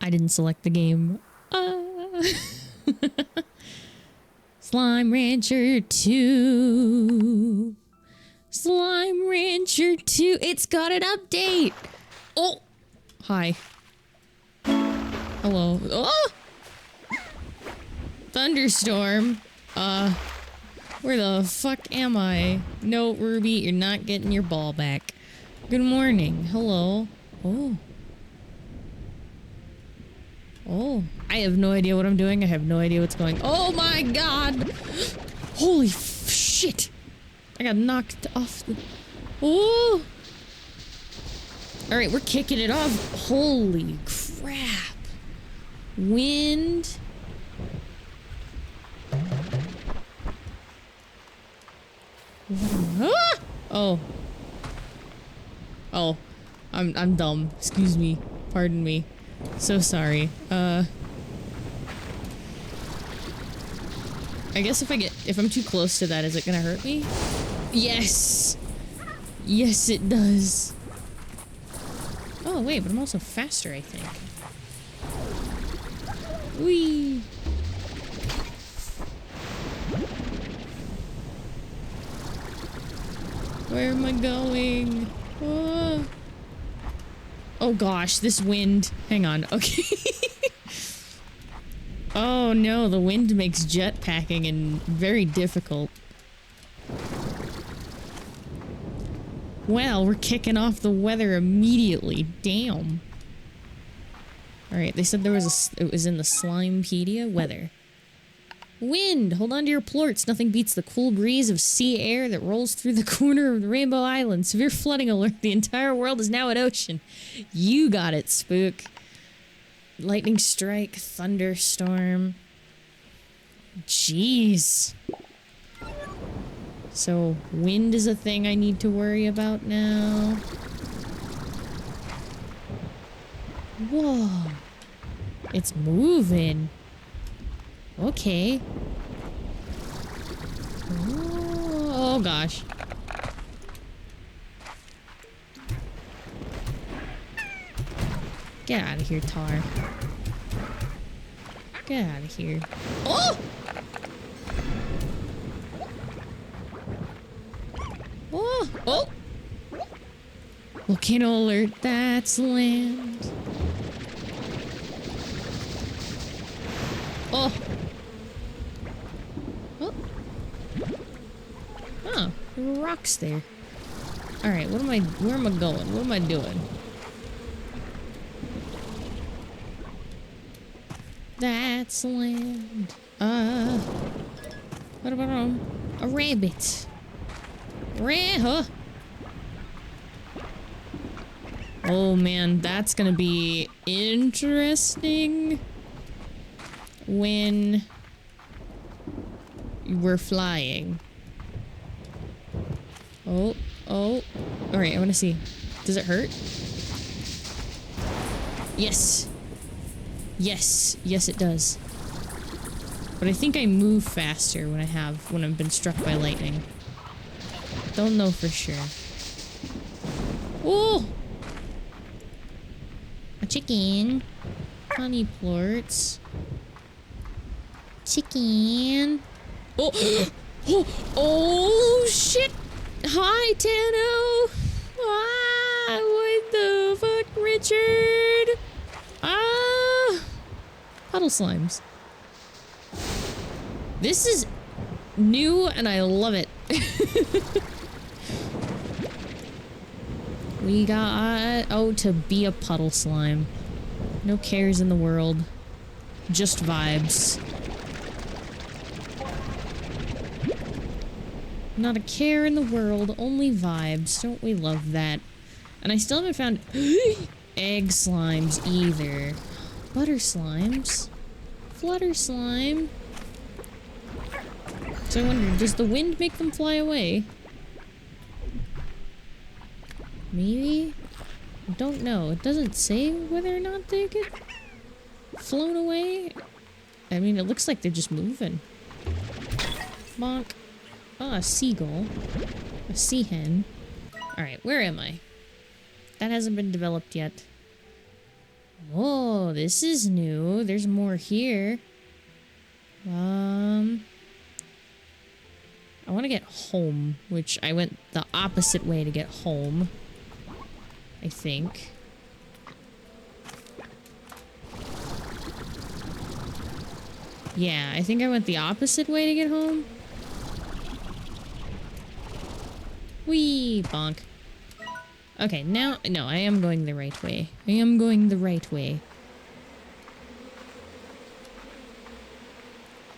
I didn't select the game. Slime Rancher 2. Slime Rancher 2. It's got an update. Oh. Hi. Hello. Oh. Thunderstorm. Where the fuck am I? No, Ruby, you're not getting your ball back. Good morning. Hello. Oh. Oh. I have no idea what I'm doing. I have no idea what's going. Oh my god! Holy shit! I got knocked off the... Oh! Alright, we're kicking it off. Holy crap. Wind. Ah! Oh. Oh. I'm dumb. Excuse me. Pardon me. So sorry. I guess if I'm too close to that, is it gonna hurt me? Yes! Yes, it does. Oh, wait, but I'm also faster, I think. Whee! Where am I going? Oh, oh gosh, this wind. Hang on, okay. Oh no, the wind makes jetpacking very difficult. Well, we're kicking off the weather immediately. Damn. Alright, they said it was in the Slimepedia. Weather. Wind! Hold on to your plorts. Nothing beats the cool breeze of sea air that rolls through the corner of the Rainbow Island. Severe flooding alert. The entire world is now an ocean. You got it, Spook. Lightning strike, thunderstorm. Jeez. So, wind is a thing I need to worry about now. Whoa. It's moving. Okay. Oh gosh. Get out of here, Tar. Get out of here. Oh! Oh! Oh! Volcano alert, that's land. Oh! Oh! Oh, there were rocks there. Alright, where am I going? What am I doing? That's land. What about a rabbit? Huh? Oh man, that's gonna be interesting when we're flying. Oh, oh. Alright, I wanna see. Does it hurt? Yes. Yes. Yes, it does. But I think I move faster when I've been struck by lightning. Don't know for sure. Oh! A chicken. Honey plorts. Chicken. Oh! Oh! Oh, shit! Hi, Tano! Ah, what the fuck, Richard? Ah! Puddle slimes. This is new and I love it. We got... Oh, to be a puddle slime. No cares in the world. Just vibes. Not a care in the world, only vibes. Don't we love that? And I still haven't found egg slimes either. Butter slimes. Flutter slime. So I wonder, does the wind make them fly away? Maybe? I don't know. It doesn't say whether or not they get flown away. I mean, it looks like they're just moving. Bonk. Ah, a seagull. A sea hen. Alright, where am I? That hasn't been developed yet. Whoa, this is new. There's more here. I want to get home, which I went the opposite way to get home. I think. Yeah, I think I went the opposite way to get home. Whee! Bonk. Okay, now... No, I am going the right way. I am going the right way.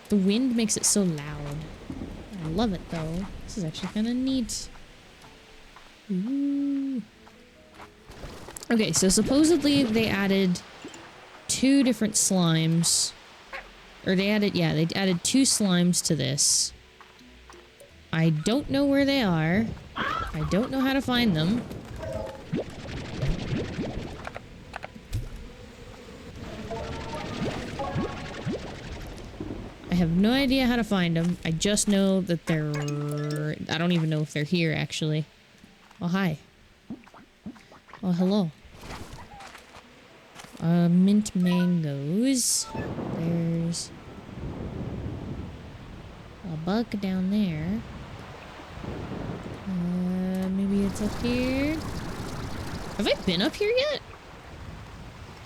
The wind makes it so loud. I love it, though. This is actually kind of neat. Ooh. Okay, so supposedly they added 2 different slimes. Or they added, yeah, they added 2 slimes to this. I don't know where they are. I don't know how to find them. I have no idea how to find them. I just know that they're... I don't even know if they're here, actually. Oh, hi. Oh, hello. Mint mangoes. There's... a bug down there. Maybe it's up here. Have I been up here yet?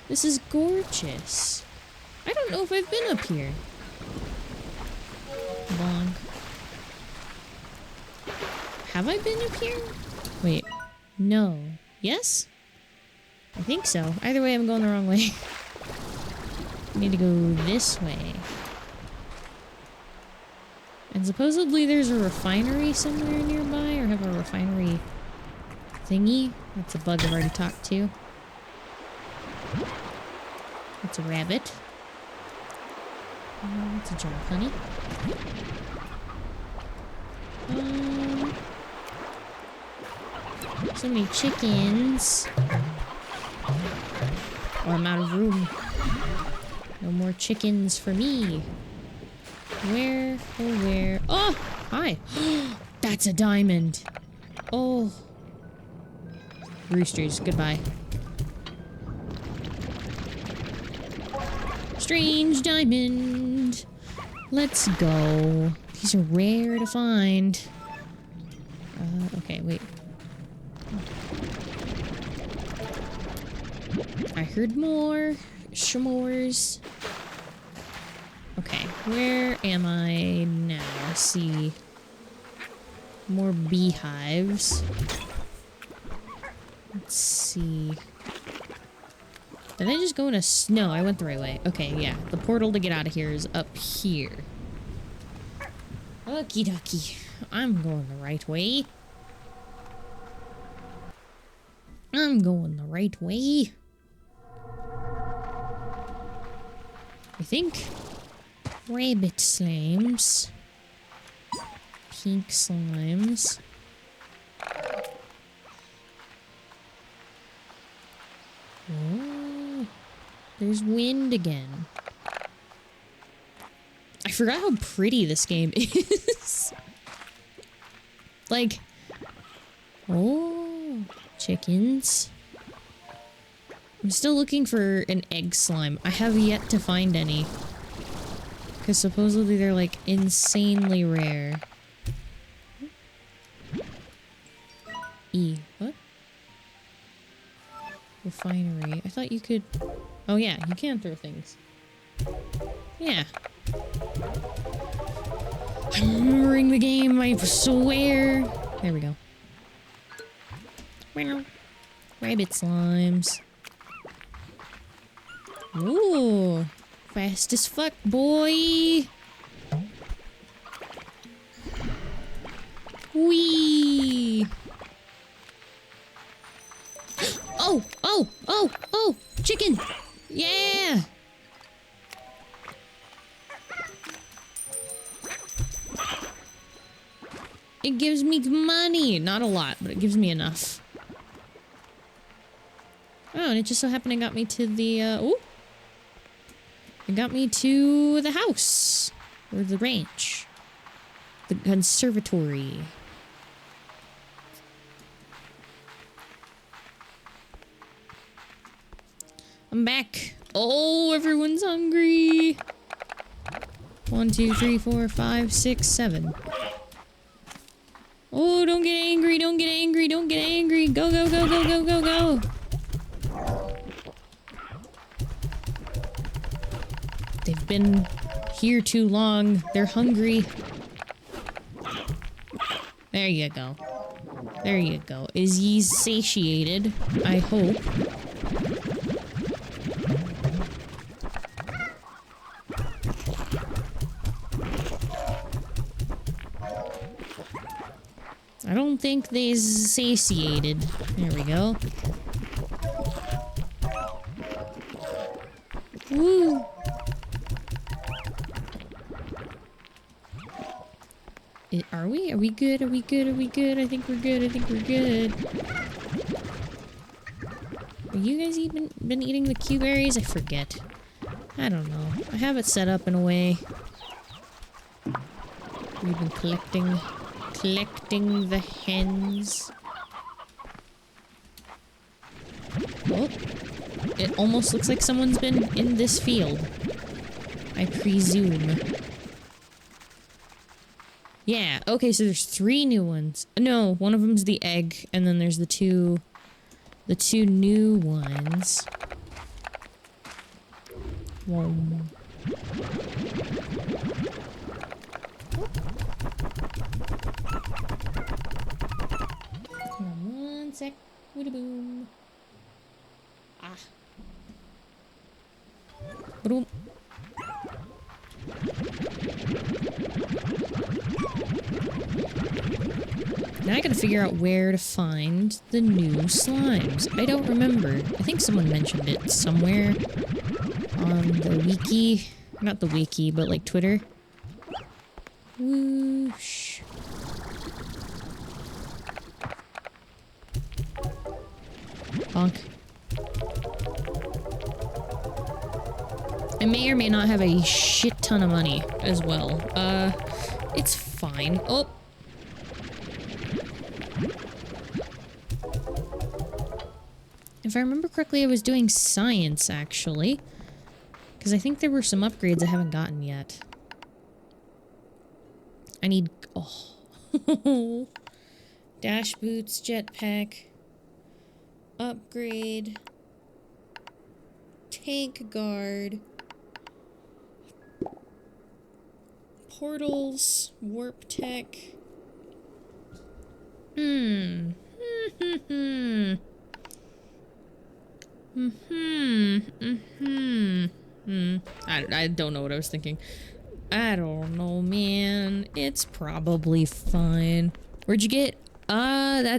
This is gorgeous. I don't know if I've been up here. Long. Have I been up here? Wait. No. Yes? I think so. Either way, I'm going the wrong way. I need to go this way. And supposedly there's a refinery somewhere nearby, or have a refinery thingy. That's a bug I've already talked to. That's a rabbit. That's a jar of honey. So many chickens. Oh, I'm out of room. No more chickens for me. Where? Oh, where? Oh! Hi! That's a diamond! Oh. Roosters, goodbye. Strange diamond! Let's go. These are rare to find. Okay, wait. I heard more. S'mores. Okay, where am I now? Let's see. More beehives. Let's see. Did I just go in a... No, I went the right way. Okay, yeah. The portal to get out of here is up here. Okie dokie. I'm going the right way. I'm going the right way. I think. Rabbit slimes. Pink slimes. Oh, there's wind again. I forgot how pretty this game is. Like, oh, chickens. I'm still looking for an egg slime. I have yet to find any. Because supposedly they're like insanely rare. What? Refinery. I thought you could... Oh yeah, you can throw things. Yeah. I'm remembering the game, I swear. There we go. Rabbit slimes. Ooh. Fast as fuck, boy. Whee! Oh! Oh! Oh! Oh! Chicken! Yeah! It gives me money! Not a lot, but it gives me enough. Oh, and it just so happened it got me to the, ooh! It got me to the house. Or the ranch. The conservatory. I'm back. Oh, everyone's hungry. 1, 2, 3, 4, 5, 6, 7. Oh, don't get angry, don't get angry, don't get angry. Go, go, go, go, go, go, go. They've been here too long. They're hungry. There you go. There you go. Is ye satiated? I hope. I don't think they satiated. There we go. Woo! Are we? Are we good? Are we good? Are we good? I think we're good. I think we're good. Have you guys even been eating the Q berries? I forget. I don't know. I have it set up in a way. We've been collecting the hens. Oh. It almost looks like someone's been in this field. I presume. Yeah, okay, so there's 3 new ones. No, one of them's the egg, and then there's the two new ones. Whoa. Come on, 1 sec. Wooda boom. Ah. Boom. Now I gotta figure out where to find the new slimes. I don't remember. I think someone mentioned it somewhere on the wiki. Not the wiki, but like Twitter. Whoosh. Bonk. I may or may not have a shit ton of money as well. It's fine. Oh! If I remember correctly, I was doing science, actually. Because I think there were some upgrades I haven't gotten yet. I need... Oh. Dash boots, jetpack. Upgrade. Tank guard. Portals. Warp tech. I don't know what I was thinking. I don't know, man. It's probably fine. Where'd you get,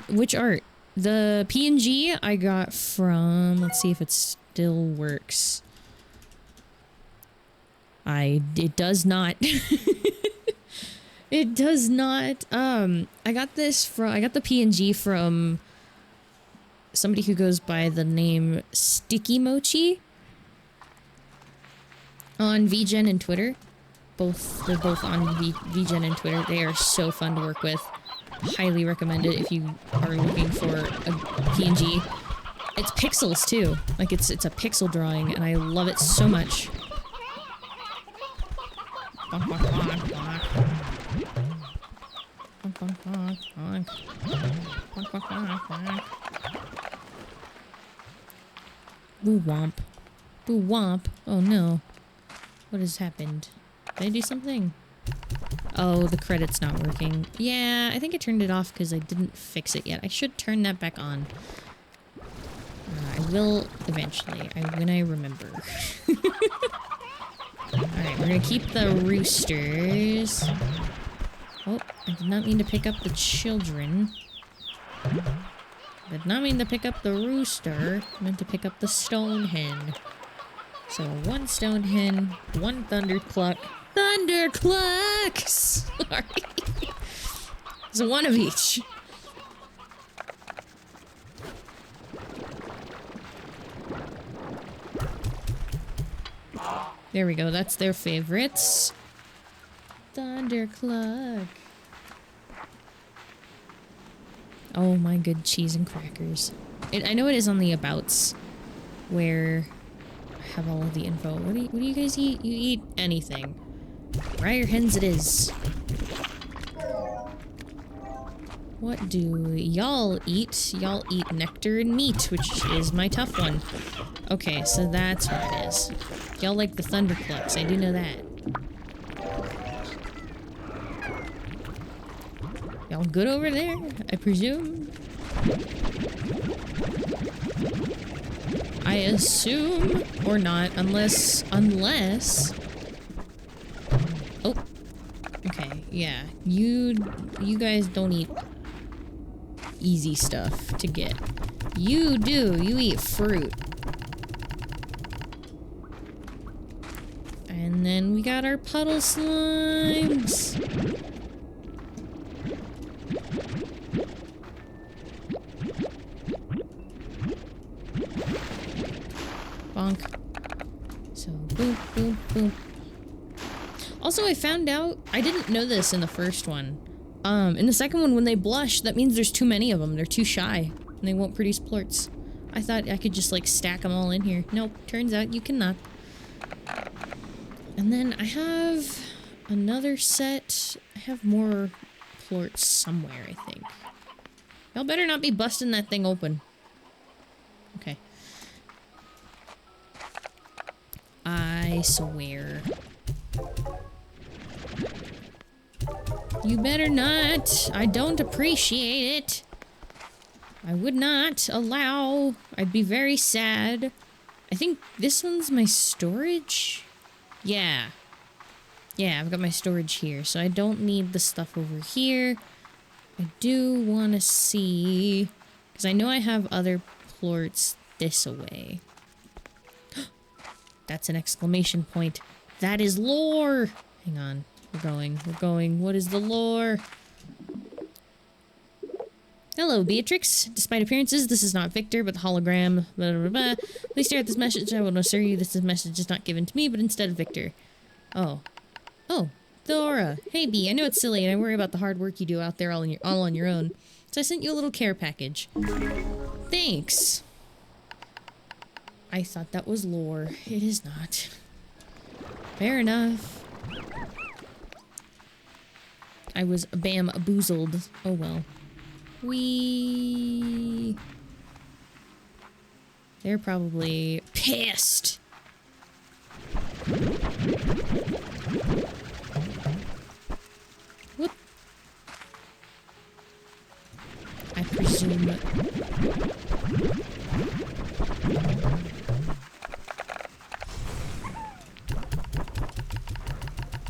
which art? The PNG I got from, let's see if it still works. It does not. It does not. I got the PNG from somebody who goes by the name Sticky Mochi on VGen and Twitter. They're both on VGen and Twitter. They are so fun to work with. Highly recommend it if you are looking for a PNG. It's pixels too. Like it's a pixel drawing, and I love it so much. Boo womp. Boo womp. Oh no. What has happened? Did I do something? Oh, the credit's not working. Yeah, I think I turned it off because I didn't fix it yet. I should turn that back on. I will eventually. When I remember. Alright, we're gonna keep the roosters. Oh, I did not mean to pick up the children. Did not mean to pick up the rooster. I meant to pick up the stone hen. So 1 stone hen, 1 thunder cluck. Thunder clucks! Sorry. So 1 of each. There we go, that's their favorites. Thunder cluck. Oh my good cheese and crackers. I know it is on the abouts where have all of the info. What do you guys eat? You eat anything. Briar hens it is. What do y'all eat? Y'all eat nectar and meat, which is my tough one. Okay, so that's what it is. Y'all like the thunderclucks, I do know that. Y'all good over there, I presume? I assume, or not, unless... Oh. Okay, yeah. You guys don't eat easy stuff to get. You do, you eat fruit. And then we got our puddle slimes. Bonk. So, boom, boom, boom. Also, I found out, I didn't know this in the first one. In the second one, when they blush, that means there's too many of them. They're too shy, and they won't produce plorts. I thought I could just, like, stack them all in here. Nope, turns out you cannot. And then I have another set. I have more plorts somewhere, I think. Y'all better not be busting that thing open. Okay. I swear. You better not. I don't appreciate it. I would not allow. I'd be very sad. I think this one's my storage. Yeah. Yeah, I've got my storage here, so I don't need the stuff over here. I do want to see... because I know I have other plorts this away. That's an exclamation point. That is lore! Hang on. We're going. What is the lore? Hello, Beatrix. Despite appearances, this is not Victor, but the hologram. Blah, blah, blah. Please stare at this message. I will assure you this message is not given to me, but instead Victor. Oh. Oh. Thora. Hey, Bee. I know it's silly, and I worry about the hard work you do out there all on your own. So I sent you a little care package. Thanks. I thought that was lore. It is not. Fair enough. I was bamboozled. Oh well. They're probably pissed. Whoop. I presume.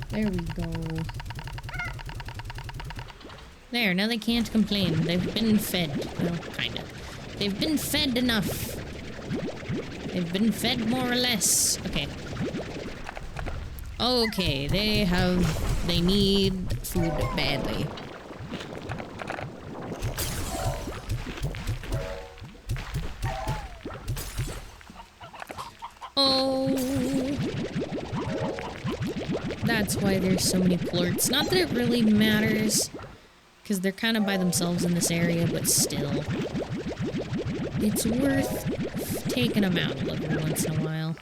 There we go. There, now they can't complain. They've been fed. Well, kinda. They've been fed enough. They've been fed more or less. Okay. Okay, they need food badly. Oh. That's why there's so many plorts. Not that it really matters. Because they're kind of by themselves in this area, but still. It's worth taking them out every once in a while.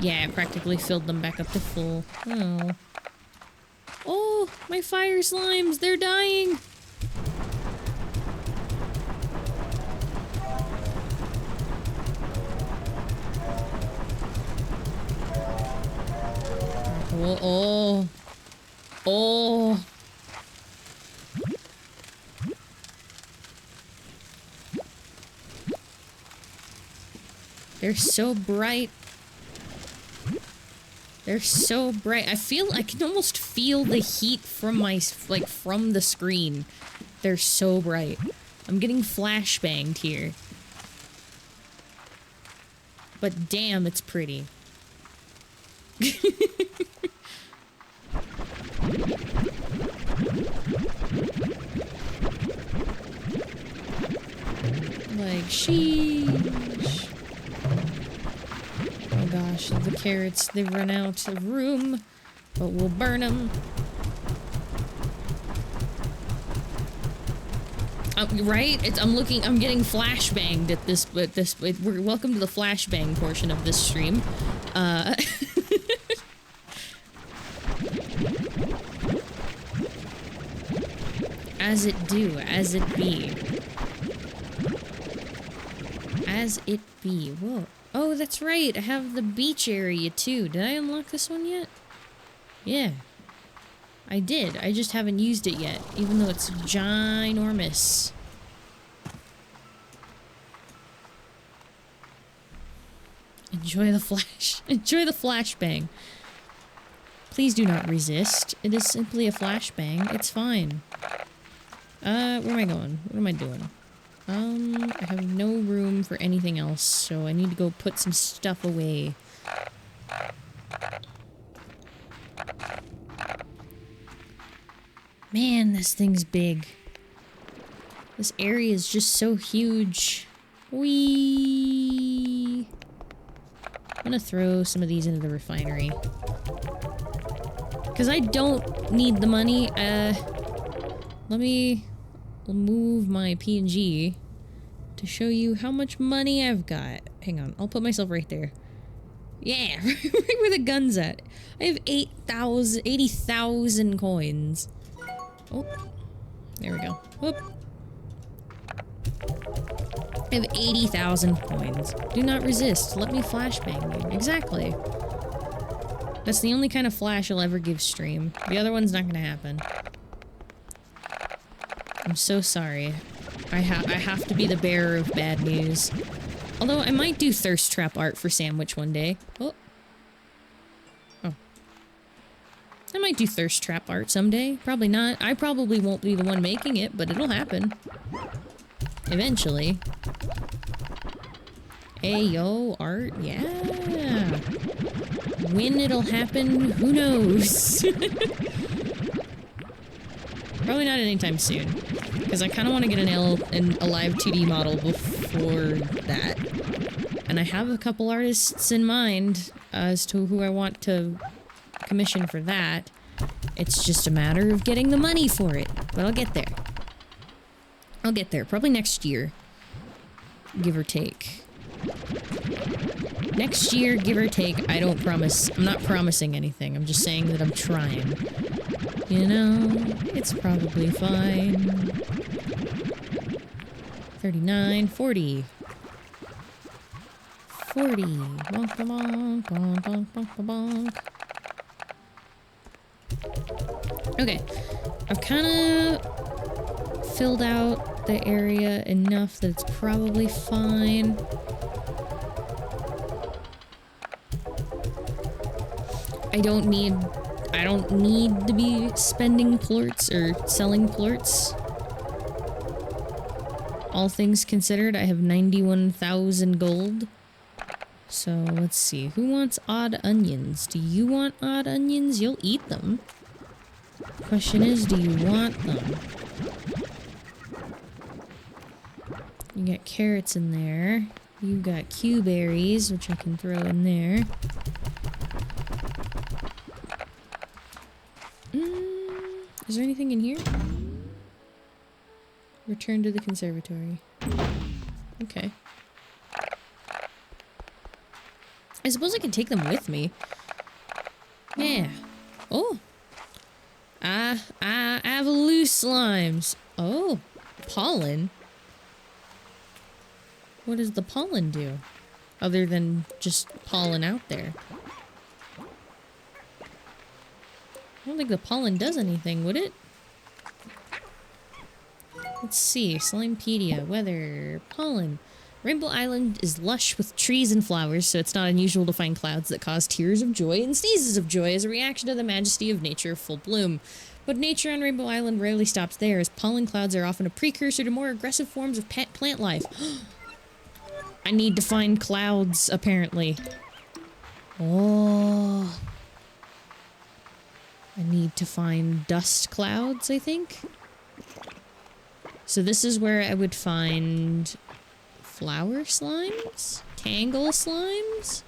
Yeah, I practically filled them back up to full. Oh. Oh, my fire slimes, they're dying! Oh, oh. Oh. They're so bright. They're so bright. I can almost feel the heat from from the screen. They're so bright. I'm getting flashbanged here. But damn, it's pretty. Like, sheesh. Oh gosh, the carrots, they've run out of room, but we'll burn them. Right? I'm getting flashbanged at this, we're welcome to the flashbang portion of this stream. As it do, as it be. As it be. Whoa. Oh, that's right. I have the beach area too. Did I unlock this one yet? Yeah. I did. I just haven't used it yet, even though it's ginormous. Enjoy the flash. Enjoy the flashbang. Please do not resist. It is simply a flashbang. It's fine. Where am I going? What am I doing? I have no room for anything else, so I need to go put some stuff away. Man, this thing's big. This area is just so huge. Whee! I'm gonna throw some of these into the refinery. Because I don't need the money. Let me move my PNG to show you how much money I've got. Hang on, I'll put myself right there. Yeah, right where the gun's at. I have 80,000 coins. Oh, there we go. Whoop. I have 80,000 coins. Do not resist. Let me flashbang you. Exactly. That's the only kind of flash I'll ever give stream. The other one's not gonna happen. I'm so sorry. I have to be the bearer of bad news. Although I might do thirst trap art for Sandwich one day. Oh. Oh. I might do thirst trap art someday. Probably not. I probably won't be the one making it, but it'll happen. Eventually. Ayo, art? Yeah. When it'll happen, who knows? Probably not anytime soon. Because I kind of want to get a live 2D model before that. And I have a couple artists in mind as to who I want to commission for that. It's just a matter of getting the money for it. But I'll get there. I'll get there. Probably next year. Give or take. Next year, give or take. I don't promise. I'm not promising anything. I'm just saying that I'm trying. You know, it's probably fine. 39, 40. 40. Bonk, bonk, bonk, bonk, bonk, bonk. Okay. I've kind of filled out the area enough that it's probably fine. I don't need to be spending plorts or selling plorts. All things considered, I have 91,000 gold. So, let's see. Who wants odd onions? Do you want odd onions? You'll eat them. Question is, do you want them? You got carrots in there. You got Q-berries, which I can throw in there. Is there anything in here? Return to the conservatory. Okay. I suppose I can take them with me. Yeah. Oh. Avaloo slimes. Oh. Pollen. What does the pollen do? Other than just pollen out there. I don't think the pollen does anything, would it? Let's see. Slimepedia. Weather. Pollen. Rainbow Island is lush with trees and flowers, so it's not unusual to find clouds that cause tears of joy and sneezes of joy as a reaction to the majesty of nature of full bloom. But nature on Rainbow Island rarely stops there, as pollen clouds are often a precursor to more aggressive forms of plant life. I need to find clouds, apparently. Oh... I need to find dust clouds, I think. So this is where I would find flower slimes? Tangle slimes?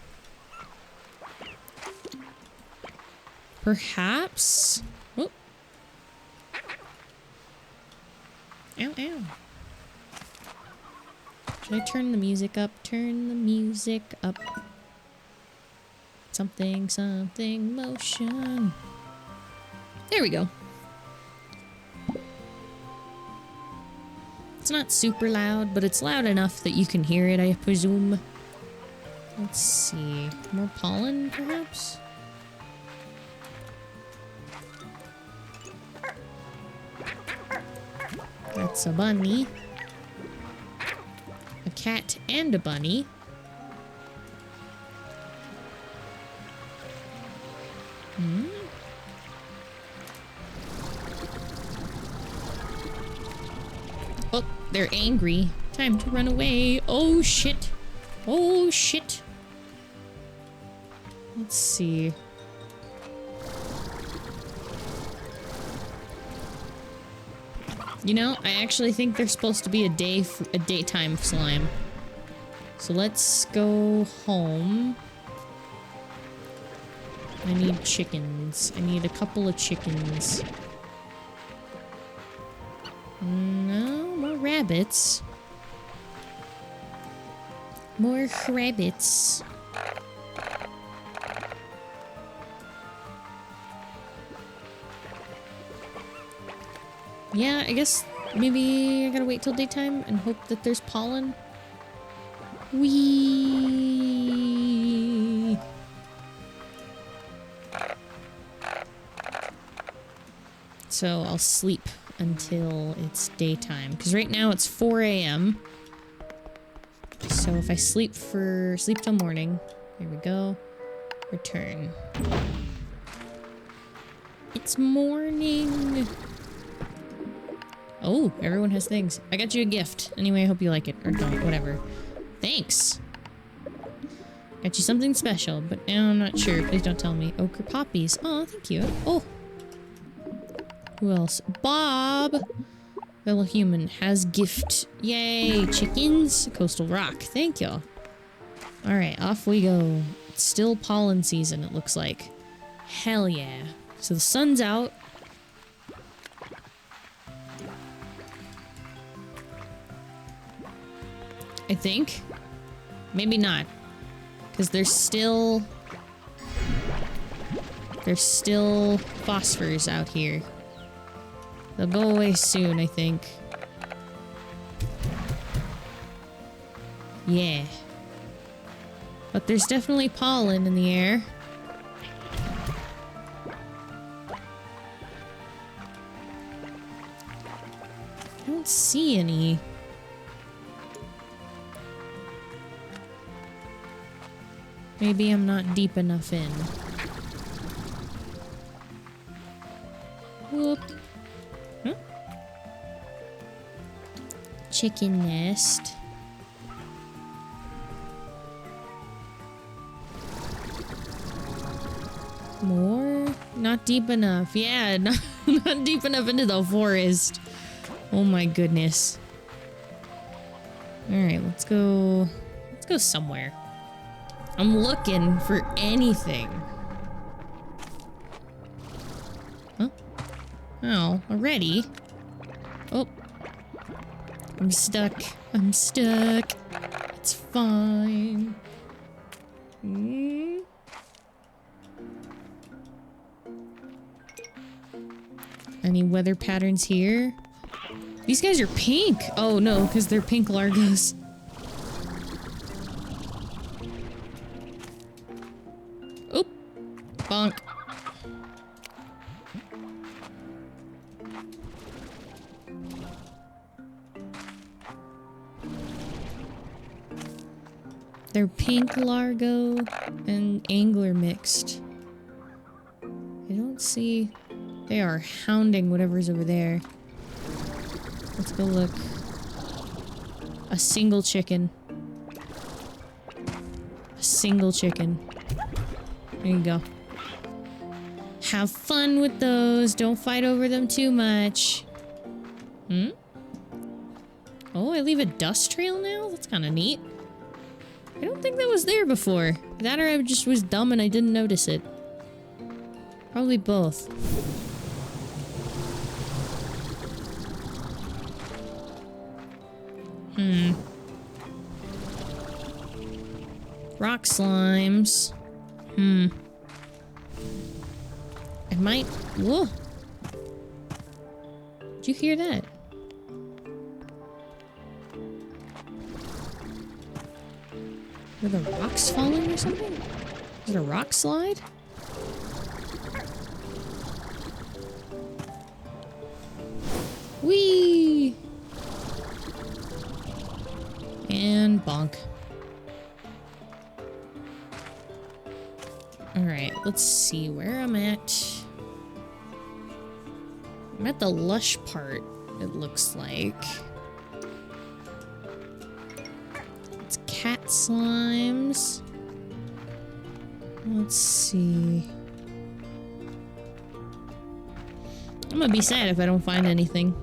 Perhaps? Oh. Ow, ow. Should I turn the music up? Turn the music up. Something, something, motion. There we go. It's not super loud, but it's loud enough that you can hear it, I presume. Let's see. More pollen, perhaps? That's a bunny. A cat and a bunny. Hmm? Oh, they're angry. Time to run away. Oh, shit. Oh, shit. Let's see. You know, I actually think they're supposed to be a daytime slime. So let's go home. I need chickens. I need a couple of chickens. No, more rabbits. More rabbits. Yeah, I guess maybe I gotta wait till daytime and hope that there's pollen. Whee! So I'll sleep until it's daytime. Because right now it's 4 a.m. So if I sleep till morning. Here we go. Return. It's morning. Oh, everyone has things. I got you a gift. Anyway, I hope you like it. Or don't, whatever. Thanks. Got you something special, but now I'm not sure. Please don't tell me. Ochre poppies. Oh, thank you. Oh. Who else? Bob! Fellow human has gift. Yay! Chickens. Coastal rock. Thank you. Alright, off we go. It's still pollen season, it looks like. Hell yeah. So the sun's out. I think. Maybe not. Because there's still phosphors out here. They'll go away soon, I think. Yeah. But there's definitely pollen in the air. I don't see any. Maybe I'm not deep enough in. Whoop. Huh? Chicken nest. More? Not deep enough. Yeah, not deep enough into the forest. Oh my goodness. Alright, let's go somewhere. I'm looking for anything. Huh? Oh, already? Oh. I'm stuck. I'm stuck. It's fine. Any weather patterns here? These guys are pink! Oh no, because they're pink largos. Oop! Bonk. They're pink largo and angler mixed. I don't see... They are hounding whatever's over there. Let's go look. A single chicken. A single chicken. There you go. Have fun with those. Don't fight over them too much. Hmm? Oh, I leave a dust trail now? That's kind of neat. I don't think that was there before. That or I just was dumb and I didn't notice it. Probably both. Rock slimes. It might... Whoa! Did you hear that? Were the rocks falling or something? Is it a rock slide? Whee! And bonk. Alright, let's see where I'm at. I'm at the lush part, it looks like. It's cat slimes. Let's see. I'm gonna be sad if I don't find anything.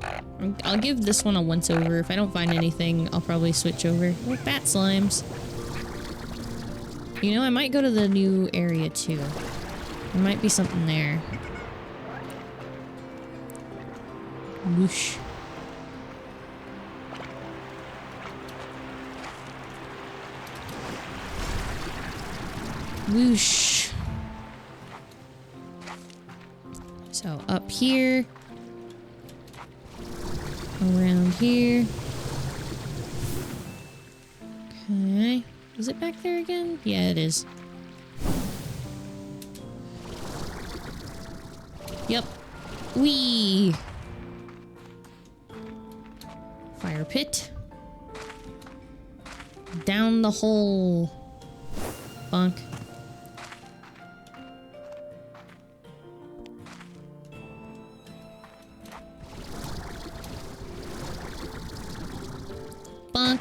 I'll give this one a once over. If I don't find anything, I'll probably switch over. Oh, bat slimes. You know, I might go to the new area too. There might be something there. Whoosh. Whoosh. So up here. Around here. Okay. Is it back there again? Yeah, it is. Yep. Whee! Fire pit. Down the hole. Bonk. Bonk.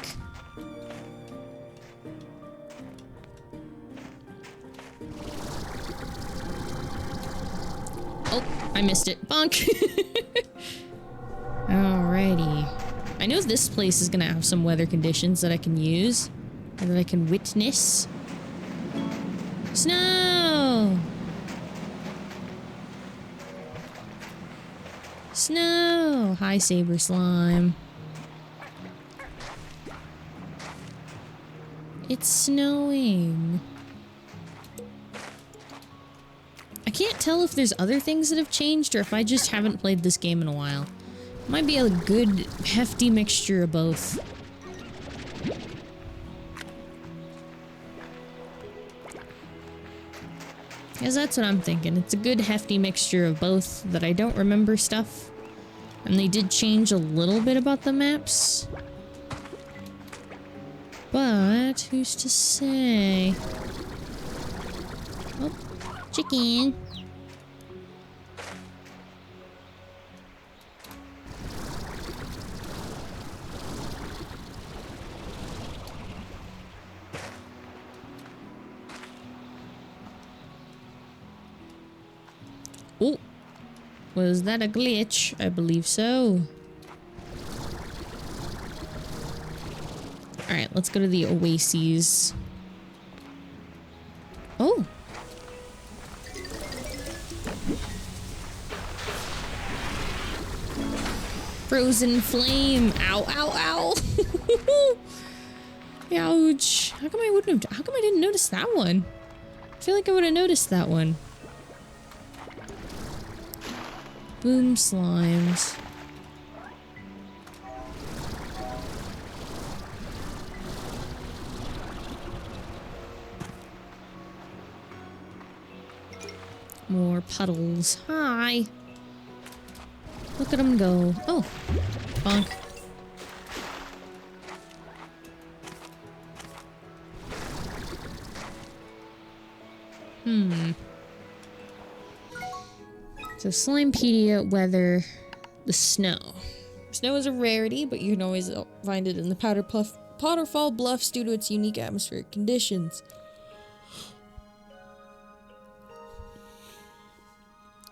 Oh, I missed it. Bonk. Alrighty. I know this place is gonna have some weather conditions that I can use. Or that I can witness. Snow! Snow! Hi, Saber Slime. It's snowing. I can't tell if there's other things that have changed or if I just haven't played this game in a while. Might be a good, hefty mixture of both. Because that's what I'm thinking. It's a good, hefty mixture of both that I don't remember stuff. And they did change a little bit about the maps. But, who's to say? Oh, chicken. Oh, was that a glitch? I believe so. Alright, let's go to the oases. Oh! Frozen flame! Ow, ow, ow! Ouch! How come I didn't notice that one? I feel like I would have noticed that one. Boom slimes. More puddles. Hi. Look at them go. Oh. Bonk. So Slimepedia, weather, the snow. Snow is a rarity, but you can always find it in the Powderfall Bluffs due to its unique atmospheric conditions.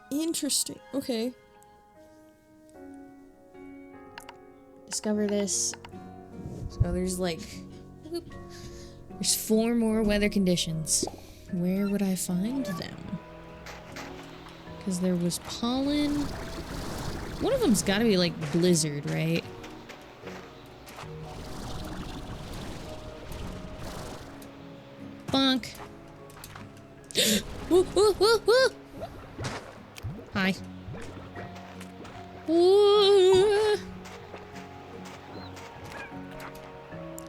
Interesting. Okay. Discover this. So there's like... Whoop, there's 4 more weather conditions. Where would I find them? Because there was pollen. One of them's gotta be like blizzard, right? Bonk. Woo, woo, woo, woo. Hi. Ooh.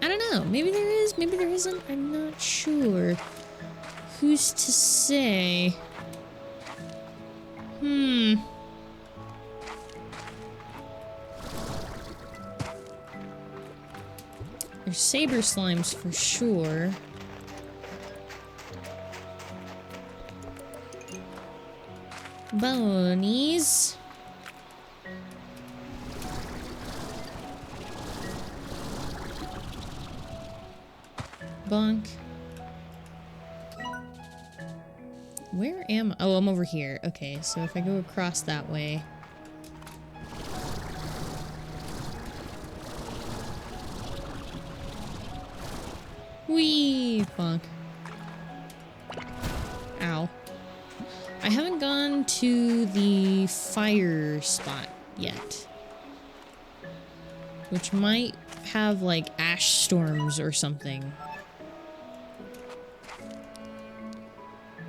I don't know. Maybe there is, maybe there isn't. I'm not sure. Who's to say? There's saber slimes for sure. Bonies. Bonk. Where am I? Oh, I'm over here. Okay, so if I go across that way. Whee! Bonk. Ow. I haven't gone to the fire spot yet. Which might have, like, ash storms or something.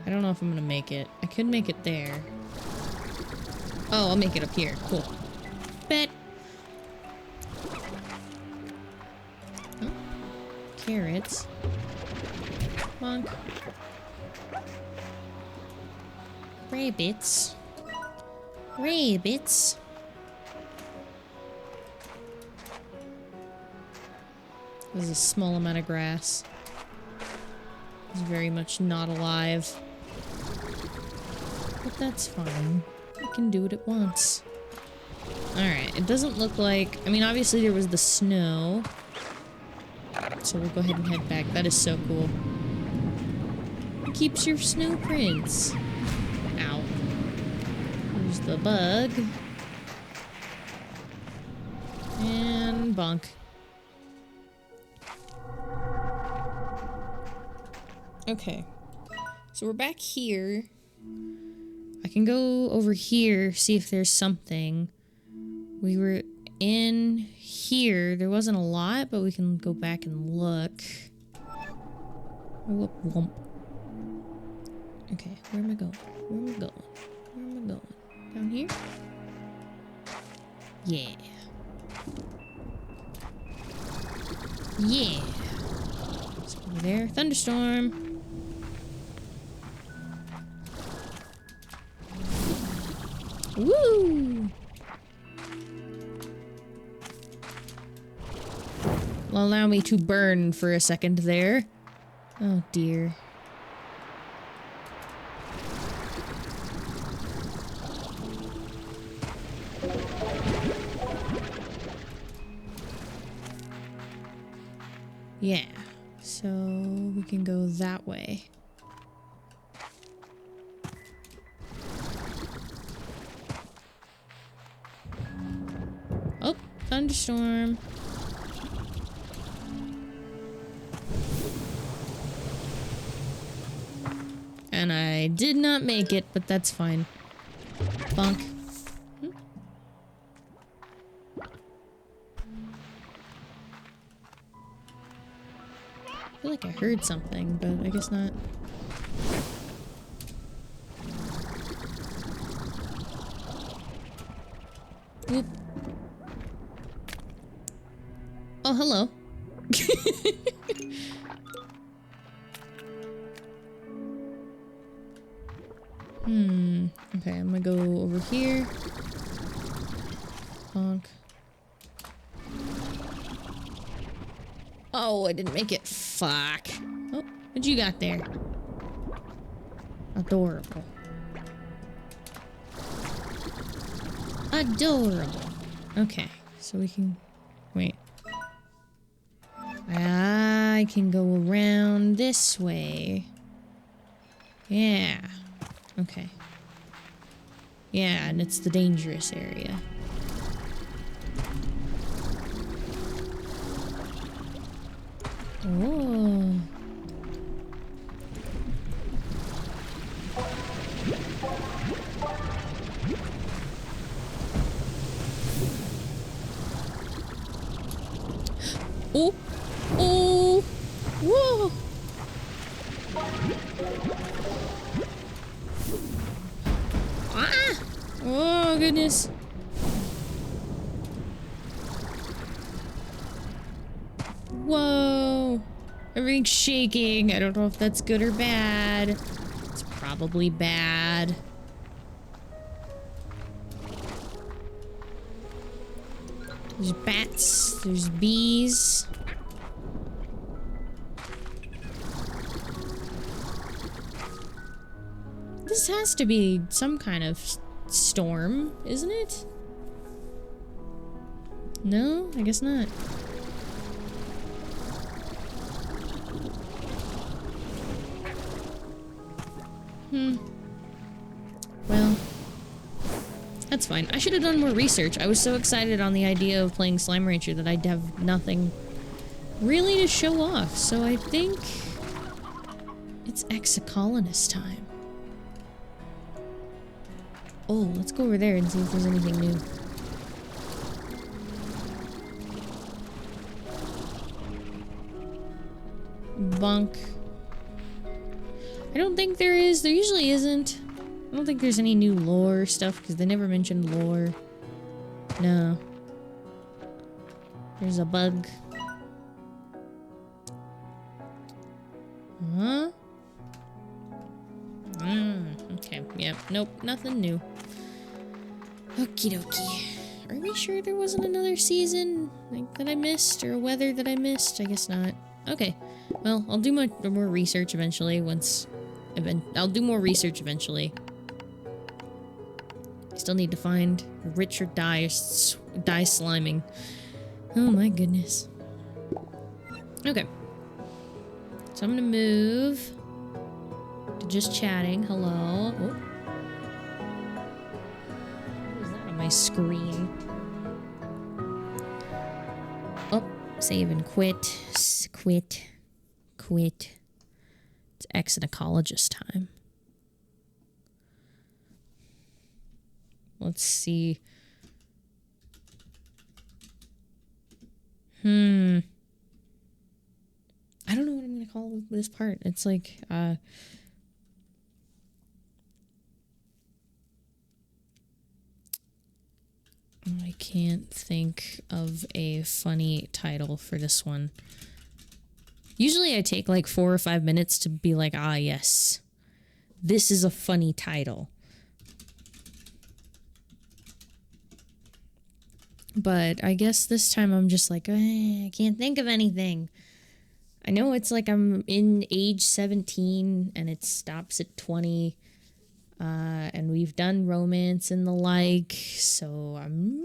I don't know if I'm gonna make it. I could make it there. Oh, I'll make it up here. Cool. Bet. Oh. Carrots. Bonk. Rabbits. Rabbits. This is a small amount of grass. It's very much not alive. But that's fine. I can do what it wants. Alright, it doesn't look like... I mean, obviously there was the snow. So we'll go ahead and head back. That is so cool. Keeps your snow prints. Ow. There's the bug. And bonk. Okay. So we're back here. I can go over here, see if there's something. We were in here. There wasn't a lot, but we can go back and look. Whoop, whoop. Okay, where am I going? Where am I going? Where am I going? Down here? Yeah. Yeah. So over there. Thunderstorm. Woo! Well, allow me to burn for a second there. Oh dear. Yeah, so we can go that way. Oh, thunderstorm. And I did not make it, but that's fine. Bonk. I feel like I heard something, but I guess not. Whoop. Oh, hello. Okay, I'm gonna go over here. Bonk. Oh, I didn't make it. Fuck. Oh, what you got there? Adorable. Adorable. Okay, so we can... Wait. I can go around this way. Yeah. Okay. Yeah, and it's the dangerous area. Oh. Oh. Oh. Whoa. Ah! Oh, goodness. Whoa. Everything's shaking. I don't know if that's good or bad. It's probably bad. There's bats. There's bees. This has to be some kind of storm, isn't it? No? I guess not. Well, that's fine. I should have done more research. I was so excited on the idea of playing Slime Rancher that I'd have nothing really to show off. So I think it's exocolonist time. Oh, let's go over there and see if there's anything new. Bonk. I don't think there is. There usually isn't. I don't think there's any new lore stuff because they never mentioned lore. No. There's a bug. Huh? Okay. Yeah. Nope. Nothing new. Okie dokie. Are we sure there wasn't another season like that I missed or weather that I missed? I guess not. Okay. Well, I'll do more research eventually I'll do more research eventually. I still need to find Richard die sliming. Oh my goodness. Okay. So I'm gonna move to just chatting. Hello. Oh. What was that on my screen? Oh, save and quit. Quit. It's exocologist time. Let's see. I don't know what I'm gonna call this part. It's like, I can't think of a funny title for this one. Usually I take like 4 or 5 minutes to be like, ah, yes. This is a funny title. But I guess this time I'm just like, I can't think of anything. I know it's like I'm in age 17 and it stops at 20. And we've done romance and the like, so I'm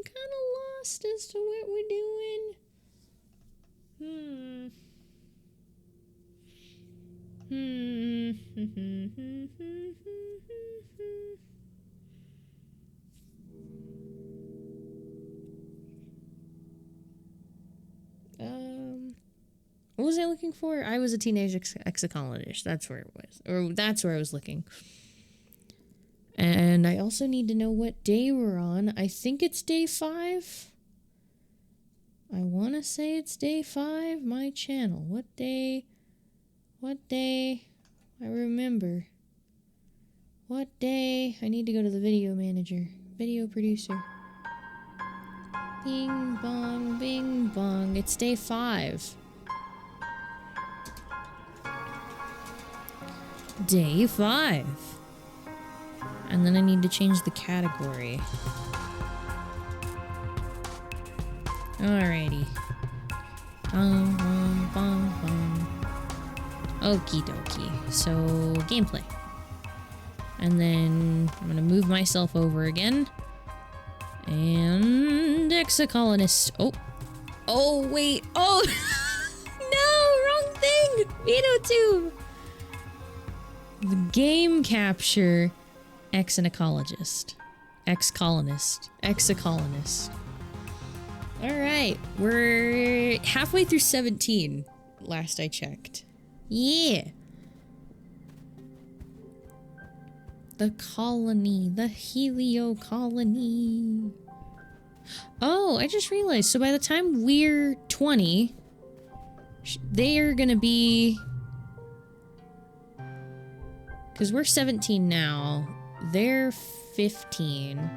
kind of lost as to what we're doing. What was I looking for? I was a teenage exocolonist. That's where it was. Or that's where I was looking. And I also need to know what day we're on. I think it's day 5. I want to say it's day 5. My channel. What day? I remember. What day? I need to go to the video manager. Video producer. Bing bong, bing bong. It's day 5. Day 5. And then I need to change the category. Alrighty. Okie dokie. So, gameplay. And then I'm gonna move myself over again. And exocolonist. Oh, wait. Oh, no, wrong thing. Veto. The game capture exocologist. Ex-colonist. Exocolonist. Alright, we're halfway through 17, last I checked. Yeah. The colony. The Helio colony. Oh, I just realized. So by the time we're 20, they are gonna be because we're 17 now. They're 15.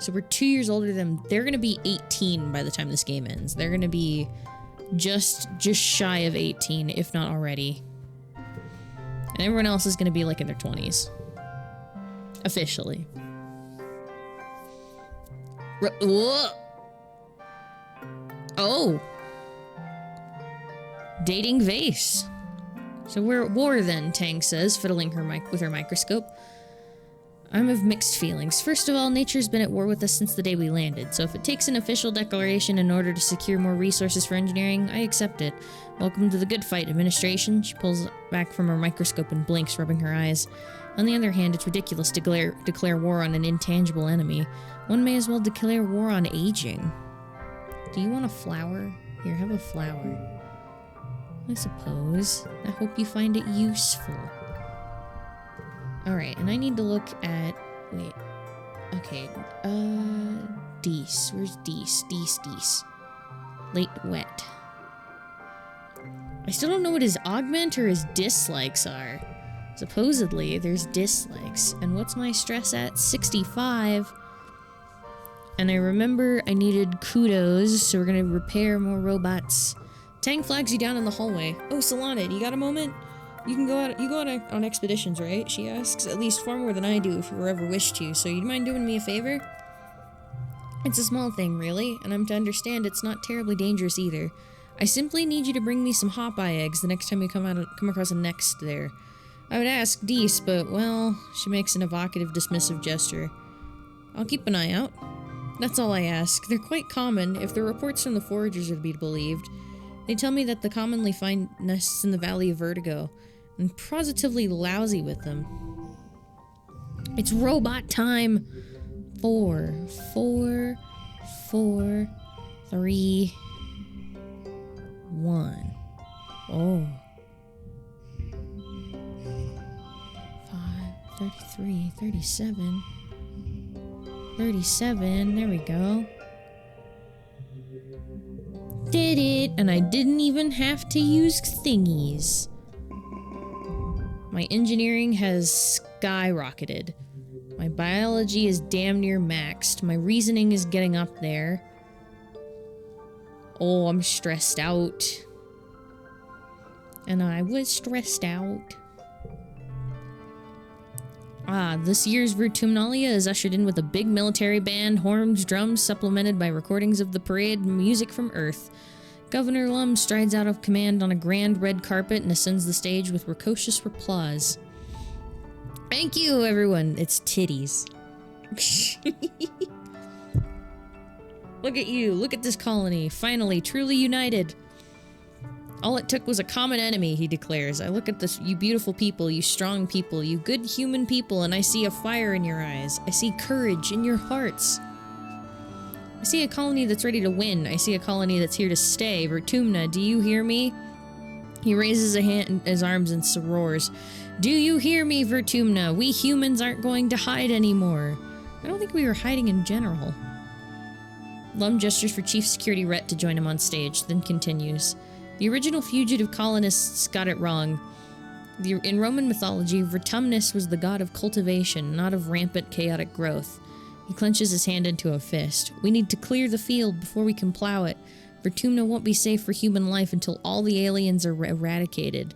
So we're 2 years older than them. They're going to be 18 by the time this game ends. They're going to be just shy of 18, if not already. And everyone else is going to be like in their 20s. Officially. Whoa. Oh. Dating vase. So we're at war then, Tang says, fiddling with her microscope. I'm of mixed feelings. First of all, nature's been at war with us since the day we landed, so if it takes an official declaration in order to secure more resources for engineering, I accept it. Welcome to the good fight, administration. She pulls back from her microscope and blinks, rubbing her eyes. On the other hand, it's ridiculous to declare war on an intangible enemy. One may as well declare war on aging. Do you want a flower? Here, have a flower. I suppose. I hope you find it useful. Alright, and I need to look at... Wait. Okay, Dees. Where's Dees? Dees. Late wet. I still don't know what his augment or his dislikes are. Supposedly, there's dislikes. And what's my stress at? 65. And I remember I needed kudos, so we're gonna repair more robots. Tang flags you down in the hallway. Oh, Solana, you got a moment? You go out on expeditions, right? She asks. At least far more than I do if you ever wish to, so you'd mind doing me a favor? It's a small thing, really, and I'm to understand it's not terribly dangerous either. I simply need you to bring me some hop-eye eggs the next time you come across a nest there. I would ask Dees, but, well, she makes an evocative, dismissive gesture. I'll keep an eye out. That's all I ask. They're quite common, if the reports from the foragers are to be believed. They tell me that they commonly find nests in the Valley of Vertigo. I'm positively lousy with them. It's robot time! 4, 4, 4, 3, 1. Oh. 5, 33, 37. 37, there we go. Did it! And I didn't even have to use thingies. My engineering has skyrocketed. My biology is damn near maxed. My reasoning is getting up there. Oh, I'm stressed out. And I was stressed out. Ah, this year's Virtumnalia is ushered in with a big military band, horns, drums, supplemented by recordings of the parade and music from Earth. Governor Lum strides out of command on a grand red carpet and ascends the stage with precocious applause. Thank you, everyone. It's titties. Look at you. Look at this colony. Finally, truly united. All it took was a common enemy, he declares. I look at this, you beautiful people, you strong people, you good human people, and I see a fire in your eyes. I see courage in your hearts. I see a colony that's ready to win. I see a colony that's here to stay. Vertumna, do you hear me? He raises a hand, his arms and roars. Do you hear me, Vertumna? We humans aren't going to hide anymore. I don't think we were hiding in general. Lum gestures for Chief Security Rhett to join him on stage, then continues. The original fugitive colonists got it wrong. In Roman mythology, Vertumnus was the god of cultivation, not of rampant, chaotic growth. He clenches his hand into a fist. We need to clear the field before we can plow it. Vertumna won't be safe for human life until all the aliens are eradicated.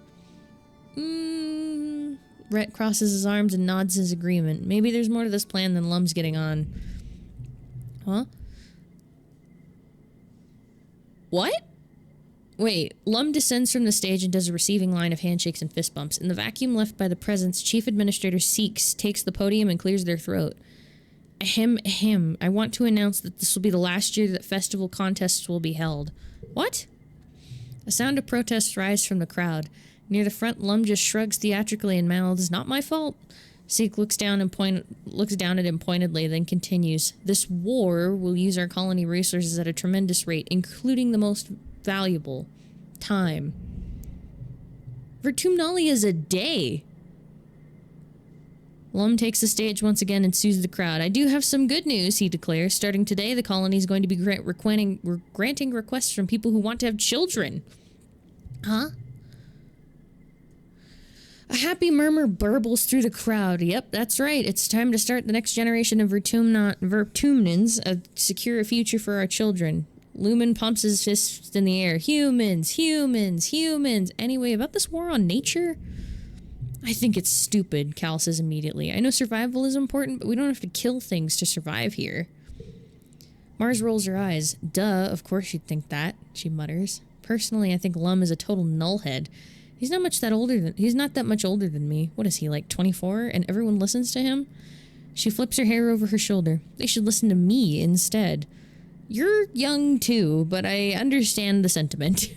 Rhett crosses his arms and nods his agreement. Maybe there's more to this plan than Lum's getting on. Huh? What? Wait, Lum descends from the stage and does a receiving line of handshakes and fist bumps. In the vacuum left by the presence, Chief Administrator Seeks takes the podium and clears their throat. Ahem, ahem. I want to announce that this will be the last year that festival contests will be held. What? A sound of protest rise from the crowd. Near the front, Lum just shrugs theatrically and mouths, "Not my fault." Seek looks down at him pointedly, then continues. This war will use our colony resources at a tremendous rate, including the most valuable time. Vertumnalia is a day. Lum takes the stage once again and soothes the crowd. I do have some good news, he declares. Starting today, the colony is going to be granting requests from people who want to have children. Huh? A happy murmur burbles through the crowd. Yep, that's right. It's time to start the next generation of Vertumnans, secure a future for our children. Lumen pumps his fist in the air. Humans, humans, humans. Anyway, about this war on nature? I think it's stupid, Cal says immediately. I know survival is important, but we don't have to kill things to survive here. Mars rolls her eyes. Duh, of course you'd think that, she mutters. Personally, I think Lum is a total nullhead. He's not that much older than me. What is he, like 24? And everyone listens to him? She flips her hair over her shoulder. They should listen to me instead. You're young too, but I understand the sentiment.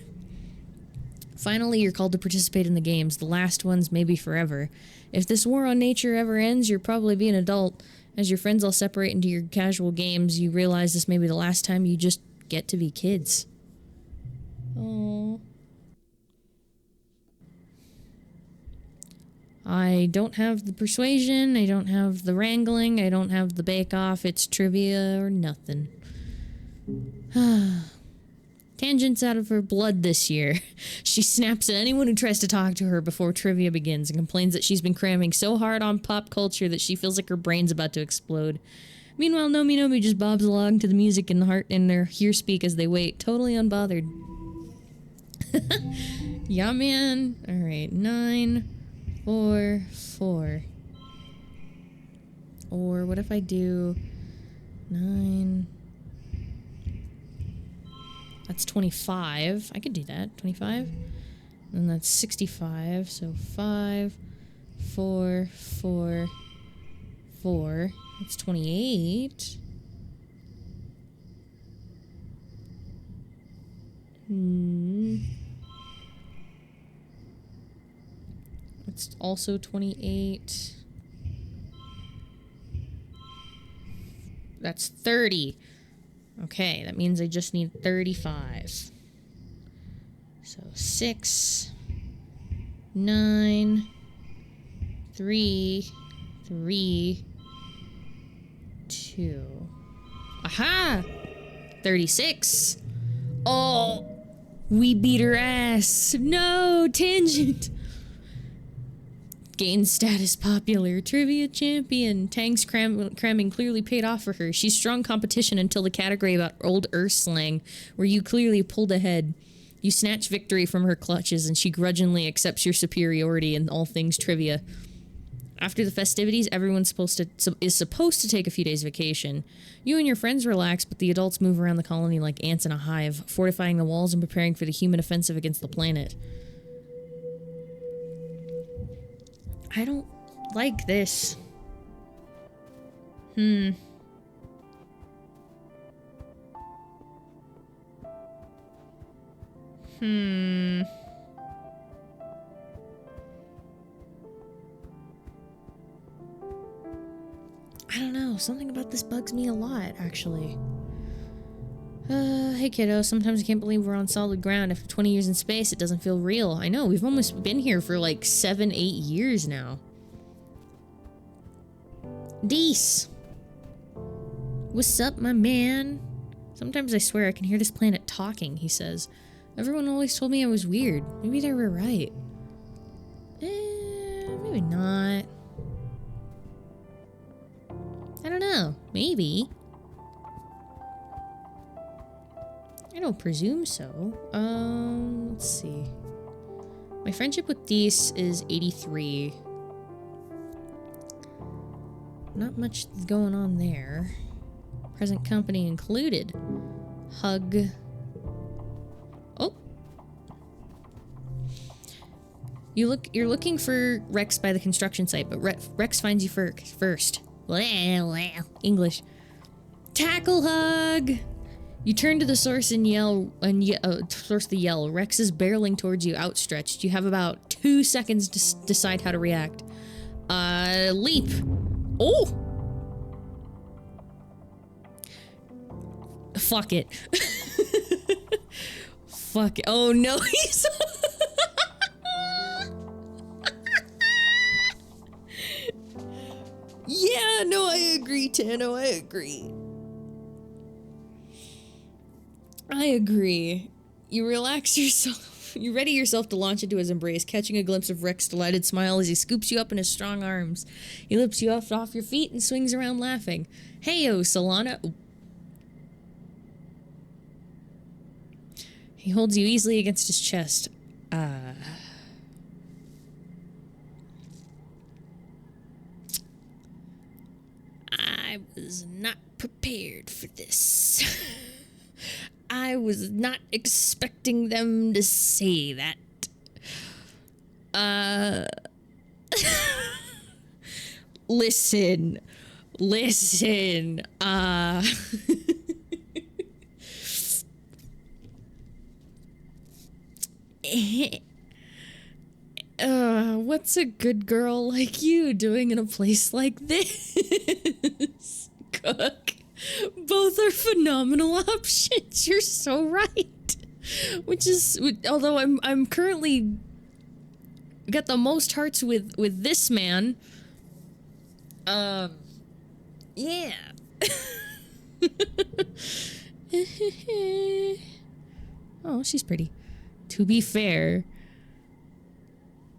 Finally, you're called to participate in the games, the last ones maybe forever. If this war on nature ever ends, you'll probably be an adult. As your friends all separate into your casual games, you realize this may be the last time you just get to be kids. Aww. I don't have the persuasion, I don't have the wrangling, I don't have the bake-off, it's trivia or nothing. Tangents out of her blood this year. She snaps at anyone who tries to talk to her before trivia begins and complains that she's been cramming so hard on pop culture that she feels like her brain's about to explode. Meanwhile, Nomi just bobs along to the music in the heart in their hear speak as they wait, totally unbothered. Yeah, man. Alright, 9, 4, 4. Or what if I do 9... That's 25. I could do that. 25. And that's 65. So 5, 4, 4, 4. That's 28. That's also 28. That's 30. Okay, that means I just need 35. So 6, 9, 3, 3, 2. Aha! 36. Oh, we beat her ass. No, tangent. Gained status popular. Trivia champion. Tang's cramming clearly paid off for her. She strung competition until the category about old Earth slang, where you clearly pulled ahead. You snatch victory from her clutches, and she grudgingly accepts your superiority in all things trivia. After the festivities, everyone's supposed to take a few days vacation. You and your friends relax, but the adults move around the colony like ants in a hive, fortifying the walls and preparing for the human offensive against the planet. I don't like this. I don't know. Something about this bugs me a lot, actually. Hey kiddo, sometimes I can't believe we're on solid ground. After 20 years in space, it doesn't feel real. I know, we've almost been here for like 7, 8 years now. Dees! What's up, my man? Sometimes I swear I can hear this planet talking, he says. Everyone always told me I was weird. Maybe they were right. Maybe not. I don't know. Maybe. I don't presume so. Let's see. My friendship with Dees is 83. Not much going on there. Present company included. Hug. Oh. You're looking for Rex by the construction site, but Rex finds you first. English. Tackle hug! You turn to the source and yell, source the yell. Rex is barreling towards you, outstretched. You have about 2 seconds to decide how to react. Leap. Oh! Fuck it. Fuck it. Oh no, he's... Yeah, no, I agree, Tano, I agree. I agree. You relax yourself. You ready yourself to launch into his embrace, catching a glimpse of Rex's delighted smile as he scoops you up in his strong arms. He lifts you off your feet and swings around laughing. Hey-o, Solana. He holds you easily against his chest. I was not prepared for this. I was not expecting them to say that. Listen. What's a good girl like you doing in a place like this? Cook. Both are phenomenal options. You're so right. Although I'm currently got the most hearts with this man. Yeah. Oh, she's pretty. To be fair,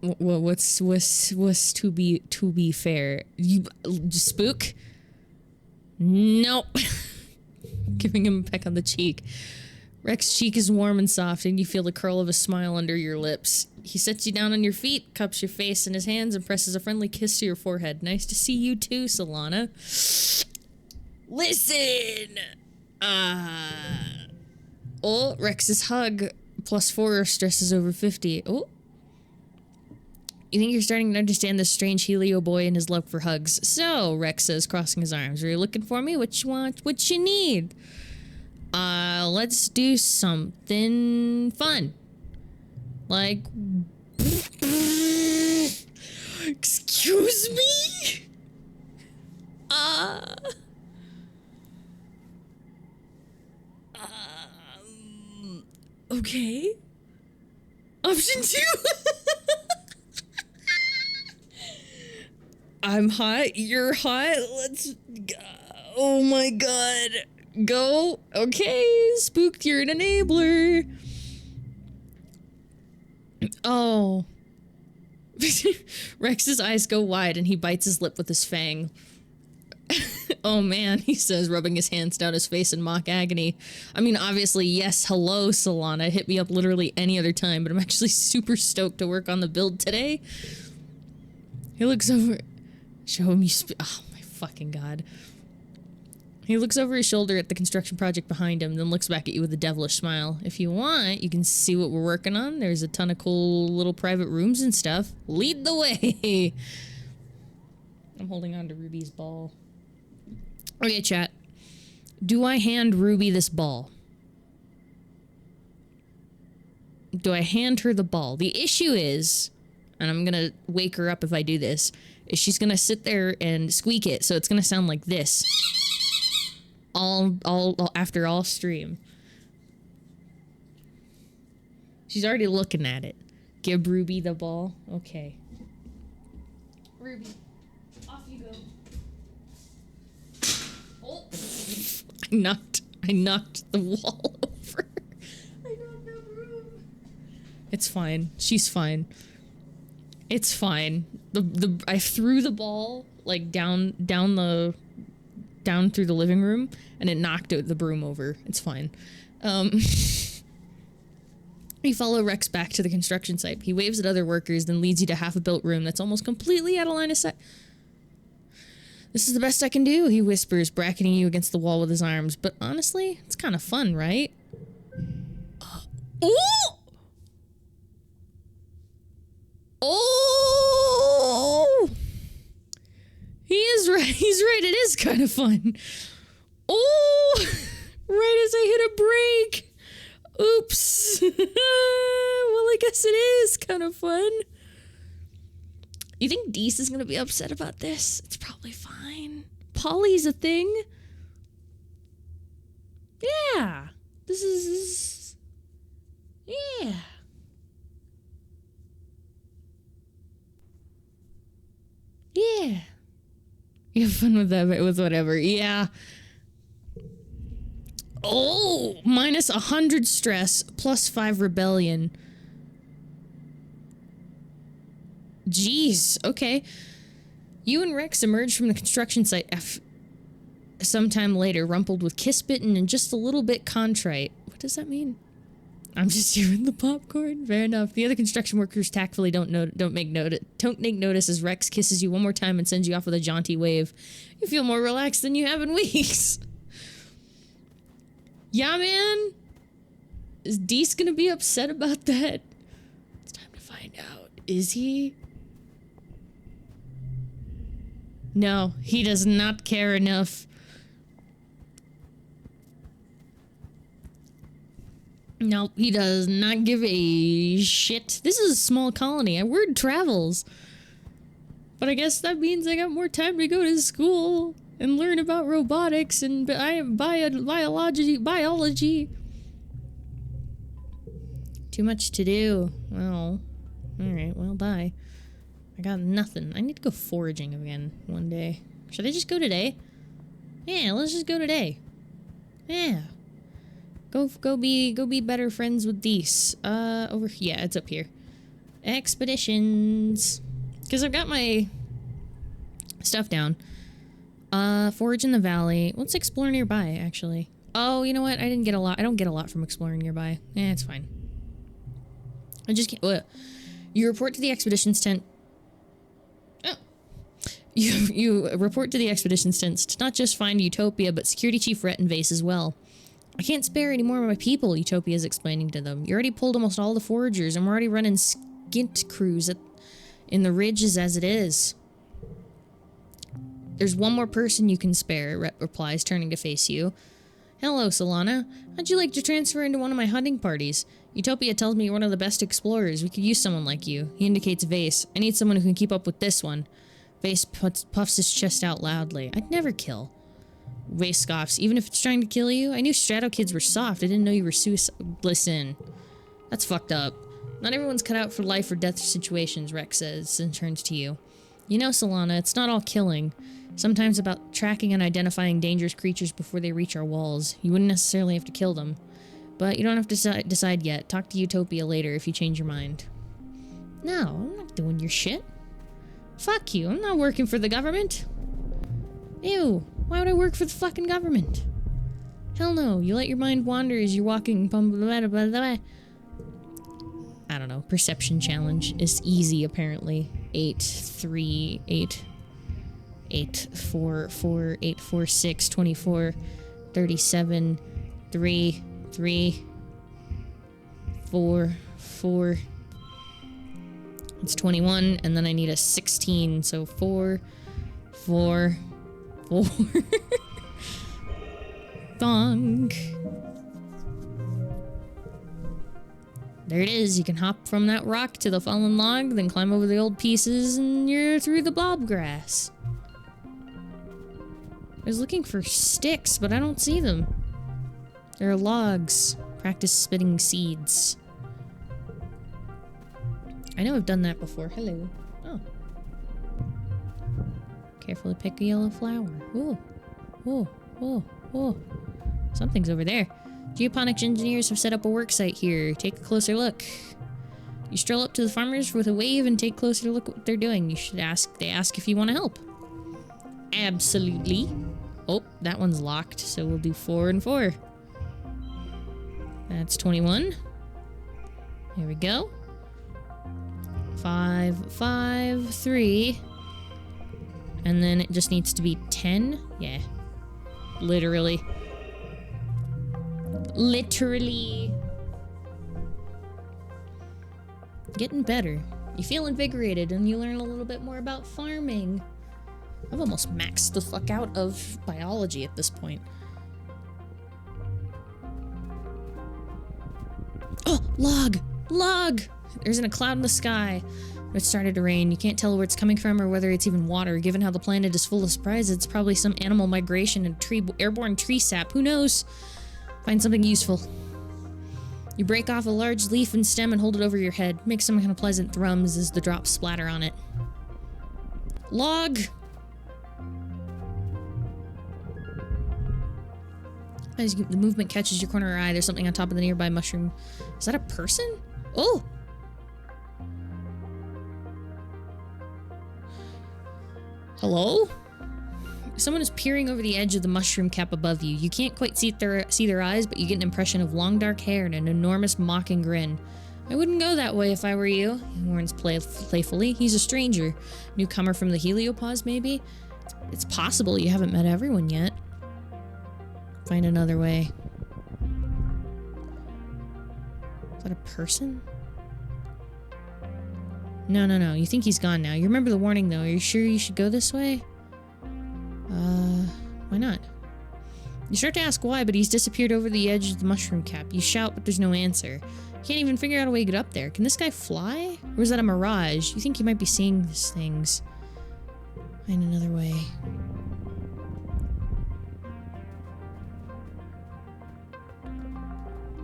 what's to be fair? You spook? Nope. Giving him a peck on the cheek. Rex's cheek is warm and soft, and you feel the curl of a smile under your lips. He sets you down on your feet, cups your face in his hands, and presses a friendly kiss to your forehead. Nice to see you too, Solana. Listen! Oh, Rex's hug. +4 stress is over 50. Oh. You think you're starting to understand this strange Helio boy and his love for hugs. So, Rex says, crossing his arms. Are you looking for me? What you want? What you need? Let's do something fun. Like... Excuse me? Okay. Option 2? I'm hot, you're hot, let's go. Oh my god. Go. Okay, Spook, you're an enabler. Oh. Rex's eyes go wide and he bites his lip with his fang. Oh man, he says, rubbing his hands down his face in mock agony. I mean, obviously, yes, hello, Solana. Hit me up literally any other time, but I'm actually super stoked to work on the build today. He looks over... Show him you oh my fucking god. He looks over his shoulder at the construction project behind him, then looks back at you with a devilish smile. If you want, you can see what we're working on. There's a ton of cool little private rooms and stuff. Lead the way! I'm holding on to Ruby's ball. Okay, chat. Do I hand Ruby this ball? Do I hand her the ball? The issue is, and I'm gonna wake her up if I do this, is she's gonna sit there and squeak it, so it's gonna sound like this. All after all stream. She's already looking at it. Give Ruby the ball. Okay. Ruby, off you go. Oh, I knocked the wall over. I knocked the room. It's fine. She's fine. It's fine. I threw the ball like down through the living room, and it knocked the broom over. It's fine. You follow Rex back to the construction site. He waves at other workers, then leads you to half a built room that's almost completely out of line of sight. This is the best I can do, he whispers, bracketing you against the wall with his arms. But honestly, it's kind of fun, right? Oh! Oh! He is right. He's right. It is kind of fun. Oh! Right as I hit a break. Oops. Well, I guess it is kind of fun. You think Deese is going to be upset about this? It's probably fine. Polly's a thing. Yeah. This is... Yeah. Yeah. You have fun with that, with whatever. Yeah. Oh, -100 stress, +5 rebellion. Jeez, okay. You and Rex emerged from the construction site sometime later, rumpled with kiss-bitten and just a little bit contrite. What does that mean? I'm just hearing the popcorn. Fair enough. The other construction workers tactfully don't make notice as Rex kisses you one more time and sends you off with a jaunty wave. You feel more relaxed than you have in weeks. Yeah, man. Is Deese gonna be upset about that? It's time to find out. Is he? No, he does not care enough. No, he does not give a shit. This is a small colony. Word travels. But I guess that means I got more time to go to school and learn about robotics and biology. Too much to do. Well, alright, well, bye. I got nothing. I need to go foraging again one day. Should I just go today? Yeah, let's just go today. Yeah. Go be better friends with Deese. Yeah, it's up here. Expeditions. Because I've got my stuff down. Forage in the valley. Let's explore nearby, actually. Oh, you know what? I don't get a lot from exploring nearby. It's fine. I just can't. You report to the expeditions tent. Oh. You report to the expeditions tents to not just find Utopia, but Security Chief Rhett and Vase as well. I can't spare any more of my people, Utopia is explaining to them. You already pulled almost all the foragers, and we're already running skint crews in the ridges as it is. There's one more person you can spare, Rhett replies, turning to face you. Hello, Solana. How'd you like to transfer into one of my hunting parties? Utopia tells me you're one of the best explorers. We could use someone like you. He indicates Vase. I need someone who can keep up with this one. Vase puffs his chest out loudly. I'd never kill. Vase scoffs. Even if it's trying to kill you? I knew Strato kids were soft. I didn't know you were suicide. Listen. That's fucked up. Not everyone's cut out for life or death situations, Rex says, and turns to you. You know, Solana, it's not all killing. Sometimes about tracking and identifying dangerous creatures before they reach our walls. You wouldn't necessarily have to kill them. But you don't have to decide yet. Talk to Utopia later if you change your mind. No, I'm not doing your shit. Fuck you. I'm not working for the government. Ew. Why would I work for the fucking government? Hell no. You let your mind wander as you're walking. I don't know. Perception challenge is easy, apparently. 8, 3, 8, 8, 4, 4, 8, 4, 6, 24, 37, 3, 3, 4, 4. It's 21, and then I need a 16, so 4, 4, 4. Bonk. There it is. You can hop from that rock to the fallen log, then climb over the old pieces, and you're through the blobgrass. I was looking for sticks, but I don't see them. There are logs. Practice spitting seeds. I know I've done that before. Hello. Oh. Carefully pick a yellow flower. Ooh. Ooh. Ooh. Ooh. Something's over there. Geoponics engineers have set up a work site here. Take a closer look. You stroll up to the farmers with a wave and take a closer look at what they're doing. You should ask. They ask if you want to help. Absolutely. Oh, that one's locked, so we'll do 4 and 4. That's 21. Here we go. 5, 5, 3. And then it just needs to be 10. Yeah. Literally. Literally. Getting better. You feel invigorated and you learn a little bit more about farming. I've almost maxed the fuck out of biology at this point. Oh, log! Log! There's a cloud in the sky. It started to rain. You can't tell where it's coming from or whether it's even water. Given how the planet is full of surprises, it's probably some animal migration and airborne tree sap. Who knows? Find something useful. You break off a large leaf and stem and hold it over your head. Make some kind of pleasant thrums as the drops splatter on it. Log! As the movement catches your corner eye, there's something on top of the nearby mushroom. Is that a person? Oh! Hello? Someone is peering over the edge of the mushroom cap above you. You can't quite see their eyes, but you get an impression of long dark hair and an enormous mocking grin. I wouldn't go that way if I were you, he warns playfully. He's a stranger. Newcomer from the heliopause, maybe? It's possible you haven't met everyone yet. Find another way. Is that a person? No. You think he's gone now. You remember the warning, though. Are you sure you should go this way? Why not? You start to ask why, but he's disappeared over the edge of the mushroom cap. You shout, but there's no answer. You can't even figure out a way to get up there. Can this guy fly? Or is that a mirage? You think you might be seeing these things. Find another way.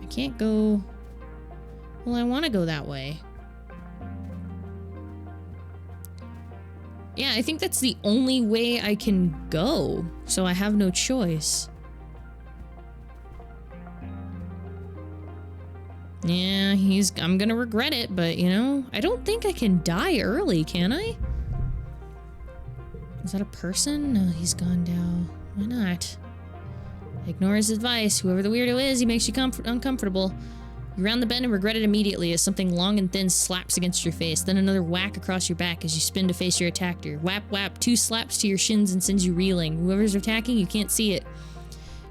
I can't go... Well, I want to go that way. Yeah, I think that's the only way I can go, so I have no choice. Yeah, I'm gonna regret it, but, you know, I don't think I can die early, can I? Is that a person? No, he's gone down. Why not? Ignore his advice. Whoever the weirdo is, he makes you uncomfortable. You round the bend and regret it immediately as something long and thin slaps against your face, then another whack across your back as you spin to face your attacker. Whap, whap, 2 slaps to your shins and sends you reeling. Whoever's attacking, you can't see it.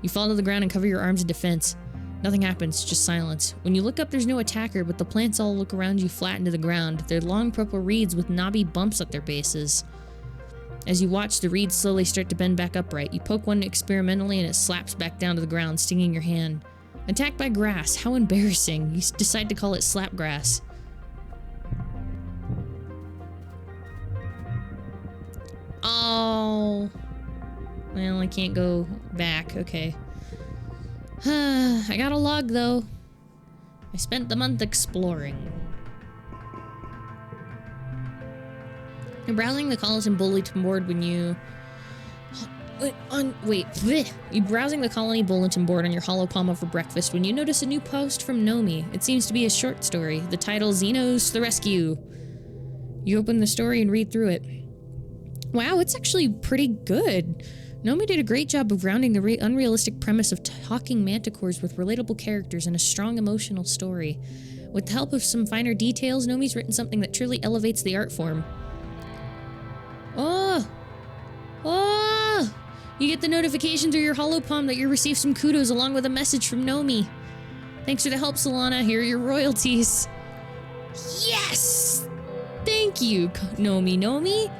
You fall to the ground and cover your arms in defense. Nothing happens, just silence. When you look up, there's no attacker, but the plants all look around you flat into the ground. They're long purple reeds with knobby bumps at their bases. As you watch, the reeds slowly start to bend back upright. You poke one experimentally and it slaps back down to the ground, stinging your hand. Attacked by grass. How embarrassing. You decide to call it slapgrass. Oh. Well, I can't go back. Okay. I got a log, though. I spent the month exploring. You're browsing the Colleton bulletin board when you... You're browsing the colony bulletin board on your hollow palm over breakfast when you notice a new post from Nomi. It seems to be a short story. The title, Xenos to the Rescue. You open the story and read through it. Wow, it's actually pretty good. Nomi did a great job of grounding the unrealistic premise of talking manticores with relatable characters and a strong emotional story. With the help of some finer details, Nomi's written something that truly elevates the art form. Oh! You get the notification through your hollow palm that you received some kudos along with a message from Nomi. Thanks for the help, Solana. Here are your royalties. Yes! Thank you, Nomi.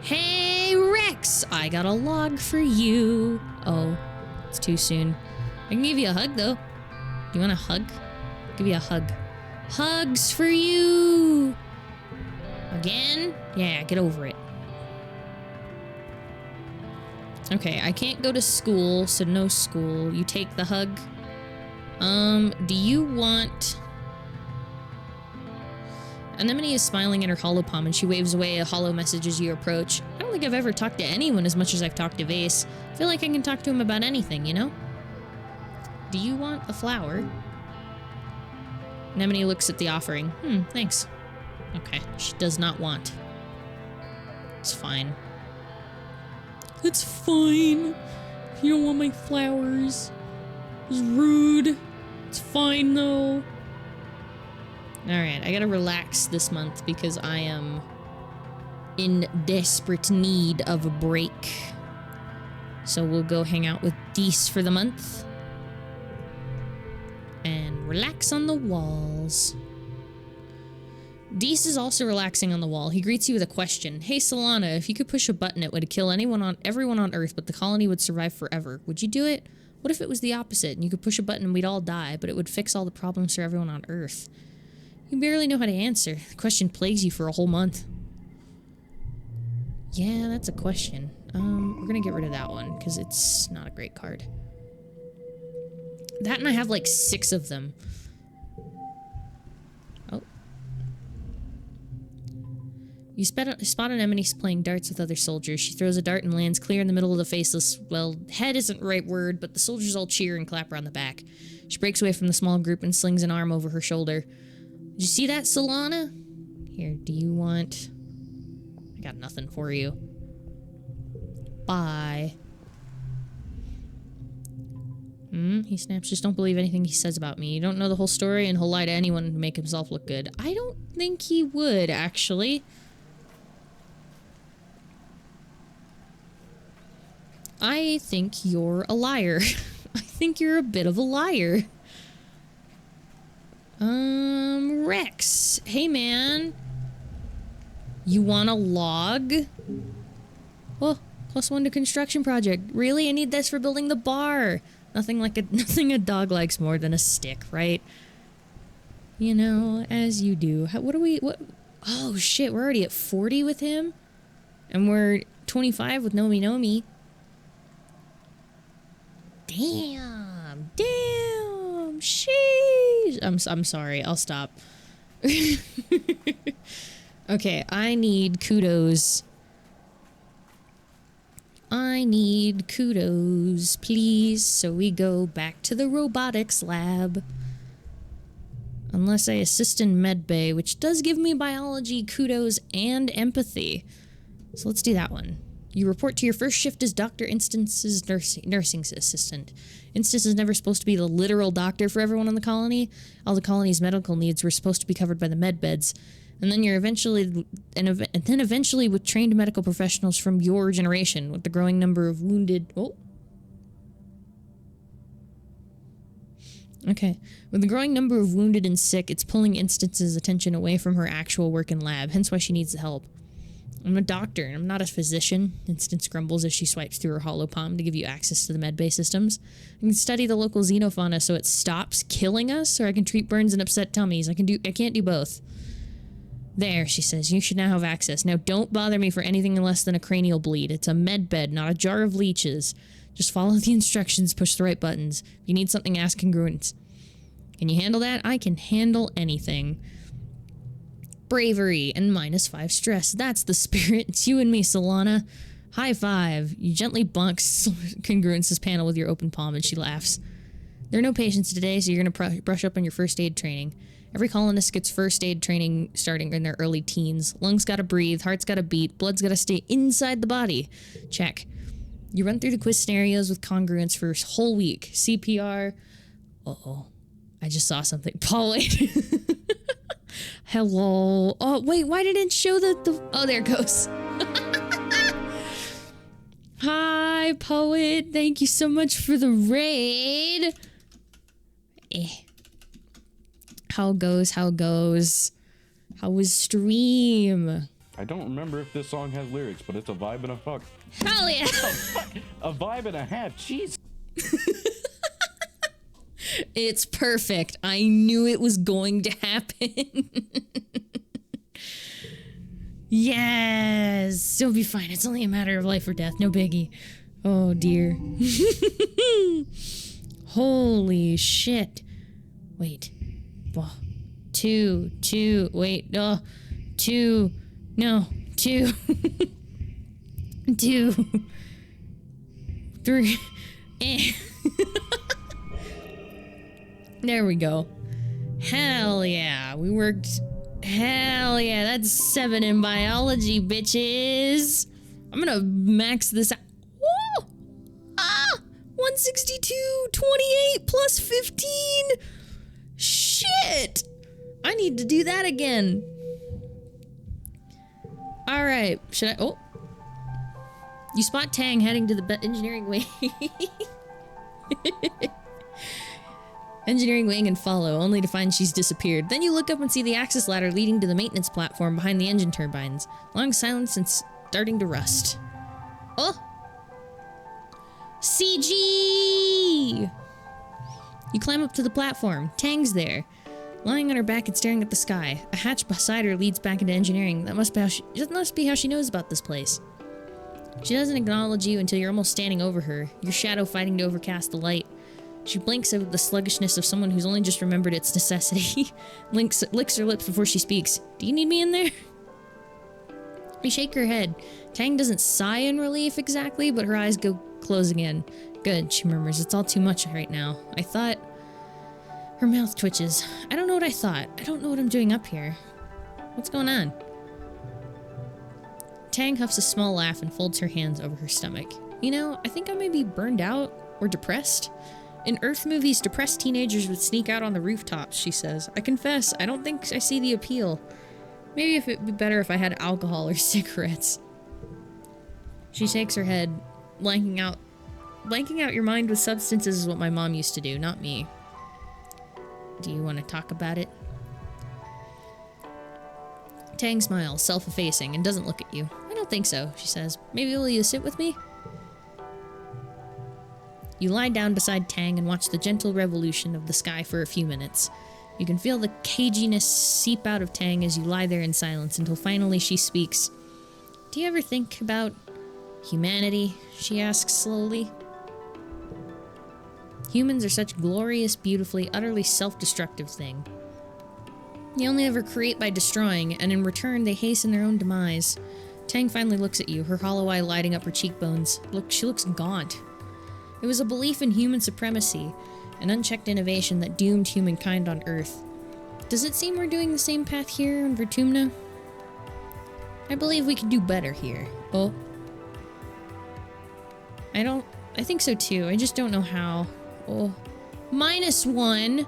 Hey, Rex! I got a log for you. Oh, it's too soon. I can give you a hug, though. Do you want a hug? I'll give you a hug. Hugs for you! Again? Yeah, get over it. Okay, I can't go to school, so no school. You take the hug. Do you want... Anemone is smiling at her hollow palm and she waves away a hollow message as you approach. I don't think I've ever talked to anyone as much as I've talked to Vase. I feel like I can talk to him about anything, you know? Do you want a flower? Anemone looks at the offering. Thanks. Okay, she does not want. It's fine. It's fine. You don't want my flowers. It's rude. It's fine, though. Alright, I gotta relax this month because I am in desperate need of a break. So we'll go hang out with Dees for the month. And relax on the walls. Dees is also relaxing on the wall. He greets you with a question. Hey, Solana, if you could push a button, it would kill everyone on Earth, but the colony would survive forever. Would you do it? What if it was the opposite, and you could push a button and we'd all die, but it would fix all the problems for everyone on Earth? You barely know how to answer. The question plagues you for a whole month. Yeah, that's a question. We're gonna get rid of that one, because it's not a great card. That and I have like 6 of them. You spot Anemone playing darts with other soldiers. She throws a dart and lands clear in the middle of the faceless... Well, head isn't the right word, but the soldiers all cheer and clap her on the back. She breaks away from the small group and slings an arm over her shoulder. Did you see that, Solana? Here, do you want... Got nothing for you. Bye. He snaps. Just don't believe anything he says about me. You don't know the whole story, and he'll lie to anyone to make himself look good. I don't think he would, actually. I think you're a liar. I think you're a bit of a liar. Rex. Hey, man. You want a log? Oh, +1 to construction project. Really? I need this for building the bar. Nothing a dog likes more than a stick, right? You know, as you do. What? Oh, shit, we're already at 40 with him? And we're 25 with Nomi Nomi. Damn. Damn. Sheesh. I'm sorry. I'll stop. Okay, I need kudos. I need kudos, please. So we go back to the robotics lab. Unless I assist in medbay, which does give me biology, kudos, and empathy. So let's do that one. You report to your first shift as Dr. Instance's nursing assistant. Instance is never supposed to be the literal doctor for everyone in the colony. All the colony's medical needs were supposed to be covered by the med beds. And then eventually with trained medical professionals from your generation, with the growing number of wounded... Oh. Okay. With the growing number of wounded and sick, it's pulling Instance's attention away from her actual work in lab, hence why she needs the help. I'm a doctor, and I'm not a physician, Instance grumbles as she swipes through her hollow palm to give you access to the medbay systems. I can study the local xenofauna so it stops killing us, or I can treat burns and upset tummies. I can't do both. There, she says, you should now have access. Now don't bother me for anything less than a cranial bleed. It's a med bed, not a jar of leeches. Just follow the instructions, push the right buttons. If you need something, ask congruence. Can you handle that? I can handle anything. Bravery and -5 stress. That's the spirit. It's you and me, Solana. High five. You gently bonk congruence's panel with your open palm and she laughs. There are no patients today, so you're going to brush up on your first aid training. Every colonist gets first aid training starting in their early teens. Lungs gotta breathe, heart's gotta beat, blood's gotta stay inside the body. Check. You run through the quiz scenarios with congruence for a whole week. CPR. Uh-oh. I just saw something. Paul, wait. Hello. Oh, wait, why didn't it show the... Oh, there it goes. Hi, poet. Thank you so much for the raid. How goes? How was stream? I don't remember if this song has lyrics, but it's a vibe and a fuck. Hell yeah! A vibe and a half, jeez. It's perfect. I knew it was going to happen. Yes! It'll be fine. It's only a matter of life or death. No biggie. Oh dear. Holy shit. Wait. Whoa. Two, wait, two, no, two, 2, 3, There we go. Hell yeah, we worked. Hell yeah, that's 7 in biology, bitches. I'm gonna max this out. Whoa! 162, 28 plus 15. Shit! I need to do that again. Alright, should I... Oh. You spot Tang heading to the engineering wing. Engineering wing and follow, only to find she's disappeared. Then you look up and see the access ladder leading to the maintenance platform behind the engine turbines. Long silence and starting to rust. Oh! CG! You climb up to the platform. Tang's there, lying on her back and staring at the sky. A hatch beside her leads back into engineering. That must be how she knows about this place. She doesn't acknowledge you until you're almost standing over her, your shadow fighting to overcast the light. She blinks with the sluggishness of someone who's only just remembered its necessity. Licks her lips before she speaks. Do you need me in there? You shake her head. Tang doesn't sigh in relief exactly, but her eyes go close again. Good, she murmurs. It's all too much right now. I thought... Her mouth twitches. I don't know what I thought. I don't know what I'm doing up here. What's going on? Tang huffs a small laugh and folds her hands over her stomach. You know, I think I may be burned out or depressed. In Earth movies, depressed teenagers would sneak out on the rooftops, she says. I confess, I don't think I see the appeal. Maybe if it'd be better if I had alcohol or cigarettes. She shakes her head, blanking out your mind with substances is what my mom used to do, not me. Do you want to talk about it? Tang smiles, self-effacing, and doesn't look at you. I don't think so, she says. Maybe will you sit with me? You lie down beside Tang and watch the gentle revolution of the sky for a few minutes. You can feel the caginess seep out of Tang as you lie there in silence until finally she speaks. Do you ever think about humanity? She asks slowly. Humans are such glorious, beautifully, utterly self-destructive thing. They only ever create by destroying, and in return they hasten their own demise. Tang finally looks at you, her hollow eye lighting up her cheekbones. She looks gaunt. It was a belief in human supremacy, an unchecked innovation that doomed humankind on Earth. Does it seem we're doing the same path here in Vertumna? I believe we can do better here. Oh. I think so too. I just don't know how. Oh. -1!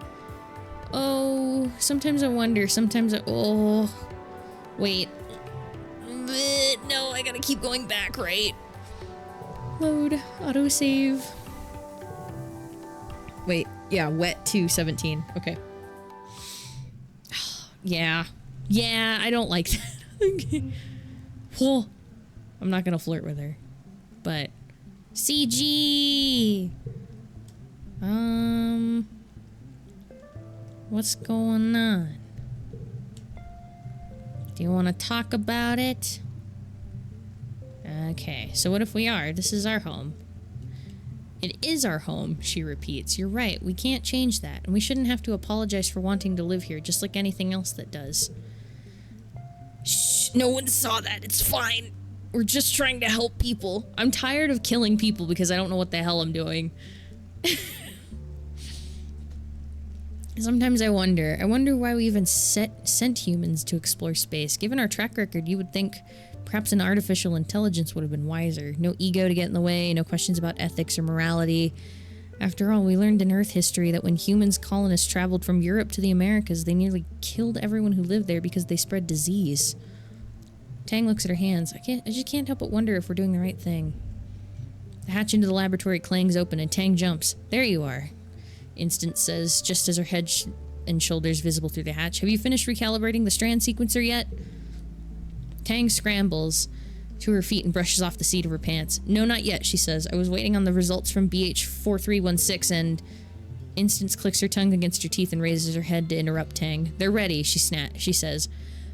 Oh, sometimes I wonder, oh. Wait. No, I gotta keep going back, right? Load, autosave. Wait, yeah, wet 217. Okay. Yeah, I don't like that. Okay. Whoa. I'm not gonna flirt with her. But CG. What's going on? Do you want to talk about it? Okay, so what if we are? This is our home. It is our home, she repeats. You're right, we can't change that, and we shouldn't have to apologize for wanting to live here, just like anything else that does. Shh, no one saw that, it's fine. We're just trying to help people. I'm tired of killing people because I don't know what the hell I'm doing. Sometimes I wonder why we even sent humans to explore space. Given our track record, you would think perhaps an artificial intelligence would have been wiser. No ego to get in the way, no questions about ethics or morality. After all, we learned in Earth history that when humans colonists traveled from Europe to the Americas, they nearly killed everyone who lived there because they spread disease. Tang looks at her hands. I just can't help but wonder if we're doing the right thing. The hatch into the laboratory clangs open and Tang jumps. There you are, Instant says, just as her head and shoulders visible through the hatch. Have you finished recalibrating the strand sequencer yet? Tang scrambles to her feet and brushes off the seat of her pants. No, not yet, she says. I was waiting on the results from BH4316 and... Instance clicks her tongue against her teeth and raises her head to interrupt Tang. They're ready, she says.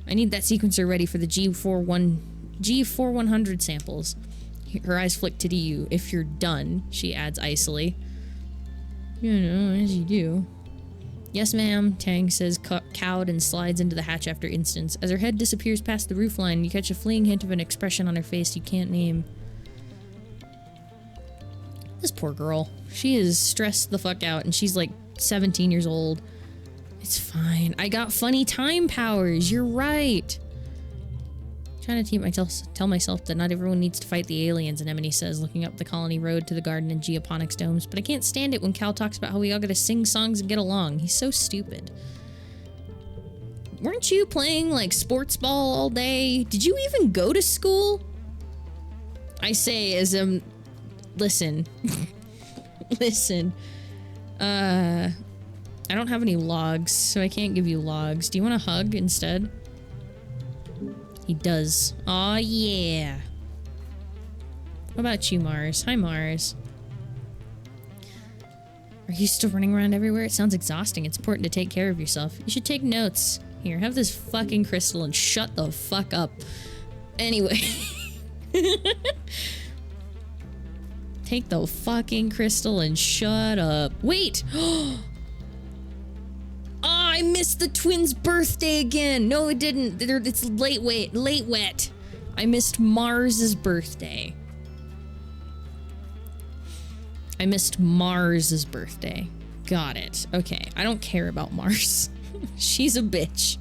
I need that sequencer ready for the G4100 samples. Her eyes flick to you. If you're done, she adds icily. You know, as you do. Yes, ma'am, Tang says, cowed, and slides into the hatch after Instance. As her head disappears past the roofline, you catch a fleeting hint of an expression on her face you can't name. This poor girl. She is stressed the fuck out, and she's like 17 years old. It's fine. I got funny time powers. You're right. Trying to tell myself that not everyone needs to fight the aliens, Anemone says, looking up the colony road to the garden and geoponics domes. But I can't stand it when Cal talks about how we all gotta sing songs and get along. He's so stupid. Weren't you playing, like, sports ball all day? Did you even go to school? I say as, listen. Listen. I don't have any logs, so I can't give you logs. Do you want a hug instead? He does. Aw, yeah. What about you, Mars? Hi, Mars. Are you still running around everywhere? It sounds exhausting. It's important to take care of yourself. You should take notes. Here, have this fucking crystal and shut the fuck up. Anyway. Take the fucking crystal and shut up. Wait! I missed the twins' birthday again. No, it didn't. It's late wet. I missed Mars's birthday. Got it. Okay, I don't care about Mars. She's a bitch.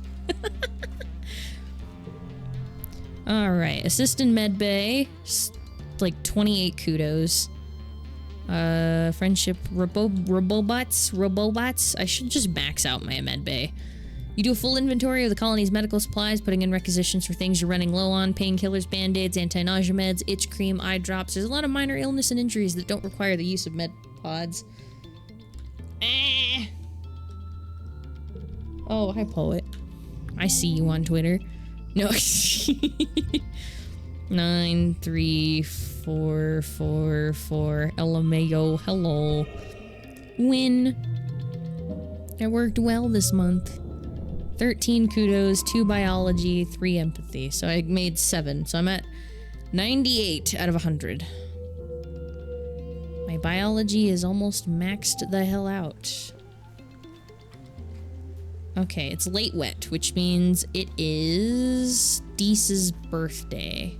Alright, assistant medbay. Like 28 kudos. Friendship robobots. I should just max out my medbay. You do a full inventory of the colony's medical supplies, putting in requisitions for things you're running low on, painkillers, band-aids, anti-nausea meds, itch cream, eye drops. There's a lot of minor illness and injuries that don't require the use of med pods. Oh, hi, poet. I see you on Twitter. No. 93444 LMAO. Hello. Win. I worked well this month. 13 kudos, 2 biology, 3 empathy. So I made 7. So I'm at 98 out of 100. My biology is almost maxed the hell out. Okay, it's late wet, which means it is Deese's birthday.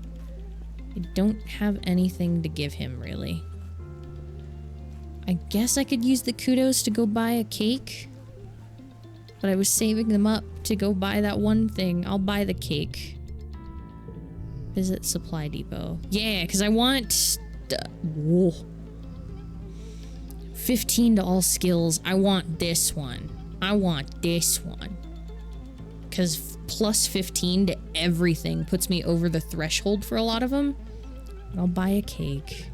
I don't have anything to give him, really. I guess I could use the kudos to go buy a cake. But I was saving them up to go buy that one thing. I'll buy the cake. Visit Supply Depot. Yeah, because I want... whoa. 15 to all skills. I want this one. I want this one. Because plus 15 to everything puts me over the threshold for a lot of them. I'll buy a cake.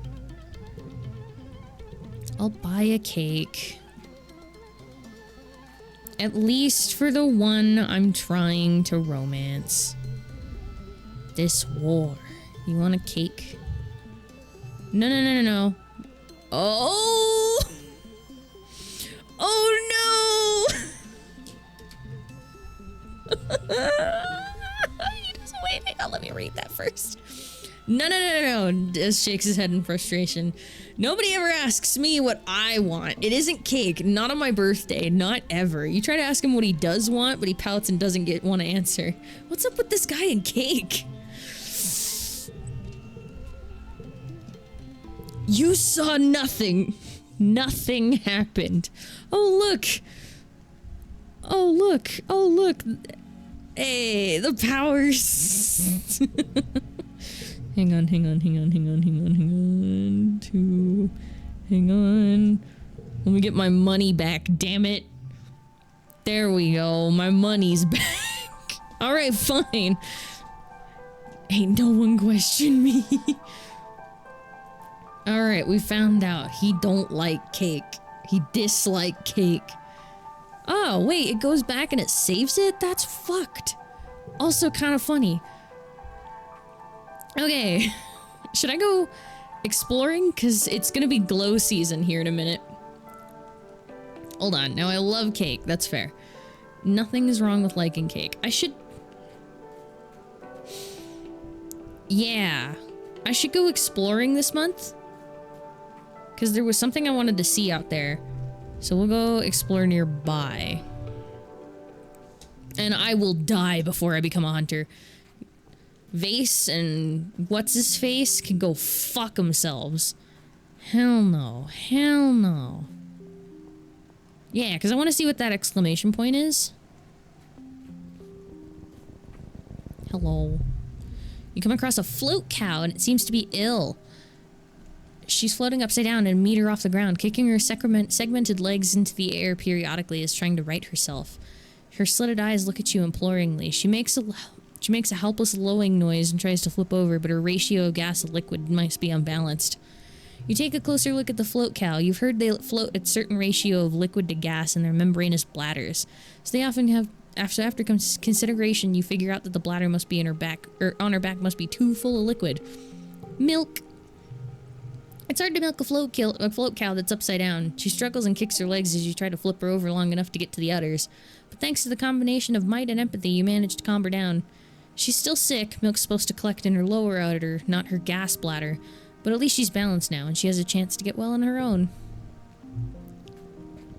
I'll buy a cake. At least for the one I'm trying to romance. This war. You want a cake? No, no, no, no, no. Oh! Oh no! He doesn't wait. Hang on, let me read that first. No, no, no, no, no. Des shakes his head in frustration. Nobody ever asks me what I want. It isn't cake. Not on my birthday. Not ever. You try to ask him what he does want, but he pouts and doesn't want to answer. What's up with this guy and cake? You saw nothing. Nothing happened. Oh, look. Oh, look. Oh, look. Hey, the powers. Hang on. Hang on. Let me get my money back, damn it. There we go. My money's back. Alright, fine. Ain't no one question me. Alright, we found out. He don't like cake. He dislike cake. Oh, wait, it goes back and it saves it? That's fucked. Also kind of funny. Okay. Should I go exploring? Because it's gonna be glow season here in a minute. Hold on. Now, I love cake. That's fair. Nothing is wrong with liking cake. I should... Yeah. I should go exploring this month. Because there was something I wanted to see out there. So we'll go explore nearby. And I will die before I become a hunter. Vase and what's-his-face can go fuck themselves. Hell no. Hell no. Yeah, because I want to see what that exclamation point is. Hello. You come across a float cow and it seems to be ill. She's floating upside down and a meter off the ground, kicking her segmented legs into the air periodically as trying to right herself. Her slitted eyes look at you imploringly. She makes a helpless lowing noise and tries to flip over, but her ratio of gas to liquid must be unbalanced. You take a closer look at the float cow. You've heard they float at a certain ratio of liquid to gas in their membranous bladders. So they often have, after consideration, you figure out that the bladder must be in her back, or on her back must be too full of liquid. Milk. It's hard to milk a float cow that's upside down. She struggles and kicks her legs as you try to flip her over long enough to get to the udders. But thanks to the combination of might and empathy, you manage to calm her down. She's still sick. Milk's supposed to collect in her lower udder, not her gas bladder. But at least she's balanced now, and she has a chance to get well on her own.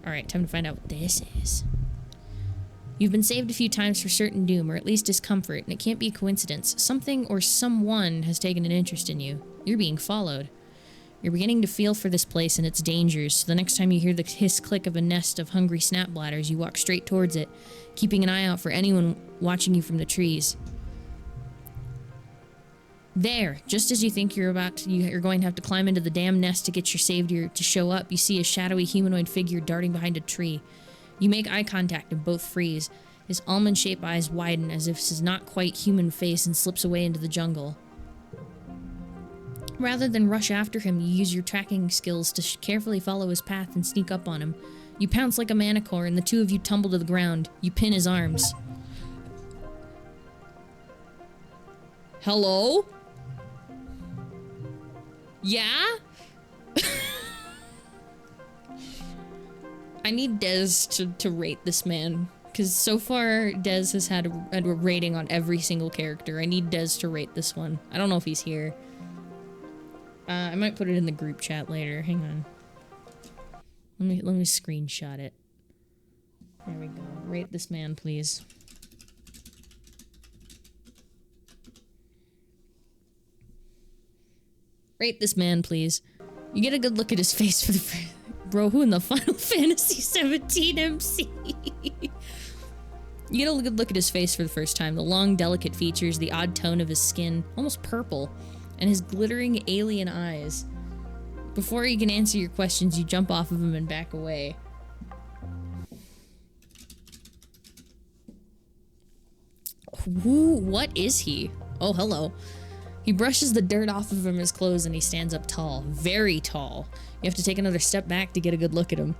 Alright, time to find out what this is. You've been saved a few times for certain doom, or at least discomfort, and it can't be a coincidence. Something or someone has taken an interest in you. You're being followed. You're beginning to feel for this place and its dangers, so the next time you hear the hiss-click of a nest of hungry snap bladders, you walk straight towards it, keeping an eye out for anyone watching you from the trees. There, just as you think you're going to have to climb into the damn nest to get your savior to show up, you see a shadowy humanoid figure darting behind a tree. You make eye contact and both freeze. His almond-shaped eyes widen as if his not quite human face and slips away into the jungle. Rather than rush after him, you use your tracking skills to carefully follow his path and sneak up on him. You pounce like a manicore and the two of you tumble to the ground. You pin his arms. Hello? Yeah? I need Dez to rate this man. Because so far, Dez has had a rating on every single character. I need Dez to rate this one. I don't know if he's here. I might put it in the group chat later. Hang on. Let me screenshot it. There we go. Rate this man, please. Rate this man, please. You get a good look at his face for the... Bro, who in the Final Fantasy 17 MC? You get a good look at his face for the first time. The long, delicate features, the odd tone of his skin, almost purple, and his glittering alien eyes. Before he can answer your questions, you jump off of him and back away. Who? What is he? Oh, hello. He brushes the dirt off of his clothes and he stands up tall. Very tall. You have to take another step back to get a good look at him.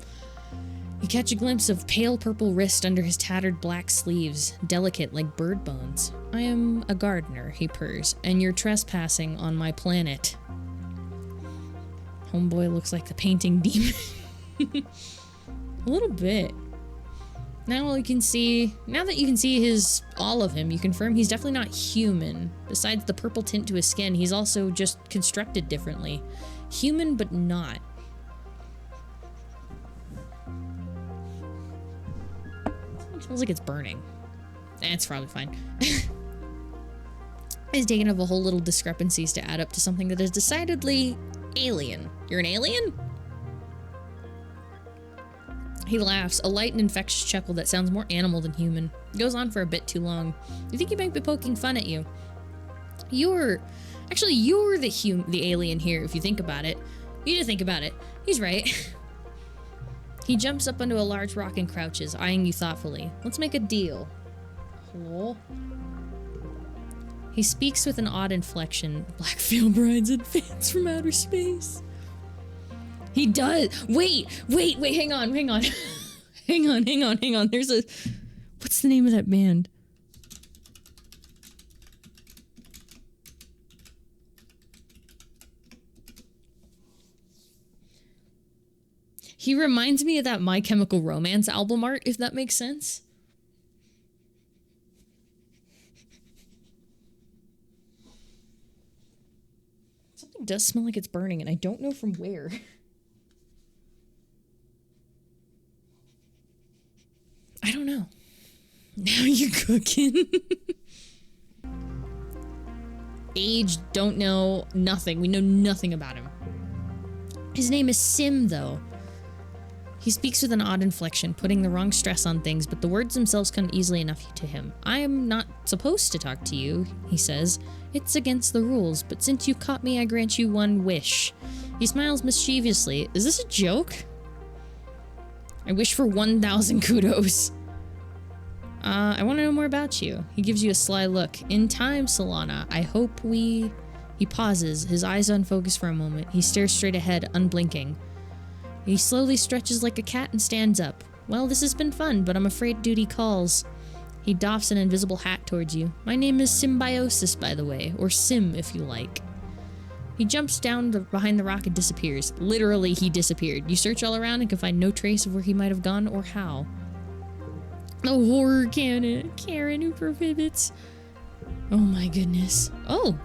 You catch a glimpse of pale purple wrist under his tattered black sleeves, delicate like bird bones. I am a gardener, he purrs, and you're trespassing on my planet. Homeboy looks like the painting demon. A little bit. Now that you can see all of him, you confirm he's definitely not human. Besides the purple tint to his skin, he's also just constructed differently. Human, but not. It smells like it's burning. It's probably fine. He's taken up a whole little discrepancies to add up to something that is decidedly alien. You're an alien? He laughs, a light and infectious chuckle that sounds more animal than human. It goes on for a bit too long. You think he might be poking fun at you. You're the alien here, if you think about it. You need to think about it. He's right. He jumps up onto a large rock and crouches, eyeing you thoughtfully. Let's make a deal. Hello? He speaks with an odd inflection. Black veil brides and fans from outer space. He does. Wait, hang on. hang on. There's a... What's the name of that band? He reminds me of that My Chemical Romance album art, if that makes sense. Something does smell like it's burning, and I don't know from where. I don't know. Now you're cooking. Age, don't know, nothing. We know nothing about him. His name is Sim, though. He speaks with an odd inflection, putting the wrong stress on things, but the words themselves come easily enough to him. I am not supposed to talk to you, he says. It's against the rules, but since you caught me, I grant you one wish. He smiles mischievously. Is this a joke? I wish for 1,000 kudos. I want to know more about you. He gives you a sly look. In time, Solana, I hope we... He pauses, his eyes unfocused for a moment. He stares straight ahead, unblinking. He slowly stretches like a cat and stands up. Well, this has been fun, but I'm afraid duty calls. He doffs an invisible hat towards you. My name is Symbiosis, by the way, or Sim, if you like. He jumps down behind the rock and disappears. Literally, he disappeared. You search all around and can find no trace of where he might have gone or how. Oh, horror Karen who prohibits. Oh my goodness. Oh!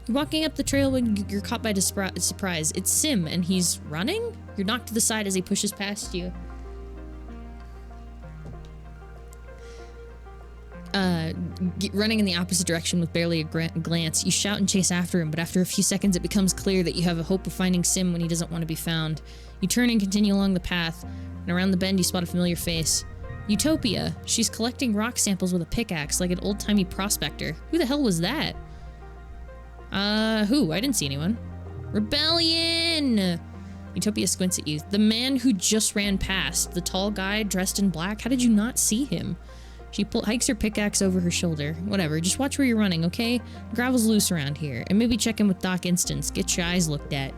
You're walking up the trail when you're caught by surprise. It's Sim, and he's running? You're knocked to the side as he pushes past you. Running in the opposite direction with barely a glance. You shout and chase after him, but after a few seconds it becomes clear that you have a hope of finding Sim when he doesn't want to be found. You turn and continue along the path, and around the bend you spot a familiar face. Utopia. She's collecting rock samples with a pickaxe like an old-timey prospector. Who the hell was that? Who? I didn't see anyone. Rebellion! Utopia squints at you. The man who just ran past. The tall guy dressed in black. How did you not see him? She hikes her pickaxe over her shoulder. Whatever, just watch where you're running, okay? Gravel's loose around here. And maybe check in with Doc Instance. Get your eyes looked at.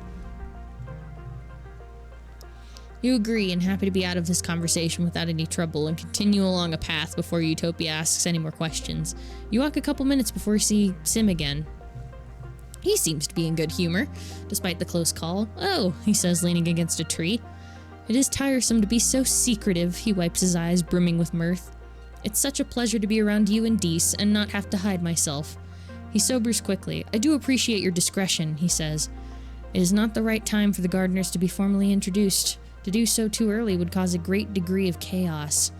You agree and happy to be out of this conversation without any trouble and continue along a path before Utopia asks any more questions. You walk a couple minutes before you see Sim again. He seems to be in good humor, despite the close call. Oh, he says, leaning against a tree. It is tiresome to be so secretive, he wipes his eyes, brimming with mirth. It's such a pleasure to be around you and Deese and not have to hide myself. He sobers quickly. I do appreciate your discretion, he says. It is not the right time for the gardeners to be formally introduced. To do so too early would cause a great degree of chaos.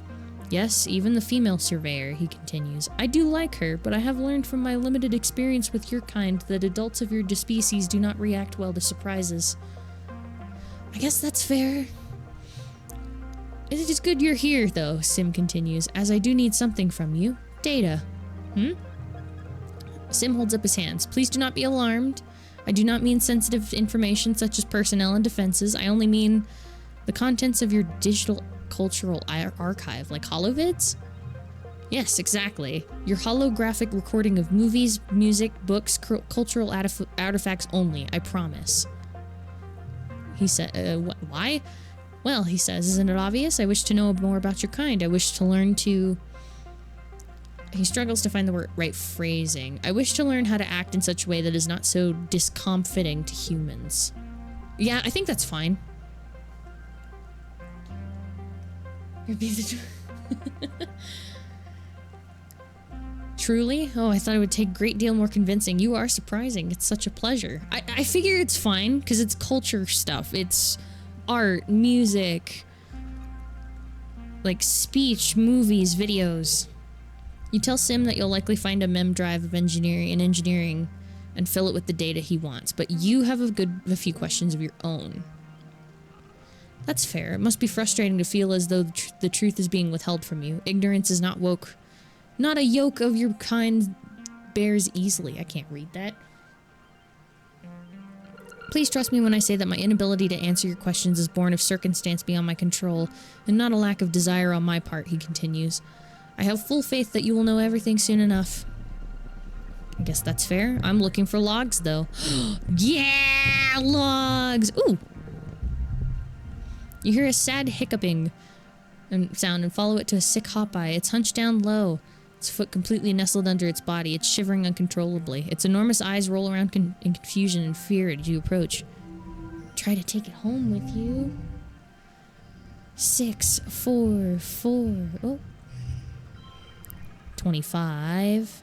Yes, even the female surveyor, he continues. I do like her, but I have learned from my limited experience with your kind that adults of your species do not react well to surprises. I guess that's fair. It is good you're here, though, Sim continues, as I do need something from you. Data. Sim holds up his hands. Please do not be alarmed. I do not mean sensitive information such as personnel and defenses. I only mean the contents of your digital cultural archive, like holovids? Yes, exactly. Your holographic recording of movies, music, books, cultural artifacts only, I promise. He said, why? Well, he says, isn't it obvious? I wish to know more about your kind. I wish to learn to... He struggles to find the right phrasing. I wish to learn how to act in such a way that is not so discomfiting to humans. Yeah, I think that's fine. Truly? Oh, I thought it would take a great deal more convincing. You are surprising. It's such a pleasure. I figure it's fine, because it's culture stuff. It's art, music, like speech, movies, videos. You tell Sim that you'll likely find a mem drive of engineering and fill it with the data he wants, but you have a few questions of your own. That's fair. It must be frustrating to feel as though the truth is being withheld from you. Ignorance is not woke. Not a yoke of your kind bears easily. I can't read that. Please trust me when I say that my inability to answer your questions is born of circumstance beyond my control, and not a lack of desire on my part, he continues. I have full faith that you will know everything soon enough. I guess that's fair. I'm looking for logs, though. Yeah! Logs! Ooh! You hear a sad hiccuping sound and follow it to a sick hop-eye. It's hunched down low, its foot completely nestled under its body. It's shivering uncontrollably. Its enormous eyes roll around in confusion and fear as you approach. Try to take it home with you. 6, 4, 4. Oh. 25.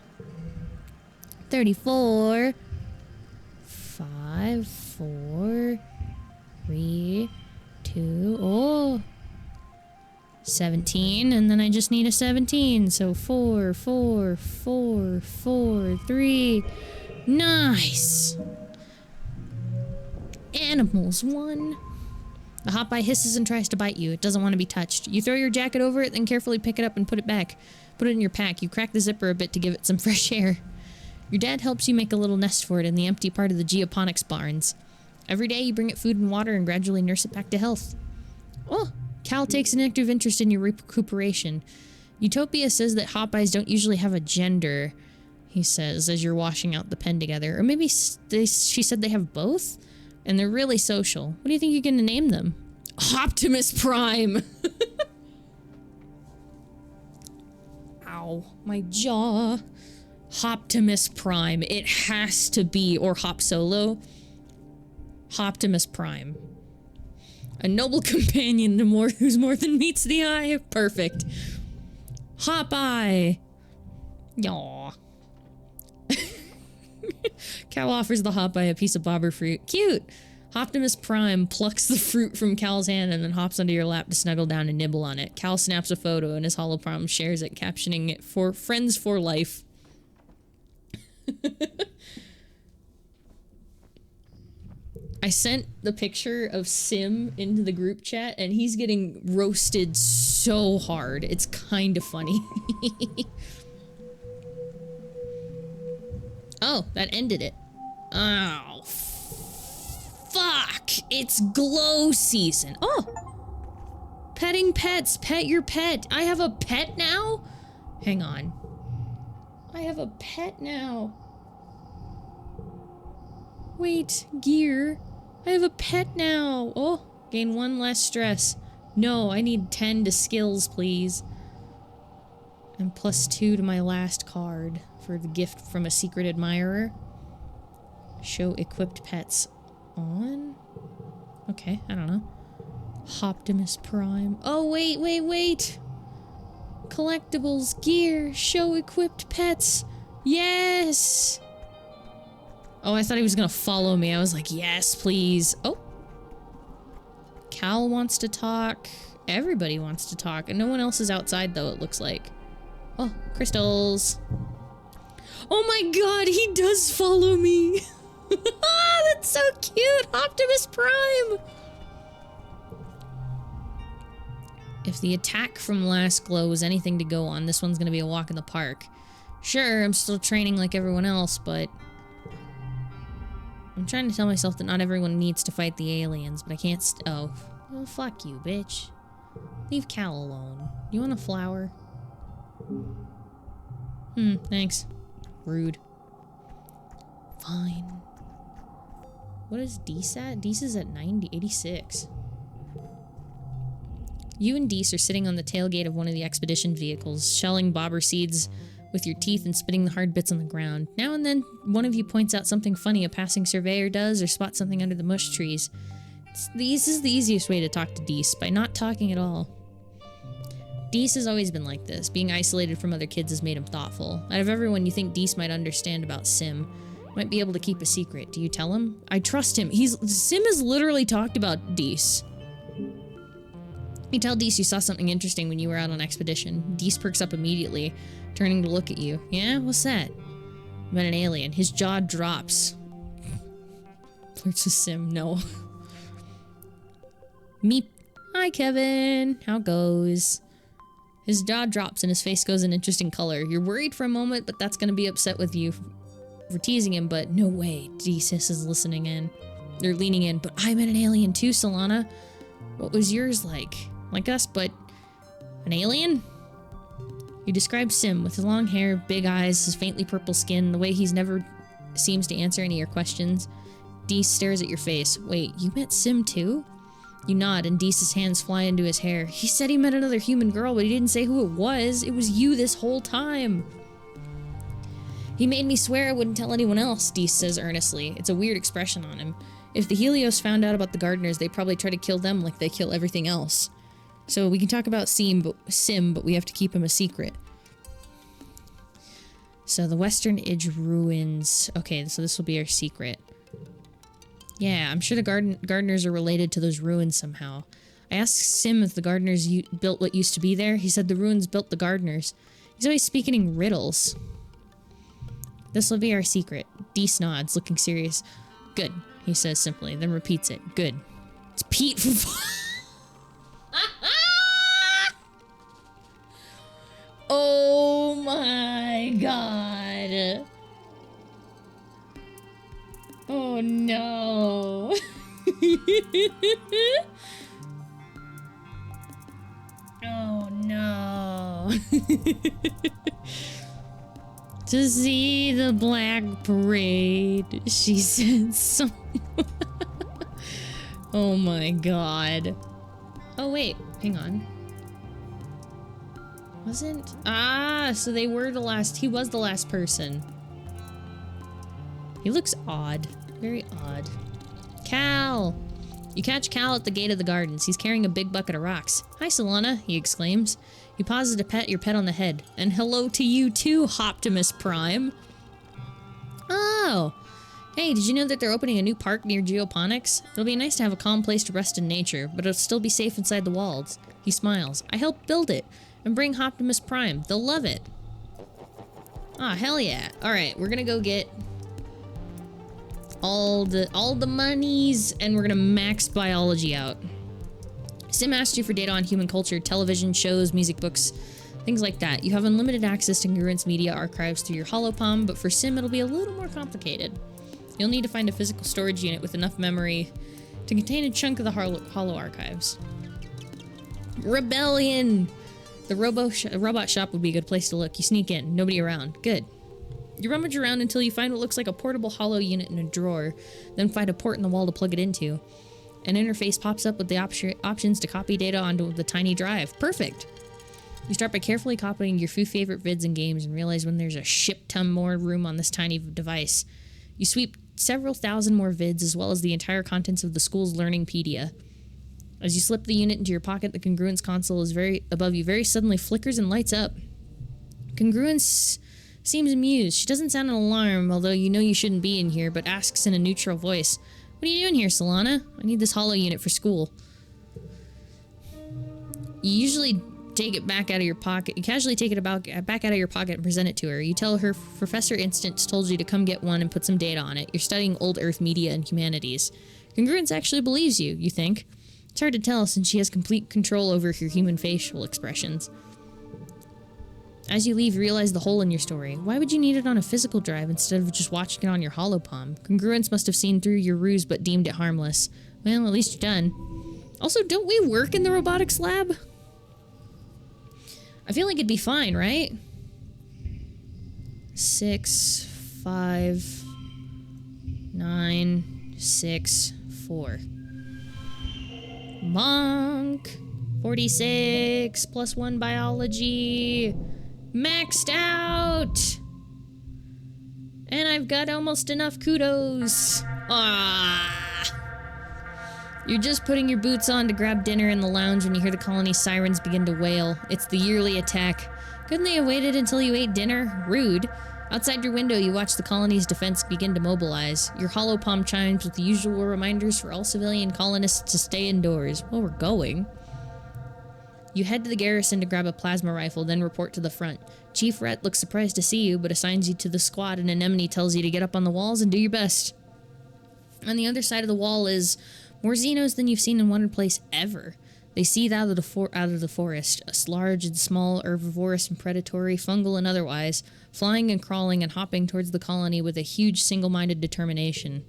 34. 5, 4, 3, 2, oh, 17, and then I just need a 17, so 4, 4, 4, 4, 3, nice! Animals, 1. The hop-eye hisses and tries to bite you. It doesn't want to be touched. You throw your jacket over it, then carefully pick it up and put it back. Put it in your pack. You crack the zipper a bit to give it some fresh air. Your dad helps you make a little nest for it in the empty part of the geoponics barns. Every day you bring it food and water and gradually nurse it back to health. Oh, Cal takes an active interest in your recuperation. Utopia says that hop-eyes don't usually have a gender, he says, as you're washing out the pen together. Or maybe she said they have both? And they're really social. What do you think you're gonna name them? Optimus Prime! Ow, my jaw. Optimus Prime. It has to be, or Hop Solo. Optimus Prime. A noble companion who's more than meets the eye. Perfect. Hop-eye. Yaw. Cal offers the Hop-eye a piece of bobber fruit. Cute. Optimus Prime plucks the fruit from Cal's hand and then hops onto your lap to snuggle down and nibble on it. Cal snaps a photo and his hologram shares it, captioning it for Friends for Life. I sent the picture of Sim into the group chat and he's getting roasted so so hard. It's kind of funny. Oh, that ended it. Oh, fuck. It's glow season. Oh. Petting pets. Pet your pet. I have a pet now? Hang on. I have a pet now. Wait, gear. I have a pet now. Oh, gain 1 less stress. No, I need 10 to skills, please. And +2 to my last card for the gift from a secret admirer. Show equipped pets on? Okay, I don't know. Optimus Prime. Oh, wait. Collectibles, gear, show equipped pets. Yes! Oh, I thought he was gonna follow me. I was like, yes, please. Oh. Cal wants to talk. Everybody wants to talk. And no one else is outside, though, it looks like. Oh, crystals. Oh my god, he does follow me. That's so cute. Optimus Prime. If the attack from last glow was anything to go on, this one's gonna be a walk in the park. Sure, I'm still training like everyone else, but I'm trying to tell myself that not everyone needs to fight the aliens, but I can't oh. Well, fuck you, bitch. Leave Cal alone. You want a flower? Thanks. Rude. Fine. What is Deese at? Deese is at 86. You and Deese are sitting on the tailgate of one of the expedition vehicles, shelling bobber seeds with your teeth and spitting the hard bits on the ground. Now and then, one of you points out something funny a passing surveyor does, or spots something under the mush trees. This is the easiest way to talk to Deese, by not talking at all. Deese has always been like this. Being isolated from other kids has made him thoughtful. Out of everyone you think Deese might understand about Sim, might be able to keep a secret. Do you tell him? I trust him. Sim has literally talked about Deese. You tell Deese you saw something interesting when you were out on expedition. Deese perks up immediately, turning to look at you. Yeah? What's that? Met an alien. His jaw drops. Flirts with Sim. No. Meep. Hi, Kevin. How goes? His jaw drops and his face goes an interesting color. You're worried for a moment, but that's gonna be upset with you for teasing him, but no way. Deese is listening in. They're leaning in. But I met an alien too, Solana. What was yours like? Like us, but an alien? You describe Sim with his long hair, big eyes, his faintly purple skin, the way he's never seems to answer any of your questions. Deese stares at your face. Wait, you met Sim too? You nod, and Deese's hands fly into his hair. He said he met another human girl, but he didn't say who it was. It was you this whole time. He made me swear I wouldn't tell anyone else, Deese says earnestly. It's a weird expression on him. If the Helios found out about the gardeners, they'd probably try to kill them like they kill everything else. So we can talk about Sim, but we have to keep him a secret. So the Western Edge ruins. Okay, so this will be our secret. Yeah, I'm sure the gardeners are related to those ruins somehow. I asked Sim if the gardeners built what used to be there. He said the ruins built the gardeners. He's always speaking in riddles. This will be our secret. Deese nods, looking serious. Good, he says simply, then repeats it. Good. It's Pete from... Oh my god. Oh no. Oh no. To see the black parade, she said so. Oh my god. Oh wait, hang on. Wasn't? Ah, so they were the last. He was the last person. He looks odd. Very odd. Cal! You catch Cal at the gate of the gardens. He's carrying a big bucket of rocks. Hi, Solana, he exclaims. He pauses to pat your pet on the head. And hello to you too, Optimus Prime. Oh! Hey, did you know that they're opening a new park near Geoponics? It'll be nice to have a calm place to rest in nature, but it'll still be safe inside the walls. He smiles. I helped build it. And bring Optimus Prime. They'll love it. Ah, hell yeah. Alright, we're gonna go get all the monies, and we're gonna max biology out. Sim asks you for data on human culture, television, shows, music, books, things like that. You have unlimited access to Congruent's media archives through your holopalm, but for Sim it'll be a little more complicated. You'll need to find a physical storage unit with enough memory to contain a chunk of the holo archives. Rebellion! The robot shop would be a good place to look. You sneak in, nobody around. Good. You rummage around until you find what looks like a portable holo unit in a drawer, then find a port in the wall to plug it into. An interface pops up with the options to copy data onto the tiny drive. Perfect! You start by carefully copying your few favorite vids and games and realize when there's a ship-ton more room on this tiny device. You sweep several thousand more vids as well as the entire contents of the school's Learningpedia. As you slip the unit into your pocket, the Congruence console is above you very suddenly flickers and lights up. Congruence seems amused. She doesn't sound an alarm, although you know you shouldn't be in here, but asks in a neutral voice, "What are you doing here, Solana? I need this holo unit for school." You usually take it back out of your pocket. You casually take it back out of your pocket and present it to her. You tell her Professor Instance told you to come get one and put some data on it. You're studying old Earth media and humanities. Congruence actually believes you, you think. It's hard to tell since she has complete control over your human facial expressions. As you leave, you realize the hole in your story. Why would you need it on a physical drive instead of just watching it on your holopalm? Congruence must have seen through your ruse but deemed it harmless. Well, at least you're done. Also, don't we work in the robotics lab? I feel like it'd be fine, right? 6, 5, 9, 6, 4. Monk! 46 plus 1 biology. Maxed out! And I've got almost enough kudos. Ah! You're just putting your boots on to grab dinner in the lounge when you hear the colony's sirens begin to wail. It's the yearly attack. Couldn't they have waited until you ate dinner? Rude. Outside your window, you watch the colony's defense begin to mobilize. Your holopalm chimes with the usual reminders for all civilian colonists to stay indoors. Well, we're going. You head to the garrison to grab a plasma rifle, then report to the front. Chief Rhett looks surprised to see you, but assigns you to the squad, and Anemone tells you to get up on the walls and do your best. On the other side of the wall is more Xenos than you've seen in one place ever. They seethe out of the forest, a large and small, herbivorous and predatory, fungal and otherwise, flying and crawling and hopping towards the colony with a huge single-minded determination.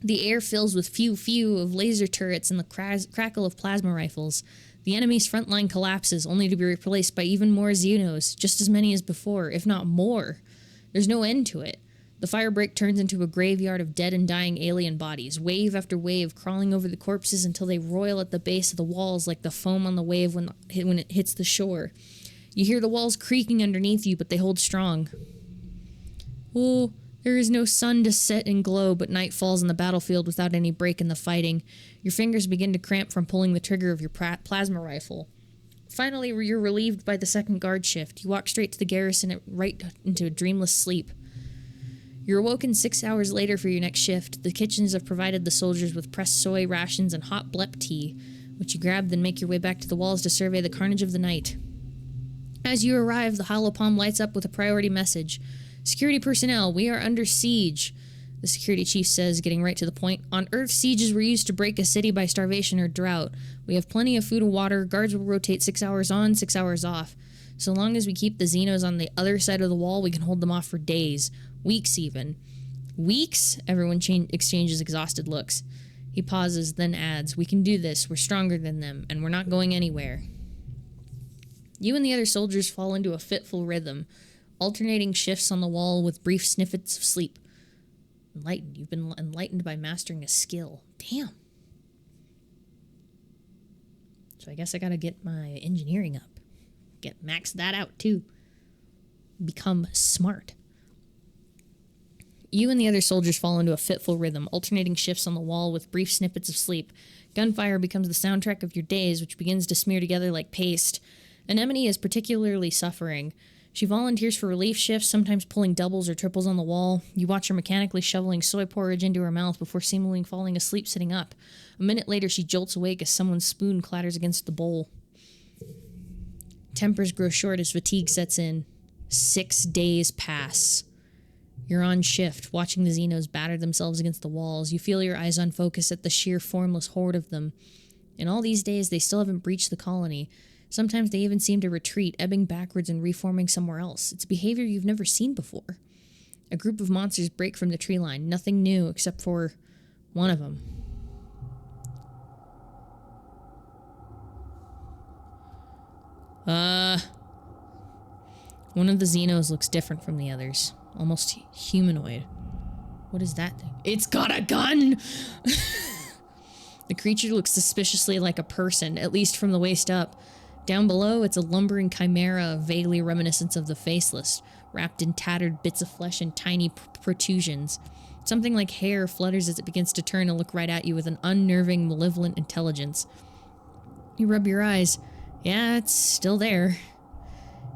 The air fills with few of laser turrets and the crackle of plasma rifles. The enemy's front line collapses, only to be replaced by even more Xenos, just as many as before, if not more. There's no end to it. The firebreak turns into a graveyard of dead and dying alien bodies, wave after wave crawling over the corpses until they roil at the base of the walls like the foam on the wave when it hits the shore. You hear the walls creaking underneath you, but they hold strong. Oh, there is no sun to set and glow, but night falls on the battlefield without any break in the fighting. Your fingers begin to cramp from pulling the trigger of your plasma rifle. Finally, you're relieved by the second guard shift. You walk straight to the garrison right into a dreamless sleep. You're awoken 6 hours later for your next shift. The kitchens have provided the soldiers with pressed soy rations and hot blep tea, which you grab, then make your way back to the walls to survey the carnage of the night. As you arrive, the holopalm lights up with a priority message. "Security personnel, we are under siege," the security chief says, getting right to the point. "On Earth, sieges were used to break a city by starvation or drought. We have plenty of food and water. Guards will rotate 6 hours on, 6 hours off. So long as we keep the Xenos on the other side of the wall, we can hold them off for days. Weeks, even." "Weeks?" Everyone exchanges exhausted looks. He pauses, then adds, "We can do this. We're stronger than them, and we're not going anywhere." You and the other soldiers fall into a fitful rhythm, alternating shifts on the wall with brief snippets of sleep. Enlightened. You've been enlightened by mastering a skill. Damn. So I guess I gotta get my engineering up. Max that out, too. Become smart. You and the other soldiers fall into a fitful rhythm, alternating shifts on the wall with brief snippets of sleep. Gunfire becomes the soundtrack of your days, which begins to smear together like paste. Anemone is particularly suffering. She volunteers for relief shifts, sometimes pulling doubles or triples on the wall. You watch her mechanically shoveling soy porridge into her mouth before seemingly falling asleep sitting up. A minute later, she jolts awake as someone's spoon clatters against the bowl. Tempers grow short as fatigue sets in. 6 days pass. You're on shift, watching the Xenos batter themselves against the walls. You feel your eyes unfocus at the sheer formless horde of them. In all these days, they still haven't breached the colony. Sometimes they even seem to retreat, ebbing backwards and reforming somewhere else. It's behavior you've never seen before. A group of monsters break from the tree line. Nothing new except for one of them. One of the Xenos looks different from the others. Almost humanoid. What is that thing? It's got a gun! The creature looks suspiciously like a person, at least from the waist up. Down below, it's a lumbering chimera, vaguely reminiscent of the Faceless, wrapped in tattered bits of flesh and tiny protrusions. Something like hair flutters as it begins to turn and look right at you with an unnerving, malevolent intelligence. You rub your eyes. Yeah, it's still there.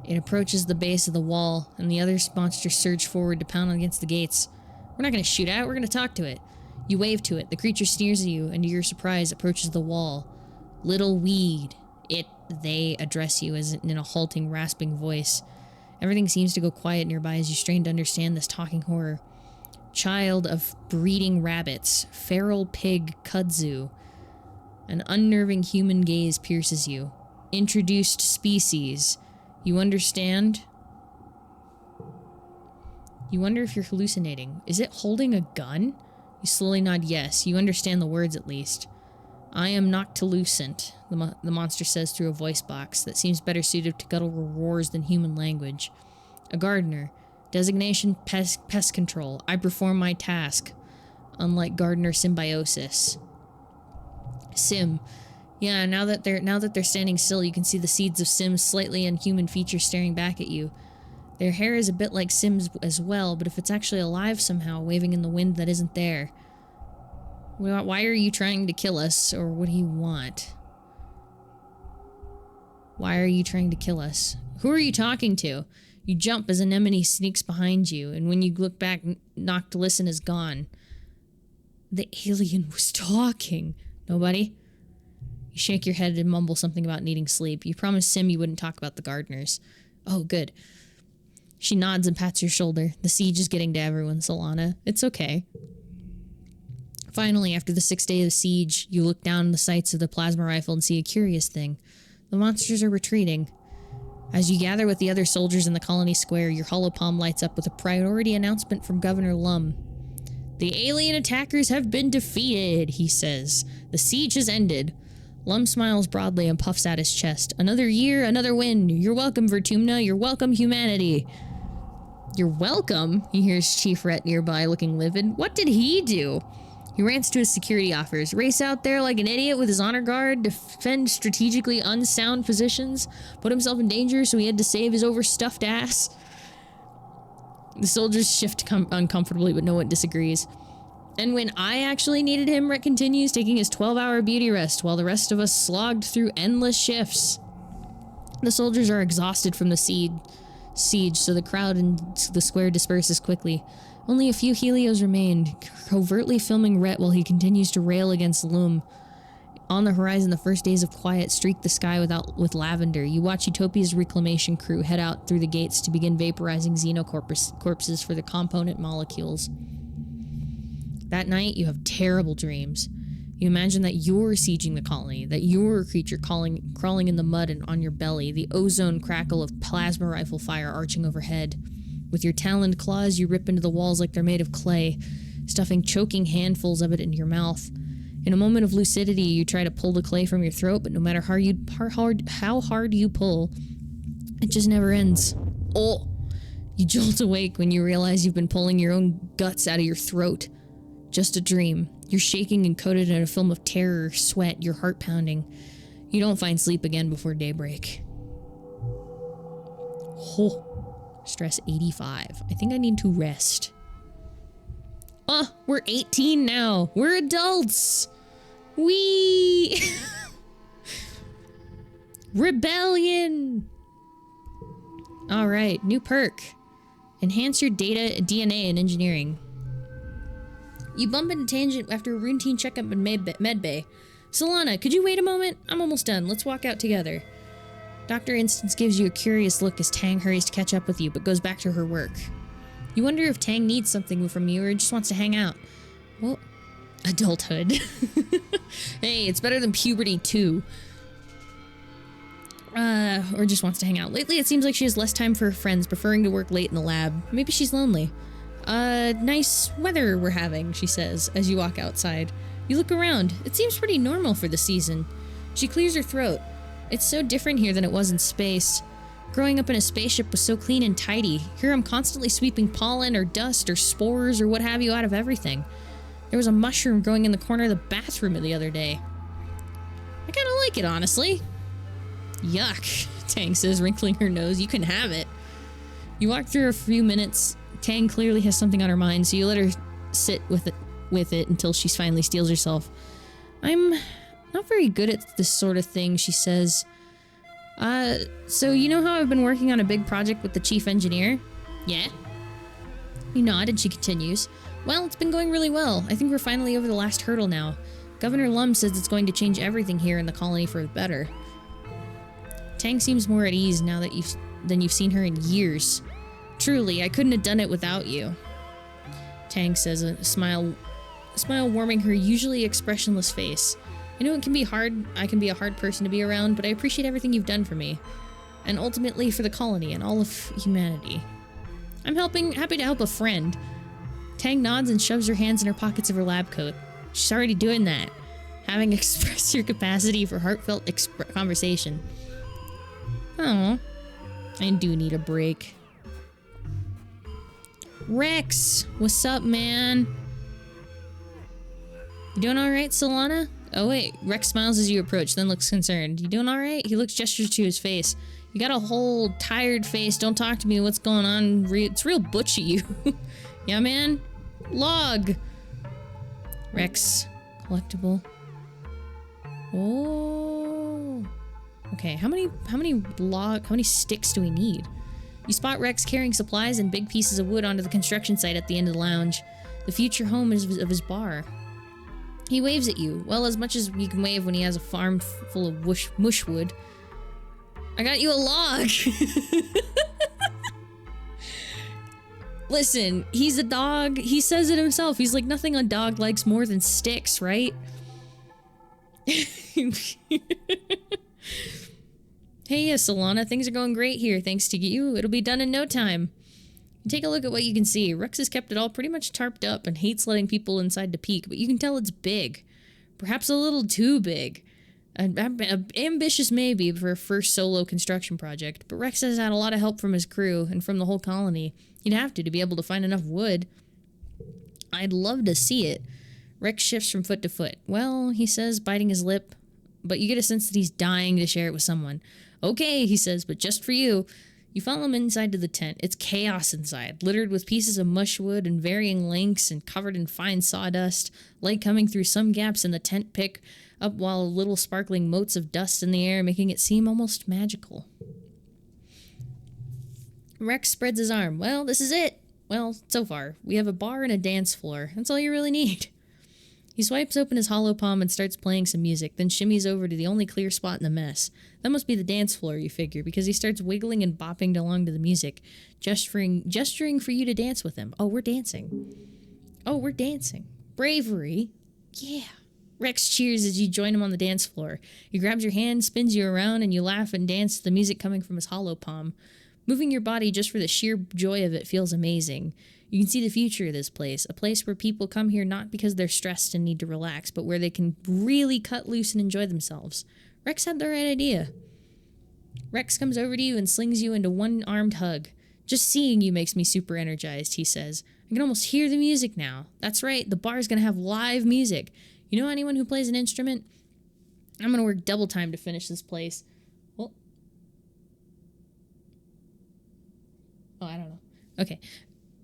It approaches the base of the wall, and the other monsters surge forward to pound against the gates. We're not going to shoot at it, we're going to talk to it. You wave to it. The creature sneers at you, and to your surprise, approaches the wall. Little weed. They address you as in a halting, rasping voice. Everything seems to go quiet nearby as you strain to understand this talking horror. Child of breeding rabbits. Feral pig kudzu. An unnerving human gaze pierces you. Introduced species. You understand? You wonder if you're hallucinating. Is it holding a gun? You slowly nod yes. You understand the words at least. I am noctilucent, the monster says through a voice box that seems better suited to guttural roars than human language. A gardener. Designation pest control. I perform my task. Unlike gardener symbiosis. Sim. Yeah, now that they're standing still, you can see the seeds of Sim's slightly unhuman features staring back at you. Their hair is a bit like Sim's as well, but if it's actually alive somehow, waving in the wind that isn't there. Why are you trying to kill us, or what do you want? Why are you trying to kill us? Who are you talking to? You jump as Anemone sneaks behind you, and when you look back, Noctilison is gone. The alien was talking. Nobody? You shake your head and mumble something about needing sleep. You promised Sim you wouldn't talk about the gardeners. Oh, good. She nods and pats your shoulder. The siege is getting to everyone, Solana. It's okay. Finally, after the 6th day of the siege, you look down the sights of the plasma rifle and see a curious thing. The monsters are retreating. As you gather with the other soldiers in the colony square, your holopalm lights up with a priority announcement from Governor Lum. The alien attackers have been defeated, he says. The siege has ended. Lum smiles broadly and puffs out his chest. Another year, another win. You're welcome, Vertumna. You're welcome, humanity. You're welcome, he hears Chief Rhett nearby looking livid. What did he do? He rants to his security offers. Race out there like an idiot with his honor guard, defend strategically unsound positions, put himself in danger so he had to save his overstuffed ass. The soldiers shift uncomfortably, but no one disagrees. And when I actually needed him, Rhett continues, taking his 12-hour beauty rest while the rest of us slogged through endless shifts. The soldiers are exhausted from the siege, so the crowd in the square disperses quickly. Only a few Helios remain, covertly filming Rhett while he continues to rail against Loom. On the horizon, the first days of quiet streak the sky with lavender. You watch Utopia's reclamation crew head out through the gates to begin vaporizing xenocorpses for the component molecules. That night, you have terrible dreams. You imagine that you're sieging the colony, that you're a creature crawling in the mud and on your belly, the ozone crackle of plasma rifle fire arching overhead. With your taloned claws, you rip into the walls like they're made of clay, stuffing choking handfuls of it into your mouth. In a moment of lucidity, you try to pull the clay from your throat, but no matter how hard you pull, it just never ends. Oh! You jolt awake when you realize you've been pulling your own guts out of your throat. Just a dream. You're shaking and coated in a film of terror, sweat, your heart pounding. You don't find sleep again before daybreak. Oh. Stress 85. I think I need to rest. We're 18 now. We're adults. Wee! Rebellion! Alright, new perk. Enhance your DNA and engineering. You bump into Tangent after a routine checkup in medbay. Solana, could you wait a moment? I'm almost done. Let's walk out together. Dr. Instance gives you a curious look as Tang hurries to catch up with you, but goes back to her work. You wonder if Tang needs something from you or just wants to hang out. Well, Adulthood. Hey, it's better than puberty too. Or just wants to hang out. Lately, it seems like she has less time for her friends, preferring to work late in the lab. Maybe she's lonely. Nice weather we're having, she says, as you walk outside. You look around. It seems pretty normal for the season. She clears her throat. It's so different here than it was in space. Growing up in a spaceship was so clean and tidy. Here I'm constantly sweeping pollen or dust or spores or what have you out of everything. There was a mushroom growing in the corner of the bathroom the other day. I kinda like it, honestly. Yuck, Tang says, wrinkling her nose. You can have it. You walk through a few minutes. Tang clearly has something on her mind, so you let her sit with it until she finally steels herself. I'm not very good at this sort of thing, she says. So you know how I've been working on a big project with the chief engineer? Yeah. You nod and she continues. Well, it's been going really well. I think we're finally over the last hurdle now. Governor Lum says it's going to change everything here in the colony for the better. Tang seems more at ease now that you've seen her in years. Truly, I couldn't have done it without you. Tang says, a smile warming her usually expressionless face. I know it can be hard. I can be a hard person to be around, but I appreciate everything you've done for me. And ultimately for the colony and all of humanity. I'm happy to help a friend. Tang nods and shoves her hands in her pockets of her lab coat. She's already doing that. Having expressed her capacity for heartfelt conversation. Oh, I do need a break. Rex, what's up, man? You doing alright, Solana? Oh wait, Rex smiles as you approach, then looks concerned. You doing alright? He gestures to his face. You got a whole tired face, don't talk to me, what's going on? It's real butchy, you. Yeah, man? Log! Rex, collectible. Oh. Okay, how many sticks do we need? You spot Rex carrying supplies and big pieces of wood onto the construction site at the end of the lounge. The future home of his bar. He waves at you. Well, as much as you can wave when he has a farm full of mushwood. I got you a log! Listen, he's a dog. He says it himself. He's like, nothing a dog likes more than sticks, right? Hey, Solana, things are going great here, thanks to you. It'll be done in no time. Take a look at what you can see. Rex has kept it all pretty much tarped up and hates letting people inside to peek, but you can tell it's big. Perhaps a little too big. Ambitious maybe for a first solo construction project, but Rex has had a lot of help from his crew and from the whole colony. He'd have to be able to find enough wood. I'd love to see it. Rex shifts from foot to foot. Well, he says, biting his lip, but you get a sense that he's dying to share it with someone. Okay, he says, but just for you. You follow him inside to the tent. It's chaos inside, littered with pieces of mushwood in varying lengths and covered in fine sawdust, light coming through some gaps in the tent pick up while little sparkling motes of dust in the air, making it seem almost magical. Rex spreads his arm. Well, this is it. Well, so far. We have a bar and a dance floor. That's all you really need. He swipes open his hollow palm and starts playing some music, then shimmies over to the only clear spot in the mess. That must be the dance floor, you figure, because he starts wiggling and bopping along to the music, gesturing for you to dance with him. Oh, we're dancing. Oh, we're dancing. Bravery. Yeah. Rex cheers as you join him on the dance floor. He grabs your hand, spins you around, and you laugh and dance to the music coming from his hollow palm. Moving your body just for the sheer joy of it feels amazing. You can see the future of this place, a place where people come here not because they're stressed and need to relax, but where they can really cut loose and enjoy themselves. Rex had the right idea. Rex comes over to you and slings you into one-armed hug. Just seeing you makes me super energized, he says. I can almost hear the music now. That's right, the bar's gonna have live music. You know anyone who plays an instrument? I'm gonna work double time to finish this place. Well... Oh, I don't know. Okay.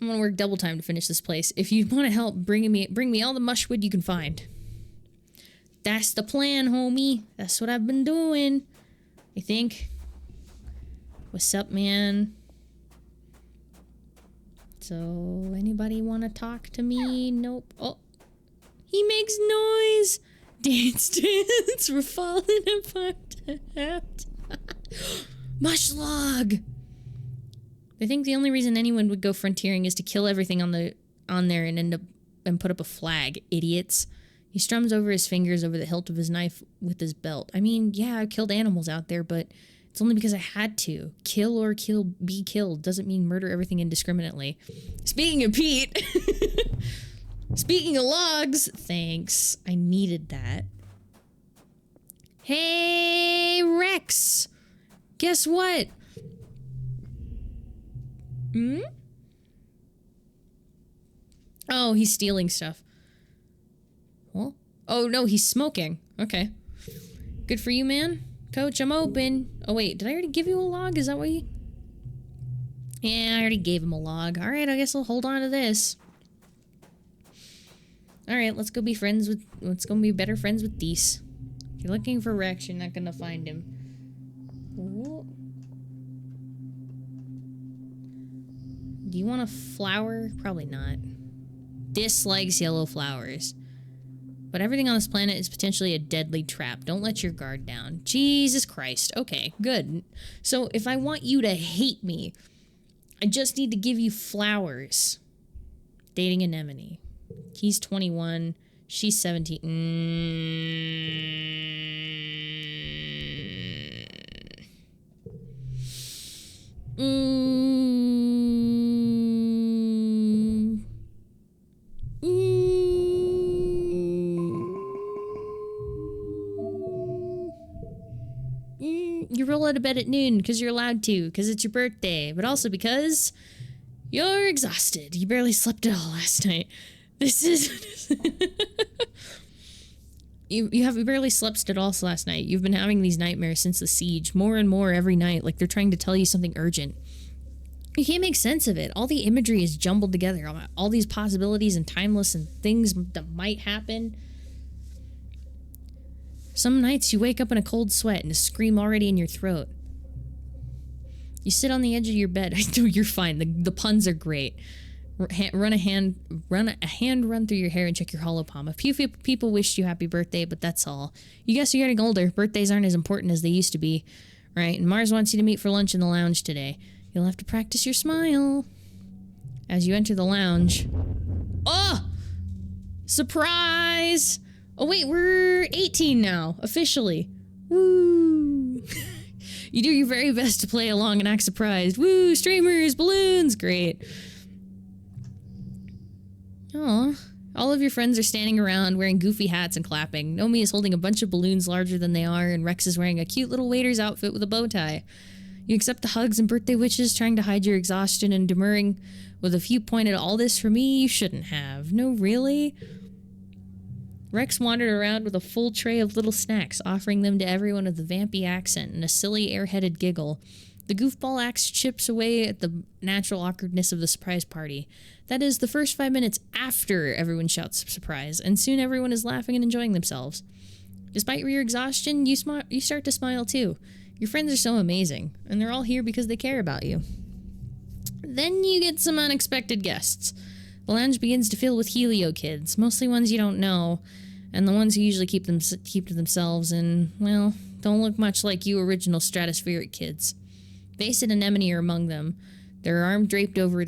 I'm gonna work double time to finish this place. If you want to help, bring me all the mushwood you can find. That's the plan, homie. That's what I've been doing. I think. What's up, man? So, anybody want to talk to me? Nope. Oh, he makes noise. Dance, dance. We're falling apart. Mushlog. I think the only reason anyone would go frontiering is to kill everything on there and end up and put up a flag. Idiots. He strums over his fingers over the hilt of his knife with his belt. I mean, yeah, I've killed animals out there, but it's only because I had to. Kill or be killed doesn't mean murder everything indiscriminately. Speaking of Pete, speaking of logs, thanks. I needed that. Hey, Rex. Guess what? Hmm? Oh, he's stealing stuff. Well, oh no, he's smoking. Okay. Good for you, man. Coach, I'm open. Oh wait, did I already give you a log? Is that what you... Yeah, I already gave him a log. Alright, I guess I'll hold on to this. Alright, let's go be friends with... Let's go be better friends with these. If you're looking for Rex, you're not gonna find him. Ooh. Do you want a flower? Probably not. Dislikes yellow flowers. But everything on this planet is potentially a deadly trap. Don't let your guard down. Jesus Christ. Okay, good. So if I want you to hate me, I just need to give you flowers. Dating Anemone. He's 21. She's 17. You roll out of bed at noon because you're allowed to, because it's your birthday, but also because you're exhausted. You barely slept at all last night. This is... You barely slept at all last night. You've been having these nightmares since the siege, more and more every night, like they're trying to tell you something urgent. You can't make sense of it. All the imagery is jumbled together. All these possibilities and timeless and things that might happen. Some nights you wake up in a cold sweat and a scream already in your throat. You sit on the edge of your bed. You're fine. The puns are great. Run a hand through your hair and check your hollow palm. A few people wished you happy birthday, but that's all. You guess you're getting older. Birthdays aren't as important as they used to be, right? And Mars wants you to meet for lunch in the lounge today. You'll have to practice your smile. As you enter the lounge... Oh! Surprise! Oh wait, we're 18 now, officially. Woo! You do your very best to play along and act surprised. Woo! Streamers, balloons, great. Aw. All of your friends are standing around wearing goofy hats and clapping. Nomi is holding a bunch of balloons larger than they are, and Rex is wearing a cute little waiter's outfit with a bow tie. You accept the hugs and birthday wishes, trying to hide your exhaustion and demurring with a few pointed, all this for me? You shouldn't have. No, really? Rex wandered around with a full tray of little snacks, offering them to everyone with a vampy accent and a silly, airheaded giggle. The goofball acts chips away at the natural awkwardness of the surprise party. That is, the first 5 minutes after everyone shouts surprise, and soon everyone is laughing and enjoying themselves. Despite your exhaustion, you start to smile too. Your friends are so amazing, and they're all here because they care about you. Then you get some unexpected guests. The lounge begins to fill with Helio kids, mostly ones you don't know, and the ones who usually keep to themselves and, well, don't look much like you original stratospheric kids. Vase and Anemone are among them, their arm draped over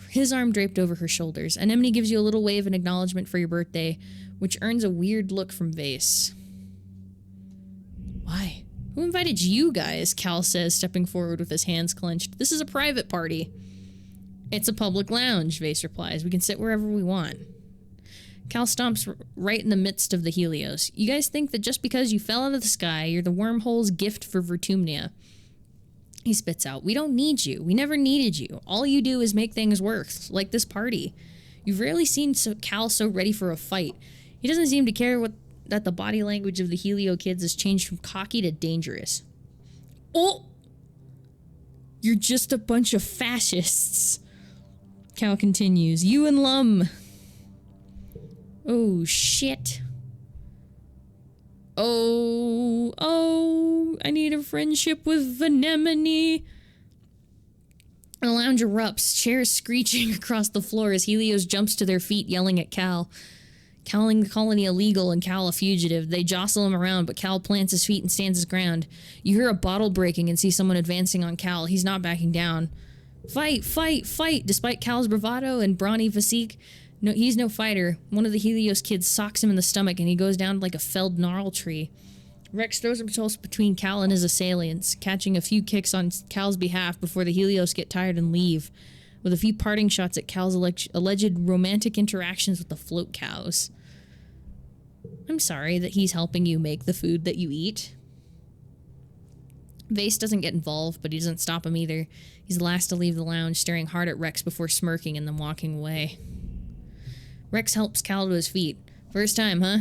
his arm draped over her shoulders. Anemone gives you a little wave in acknowledgement for your birthday, which earns a weird look from Vase. Why? Who invited you guys? Cal says, stepping forward with his hands clenched. This is a private party. It's a public lounge, Vase replies. We can sit wherever we want. Cal stomps right in the midst of the Helios. You guys think that just because you fell out of the sky, you're the wormhole's gift for Vertumnia. He spits out. We don't need you. We never needed you. All you do is make things worse, like this party. You've rarely seen Cal so ready for a fight. He doesn't seem to care that the body language of the Helio kids has changed from cocky to dangerous. Oh! You're just a bunch of fascists. Cal continues. You and Lum. Oh, shit. Oh, I need a friendship with Anemone. The lounge erupts, chairs screeching across the floor as Helios jumps to their feet, yelling at Cal. Calling the colony illegal and Cal a fugitive. They jostle him around, but Cal plants his feet and stands his ground. You hear a bottle breaking and see someone advancing on Cal. He's not backing down. Fight, fight, fight! Despite Cal's bravado and brawny physique, No, he's no fighter. One of the Helios kids socks him in the stomach and he goes down like a felled gnarl tree. Rex throws himself between Cal and his assailants, catching a few kicks on Cal's behalf before the Helios get tired and leave, with a few parting shots at Cal's alleged romantic interactions with the float cows. I'm sorry that he's helping you make the food that you eat. Vase doesn't get involved, but he doesn't stop him either. He's the last to leave the lounge, staring hard at Rex before smirking and then walking away. Rex helps Cal to his feet. First time, huh?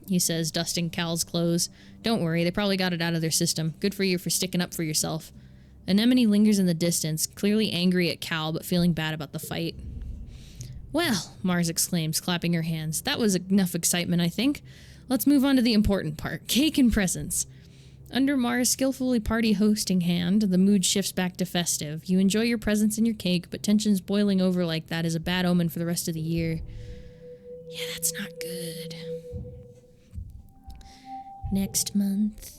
He says, dusting Cal's clothes. Don't worry, they probably got it out of their system. Good for you for sticking up for yourself. Anemone lingers in the distance, clearly angry at Cal, but feeling bad about the fight. Well, Mars exclaims, clapping her hands. That was enough excitement, I think. Let's move on to the important part. Cake and presents. Under Mars' skillfully party hosting hand, the mood shifts back to festive. You enjoy your presents and your cake, but tensions boiling over like that is a bad omen for the rest of the year. Yeah, that's not good. Next month.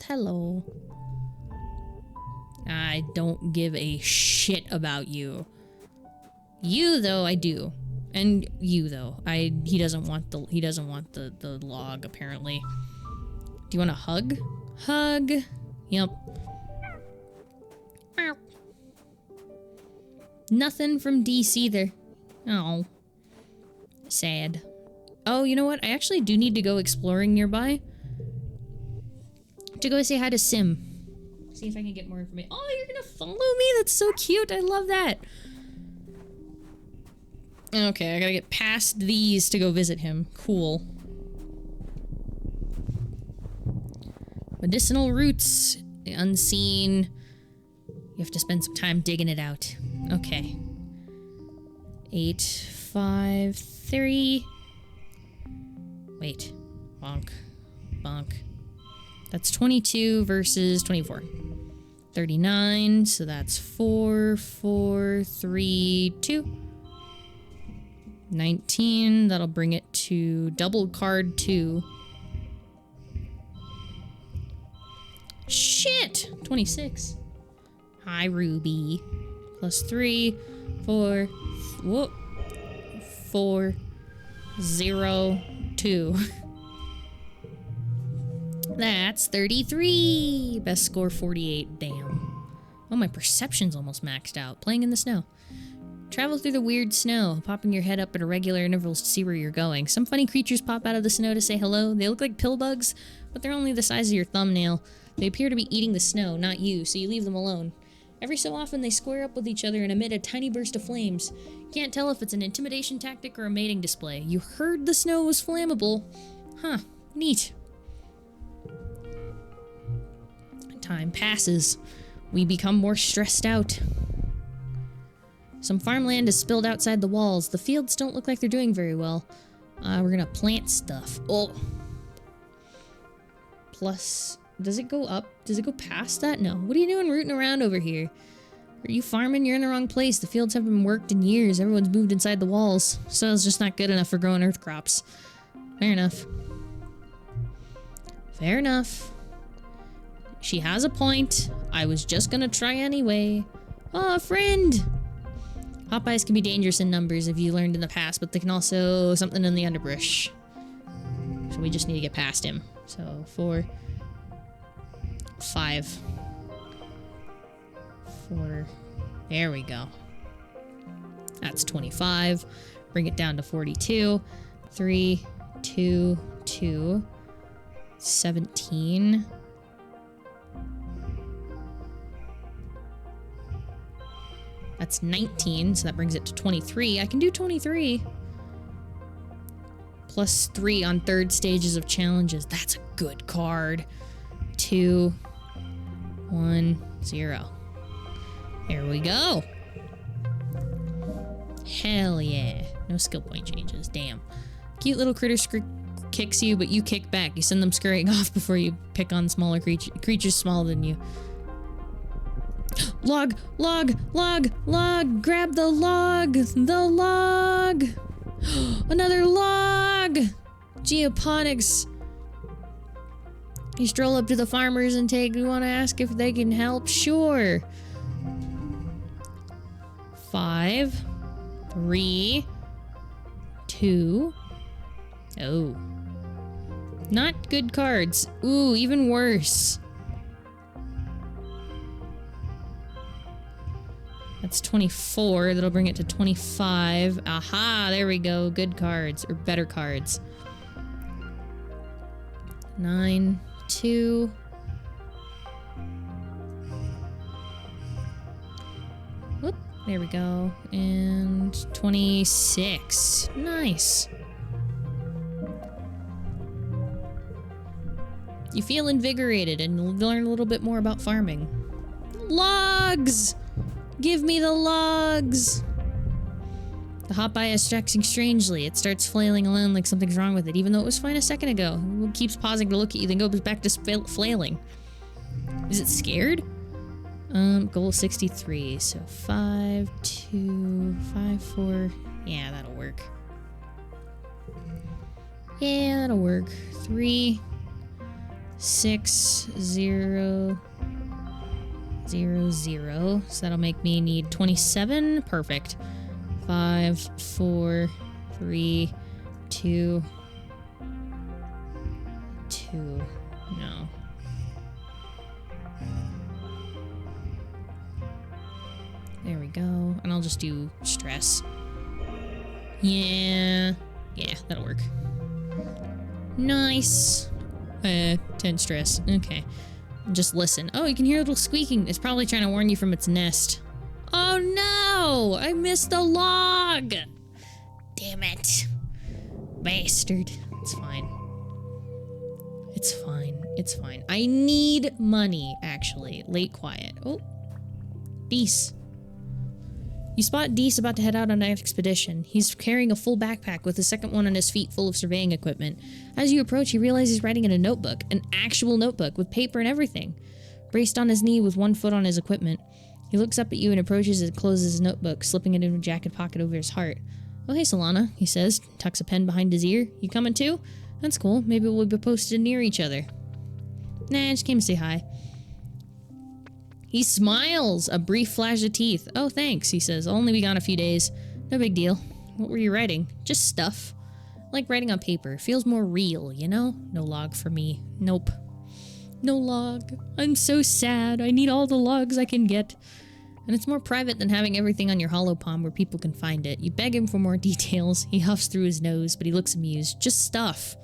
Hello. I don't give a shit about you. You, though, I do. And you, though. He doesn't want the log, apparently. Do you want a hug? Hug. Yep. Nothing from DC there. Oh. Sad. Oh, you know what? I actually do need to go exploring nearby. To go say hi to Sim. See if I can get more information. Oh, you're gonna follow me? That's so cute. I love that. Okay, I gotta get past these to go visit him. Cool. Medicinal roots. Unseen. You have to spend some time digging it out. Okay. 8, 5, 3. Wait. Bonk. Bonk. That's 22 versus 24. 39, so that's 4, 4, 3, 2. 19, that'll bring it to double card 2. Shit! 26. Hi, Ruby. Plus 3, 4, whoop. 4, 0, 2. That's 33. Best score 48. Damn. Oh, my perception's almost maxed out. Playing in the snow. Travel through the weird snow, popping your head up at irregular intervals to see where you're going. Some funny creatures pop out of the snow to say hello. They look like pillbugs, but they're only the size of your thumbnail. They appear to be eating the snow, not you, so you leave them alone. Every so often, they square up with each other and emit a tiny burst of flames. You can't tell if it's an intimidation tactic or a mating display. You heard the snow was flammable. Huh. Neat. Time passes. We become more stressed out. Some farmland is spilled outside the walls. The fields don't look like they're doing very well. We're gonna plant stuff. Oh. Plus, does it go up? Does it go past that? No. What are you doing rooting around over here? Are you farming? You're in the wrong place. The fields haven't been worked in years. Everyone's moved inside the walls. Soil's just not good enough for growing earth crops. Fair enough. Fair enough. She has a point. I was just gonna try anyway. Oh, a friend! Hopeyes can be dangerous in numbers, if you learned in the past, but they can also something in the underbrush. So we just need to get past him. So 4, 5, 4. There we go. That's 25. Bring it down to 42. 3, 2, 2. 17. That's 19, so that brings it to 23. I can do 23. Plus 3 on third stages of challenges. That's a good card. 2, 1, 0. Here we go. Hell yeah. No skill point changes. Damn. Cute little critter kicks you, but you kick back. You send them scurrying off before you pick on smaller creatures smaller than you. Log, log, log, log, grab the log, another log, geoponics. You stroll up to the farmers and you want to ask if they can help? Sure. 5, 3, 2. Oh. Not good cards. Ooh, even worse. That's 24. That'll bring it to 25. Aha, there we go. Good cards, or better cards. 9, 2. Whoop, there we go. And 26. Nice. You feel invigorated and learn a little bit more about farming. Logs! Give me the logs! The hot eye is acting strangely. It starts flailing along like something's wrong with it, even though it was fine a second ago. It keeps pausing to look at you, then goes back to flailing. Is it scared? Goal 63. So 5, 2, 5, 4. Yeah, that'll work. Yeah, that'll work. 3, 6, 0, 0, 0. So that'll make me need 27. Perfect. 5, 4, 3, 2, 2. No. There we go. And I'll just do stress. Yeah. Yeah, that'll work. Nice. 10 stress. Okay. Just listen. Oh, you can hear a little squeaking. It's probably trying to warn you from its nest. Oh no! I missed the log! Damn it. Bastard. It's fine. It's fine. It's fine. I need money, actually. Late quiet. Oh. Deese. You spot Deese about to head out on an expedition. He's carrying a full backpack with the second one on his feet full of surveying equipment. As you approach, you realize he's writing in a notebook. An actual notebook with paper and everything. Braced on his knee with one foot on his equipment, he looks up at you and approaches and closes his notebook, slipping it in a jacket pocket over his heart. Oh, hey, Solana, he says, tucks a pen behind his ear. You coming too? That's cool. Maybe we'll be posted near each other. Nah, I just came to say hi. He smiles, a brief flash of teeth. Oh, thanks, he says. I'll only be gone a few days. No big deal. What were you writing? Just stuff. Like writing on paper. Feels more real, you know? No log for me. Nope. No log. I'm so sad. I need all the logs I can get. And it's more private than having everything on your hollow palm where people can find it. You beg him for more details. He huffs through his nose, but he looks amused. Just stuff.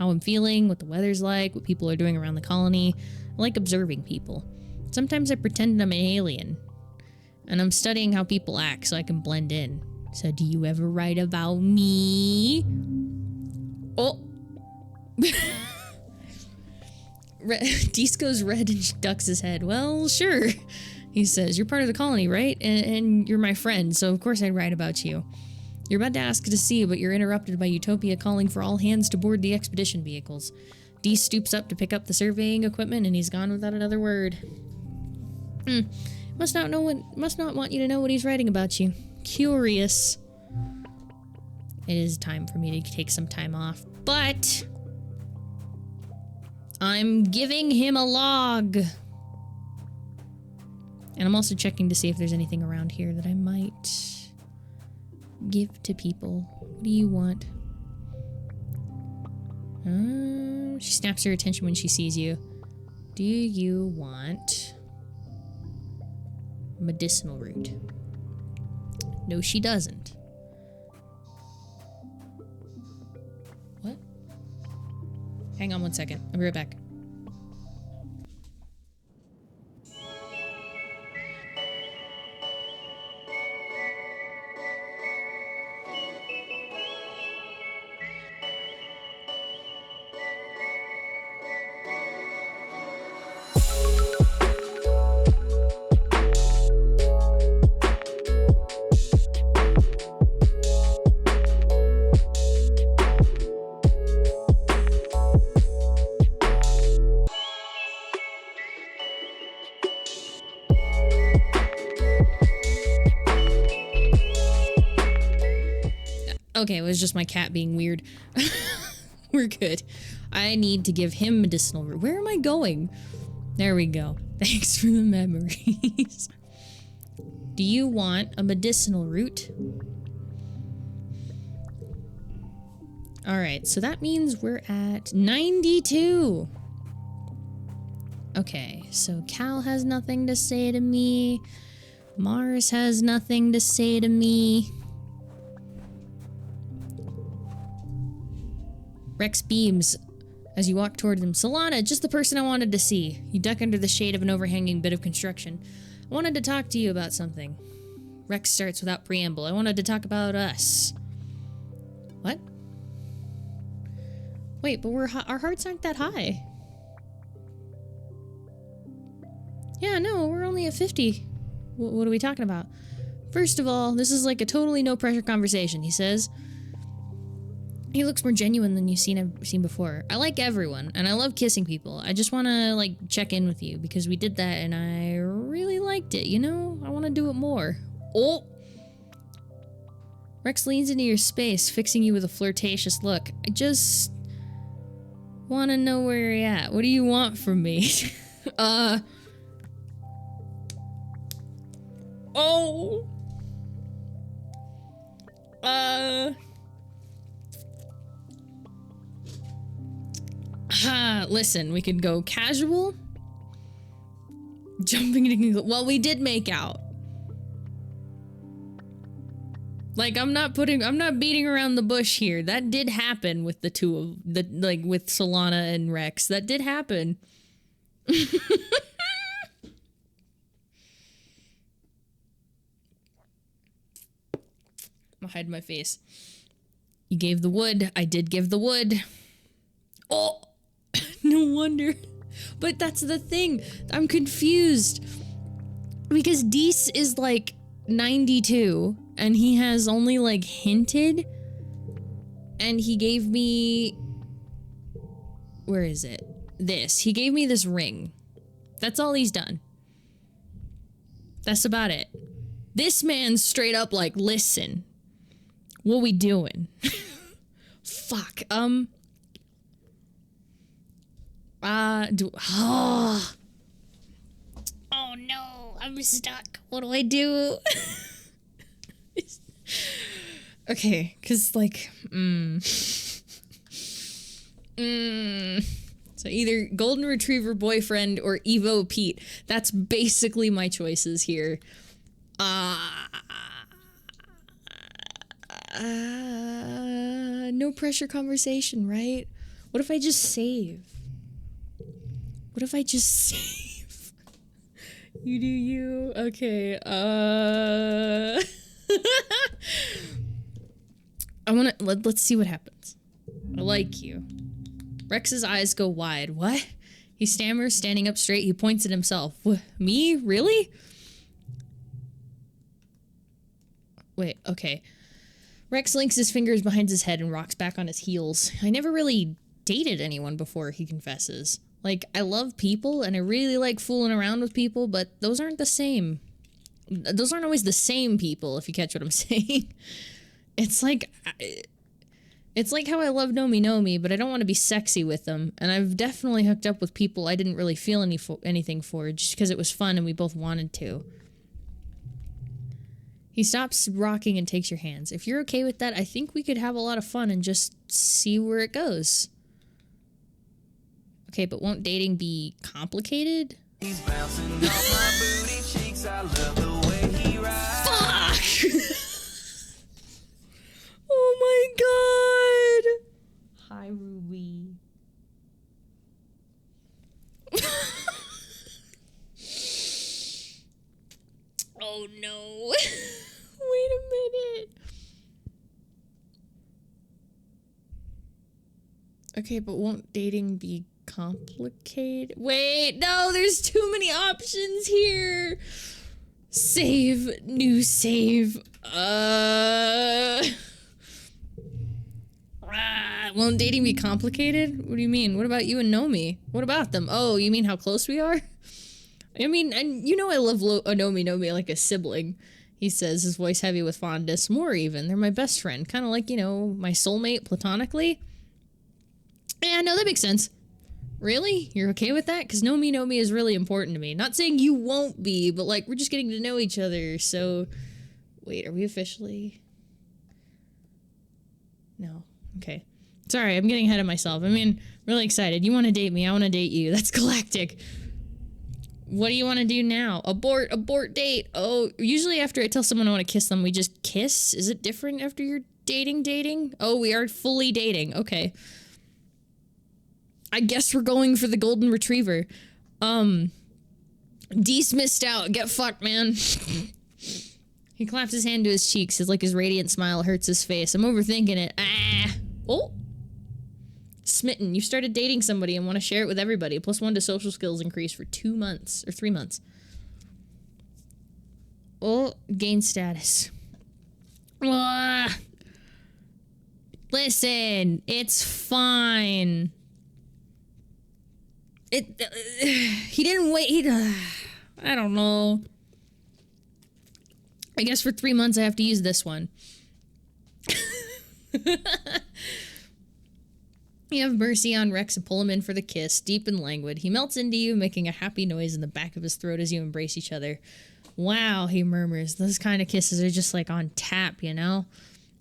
How I'm feeling, what the weather's like, what people are doing around the colony. I like observing people. Sometimes I pretend I'm an alien. And I'm studying how people act so I can blend in. So do you ever write about me? Oh. Deese goes red and ducks his head. Well, sure, he says. You're part of the colony, right? And you're my friend, so of course I'd write about you. You're about to ask to see, but you're interrupted by Utopia calling for all hands to board the expedition vehicles. Deese stoops up to pick up the surveying equipment, and he's gone without another word. Must not want you to know what he's writing about you. Curious. It is time for me to take some time off, but I'm giving him a log. And I'm also checking to see if there's anything around here that I might give to people. What do you want? She snaps her attention when she sees you. Do you want medicinal root? No, she doesn't. What? Hang on one second. I'll be right back. Okay, it was just my cat being weird. We're good. I need to give him medicinal root. Where am I going? There we go. Thanks for the memories. Do you want a medicinal root? Alright, so that means we're at 92. Okay, so Cal has nothing to say to me. Mars has nothing to say to me. Rex beams as you walk toward him. Solana, just the person I wanted to see. You duck under the shade of an overhanging bit of construction. I wanted to talk to you about something. Rex starts without preamble. I wanted to talk about us. What? Wait, but our hearts aren't that high. Yeah, no, we're only at 50. What are we talking about? First of all, this is like a totally no-pressure conversation, he says. He looks more genuine than you've seen before. I like everyone, and I love kissing people. I just want to, like, check in with you, because we did that, and I really liked it, you know? I want to do it more. Oh! Rex leans into your space, fixing you with a flirtatious look. I just want to know where you're at. What do you want from me? Oh! Listen, we could go casual. Jumping into... Well, we did make out. Like, I'm not beating around the bush here. That did happen with the two of... with Solana and Rex. That did happen. I'll hide my face. You gave the wood. I did give the wood. Oh! No wonder. But that's the thing. I'm confused. Because Deese is like 92, and he has only like hinted. And he gave me... Where is it? This. He gave me this ring. That's all he's done. That's about it. This man's straight up like, listen. What we doing? Fuck. Oh no, I'm stuck. What do I do? Okay, cause like, So either golden retriever boyfriend or Evo Pete. That's basically my choices here. No pressure conversation, right? What if I just save? What if I just save? You do you? Okay, let's see what happens. I like you. Rex's eyes go wide. What? He stammers, standing up straight. He points at himself. Me? Really? Wait, okay. Rex links his fingers behind his head and rocks back on his heels. I never really dated anyone before, he confesses. Like, I love people, and I really like fooling around with people, but those aren't the same. Those aren't always the same people, if you catch what I'm saying. It's like how I love Nomi, but I don't want to be sexy with them. And I've definitely hooked up with people I didn't really feel anything for, just because it was fun and we both wanted to. He stops rocking and takes your hands. If you're okay with that, I think we could have a lot of fun and just see where it goes. Okay, but won't dating be complicated? He's bouncing off my booty cheeks. I love the way he rides. Fuck! Oh my god! Hi, Ruby. Oh no. Wait a minute. Okay, but won't dating be complicated? Wait, no, there's too many options here. Save, new save. Won't dating be complicated? What do you mean? What about you and Nomi? What about them? Oh, you mean how close we are? I mean, and you know I love Nomi like a sibling. He says, his voice heavy with fondness. More even. They're my best friend. Kind of like, you know, my soulmate platonically. Yeah, no, that makes sense. Really? You're okay with that? Because Nomi is really important to me. Not saying you won't be, but like, we're just getting to know each other, so... Wait, are we officially... No. Okay. Sorry, I'm getting ahead of myself. I mean, really excited. You want to date me, I want to date you. That's galactic. What do you want to do now? Abort date. Oh, usually after I tell someone I want to kiss them, we just kiss. Is it different after you're dating? Oh, we are fully dating. Okay. I guess we're going for the golden retriever. Deece missed out. Get fucked, man. He claps his hand to his cheeks. It's like his radiant smile hurts his face. I'm overthinking it. Ah. Oh. Smitten. You started dating somebody and want to share it with everybody. +1 to social skills increase for 2 months. Or 3 months. Oh. Gain status. Ah. Listen. It's fine. He didn't wait. I don't know. I guess for 3 months I have to use this one. You have mercy on Rex and pull him in for the kiss, deep and languid. He melts into you, making a happy noise in the back of his throat as you embrace each other. Wow, he murmurs. Those kind of kisses are just like on tap, you know?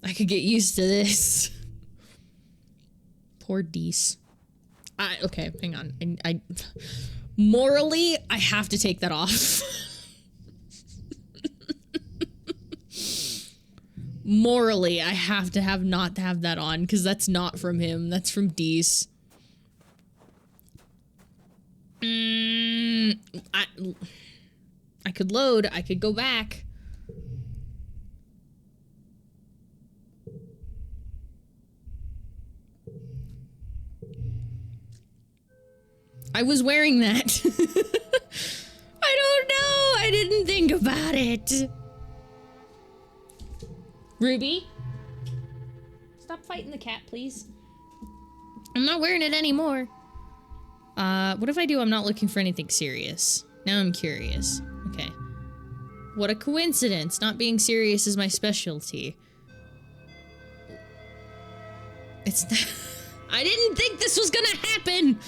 I could get used to this. Poor Deece. Okay, hang on. I morally, I have to take that off. Morally, I have to not have that on, because that's not from him. That's from Deece. I could load. I could go back. I was wearing that. I don't know. I didn't think about it. Ruby? Stop fighting the cat, please. I'm not wearing it anymore. What if I do I'm not looking for anything serious? Now I'm curious. Okay. What a coincidence. Not being serious is my specialty. It's not... I didn't think this was gonna happen!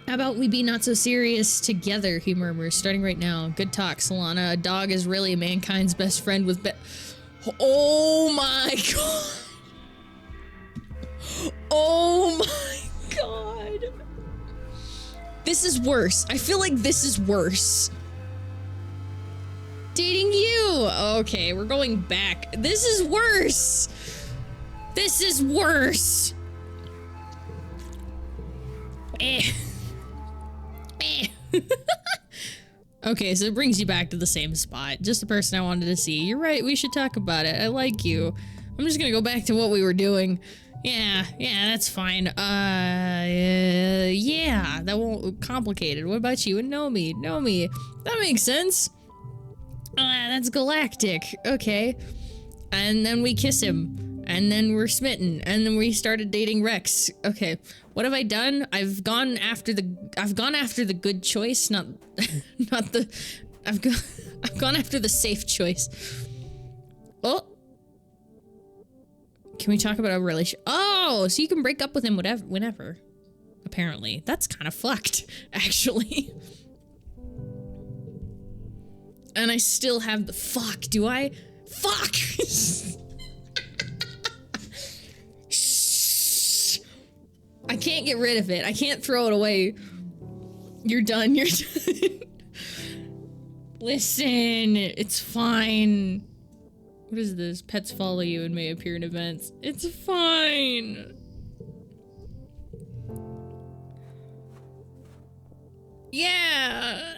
How about we be not so serious together, he murmurs, starting right now. Good talk, Solana. A dog is really mankind's best friend with oh my god! Oh my god! This is worse. I feel like this is worse. Dating you! Okay, we're going back. This is worse! This is worse! Okay, so it brings you back to the same spot. Just the person I wanted to see. You're right, we should talk about it. I like you. I'm just gonna go back to what we were doing. Yeah, that's fine. Yeah, that won't complicated. What about you and Nomi? Nomi, that makes sense. That's galactic. Okay. And then we kiss him. And then we're smitten. And then we started dating Rex. Okay. What have I done? I've gone after the good choice, not the I've gone after the safe choice. Oh. Can we talk about a relationship? Oh, so you can break up with him whenever. Apparently. That's kind of fucked, actually. And I still have the fuck, do I? Fuck! I can't get rid of it. I can't throw it away. You're done. You're done. Listen, it's fine. What is this? Pets follow you and may appear in events. It's fine. Yeah.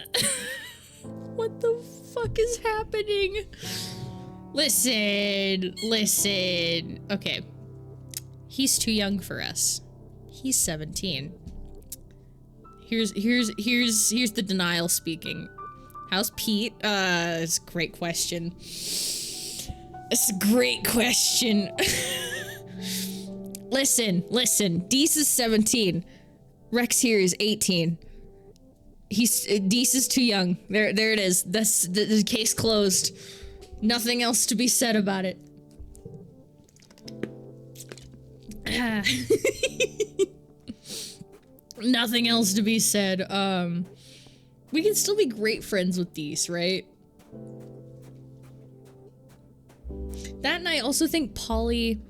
What the fuck is happening? Listen. Okay. He's too young for us. He's 17. Here's the denial speaking. How's Pete? It's a great question. It's a great question. Listen. Deece is 17. Rex here is 18. Deece is too young. There it is. That's the case closed. Nothing else to be said about it. Nothing else to be said. We can still be great friends with Deece, right? That, and I also think Polly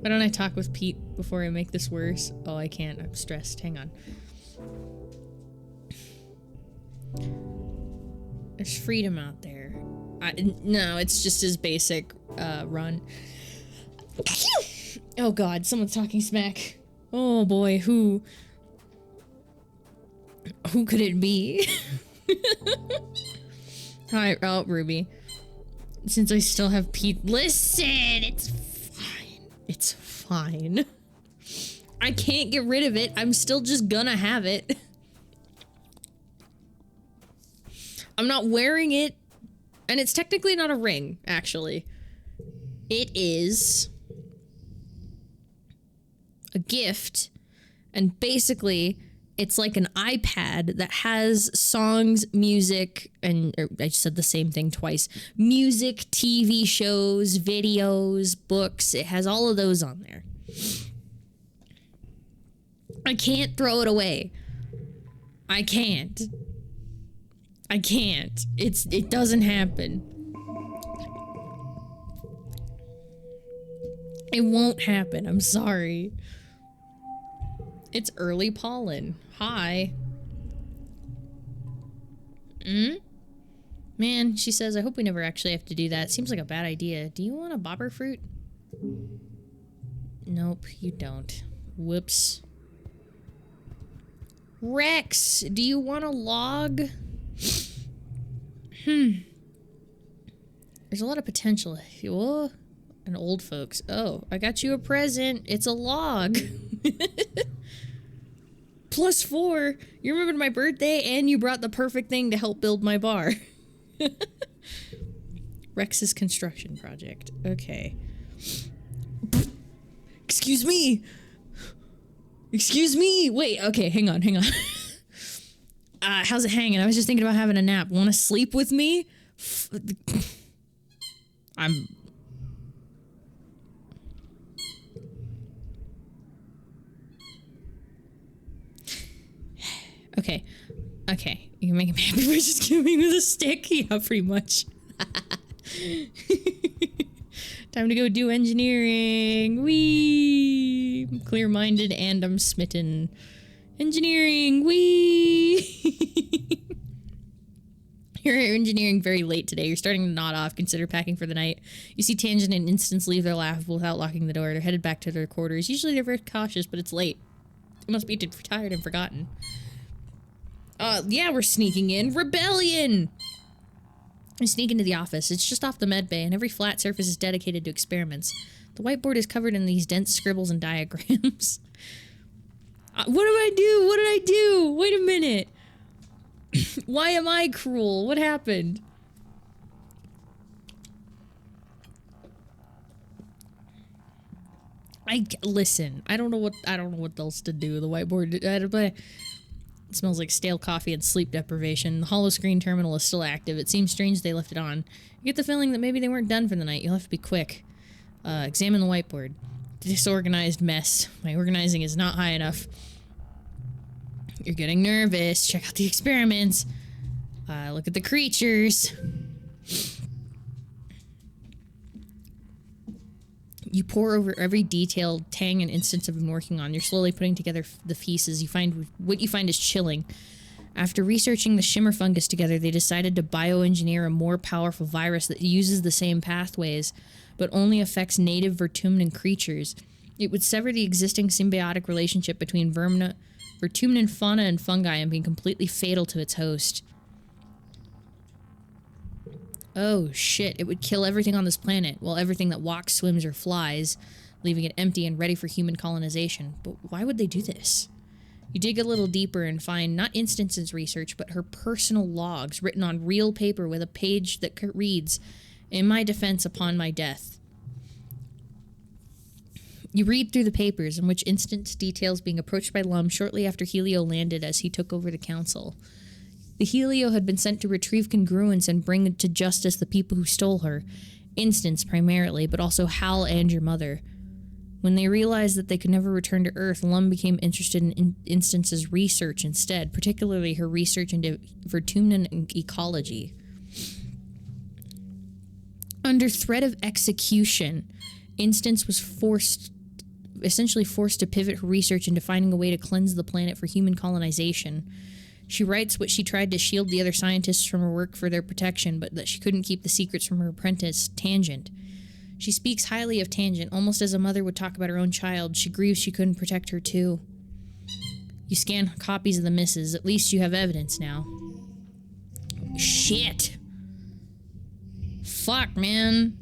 Why don't I talk with Pete before I make this worse? Oh, I can't. I'm stressed. Hang on. There's freedom out there. No, it's just his basic run. Oh god, someone's talking smack. Oh boy, who could it be? Hi, oh, Ruby. Since I still have Pete, listen, it's fine. It's fine. I can't get rid of it. I'm still just gonna have it. I'm not wearing it. And it's technically not a ring, actually. It is a gift. And basically, it's like an iPad that has songs, music, and I just said the same thing twice. Music, TV shows, videos, books. It has all of those on there. I can't throw it away. I can't. I can't. It doesn't happen. It won't happen. I'm sorry. It's early pollen. Hi. Man, she says, I hope we never actually have to do that. Seems like a bad idea. Do you want a bobber fruit? Nope, you don't. Whoops. Rex, do you want a log? There's a lot of potential. Oh, and old folks. Oh, I got you a present. It's a log. +4. You remembered my birthday and you brought the perfect thing to help build my bar. Rex's construction project. Okay. Excuse me. Excuse me. Wait, okay, hang on. How's it hanging? I was just thinking about having a nap. Want to sleep with me? Okay. Okay. You can make him happy by just giving me with a stick? Yeah, pretty much. Time to go do engineering. Whee! I'm clear-minded and I'm smitten. Engineering. Whee! You're engineering very late today. You're starting to nod off. Consider packing for the night. You see Tangent and Instance leave their lab without locking the door. They're headed back to their quarters. Usually they're very cautious, but it's late. They must be tired and forgotten. Yeah, we're sneaking in. Rebellion! I sneak into the office. It's just off the med bay, and every flat surface is dedicated to experiments. The whiteboard is covered in these dense scribbles and diagrams. What did I do? What did I do? Wait a minute. Why am I cruel? What happened? Listen. I don't know what else to do. The whiteboard. It smells like stale coffee and sleep deprivation. The hollow screen terminal is still active. It seems strange they left it on. You get the feeling that maybe they weren't done for the night. You'll have to be quick. Examine the whiteboard. Disorganized mess. My organizing is not high enough. You're getting nervous. Check out the experiments. Look at the creatures. You pore over every detailed Tang and Instance have been working on. You're slowly putting together the pieces. What you find is chilling. After researching the shimmer fungus together, they decided to bioengineer a more powerful virus that uses the same pathways, but only affects native Vertumnan creatures. It would sever the existing symbiotic relationship between Vertumnan fauna and fungi and be completely fatal to its host. Oh, shit. It would kill everything on this planet, while everything that walks, swims, or flies, leaving it empty and ready for human colonization. But why would they do this? You dig a little deeper and find not Instance's research, but her personal logs written on real paper with a page that reads, "In my defense upon my death." You read through the papers, in which Instance details being approached by Lum shortly after Helio landed as he took over the council. The Helio had been sent to retrieve congruence and bring to justice the people who stole her. Instance, primarily, but also Hal and your mother. When they realized that they could never return to Earth, Lum became interested in Instance's research instead, particularly her research into Vertumnan ecology. Under threat of execution, Instance was forced essentially forced to pivot her research into finding a way to cleanse the planet for human colonization. She writes what she tried to shield the other scientists from her work for their protection, but that she couldn't keep the secrets from her apprentice, Tangent. She speaks highly of Tangent, almost as a mother would talk about her own child. She grieves she couldn't protect her too. You scan copies of the misses. At least you have evidence now. Shit. Fuck, man.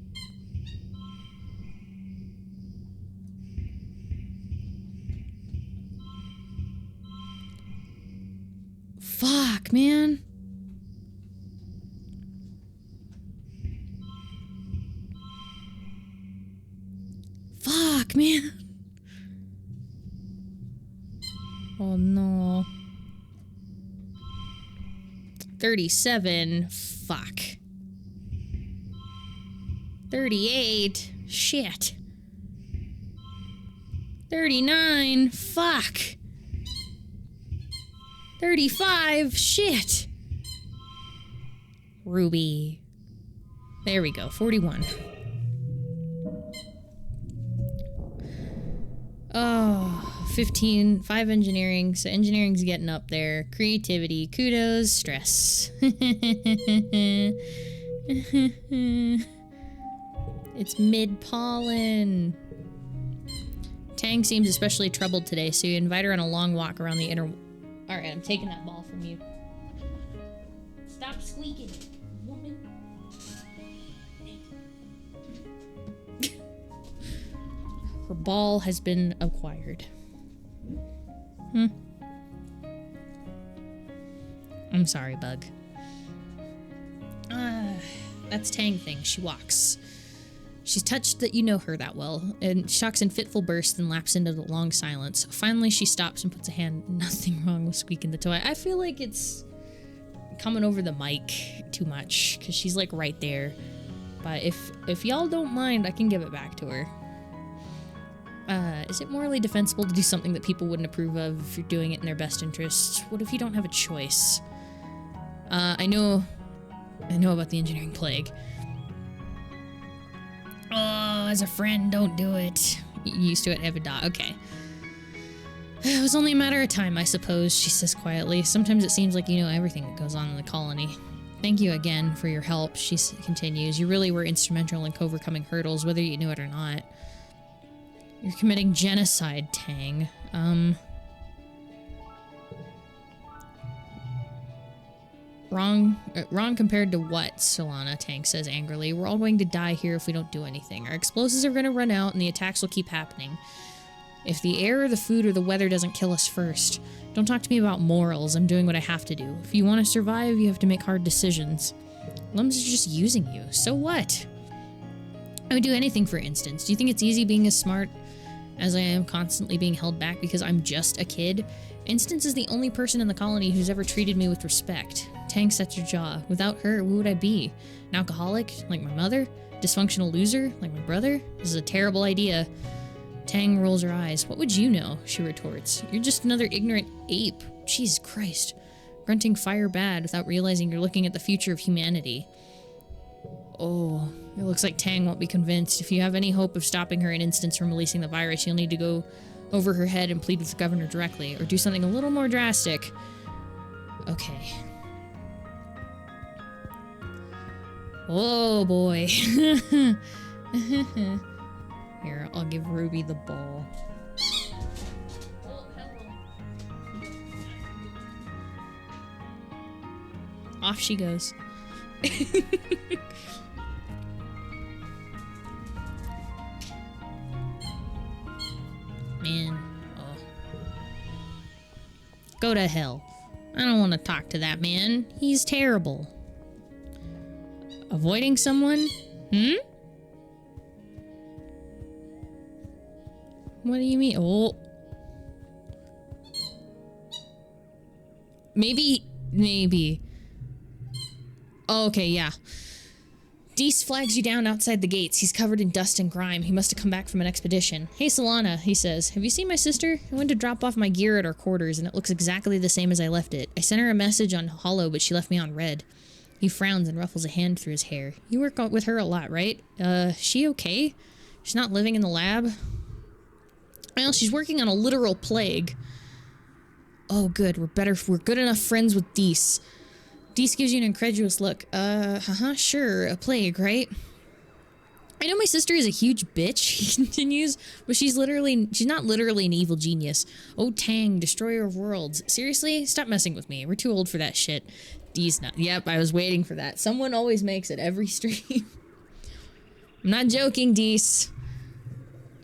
Fuck, man. Fuck, man. Oh, no. 37. Fuck. 38. Shit. 39. Fuck. 35. Shit. Ruby. There we go. 41. Oh, 15. 5 engineering. So engineering's getting up there. Creativity. Kudos. Stress. It's mid-pollen. Tang seems especially troubled today, so you invite her on a long walk around the inner... Alright, I'm taking that ball from you. Stop squeaking, woman. Her ball has been acquired. I'm sorry, Bug. That's Tang thing. She walks. She's touched that you know her that well, and shocks in fitful bursts and lapses into the long silence. Finally, she stops and puts a hand. Nothing wrong with squeaking the toy. I feel like it's coming over the mic too much, because she's like right there. But if y'all don't mind, I can give it back to her. Is it morally defensible to do something that people wouldn't approve of if you're doing it in their best interests? What if you don't have a choice? I know about the engineering plague. Oh, as a friend, don't do it. You used to it, Evada. Okay. It was only a matter of time, I suppose, she says quietly. Sometimes it seems like you know everything that goes on in the colony. Thank you again for your help, she continues. You really were instrumental in overcoming hurdles, whether you knew it or not. You're committing genocide, Tang. Wrong compared to what, Solana, Tang says angrily. We're all going to die here if we don't do anything. Our explosives are going to run out and the attacks will keep happening. If the air or the food or the weather doesn't kill us first. Don't talk to me about morals. I'm doing what I have to do. If you want to survive, you have to make hard decisions. Lums is just using you. So what? I would do anything, for instance. Do you think it's easy being as smart as I am, constantly being held back because I'm just a kid? Instance is the only person in the colony who's ever treated me with respect. Tang sets her jaw. Without her, who would I be? An alcoholic, like my mother? Dysfunctional loser, like my brother? This is a terrible idea. Tang rolls her eyes. What would you know? She retorts. You're just another ignorant ape. Jesus Christ. Grunting fire bad without realizing you're looking at the future of humanity. Oh, it looks like Tang won't be convinced. If you have any hope of stopping her in instance from releasing the virus, you'll need to go over her head and plead with the governor directly, or do something a little more drastic. Okay. Oh boy. Here, I'll give Ruby the ball. Off she goes. Man. Oh. Go to hell. I don't want to talk to that man. He's terrible. Avoiding someone? What do you mean? Oh. Maybe. Oh, okay, yeah. Deese flags you down outside the gates. He's covered in dust and grime. He must have come back from an expedition. Hey, Solana, he says. Have you seen my sister? I went to drop off my gear at our quarters, and it looks exactly the same as I left it. I sent her a message on Hollow, but she left me on red. He frowns and ruffles a hand through his hair. You work with her a lot, right? She okay? She's not living in the lab? Well, she's working on a literal plague. Oh, good. We're good enough friends with Dees. Dees gives you an incredulous look. Sure. A plague, right? I know my sister is a huge bitch, he continues, but she's not literally an evil genius. Oh, Tang, destroyer of worlds. Seriously? Stop messing with me. We're too old for that shit. Dee's not. Yep, I was waiting for that. Someone always makes it every stream. I'm not joking, Dees.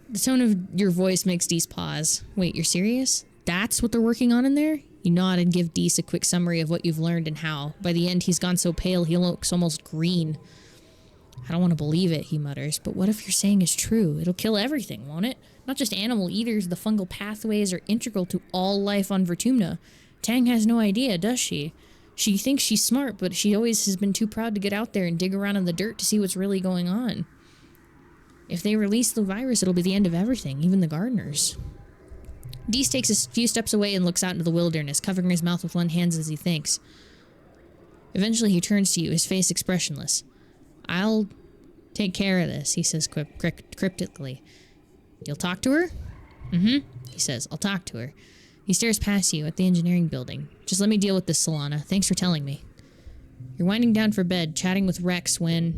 The tone of your voice makes Dees pause. Wait, you're serious? That's what they're working on in there? You nod and give Dees a quick summary of what you've learned and how. By the end, he's gone so pale he looks almost green. I don't want to believe it, he mutters, but what if you're saying is true? It'll kill everything, won't it? Not just animal eaters, the fungal pathways are integral to all life on Vertumna. Tang has no idea, does she? She thinks she's smart, but she always has been too proud to get out there and dig around in the dirt to see what's really going on. If they release the virus, it'll be the end of everything, even the gardeners. Dees takes a few steps away and looks out into the wilderness, covering his mouth with one hand as he thinks. Eventually he turns to you, his face expressionless. I'll take care of this, he says cryptically. You'll talk to her? Mm-hmm, he says. I'll talk to her. He stares past you at the engineering building. Just let me deal with this, Solana. Thanks for telling me. You're winding down for bed, chatting with Rex when...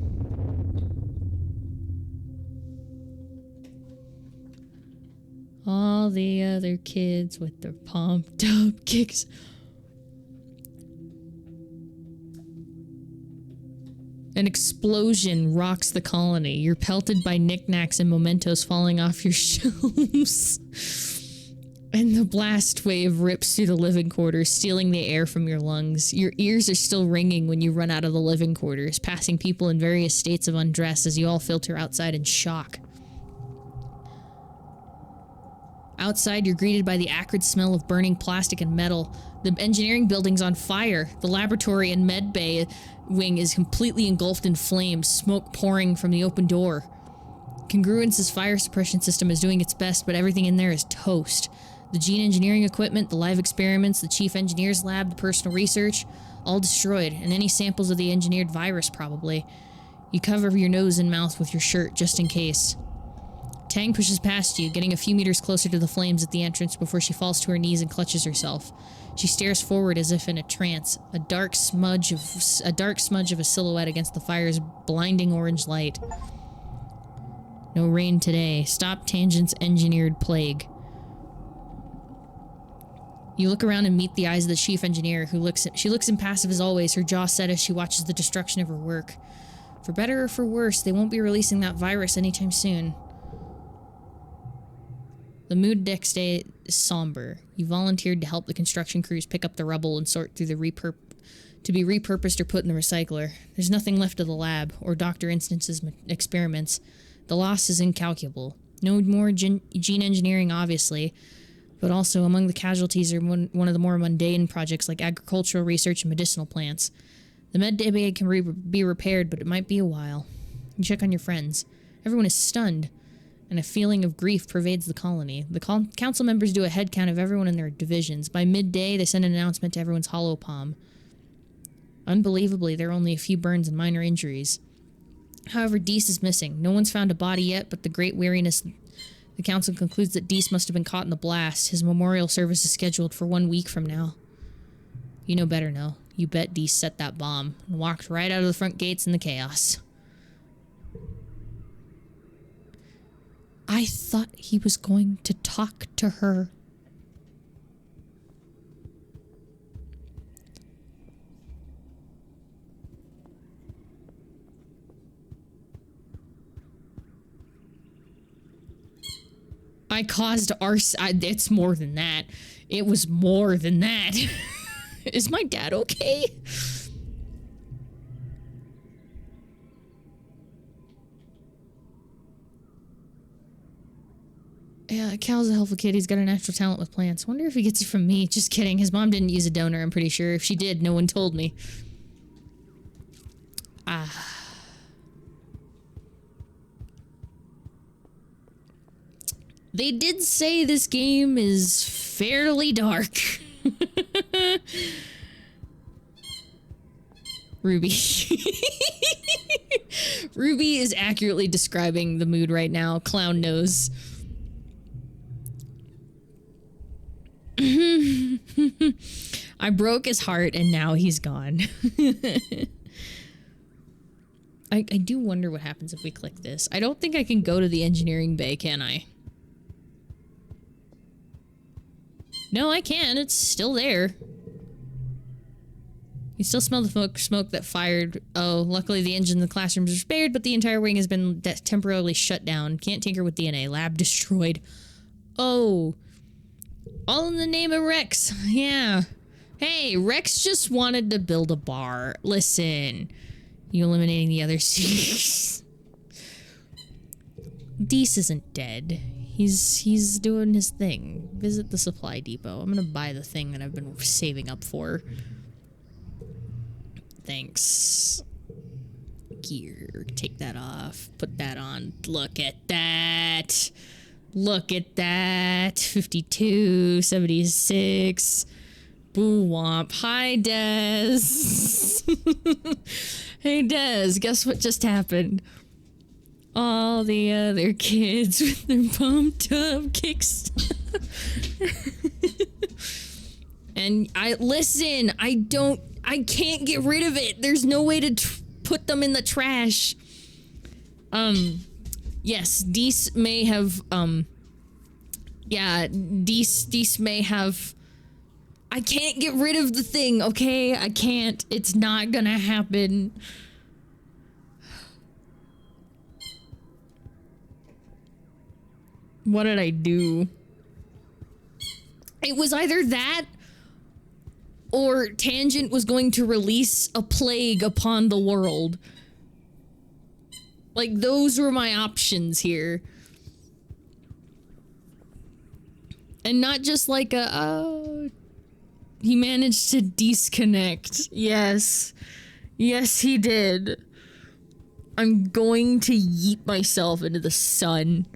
all the other kids with their pumped up kicks... An explosion rocks the colony. You're pelted by knickknacks and mementos falling off your shelves. And the blast wave rips through the living quarters, stealing the air from your lungs. Your ears are still ringing when you run out of the living quarters, passing people in various states of undress as you all filter outside in shock. Outside, you're greeted by the acrid smell of burning plastic and metal. The engineering building's on fire. The laboratory and med bay wing is completely engulfed in flames, smoke pouring from the open door. Congruence's fire suppression system is doing its best, but everything in there is toast. The gene engineering equipment, the live experiments, the chief engineer's lab, the personal research, all destroyed, and any samples of the engineered virus, probably. You cover your nose and mouth with your shirt, just in case. Tang pushes past you, getting a few meters closer to the flames at the entrance before she falls to her knees and clutches herself. She stares forward as if in a trance, a dark smudge of a silhouette against the fire's blinding orange light. No rain today. Stop Tangent's engineered plague. You look around and meet the eyes of the chief engineer, she looks impassive as always, her jaw set as she watches the destruction of her work. For better or for worse, they won't be releasing that virus anytime soon. The mood next day is somber. You volunteered to help the construction crews pick up the rubble and sort through the to be repurposed or put in the recycler. There's nothing left of the lab, or Dr. Instance's experiments. The loss is incalculable. No more gene engineering, obviously, but also among the casualties are one of the more mundane projects like agricultural research and medicinal plants. The med bay can be repaired, but it might be a while. You check on your friends. Everyone is stunned, and a feeling of grief pervades the colony. The council members do a head count of everyone in their divisions. By midday, they send an announcement to everyone's hollow palm. Unbelievably, there are only a few burns and minor injuries. However, Dees is missing. No one's found a body yet, but the great weariness... The council concludes that Dees must have been caught in the blast. His memorial service is scheduled for 1 week from now. You know better, no? You bet Dees set that bomb and walked right out of the front gates in the chaos. I thought he was going to talk to her. I caused arson. It's more than that. It was more than that. Is my dad okay? Yeah, Cal's a helpful kid. He's got a natural talent with plants. Wonder if he gets it from me. Just kidding. His mom didn't use a donor, I'm pretty sure. If she did, no one told me. They did say this game is fairly dark. Ruby. Ruby is accurately describing the mood right now. Clown nose. I broke his heart and now he's gone. I do wonder what happens if we click this. I don't think I can go to the engineering bay, can I? No, I can. It's still there. You still smell the smoke that fired. Oh, luckily the engine in the classrooms are spared, but the entire wing has been temporarily shut down. Can't tinker with DNA. Lab destroyed. Oh. All in the name of Rex. Yeah. Hey, Rex just wanted to build a bar. Listen. You eliminating the other C's. Deese isn't dead. He's doing his thing. Visit the supply depot. I'm gonna buy the thing that I've been saving up for. Thanks. Gear. Take that off. Put that on. Look at that. Look at that. 52, 76. Boo womp. Hi, Des. Hey, Des. Guess what just happened? All the other kids with their pumped up kicks. And listen, I can't get rid of it. There's no way to put them in the trash. Yes, Deese may have, yeah, Deese may have, I can't get rid of the thing, okay? I can't. It's not gonna happen. What did I do? It was either that or Tangent was going to release a plague upon the world. Like, those were my options here. And not just like he managed to disconnect. Yes. Yes, he did. I'm going to yeet myself into the sun.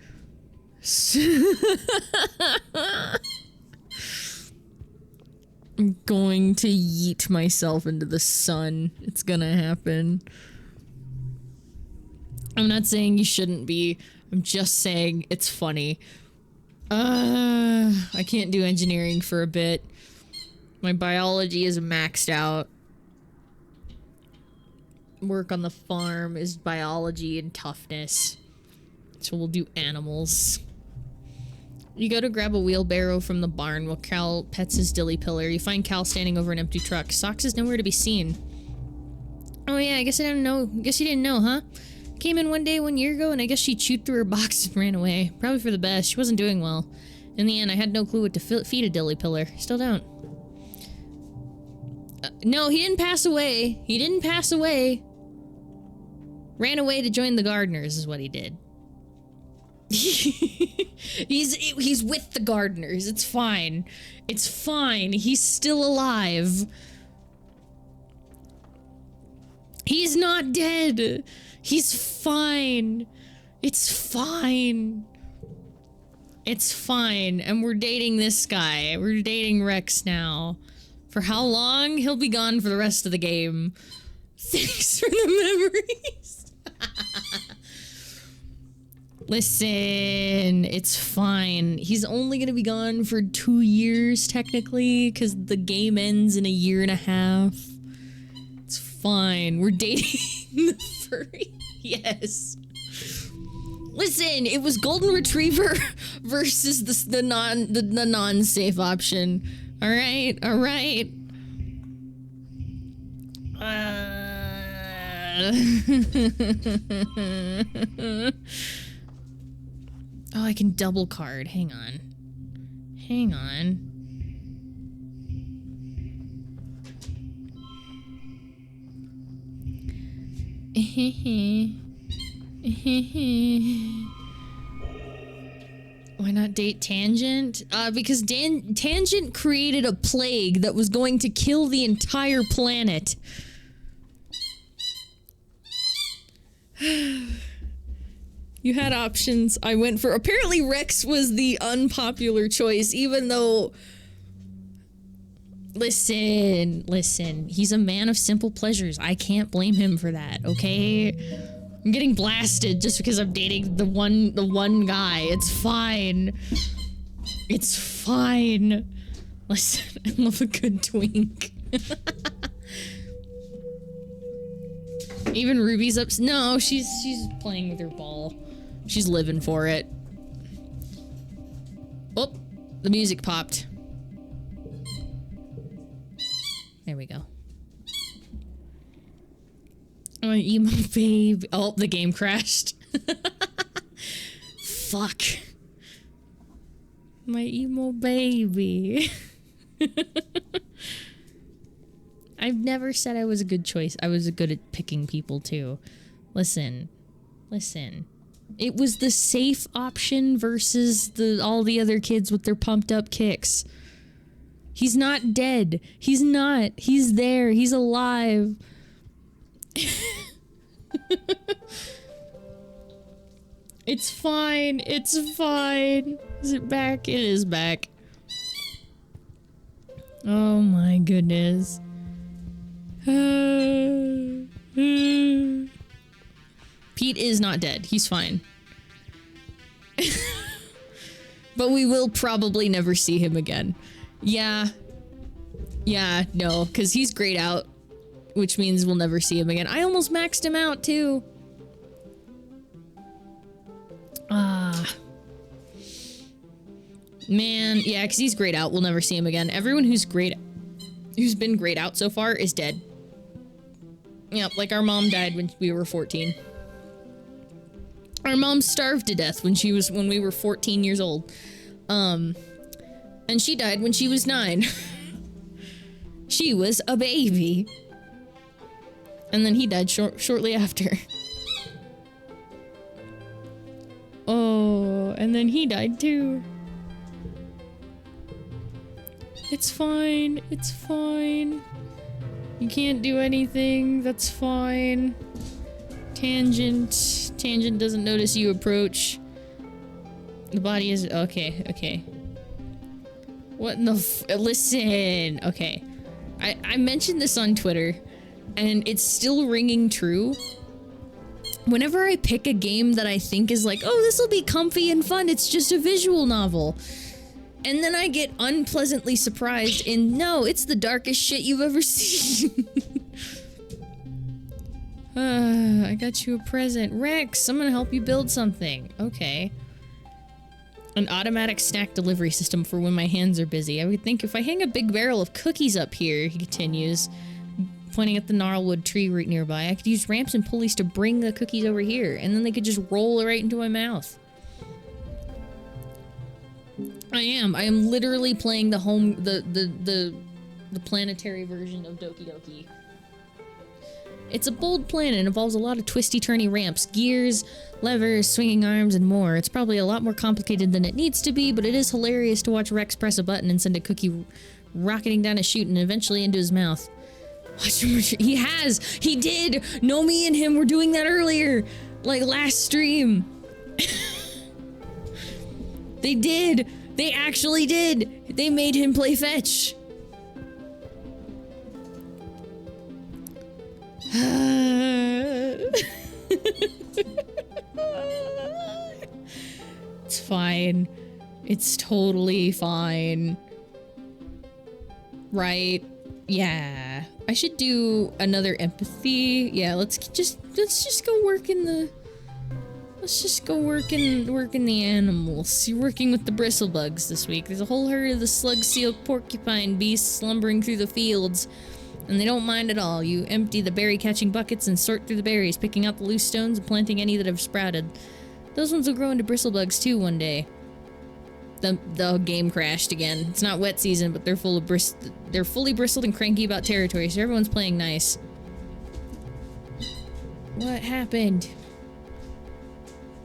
I'm going to yeet myself into the sun. It's gonna happen. I'm not saying you shouldn't be. I'm just saying it's funny. I can't do engineering for a bit. My biology is maxed out. Work on the farm is biology and toughness. So we'll do animals. You go to grab a wheelbarrow from the barn while Cal pets his dilly pillar. You find Cal standing over an empty truck. Socks is nowhere to be seen. Oh yeah, I guess I didn't know. Guess you didn't know, huh? Came in one day 1 year ago and I guess she chewed through her box and ran away. Probably for the best. She wasn't doing well. In the end, I had no clue what to feed a dilly pillar. Still don't. No, he didn't pass away. He didn't pass away. Ran away to join the gardeners is what he did. He's with the gardeners. It's fine. It's fine. He's still alive. He's not dead. He's fine. It's fine. It's fine. And we're dating this guy. We're dating Rex now. For how long? He'll be gone for the rest of the game. Thanks for the memories. Listen, it's fine. He's only gonna be gone for 2 years, technically, because the game ends in 1.5 years. It's fine. We're dating the furry. Yes. Listen, it was Golden Retriever versus the non-safe option. All right, all right. Oh, I can double card. Hang on. Hang on. Why not date Tangent? Because Tangent created a plague that was going to kill the entire planet. You had options. I went for... Apparently Rex was the unpopular choice, even though... Listen. He's a man of simple pleasures. I can't blame him for that, okay? I'm getting blasted just because I'm dating the one guy. It's fine. It's fine. Listen, I love a good twink. Even Ruby's up. No, she's playing with her ball. She's living for it. Oh, the music popped. There we go. Oh, emo baby. Oh, the game crashed. Fuck. My emo baby. I've never said I was a good choice. I was good at picking people too. Listen. It was the safe option versus all the other kids with their pumped up kicks. He's not dead. He's not. He's there. He's alive. It's fine. It's fine. Is it back? It is back. Oh my goodness. Pete is not dead. He's fine. But we will probably never see him again. Yeah. Yeah, no, because he's grayed out, which means we'll never see him again. I almost maxed him out, too. Man, yeah, because he's grayed out. We'll never see him again. Everyone who's been grayed out so far is dead. Yep, like our mom died when we were 14. Our mom starved to death when we were 14 years old. And she died when she was 9. She was a baby. And then he died shortly after. Oh, and then he died too. It's fine. It's fine. You can't do anything. That's fine. Tangent. Tangent doesn't notice you approach. The body is... Okay, okay. What in the listen. Okay. I mentioned this on Twitter, and it's still ringing true. Whenever I pick a game that I think is like, oh, this will be comfy and fun, it's just a visual novel. And then I get unpleasantly surprised in, no, it's the darkest shit you've ever seen. I got you a present. Rex, I'm gonna help you build something. Okay. An automatic snack delivery system for when my hands are busy. I would think if I hang a big barrel of cookies up here, he continues, pointing at the gnarlwood tree right nearby, I could use ramps and pulleys to bring the cookies over here, and then they could just roll right into my mouth. I am literally playing the planetary version of Doki Doki. It's a bold plan and involves a lot of twisty-turny ramps, gears, levers, swinging arms, and more. It's probably a lot more complicated than it needs to be, but it is hilarious to watch Rex press a button and send a cookie rocketing down a chute and eventually into his mouth. He has! He did! Nomi and him were doing that earlier! Like last stream. They did! They actually did! They made him play fetch! It's fine. It's totally fine. Right? Yeah. I should do another empathy. Yeah, let's just go work in the... Let's just go work in the animals. You're working with the bristlebugs this week. There's a whole herd of the slug seal porcupine beasts slumbering through the fields. And they don't mind at all. You empty the berry-catching buckets and sort through the berries, picking out the loose stones and planting any that have sprouted. Those ones will grow into bristlebugs too one day. The game crashed again. It's not wet season, but they're fully bristled and cranky about territory, so everyone's playing nice. What happened?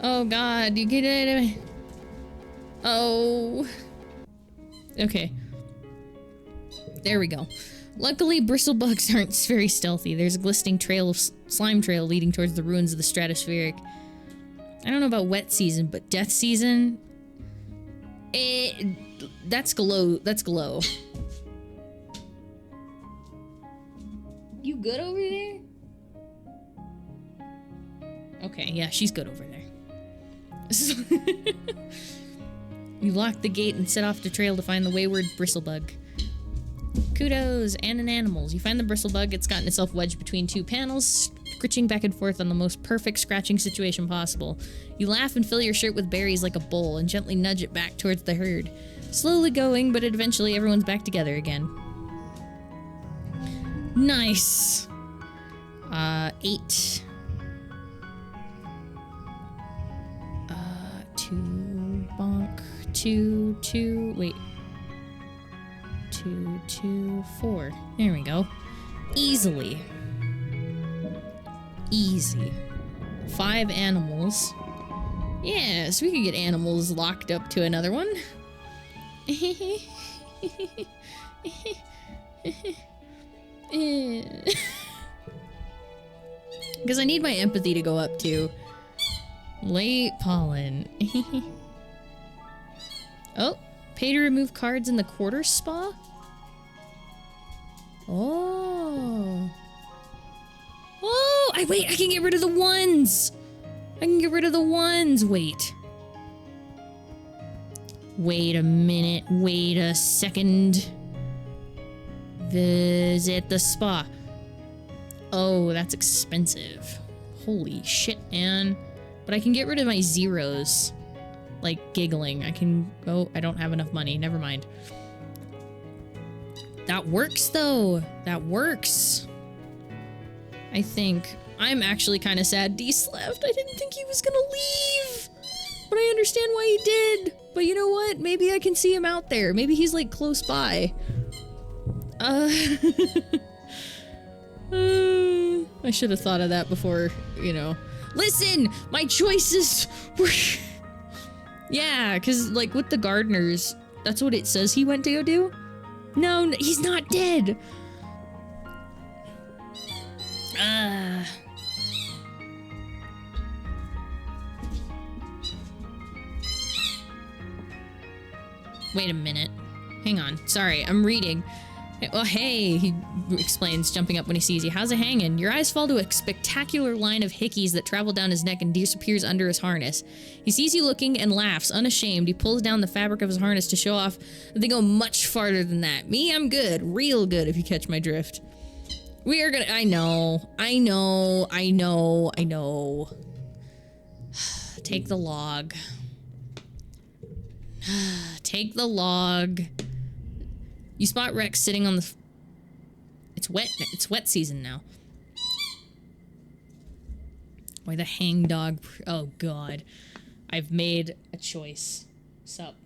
Oh god, you get it? Oh. Okay. There we go. Luckily, bristlebugs aren't very stealthy. There's a glistening trail of slime trail leading towards the ruins of the stratospheric. I don't know about wet season, but death season? That's glow. That's glow. You good over there? Okay, yeah, she's good over there. You lock the gate and set off the trail to find the wayward bristlebug. Kudos, and an animals. You find the bristlebug. It's gotten itself wedged between two panels, scritching back and forth on the most perfect scratching situation possible. You laugh and fill your shirt with berries like a bowl and gently nudge it back towards the herd. Slowly going, but eventually everyone's back together again. Nice. 8. 2, bonk. 2, 2, wait. 2, 2, 4. There we go. Easily. Easy. 5 animals. Yes, we could get animals locked up to another one. Because I need my empathy to go up too. Late pollen. Oh, pay to remove cards in the quarter spa? Oh. Oh, wait, I can get rid of the ones. I can get rid of the ones. Wait. Wait a minute. Wait a second. Visit the spa. Oh, that's expensive. Holy shit, man. But I can get rid of my zeros. Like, giggling. I can... Oh, I don't have enough money. Never mind. That works, though. That works. I think. I'm actually kind of sad Deese left. I didn't think he was gonna leave. But I understand why he did. But you know what? Maybe I can see him out there. Maybe he's, like, close by. I should have thought of that before, you know. Listen! My choices were... Yeah, because, like, with the gardeners, that's what it says he went to go do? No, he's not dead! Wait a minute. Hang on. Sorry, I'm reading. Well, hey, he explains, jumping up when he sees you. How's it hanging? Your eyes fall to a spectacular line of hickeys that travel down his neck and disappears under his harness. He sees you looking and laughs, unashamed. He pulls down the fabric of his harness to show off that they go much farther than that. Me, I'm good. Real good, if you catch my drift. We are gonna... I know. Take the log. Take the log. You spot Rex sitting on the... It's wet season now. Why the hangdog... Oh, God. I've made a choice. Sup?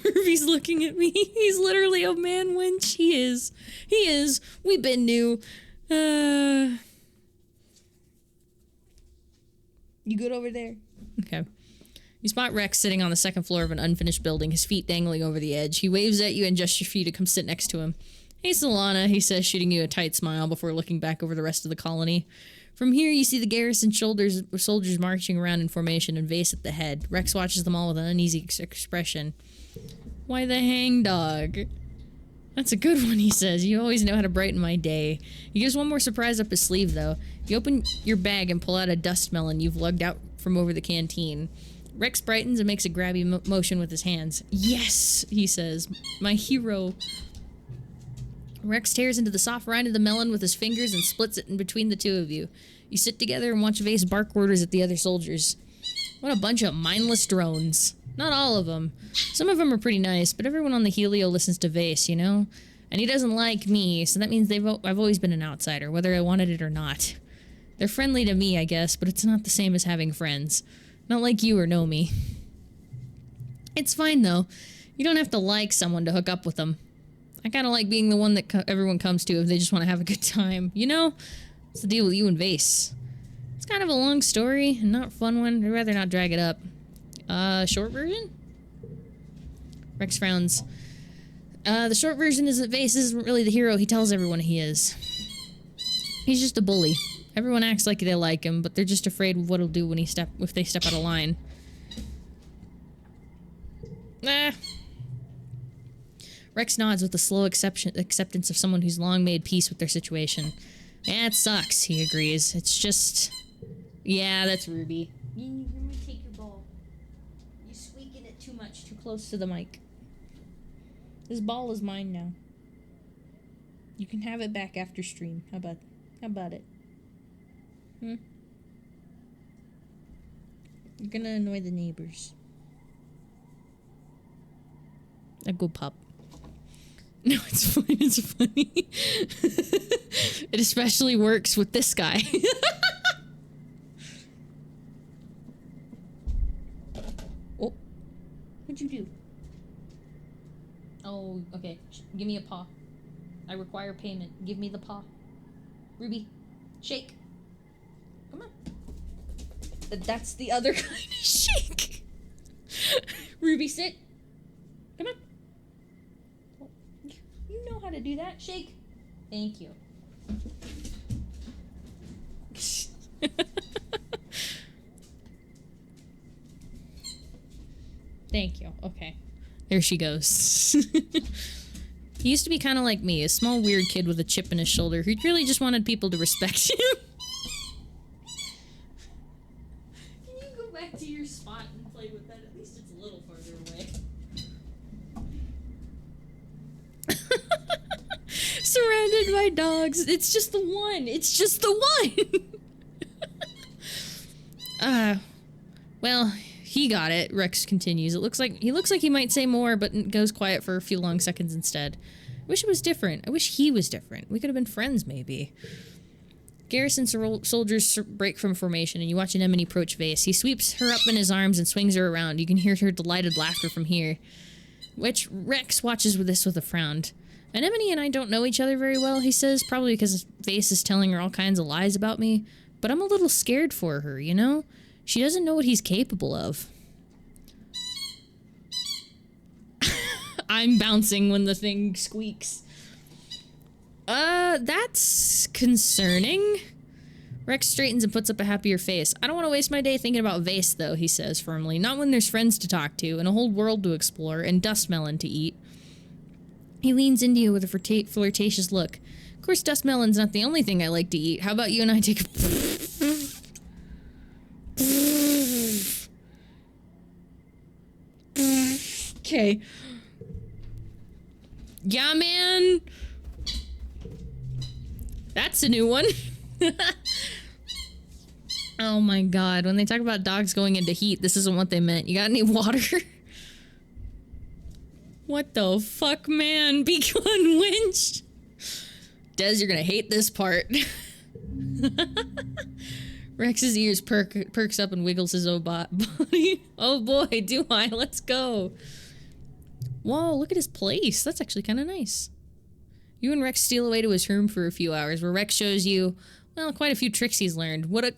Ruby's looking at me. He's literally a man wench. He is. He is. We've been new. You good over there? Okay. You spot Rex sitting on the second floor of an unfinished building, his feet dangling over the edge. He waves at you and gestures for you to come sit next to him. Hey, Solana, he says, shooting you a tight smile before looking back over the rest of the colony. From here, you see the garrison soldiers marching around in formation and Vase at the head. Rex watches them all with an uneasy expression. Why the hangdog? That's a good one, he says. You always know how to brighten my day. He gives one more surprise up his sleeve, though. You open your bag and pull out a dust melon you've lugged out from over the canteen. Rex brightens and makes a grabby motion with his hands. Yes, he says. My hero. Rex tears into the soft rind of the melon with his fingers and splits it in between the two of you. You sit together and watch Vase bark orders at the other soldiers. What a bunch of mindless drones. Not all of them. Some of them are pretty nice, but everyone on the Helio listens to Vase, you know? And he doesn't like me, so that means I've always been an outsider, whether I wanted it or not. They're friendly to me, I guess, but it's not the same as having friends. Not like you or know me. It's fine, though. You don't have to like someone to hook up with them. I kind of like being the one that everyone comes to if they just want to have a good time. You know? What's the deal with you and Vase? It's kind of a long story, and not a fun one. I'd rather not drag it up. Short version? Rex frowns. The short version is that Vase isn't really the hero he tells everyone he is. He's just a bully. Everyone acts like they like him, but they're just afraid of what he'll do when if they step out of line. Rex nods with the slow acceptance of someone who's long made peace with their situation. Yeah, it sucks, he agrees. It's just... Yeah, that's Ruby. You take your ball. You squeaking it. close to the mic. This ball is mine now. You can have it back after stream. How about it? You're gonna annoy the neighbors. A good pup. No, it's fine. It's funny. It especially works with this guy. Oh, what'd you do? Oh, okay. Give me a paw. I require payment. Give me the paw. Ruby, shake. Come on. That's the other kind of shake. Ruby, sit. Come on. You know how to do that. Shake. Thank you. Thank you. Okay. There she goes. He used to be kind of like me, a small weird kid with a chip in his shoulder who really just wanted people to respect him. Can you go back to your spot and play with that? At least it's a little farther away. Surrounded by dogs. It's just the one. It's just the one. Well, he got it. Rex continues. He looks like he might say more, but goes quiet for a few long seconds instead. I wish it was different. I wish he was different. We could have been friends, maybe. Garrison soldiers break from formation, and you watch Anemone approach Vase. He sweeps her up in his arms and swings her around. You can hear her delighted laughter from here. Which Rex watches this with a frown. Anemone and I don't know each other very well, he says, probably because Vase is telling her all kinds of lies about me. But I'm a little scared for her, you know? She doesn't know what he's capable of. I'm bouncing when the thing squeaks. That's concerning. Rex straightens and puts up a happier face. I don't want to waste my day thinking about Vase, though, he says firmly. Not when there's friends to talk to, and a whole world to explore, and dust melon to eat. He leans into you with a flirtatious look. Of course, dust melon's not the only thing I like to eat. How about you and I take a... Okay. Yeah, man. That's a new one. Oh my god. When they talk about dogs going into heat, this isn't what they meant. You got any water? What the fuck, man? Be unwinched. Des, you're gonna hate this part. Rex's ears perks up and wiggles his own body. Oh boy, do I. Let's go. Whoa, look at his place. That's actually kind of nice. You and Rex steal away to his room for a few hours, where Rex shows you, well, quite a few tricks he's learned. What a...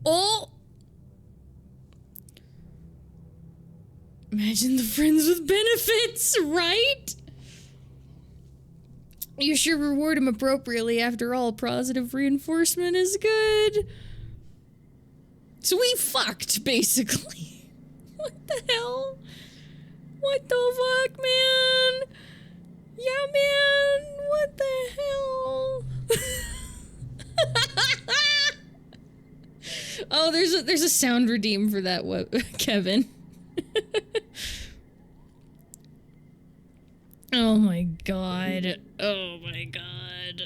Oh! Imagine the friends with benefits, right? You should reward him appropriately. After all, positive reinforcement is good. So we fucked, basically. What the hell? What the fuck, man? Yeah, man. What the hell? Oh, there's a sound redeem for that, Kevin. Oh my god. Oh my god.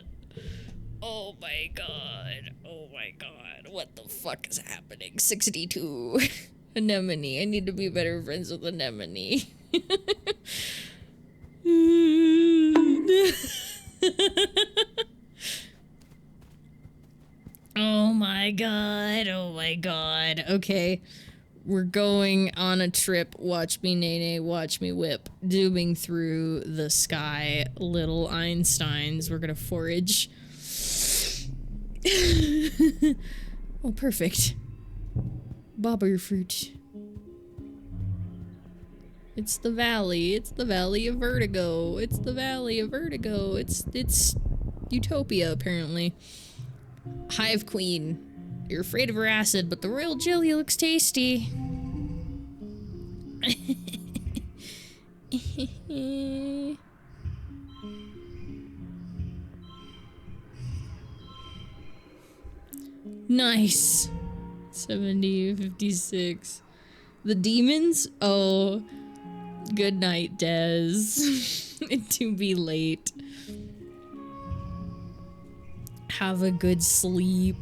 Oh my god. Oh my god. What the fuck is happening? 62. Anemone. I need to be better friends with Anemone. Oh my god. Oh my god. Okay. We're going on a trip. Watch me, Nene. Watch me whip. Zooming through the sky. Little Einsteins. We're gonna forage. Oh, perfect. Bobber fruit. It's the valley. It's the valley of vertigo. It's the valley of vertigo. It's utopia, apparently. Hive Queen. You're afraid of her acid, but the royal jelly looks tasty. Nice. 70, 56. The demons? Oh, good night, Des. To be late. Have a good sleep.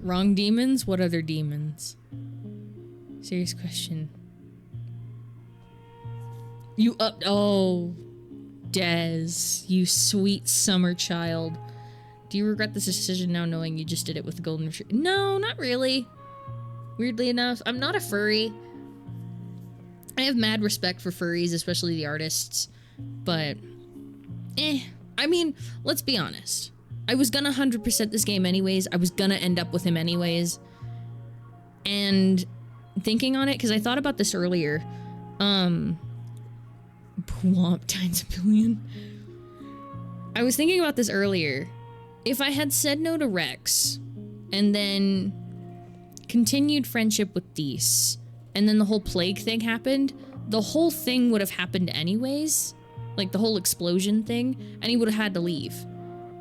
Wrong demons? What other demons? Serious question. You up? Oh, Des, you sweet summer child. Do you regret this decision now knowing you just did it with the golden retriever? No, not really. Weirdly enough, I'm not a furry. I have mad respect for furries, especially the artists. But, I mean, let's be honest. I was gonna 100% this game anyways. I was gonna end up with him anyways. And thinking on it, because I thought about this earlier. Womp times a billion. I was thinking about this earlier. If I had said no to Rex, and then continued friendship with Dees, and then the whole plague thing happened, the whole thing would have happened anyways. Like the whole explosion thing, and he would have had to leave.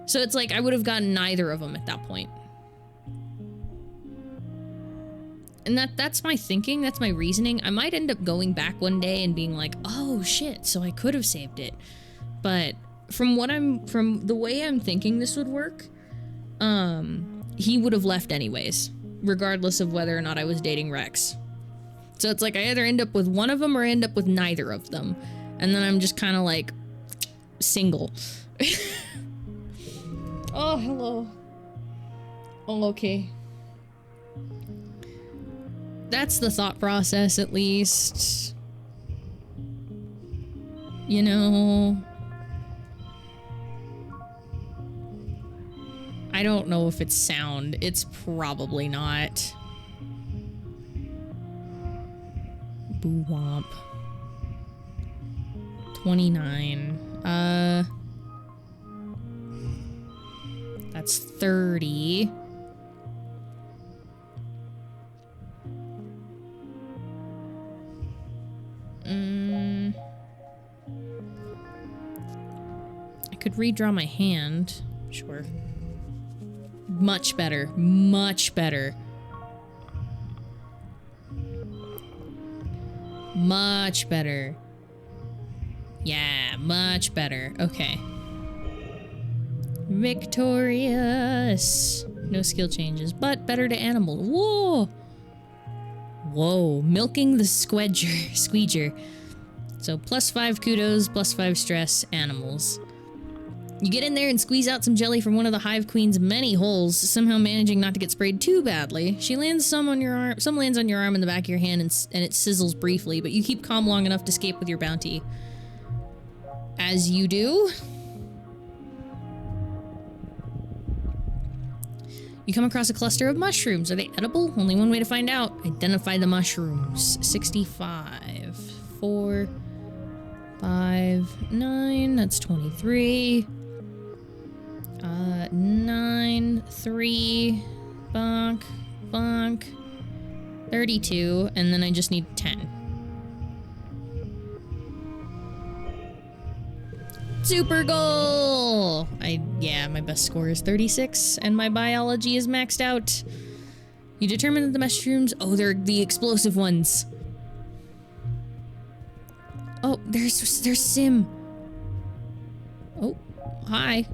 So it's like I would have gotten neither of them at that point. And that's my thinking, that's my reasoning. I might end up going back one day and being like, oh shit, so I could have saved it. But from the way I'm thinking this would work, he would have left anyways, regardless of whether or not I was dating Rex. So it's like I either end up with one of them or I end up with neither of them. And then I'm just kind of like single. Oh, hello. Oh, okay. That's the thought process, at least. You know, I don't know if it's sound. It's probably not. Boo womp. 29. That's 30. I could redraw my hand. Sure. Much better. Much better. Much better. Yeah, much better. Okay. Victorious. No skill changes, but better to animal. Whoa! Whoa, milking the squeeger. So +5 kudos, +5 stress, animals. You get in there and squeeze out some jelly from one of the Hive Queen's many holes, somehow managing not to get sprayed too badly. She lands some on your arm, some lands on your arm and the back of your hand, and it sizzles briefly, but you keep calm long enough to escape with your bounty. As you do. You come across a cluster of mushrooms. Are they edible? Only one way to find out. Identify the mushrooms. 65. 4, 5, 9. That's 23. 9, 3. Bonk. Bonk. 32. And then I just need 10. Super goal! Yeah, my best score is 36, and my biology is maxed out. You determine that the mushrooms... Oh, they're the explosive ones. Oh, there's Sim. Oh, hi.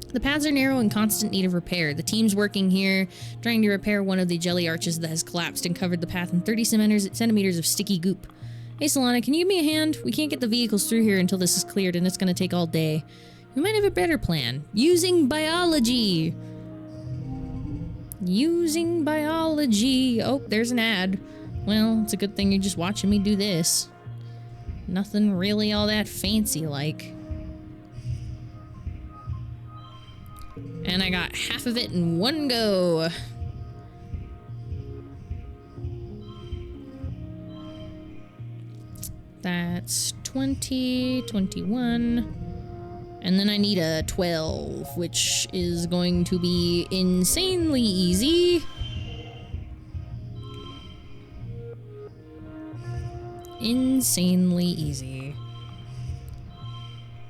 The paths are narrow and constant need of repair. The team's working here, trying to repair one of the jelly arches that has collapsed and covered the path in 30 centimeters of sticky goop. Hey, Solana, can you give me a hand? We can't get the vehicles through here until this is cleared, and it's gonna take all day. We might have a better plan. Using biology! Using biology! Oh, there's an ad. Well, it's a good thing you're just watching me do this. Nothing really all that fancy-like. And I got half of it in one go. That's 20, 21. And then I need a 12, which is going to be insanely easy. Insanely easy.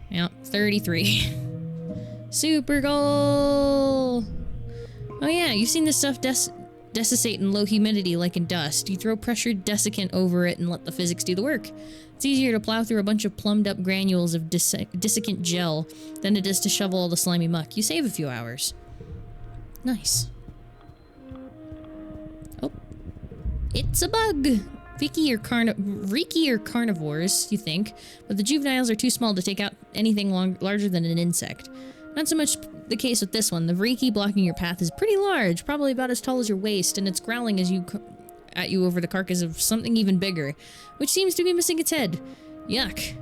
Yep, 33. Super goal! Oh yeah, you've seen this stuff desiccate in low humidity like in dust. You throw pressured desiccant over it and let the physics do the work. It's easier to plow through a bunch of plumbed up granules of desiccant gel than it is to shovel all the slimy muck. You save a few hours. Nice. Oh. It's a bug! Reeky or carnivores, you think, but the juveniles are too small to take out anything larger than an insect. Not so much the case with this one. The Reiki blocking your path is pretty large, probably about as tall as your waist, and it's growling at you over the carcass of something even bigger, which seems to be missing its head. Yuck.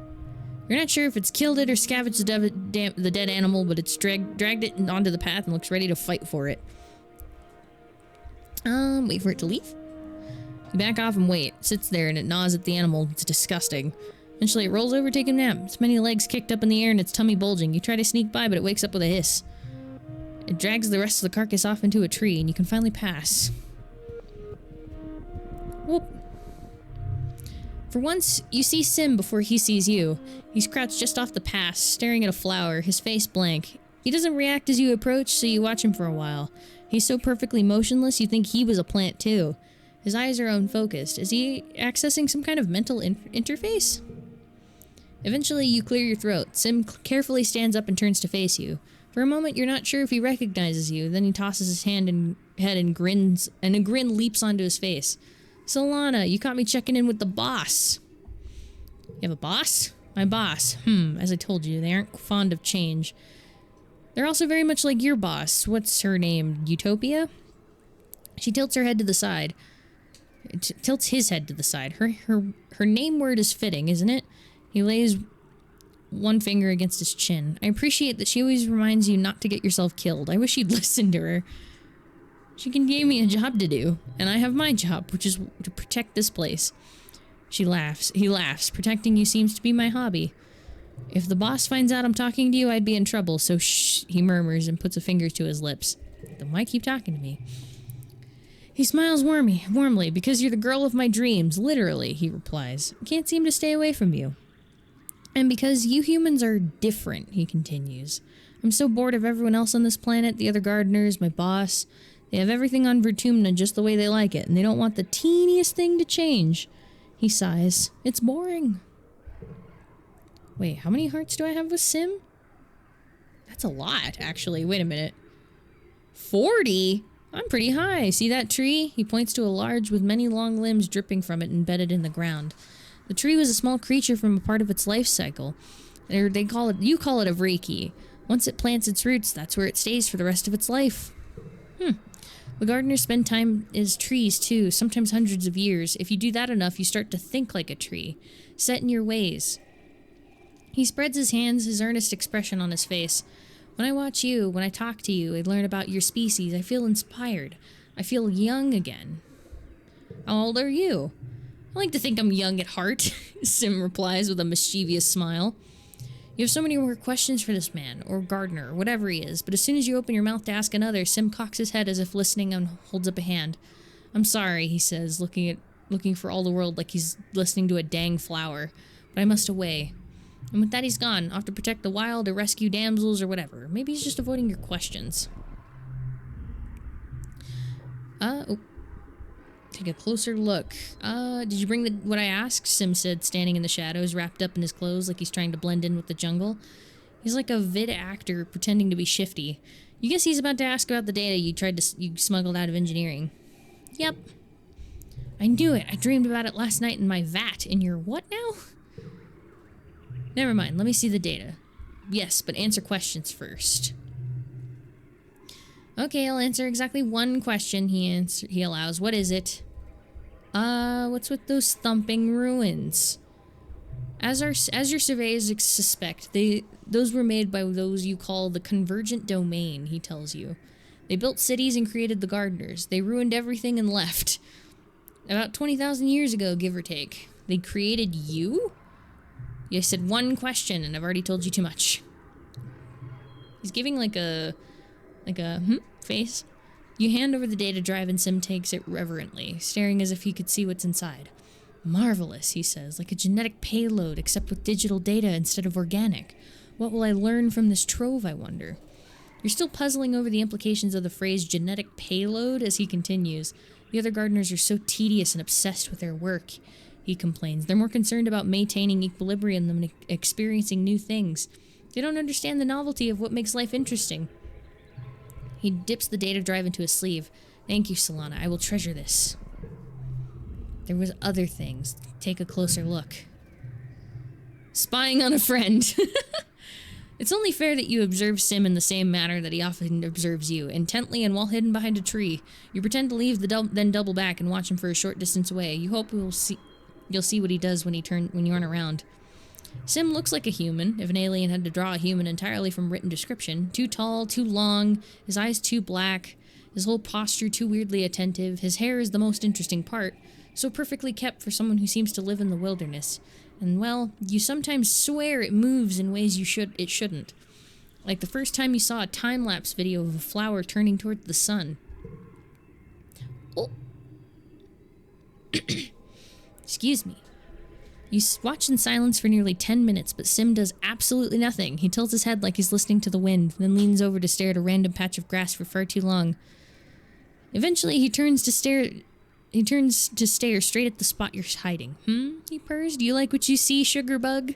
You're not sure if it's killed it or scavenged the dead animal, but it's dragged it onto the path and looks ready to fight for it. Wait for it to leave? You back off and wait. It sits there and it gnaws at the animal. It's disgusting. Eventually it rolls over, taking a nap. Its many legs kicked up in the air and its tummy bulging. You try to sneak by, but it wakes up with a hiss. It drags the rest of the carcass off into a tree, and you can finally pass. Whoop. For once, you see Sim before he sees you. He's crouched just off the pass, staring at a flower, his face blank. He doesn't react as you approach, so you watch him for a while. He's so perfectly motionless, you think he was a plant too. His eyes are unfocused. Is he accessing some kind of mental interface? Eventually, you clear your throat. Sim carefully stands up and turns to face you. For a moment, you're not sure if he recognizes you. Then he tosses his head and grins, and a grin leaps onto his face. Solana, you caught me checking in with the boss. You have a boss? My boss. As I told you, they aren't fond of change. They're also very much like your boss. What's her name? Utopia? She tilts her head to the side. Tilts his head to the side. Her name word is fitting, isn't it? He lays one finger against his chin. I appreciate that she always reminds you not to get yourself killed. I wish you'd listen to her. She gave me a job to do, and I have my job, which is to protect this place. She laughs. He laughs. Protecting you seems to be my hobby. If the boss finds out I'm talking to you, I'd be in trouble, so shh, he murmurs and puts a finger to his lips. Then why keep talking to me? He smiles warmly, because you're the girl of my dreams, literally, he replies. I can't seem to stay away from you. And because you humans are different, he continues. I'm so bored of everyone else on this planet, the other gardeners, my boss. They have everything on Vertumna just the way they like it, and they don't want the teeniest thing to change. He sighs. It's boring. Wait, how many hearts do I have with Sim? That's a lot, actually. Wait a minute. 40? I'm pretty high. See that tree? He points to a large with many long limbs dripping from it embedded in the ground. The tree was a small creature from a part of its life cycle. You call it a Reiki. Once it plants its roots, that's where it stays for the rest of its life. The gardeners spend time as trees too, sometimes hundreds of years. If you do that enough, you start to think like a tree, set in your ways. He spreads his hands, his earnest expression on his face. When I watch you, when I talk to you, I learn about your species, I feel inspired. I feel young again. How old are you? I like to think I'm young at heart, Sim replies with a mischievous smile. You have so many more questions for this man, or gardener, or whatever he is, but as soon as you open your mouth to ask another, Sim cocks his head as if listening and holds up a hand. I'm sorry, he says, looking for all the world like he's listening to a dang flower, but I must away. And with that he's gone, off to protect the wild or rescue damsels or whatever. Maybe he's just avoiding your questions. Take a closer look. Did you bring what I asked? Sim said, standing in the shadows, wrapped up in his clothes like he's trying to blend in with the jungle. He's like a vid actor pretending to be shifty. You guess he's about to ask about the data you smuggled out of engineering. Yep. I knew it. I dreamed about it last night in my vat. In your what now? Never mind. Let me see the data. Yes, but answer questions first. Okay, I'll answer exactly one question he allows. What is it? What's with those thumping ruins? As your surveys suspect, those were made by those you call the convergent domain, he tells you. They built cities and created the gardeners. They ruined everything and left. About 20,000 years ago, give or take. They created you? You said one question, and I've already told you too much. He's giving like a face. You hand over the data drive and Sim takes it reverently, staring as if he could see what's inside. Marvelous, he says, like a genetic payload except with digital data instead of organic. What will I learn from this trove, I wonder? You're still puzzling over the implications of the phrase genetic payload as he continues. The other gardeners are so tedious and obsessed with their work, he complains. They're more concerned about maintaining equilibrium than experiencing new things. They don't understand the novelty of what makes life interesting. He dips the data drive into his sleeve. Thank you, Solana. I will treasure this. There was other things. Take a closer look. Spying on a friend. It's only fair that you observe Sim in the same manner that he often observes you, intently and while hidden behind a tree. You pretend to leave, then double back and watch him for a short distance away. You hope you'll see what he does when you aren't around. Sim looks like a human, if an alien had to draw a human entirely from written description. Too tall, too long, his eyes too black, his whole posture too weirdly attentive. His hair is the most interesting part, so perfectly kept for someone who seems to live in the wilderness. And, well, you sometimes swear it moves in ways it shouldn't. Like the first time you saw a time-lapse video of a flower turning toward the sun. Oh. Excuse me. You watch in silence for nearly 10 minutes, but Sim does absolutely nothing. He tilts his head like he's listening to the wind, then leans over to stare at a random patch of grass for far too long. Eventually, he turns to stare straight at the spot you're hiding. He purrs. Do you like what you see, sugar bug?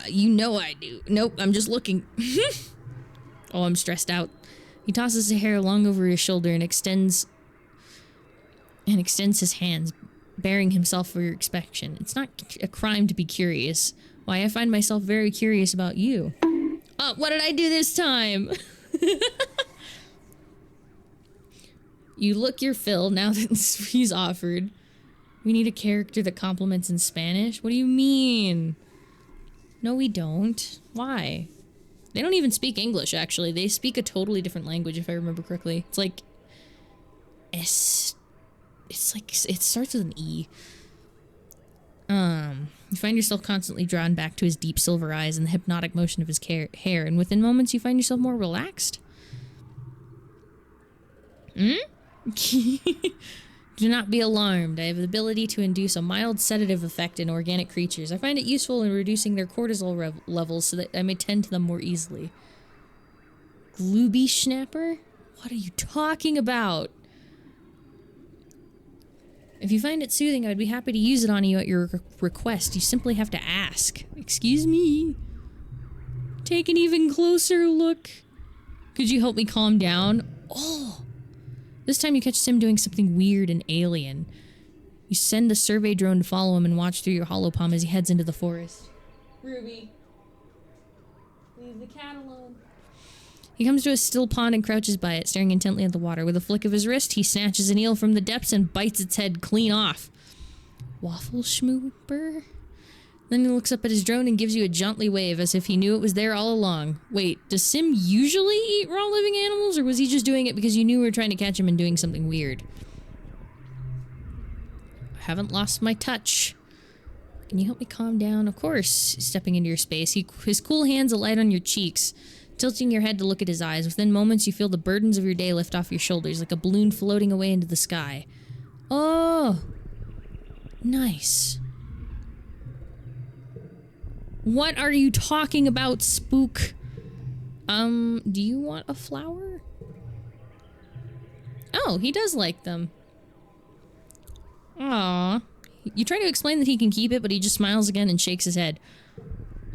You know I do. Nope, I'm just looking. Oh, I'm stressed out. He tosses his hair long over his shoulder and extends his hands, bearing himself for your inspection. It's not a crime to be curious. Why, I find myself very curious about you. Oh, what did I do this time? You look your fill now that he's offered. We need a character that compliments in Spanish? What do you mean? No, we don't. Why? They don't even speak English, actually. They speak a totally different language, if I remember correctly. It's like... It's like... It starts with an E. You find yourself constantly drawn back to his deep silver eyes and the hypnotic motion of his hair, and within moments you find yourself more relaxed. Do not be alarmed. I have the ability to induce a mild sedative effect in organic creatures. I find it useful in reducing their cortisol levels so that I may tend to them more easily. Glooby Schnapper? What are you talking about? If you find it soothing, I would be happy to use it on you at your request. You simply have to ask. Excuse me? Take an even closer look. Could you help me calm down? Oh! This time you catch Sim doing something weird and alien. You send a survey drone to follow him and watch through your holopalm as he heads into the forest. Ruby. Leave the cat alone. He comes to a still pond and crouches by it, staring intently at the water. With a flick of his wrist, he snatches an eel from the depths and bites its head clean off. Waffle schmooper? Then he looks up at his drone and gives you a jauntly wave as if he knew it was there all along. Wait, does Sim usually eat raw living animals, or was he just doing it because you knew we were trying to catch him and doing something weird? I haven't lost my touch. Can you help me calm down? Of course, stepping into your space. His cool hands alight on your cheeks, tilting your head to look at his eyes. Within moments, you feel the burdens of your day lift off your shoulders like a balloon floating away into the sky. Oh! Nice. What are you talking about, spook? Do you want a flower? Oh, he does like them. Aww. You try to explain that he can keep it, but he just smiles again and shakes his head.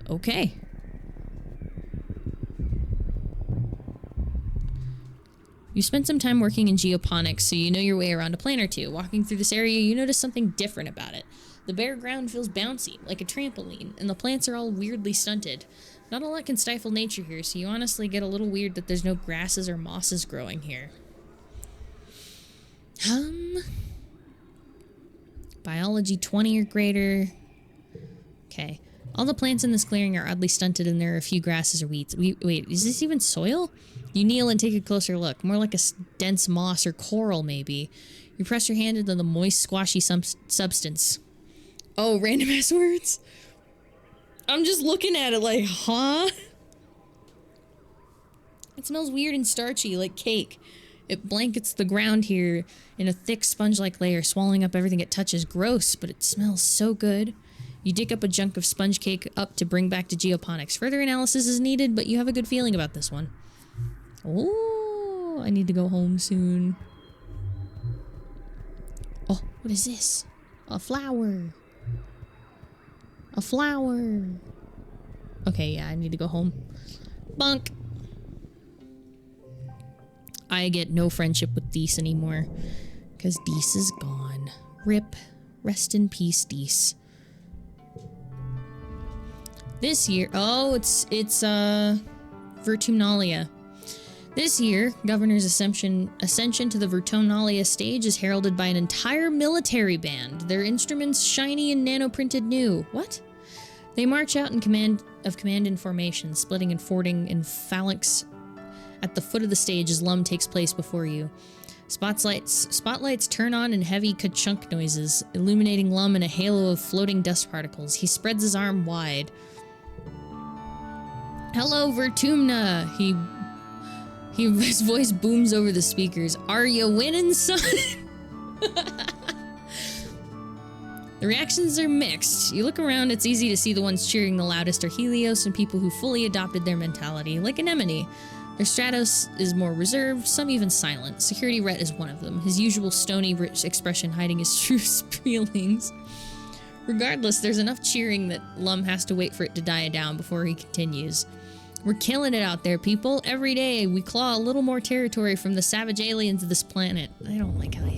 Okay. You spent some time working in geoponics, so you know your way around a plant or two. Walking through this area, you notice something different about it. The bare ground feels bouncy, like a trampoline, and the plants are all weirdly stunted. Not a lot can stifle nature here, so you honestly get a little weird that there's no grasses or mosses growing here. Biology 20 or greater. Okay. All the plants in this clearing are oddly stunted, and there are a few grasses or weeds. Wait, is this even soil? You kneel and take a closer look. More like a dense moss or coral, maybe. You press your hand into the moist, squashy substance. Oh, random ass words? I'm just looking at it like, huh? It smells weird and starchy, like cake. It blankets the ground here in a thick sponge-like layer, swallowing up everything it touches. Gross, but it smells so good. You dig up a chunk of sponge cake up to bring back to geoponics. Further analysis is needed, but you have a good feeling about this one. Oh, I need to go home soon. Oh, what is this? A flower. A flower. Okay, yeah, I need to go home. Bunk. I get no friendship with Deese anymore. Because Deese is gone. Rip. Rest in peace, Deese. This year... Oh, it's Vertumnalia. This year, Governor's ascension to the Vertumnalia stage is heralded by an entire military band. Their instruments shiny and nano-printed new. What? They march out in command in formation, splitting and fording in phalanx at the foot of the stage as Lum takes place before you. Spotlights turn on in heavy ka-chunk noises, illuminating Lum in a halo of floating dust particles. He spreads his arm wide. Hello, Vertumna! His voice booms over the speakers. Are you winning, son? The reactions are mixed. You look around, it's easy to see the ones cheering the loudest are Helios and people who fully adopted their mentality, like Anemone. Their Stratos is more reserved, some even silent. Security Rhett is one of them, his usual stony expression hiding his true feelings. Regardless, there's enough cheering that Lum has to wait for it to die down before he continues. We're killing it out there, people. Every day, we claw a little more territory from the savage aliens of this planet. I don't like how they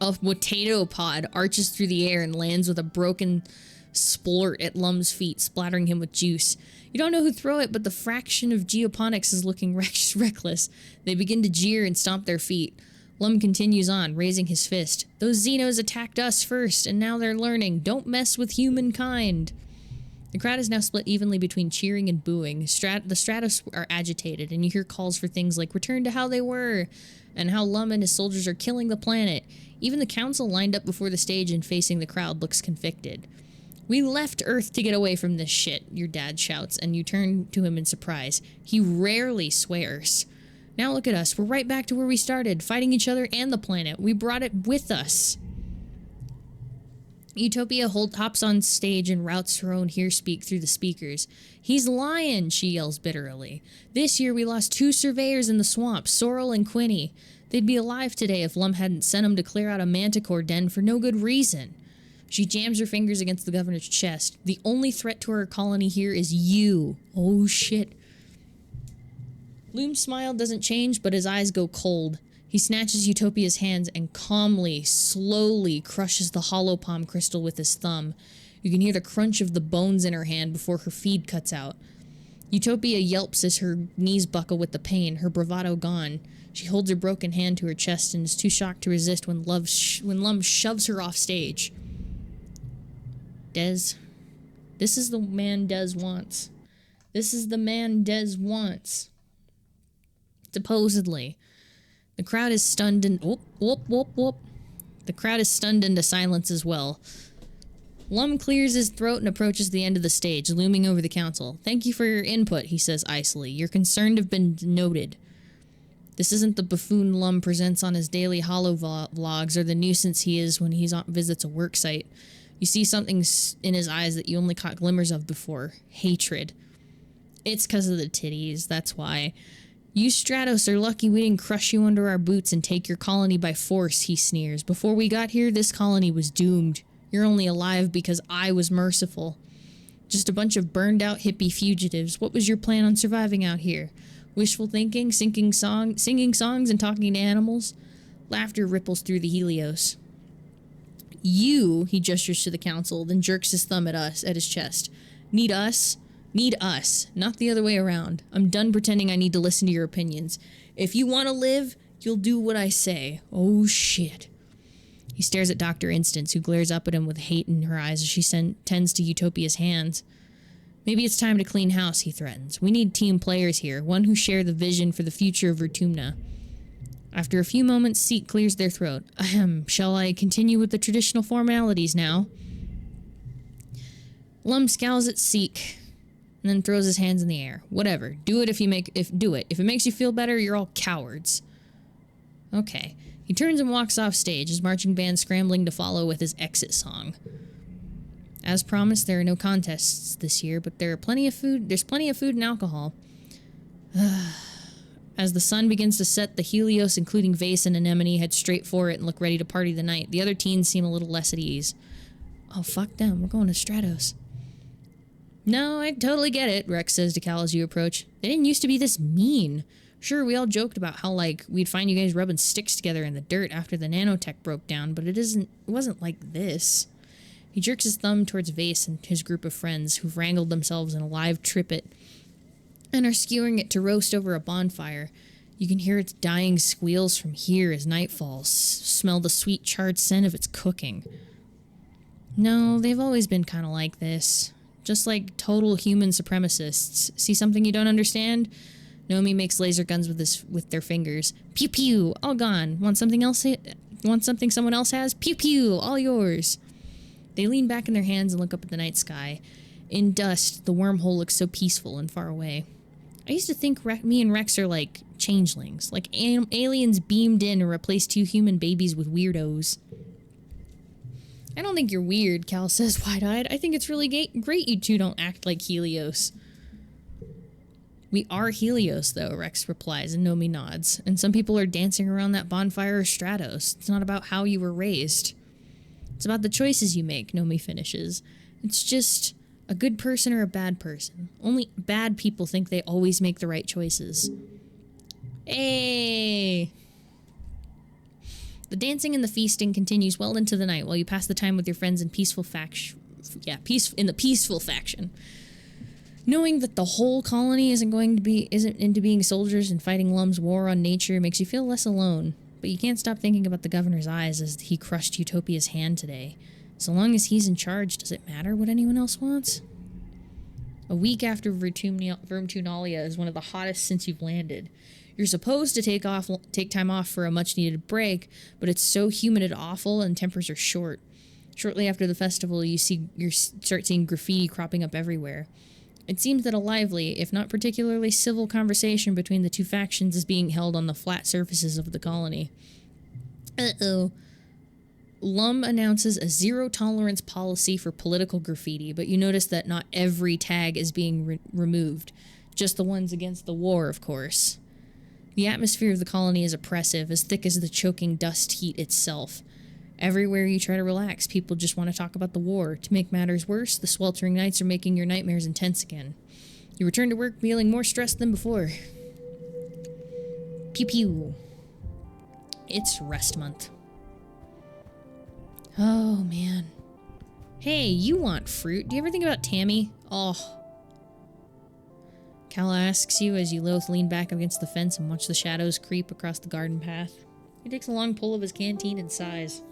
A potato pod arches through the air and lands with a broken splort at Lum's feet, splattering him with juice. You don't know who threw it, but the fraction of geoponics is looking reckless. They begin to jeer and stomp their feet. Lum continues on, raising his fist. Those Xenos attacked us first, and now they're learning. Don't mess with humankind. The crowd is now split evenly between cheering and booing. The Stratos are agitated, and you hear calls for things like return to how they were, and how Lum and his soldiers are killing the planet. Even the council lined up before the stage and facing the crowd looks convicted. We left Earth to get away from this shit, your dad shouts, and you turn to him in surprise. He rarely swears. Now look at us. We're right back to where we started, fighting each other and the planet. We brought it with us. Utopia hops on stage and routs her own hearspeak through the speakers. He's lying, she yells bitterly. This year we lost 2 surveyors in the swamp, Sorrel and Quinny. They'd be alive today if Lum hadn't sent them to clear out a manticore den for no good reason. She jams her fingers against the governor's chest. The only threat to our colony here is you. Oh shit. Loom's smile doesn't change, but his eyes go cold. He snatches Utopia's hands and calmly, slowly crushes the hollow palm crystal with his thumb. You can hear the crunch of the bones in her hand before her feed cuts out. Utopia yelps as her knees buckle with the pain, her bravado gone. She holds her broken hand to her chest and is too shocked to resist when Lum shoves her off stage. Des. This is the man Des wants. This is the man Des wants. Supposedly. The crowd is stunned and... Whoop. The crowd is stunned into silence as well. Lum clears his throat and approaches the end of the stage, looming over the council. Thank you for your input, he says icily. Your concerns have been noted. This isn't the buffoon Lum presents on his daily holo vlogs or the nuisance he is when he visits a work site. You see something in his eyes that you only caught glimmers of before. Hatred. It's because of the titties, that's why. You Stratos are lucky we didn't crush you under our boots and take your colony by force, he sneers. Before we got here, this colony was doomed. You're only alive because I was merciful. Just a bunch of burned out hippie fugitives. What was your plan on surviving out here? Wishful thinking, singing songs, and talking to animals? Laughter ripples through the Helios. You, he gestures to the council, then jerks his thumb at his chest. Need us? Need us, not the other way around. I'm done pretending I need to listen to your opinions. If you want to live, you'll do what I say. Oh, shit. He stares at Dr. Instance, who glares up at him with hate in her eyes as she tends to Utopia's hands. Maybe it's time to clean house, he threatens. We need team players here, one who share the vision for the future of Vertumna. After a few moments, Seek clears their throat. Ahem, shall I continue with the traditional formalities now? Lum scowls at Seek, and then throws his hands in the air. Whatever. Do it if it makes you feel better, you're all cowards. Okay. He turns and walks off stage, his marching band scrambling to follow with his exit song. As promised, there are no contests this year, but there's plenty of food and alcohol. As the sun begins to set, the Helios, including Vase and Anemone, head straight for it and look ready to party the night. The other teens seem a little less at ease. Oh, fuck them. We're going to Stratos. No, I totally get it, Rex says to Cal as you approach. They didn't used to be this mean. Sure, we all joked about how, like, we'd find you guys rubbing sticks together in the dirt after the nanotech broke down, but it wasn't like this. He jerks his thumb towards Vase and his group of friends, who've wrangled themselves in a live trippet and are skewering it to roast over a bonfire. You can hear its dying squeals from here as night falls. Smell the sweet charred scent of its cooking. No, they've always been kind of like this. Just like total human supremacists. See something you don't understand? Nomi makes laser guns with their fingers. Pew pew, all gone. Want something else? Want something someone else has? Pew pew, all yours. They lean back in their hands and look up at the night sky. In dust, the wormhole looks so peaceful and far away. I used to think me and Rex are like changelings, like aliens beamed in and replaced two human babies with weirdos. I don't think you're weird, Cal says wide-eyed. I think it's really great you two don't act like Helios. We are Helios, though, Rex replies, and Nomi nods. And some people are dancing around that bonfire of Stratos. It's not about how you were raised. It's about the choices you make, Nomi finishes. It's just a good person or a bad person. Only bad people think they always make the right choices. Hey! The dancing and the feasting continues well into the night while you pass the time with your friends in peaceful faction. Knowing that the whole colony isn't into being soldiers and fighting Lum's war on nature makes you feel less alone. But you can't stop thinking about the governor's eyes as he crushed Utopia's hand today. So long as he's in charge, does it matter what anyone else wants? A week after Vermtunalia is one of the hottest since you've landed. You're supposed to take time off for a much-needed break, but it's so humid and awful and tempers are short. Shortly after the festival, you start seeing graffiti cropping up everywhere. It seems that a lively, if not particularly civil conversation between the two factions is being held on the flat surfaces of the colony. Uh-oh. Lum announces a zero-tolerance policy for political graffiti, but you notice that not every tag is being removed. Just the ones against the war, of course. The atmosphere of the colony is oppressive, as thick as the choking dust heat itself. Everywhere you try to relax, people just want to talk about the war. To make matters worse, the sweltering nights are making your nightmares intense again. You return to work feeling more stressed than before. Pew pew. It's rest month. Oh, man. Hey, you want fruit. Do you ever think about Tammy? Oh. Cal asks you as you both lean back against the fence and watch the shadows creep across the garden path. He takes a long pull of his canteen and sighs.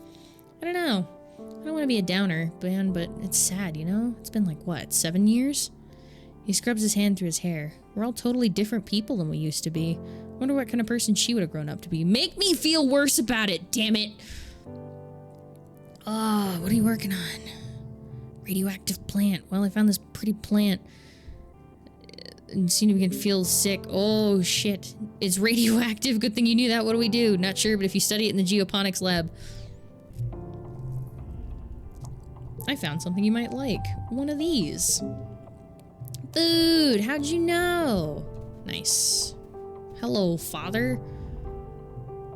I don't know. I don't want to be a downer, man, but it's sad, you know? It's been like, what, 7 years? He scrubs his hand through his hair. We're all totally different people than we used to be. Wonder what kind of person she would have grown up to be. Make me feel worse about it, damn it! Oh, what are you working on? Radioactive plant. Well, I found this pretty plant. And seem to begin feel sick. Oh, shit. It's radioactive. Good thing you knew that. What do we do? Not sure, but if you study it in the geoponics lab. I found something you might like. One of these. Food! How'd you know? Nice. Hello, father.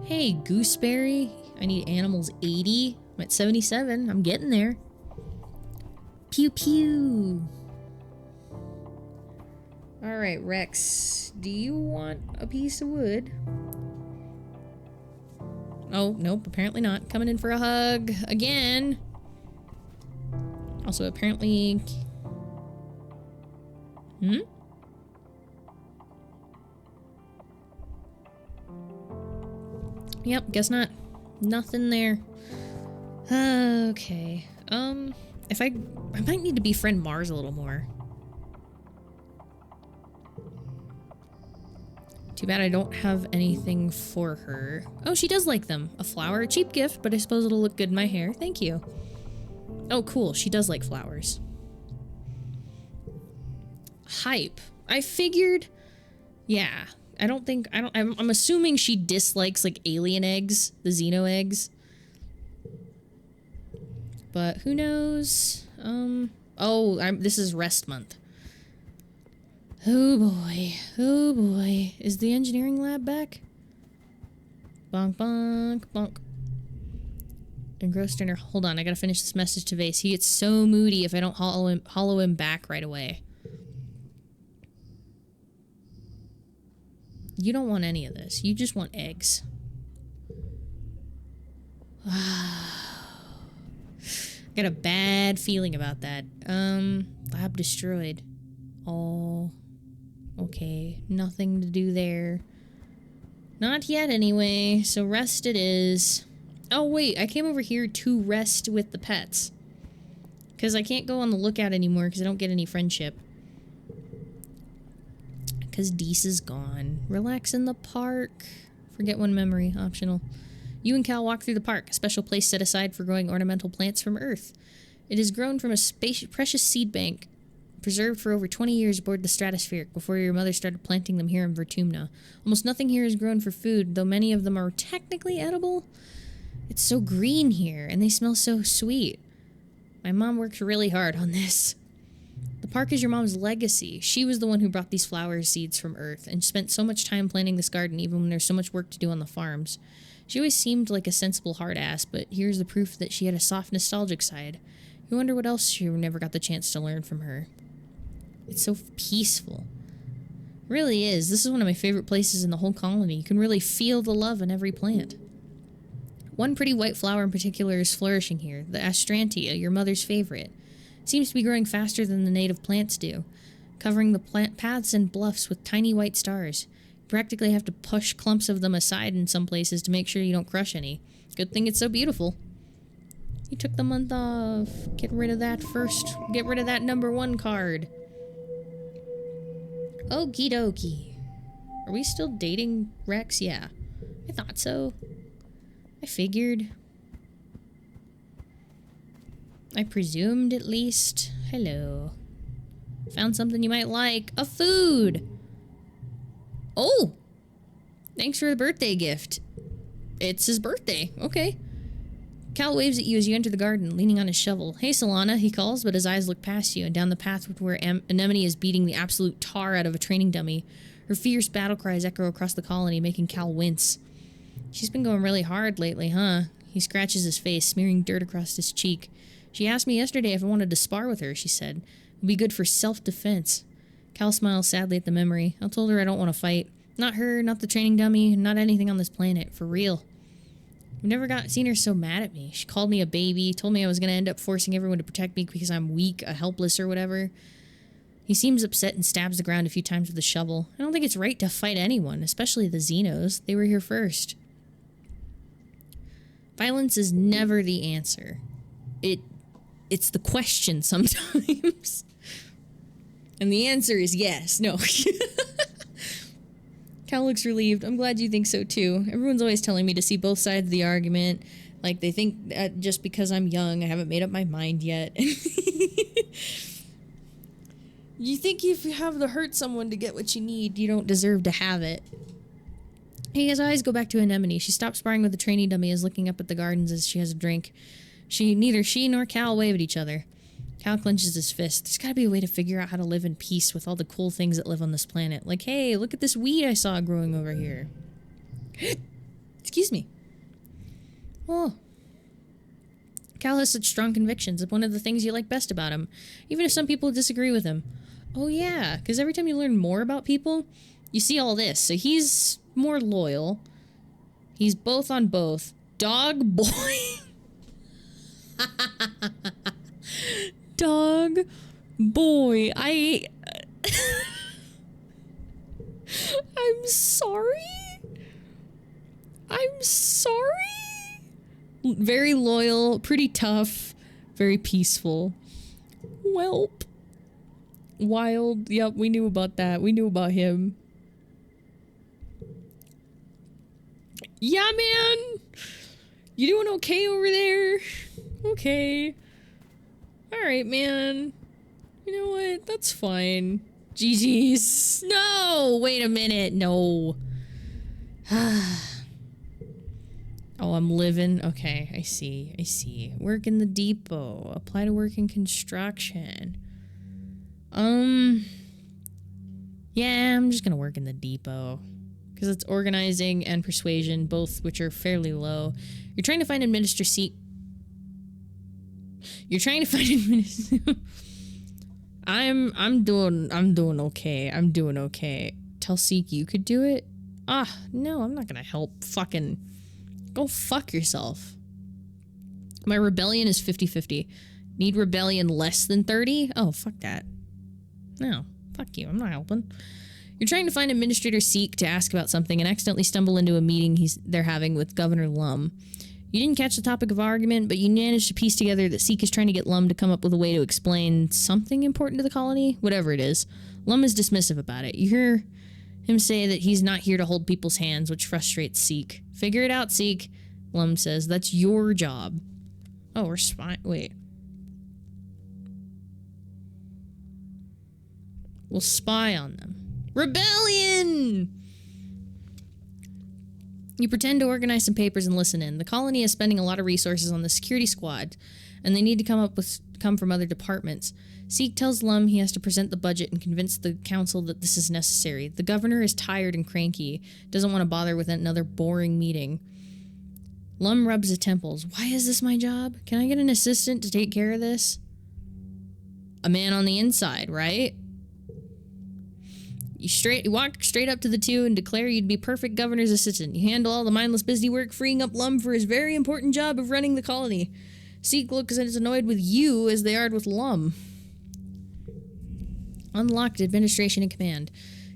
Hey, gooseberry. I need animals 80. I'm at 77. I'm getting there. Pew pew. Alright, Rex. Do you want a piece of wood? Oh, nope, apparently not. Coming in for a hug. Again. Also, apparently... Yep, guess not. Nothing there. Okay. I might need to befriend Mars a little more. Too bad I don't have anything for her. Oh, she does like them. A flower, a cheap gift, but I suppose it'll look good in my hair. Thank you. Oh, cool. She does like flowers. Hype. I figured... Yeah. I'm assuming she dislikes, like, alien eggs, the xeno eggs. But who knows? This is rest month. Oh boy. Oh boy. Is the engineering lab back? Bonk, bonk, bonk. Engrossed in her. Hold on, I gotta finish this message to Vase. He gets so moody if I don't hollow him back right away. You don't want any of this. You just want eggs. Got a bad feeling about that. Lab destroyed. Oh. Okay. Nothing to do there. Not yet, anyway. So rest it is. Oh, wait. I came over here to rest with the pets. Because I can't go on the lookout anymore because I don't get any friendship. Because Deese is gone. Relax in the park. Forget one memory. Optional. You and Cal walk through the park, a special place set aside for growing ornamental plants from Earth. It is grown from a precious seed bank, preserved for over 20 years aboard the Stratospheric before your mother started planting them here in Vertumna. Almost nothing here is grown for food, though many of them are technically edible. It's so green here, and they smell so sweet. My mom works really hard on this. The park is your mom's legacy. She was the one who brought these flower seeds from Earth, and spent so much time planting this garden even when there's so much work to do on the farms. She always seemed like a sensible hard ass, but here's the proof that she had a soft, nostalgic side. You wonder what else she never got the chance to learn from her. It's so peaceful. It really is. This is one of my favorite places in the whole colony. You can really feel the love in every plant. One pretty white flower in particular is flourishing here, the Astrantia, your mother's favorite. It seems to be growing faster than the native plants do, covering the plant paths and bluffs with tiny white stars. Practically have to push clumps of them aside in some places to make sure you don't crush any. Good thing it's so beautiful. You took the month off. Get rid of that first. Get rid of that #1 card. Okie dokie. Are we still dating Rex? Yeah. I thought so. I figured. I presumed at least. Hello. Found something you might like. A food! Oh! Thanks for the birthday gift. It's his birthday. Okay. Cal waves at you as you enter the garden, leaning on his shovel. Hey, Solana, he calls, but his eyes look past you and down the path where Anemone is beating the absolute tar out of a training dummy. Her fierce battle cries echo across the colony, making Cal wince. She's been going really hard lately, huh? He scratches his face, smearing dirt across his cheek. She asked me yesterday if I wanted to spar with her, she said. It would be good for self-defense. Cal smiles sadly at the memory. I told her I don't want to fight. Not her, not the training dummy, not anything on this planet. For real. I've never seen her so mad at me. She called me a baby, told me I was going to end up forcing everyone to protect me because I'm weak, helpless, or whatever. He seems upset and stabs the ground a few times with a shovel. I don't think it's right to fight anyone, especially the Xenos. They were here first. Violence is never the answer. It's the question sometimes. And the answer is yes. No. Cal looks relieved. I'm glad you think so too. Everyone's always telling me to see both sides of the argument. Like, they think that just because I'm young, I haven't made up my mind yet. You think if you have to hurt someone to get what you need, you don't deserve to have it. His eyes go back to Anemone. She stops sparring with the training dummy, is looking up at the gardens as she has a drink. Neither she nor Cal wave at each other. Cal clenches his fist. There's gotta be a way to figure out how to live in peace with all the cool things that live on this planet. Like, hey, look at this weed I saw growing over here. Excuse me. Oh. Cal has such strong convictions. It's one of the things you like best about him, even if some people disagree with him. Oh yeah, because every time you learn more about people, you see all this. So he's more loyal. He's both on both. Dog boy. Dog boy. I'm sorry. I'm sorry. Very loyal, pretty tough, very peaceful. Welp. Wild. Yep, we knew about that. We knew about him. Yeah, man. You doing okay over there? Okay. Alright, man. You know what? That's fine. GG's. No! Wait a minute. No. Oh, I'm living. Okay, I see. I see. Work in the depot. Apply to work in construction. Yeah, I'm just gonna work in the depot. Because it's organizing and persuasion, both which are fairly low. You're trying to find administer seek. You're trying to find administer. I'm doing okay. I'm doing okay. Tell Seek you could do it? Ah, no, I'm not gonna help. Fucking go fuck yourself. My rebellion is 50-50. Need rebellion less than 30? Oh, fuck that. No, fuck you. I'm not helping. You're trying to find Administrator Seek to ask about something and accidentally stumble into a meeting they're having with Governor Lum. You didn't catch the topic of argument, but you managed to piece together that Seek is trying to get Lum to come up with a way to explain something important to the colony, whatever it is. Lum is dismissive about it. You hear him say that he's not here to hold people's hands, which frustrates Seek. Figure it out, Seek, Lum says. That's your job. Oh, we're wait. We'll spy on them. Rebellion! You pretend to organize some papers and listen in. The colony is spending a lot of resources on the security squad, and they need to come from other departments. Seek tells Lum he has to present the budget and convince the council that this is necessary. The governor is tired and cranky, doesn't want to bother with another boring meeting. Lum rubs his temples. Why is this my job? Can I get an assistant to take care of this? A man on the inside, right? You walk straight up to the two and declare you'd be perfect governor's assistant. You handle all the mindless busy work, freeing up Lum for his very important job of running the colony. Seek looks as annoyed with you as they are with Lum. Unlocked administration and command.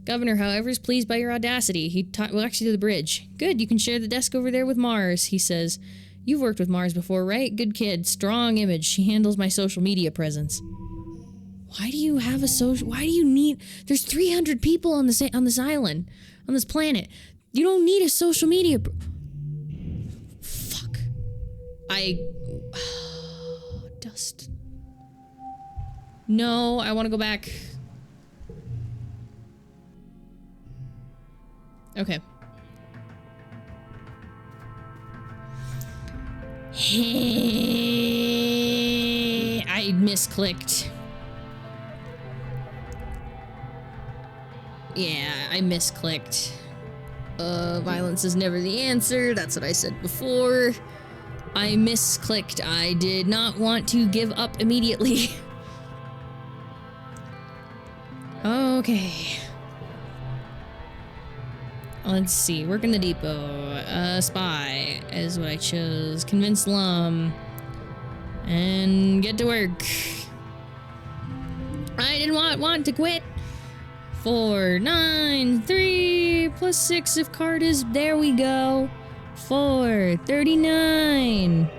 Governor, however, is pleased by your audacity. He walks you to the bridge. Good, you can share the desk over there with Mars, he says. You've worked with Mars before, right? Good kid, strong image. She handles my social media presence. Why do you have a social... Why do you need... There's 300 people on this island. On this planet. You don't need a social media... Fuck. Dust. No, I want to go back. Okay. I misclicked. Yeah, I misclicked. Violence is never the answer. That's what I said before. I misclicked. I did not want to give up immediately. Okay. Let's see. Work in the depot. Spy is what I chose. Convince Lum. And get to work. I didn't want to quit. 4, 9, 3, plus 6 if card is... There we go. 4, 39.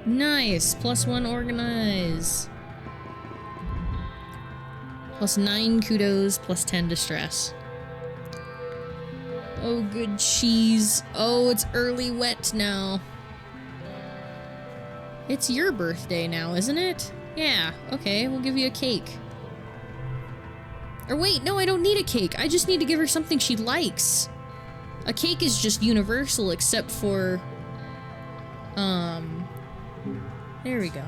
Nice. Plus 1 organize. Plus 9 kudos, plus 10 distress. Oh, good cheese. Oh, it's early wet now. It's your birthday now, isn't it? Yeah, okay, we'll give you a cake. Or wait, no, I don't need a cake. I just need to give her something she likes. A cake is just universal except for... There we go.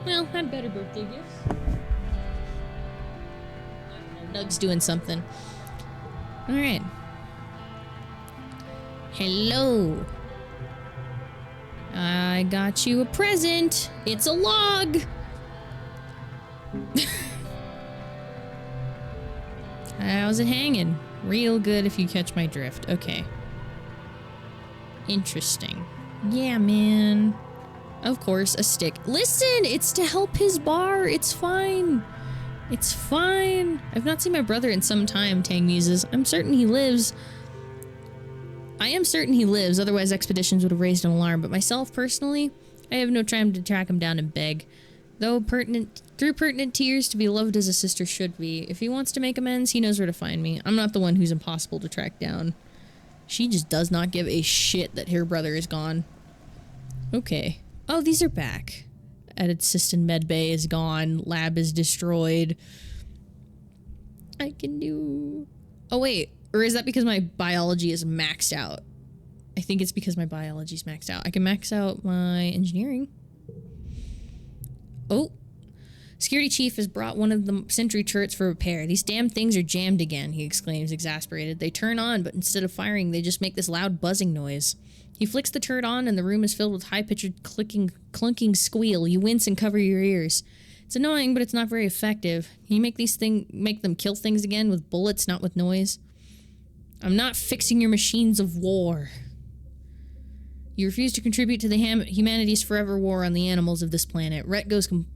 Well, had better birthday gifts. Doug's doing something. Alright. Hello. I got you a present. It's a log. How's it hanging? Real good if you catch my drift. Okay. Interesting. Yeah, man. Of course, a stick. Listen, it's to help his bar. It's fine. It's fine. I've not seen my brother in some time, Tang muses. I'm certain he lives. I am certain he lives, otherwise expeditions would have raised an alarm, but myself, personally, I have no time to track him down and beg. Through pertinent tears, to be loved as a sister should be. If he wants to make amends, he knows where to find me. I'm not the one who's impossible to track down. She just does not give a shit that her brother is gone. Okay. Oh, these are back. Edit System Med Bay is gone. Lab is destroyed. I can do... Oh, wait. Or is that because my biology is maxed out? I think it's because my biology is maxed out. I can max out my engineering. Oh. Security chief has brought one of the sentry turrets for repair. These damn things are jammed again, he exclaims, exasperated. They turn on, but instead of firing, they just make this loud buzzing noise. He flicks the turret on, and the room is filled with high-pitched clunking squeal. You wince and cover your ears. It's annoying, but it's not very effective. Can you make them kill things again with bullets, not with noise? I'm not fixing your machines of war. You refuse to contribute to the humanity's forever war on the animals of this planet. Rhett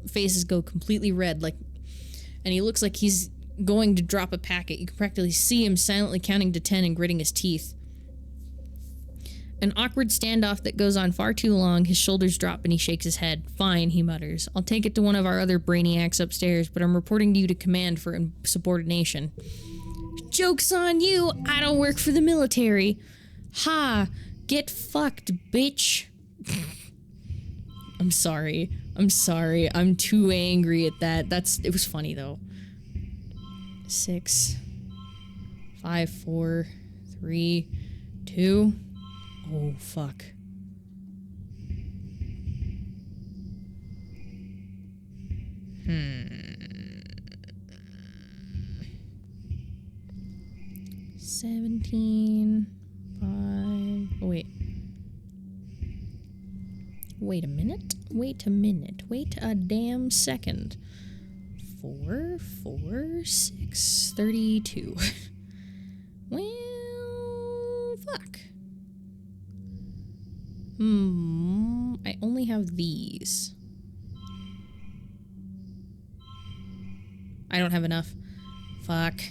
faces go completely red, and he looks like he's going to drop a packet. You can practically see him silently counting to 10 and gritting his teeth. An awkward standoff that goes on far too long. His shoulders drop and he shakes his head. Fine, he mutters. I'll take it to one of our other brainiacs upstairs, but I'm reporting to you to command for insubordination. Joke's on you! I don't work for the military. Ha! Get fucked, bitch. I'm sorry. I'm too angry at that. It was funny though. 6, 5, 4, 3, 2. Oh, fuck. Hmm. 17, 5. Oh, wait. Wait a minute. Wait a damn second. 4, 6, 32. Well, fuck. I only have these. I don't have enough. Fuck.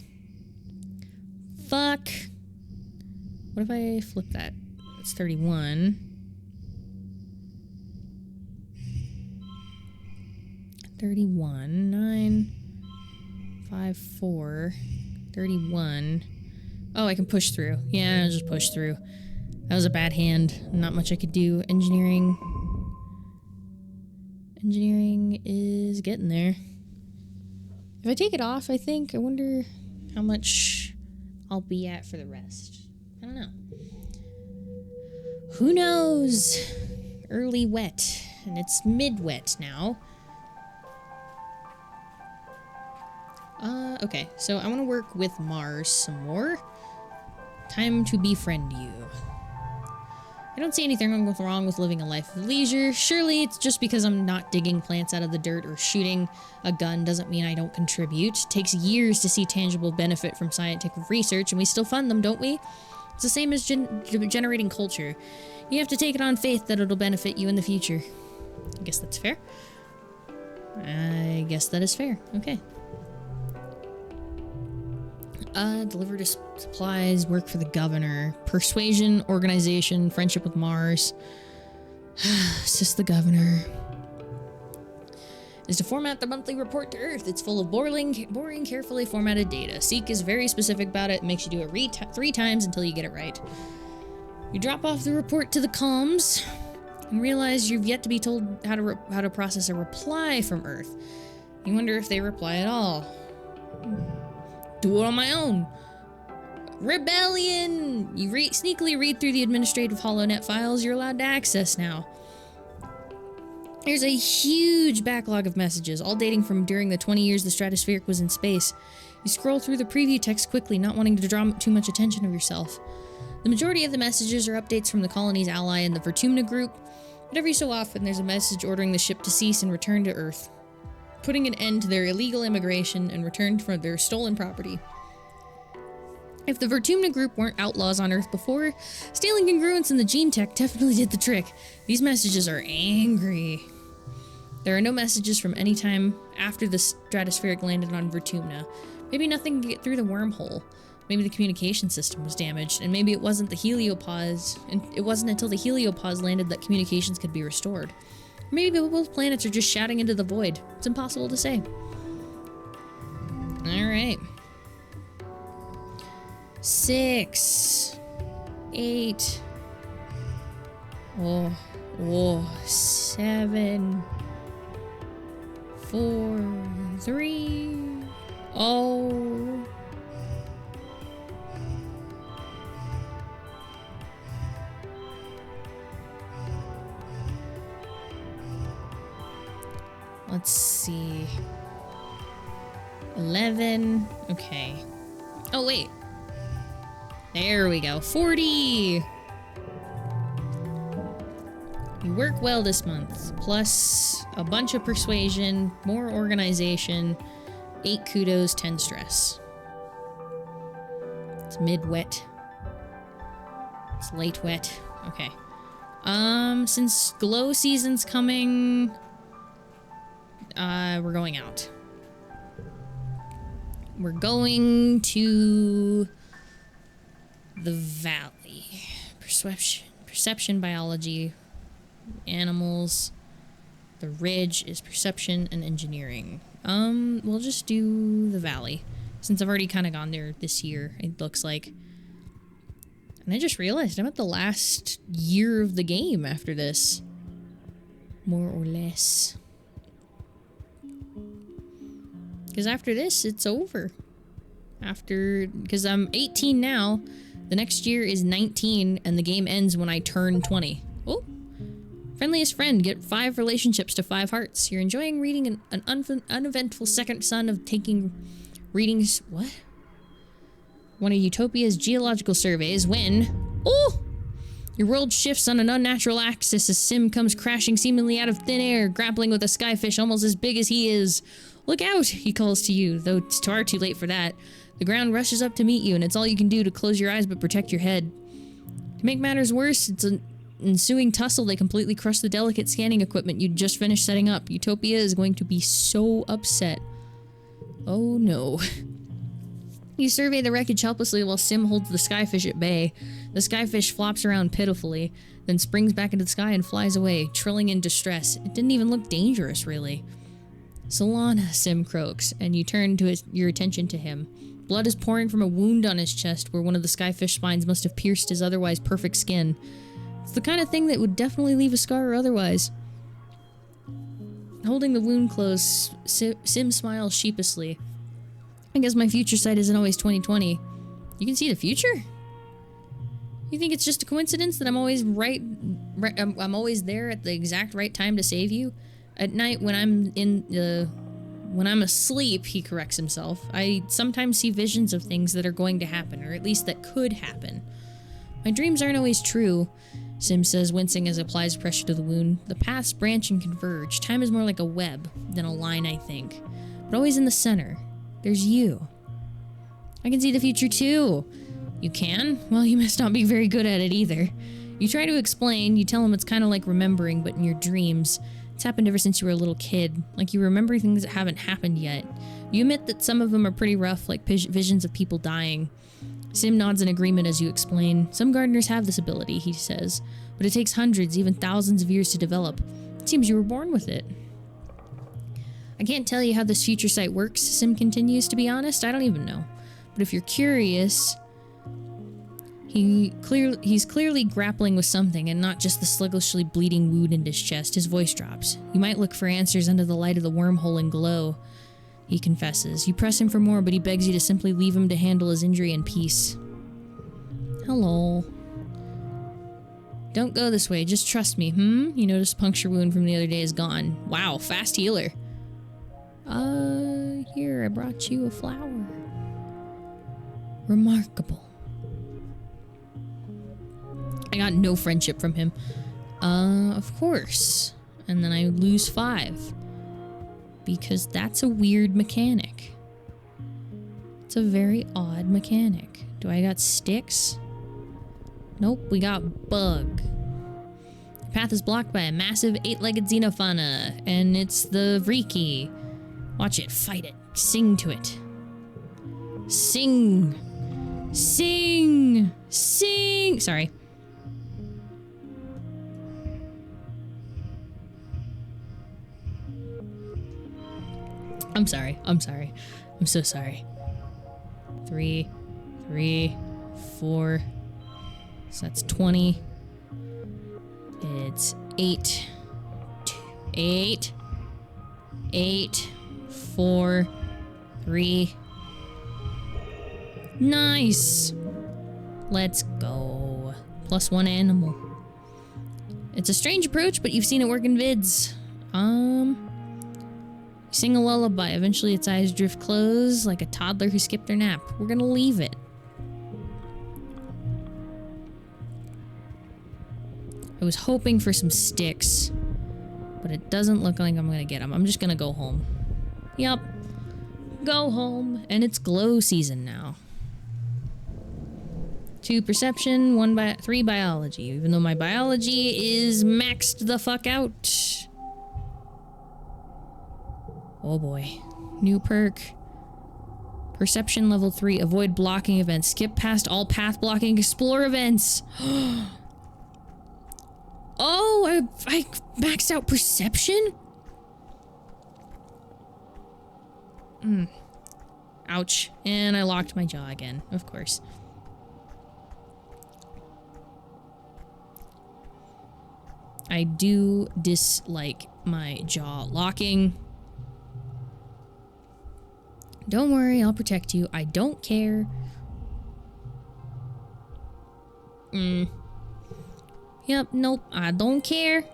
What if I flip that? It's 31. 31, 9, 5, 4, 31. Oh, I can push through. Yeah, I'll just push through. That was a bad hand. Not much I could do. Engineering is getting there. If I take it off, I wonder how much I'll be at for the rest. I don't know. Who knows? Early wet, and it's mid-wet now. Okay, so I want to work with Mars some more. Time to befriend you. I don't see anything wrong with living a life of leisure. Surely it's just because I'm not digging plants out of the dirt or shooting a gun doesn't mean I don't contribute. It takes years to see tangible benefit from scientific research, and we still fund them, don't we? It's the same as generating culture. You have to take it on faith that it'll benefit you in the future. I guess that's fair. I guess that is fair. Okay. Deliver to supplies, work for the governor, persuasion, organization, friendship with Mars. It's just the governor. Is to format the monthly report to Earth. It's full of boring, carefully formatted data. Seek is very specific about it, makes you do it 3 times until you get it right. You drop off the report to the comms and realize you've yet to be told how to process a reply from Earth. You wonder if they reply at all. Do it on my own. Rebellion! You sneakily read through the administrative HoloNet files you're allowed to access now. There's a huge backlog of messages, all dating from during the 20 years the Stratospheric was in space. You scroll through the preview text quickly, not wanting to draw too much attention of yourself. The majority of the messages are updates from the colony's ally in the Vertumna group, but every so often there's a message ordering the ship to cease and return to Earth, putting an end to their illegal immigration and return for their stolen property. If the Vertumna group weren't outlaws on Earth before, stealing congruence in the gene tech definitely did the trick. These messages are angry. There are no messages from any time after the Stratospheric landed on Vertumna. Maybe nothing could get through the wormhole. Maybe the communication system was damaged, and maybe it wasn't the heliopause, and it wasn't until the heliopause landed that communications could be restored. Maybe both planets are just shouting into the void. It's impossible to say. Alright. 6, 8, 7, 4, 3. Oh, Let's see. 11. Okay. Oh, wait. There we go. 40! You work well this month. Plus a bunch of persuasion, more organization, 8 kudos, 10 stress. It's mid-wet. It's late wet. Okay. Since glow season's coming, we're going out. We're going to the valley. Perception biology, animals. The ridge is perception and engineering. We'll just do the valley. Since I've already kind of gone there this year, it looks like. And I just realized I'm at the last year of the game after this. More or less. Because after this, it's over. Because I'm 18 now. The next year is 19, and the game ends when I turn 20. Oh. Friendliest friend, get 5 relationships to 5 hearts. You're enjoying reading an uneventful second son of taking readings. What? One of Utopia's geological surveys when... Oh! Your world shifts on an unnatural axis as Sim comes crashing seemingly out of thin air, grappling with a skyfish almost as big as he is. Look out, he calls to you, though it's far too late for that. The ground rushes up to meet you, and it's all you can do to close your eyes but protect your head. To make matters worse, it's an ensuing tussle. They completely crush the delicate scanning equipment you'd just finished setting up. Utopia is going to be so upset. Oh no. You survey the wreckage helplessly while Sim holds the skyfish at bay. The skyfish flops around pitifully, then springs back into the sky and flies away, trilling in distress. It didn't even look dangerous, really. Solana, Sim croaks, and you turn your attention to him. Blood is pouring from a wound on his chest where one of the skyfish spines must have pierced his otherwise perfect skin. It's the kind of thing that would definitely leave a scar or otherwise. Holding the wound closed, Sim smiles sheepishly. I guess my future sight isn't always 20/20. You can see the future? You think it's just a coincidence that I'm always I'm always there at the exact right time to save you? At night when I'm asleep, he corrects himself, I sometimes see visions of things that are going to happen, or at least that could happen. My dreams aren't always true, Sim says, wincing as it applies pressure to the wound. The paths branch and converge. Time is more like a web than a line, I think. But always in the center. There's you. I can see the future too. You can? Well, you must not be very good at it either. You try to explain, you tell him it's kind of like remembering, but in your dreams. It's happened ever since you were a little kid. Like you remember things that haven't happened yet. You admit that some of them are pretty rough, like visions of people dying. Sim nods in agreement as you explain. Some gardeners have this ability, he says, but it takes hundreds, even thousands of years to develop. It seems you were born with it. I can't tell you how this future sight works, Sim continues. To be honest, I don't even know. But if you're curious, he's clearly grappling with something and not just the sluggishly bleeding wound in his chest. His voice drops. You might look for answers under the light of the wormhole and glow, he confesses. You press him for more, but he begs you to simply leave him to handle his injury in peace. Hello. Don't go this way, just trust me, You notice puncture wound from the other day is gone. Wow, fast healer. Here, I brought you a flower. Remarkable. I got no friendship from him. Of course. And then I lose 5. Because that's a weird mechanic. It's a very odd mechanic. Do I got sticks? Nope, we got bug. The path is blocked by a massive 8-legged xenofauna, and it's the Vriki. Watch it, fight it, sing to it. Sing! Sing! Sing! Sorry. I'm sorry. I'm so sorry. 3, 4. So that's 20. It's 8. 8, 4, 3. Nice! Let's go. +1 animal. It's a strange approach, but you've seen it work in vids. Sing a lullaby. Eventually its eyes drift closed like a toddler who skipped their nap. We're gonna leave it. I was hoping for some sticks, but it doesn't look like I'm gonna get them. I'm just gonna go home. Yup. Go home. And it's glow season now. 2 perception, 3 biology. Even though my biology is maxed the fuck out. Oh boy. New perk. Perception level 3. Avoid blocking events. Skip past all path blocking. Explore events. Oh, I maxed out perception? Ouch. And I locked my jaw again, of course. I do dislike my jaw locking. Don't worry, I'll protect you. I don't care. Yep, nope, I don't care.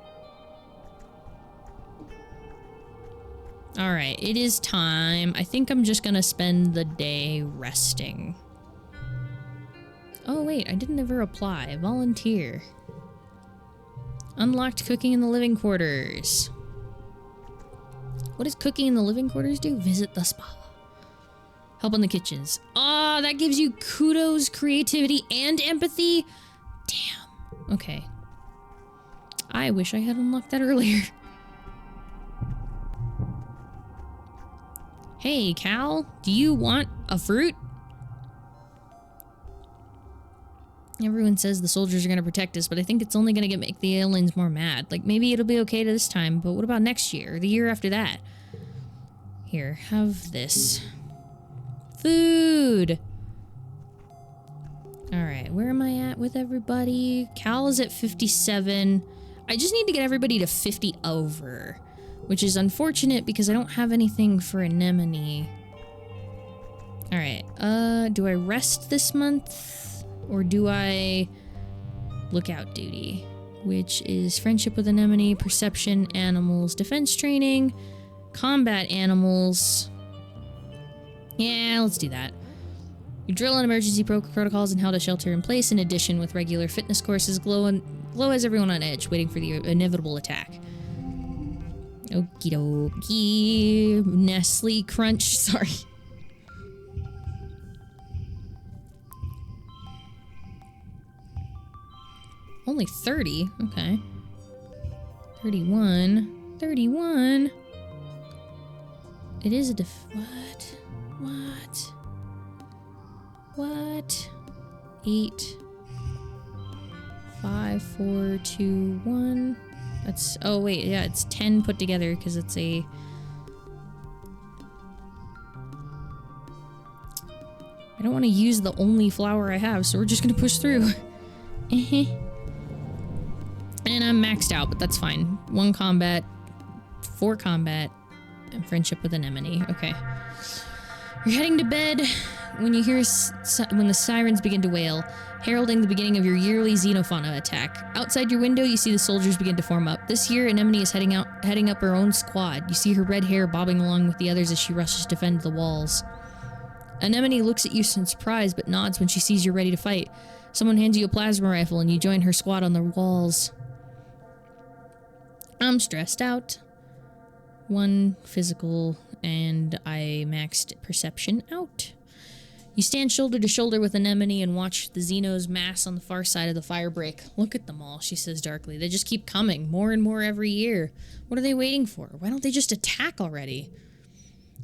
Alright, it is time. I think I'm just gonna spend the day resting. Oh wait, I didn't ever apply. Volunteer. Unlocked cooking in the living quarters. What does cooking in the living quarters do? Visit the spa. Help in the kitchens. Ah, that gives you kudos, creativity, and empathy? Damn. Okay. I wish I had unlocked that earlier. Hey, Cal, do you want a fruit? Everyone says the soldiers are gonna protect us, but I think it's only gonna make the aliens more mad. Like, maybe it'll be okay to this time, but what about next year, or the year after that? Here, have this. Food! Alright, where am I at with everybody? Cal is at 57. I just need to get everybody to 50 over, which is unfortunate because I don't have anything for anemone. Alright, do I rest this month? Or do I lookout duty? Which is friendship with anemone, perception, animals, defense training, combat animals. Yeah, let's do that. You drill on emergency protocols and how to shelter in place. In addition, with regular fitness courses, Glow has everyone on edge, waiting for the inevitable attack. Okie dokie. Nestle Crunch, sorry. Only 30? Okay. 31. 31? It is a what? What? What? 8. 5, 4, 2, 1. That's... Oh, wait. Yeah, it's 10 put together because it's a... I don't want to use the only flower I have, so we're just going to push through. And I'm maxed out, but that's fine. 1 combat, 4 combat, and friendship with anemone. Okay. You're heading to bed when you hear when the sirens begin to wail, heralding the beginning of your yearly xenofauna attack. Outside your window, you see the soldiers begin to form up. This year, Anemone is heading up her own squad. You see her red hair bobbing along with the others as she rushes to defend the walls. Anemone looks at you in surprise, but nods when she sees you're ready to fight. Someone hands you a plasma rifle, and you join her squad on the walls. I'm stressed out. 1 physical, and I maxed perception out. You stand shoulder to shoulder with Anemone and watch the Xenos mass on the far side of the firebreak. Look at them all, she says darkly. They just keep coming, more and more every year. What are they waiting for? Why don't they just attack already?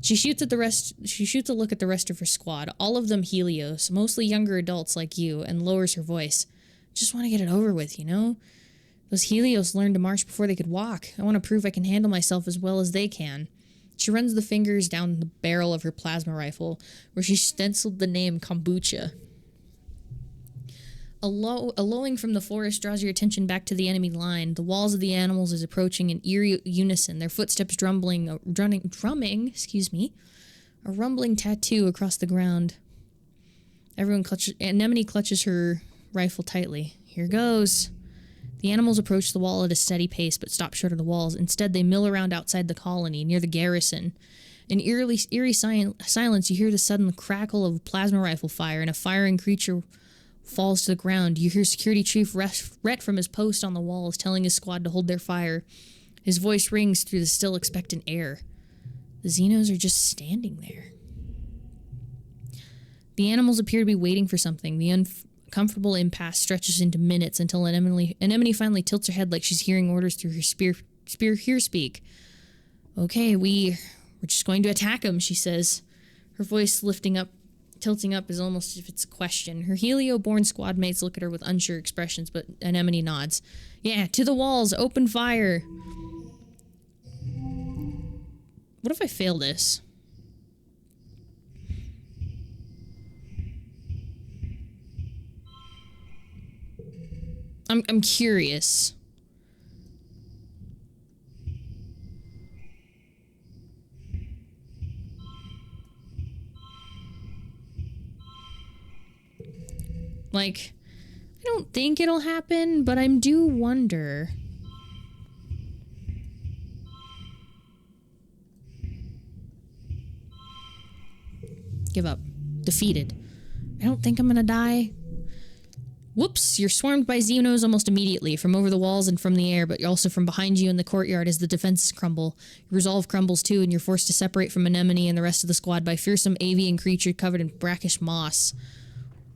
She shoots a look at the rest of her squad, all of them Helios, mostly younger adults like you, and lowers her voice. Just want to get it over with, you know? Those Helios learned to march before they could walk. I want to prove I can handle myself as well as they can. She runs the fingers down the barrel of her plasma rifle, where she stenciled the name Kombucha. A lowing from the forest draws your attention back to the enemy line. The walls of the animals is approaching in eerie unison, their footsteps drumming, a rumbling tattoo across the ground. Anemone clutches her rifle tightly. Here goes. The animals approach the wall at a steady pace, but stop short of the walls. Instead, they mill around outside the colony, near the garrison. In eerie silence, you hear the sudden crackle of plasma rifle fire, and a firing creature falls to the ground. You hear Security Chief Rhett from his post on the walls telling his squad to hold their fire. His voice rings through the still expectant air. The Xenos are just standing there. The animals appear to be waiting for something. The uncomfortable impasse stretches into minutes until Anemone finally tilts her head like she's hearing orders through her spear here speak. Okay, we're just going to attack them, she says. Her voice tilting up as almost if it's a question. Her Helio-born squad mates look at her with unsure expressions, but Anemone nods. Yeah, to the walls, open fire. What if I fail this? I'm curious. Like, I don't think it'll happen, but I do wonder. Give up. Defeated. I don't think I'm gonna die. Whoops, you're swarmed by Xenos almost immediately, from over the walls and from the air, but also from behind you in the courtyard as the defenses crumble. Your resolve crumbles too, and you're forced to separate from Anemone and the rest of the squad by a fearsome avian creature covered in brackish moss.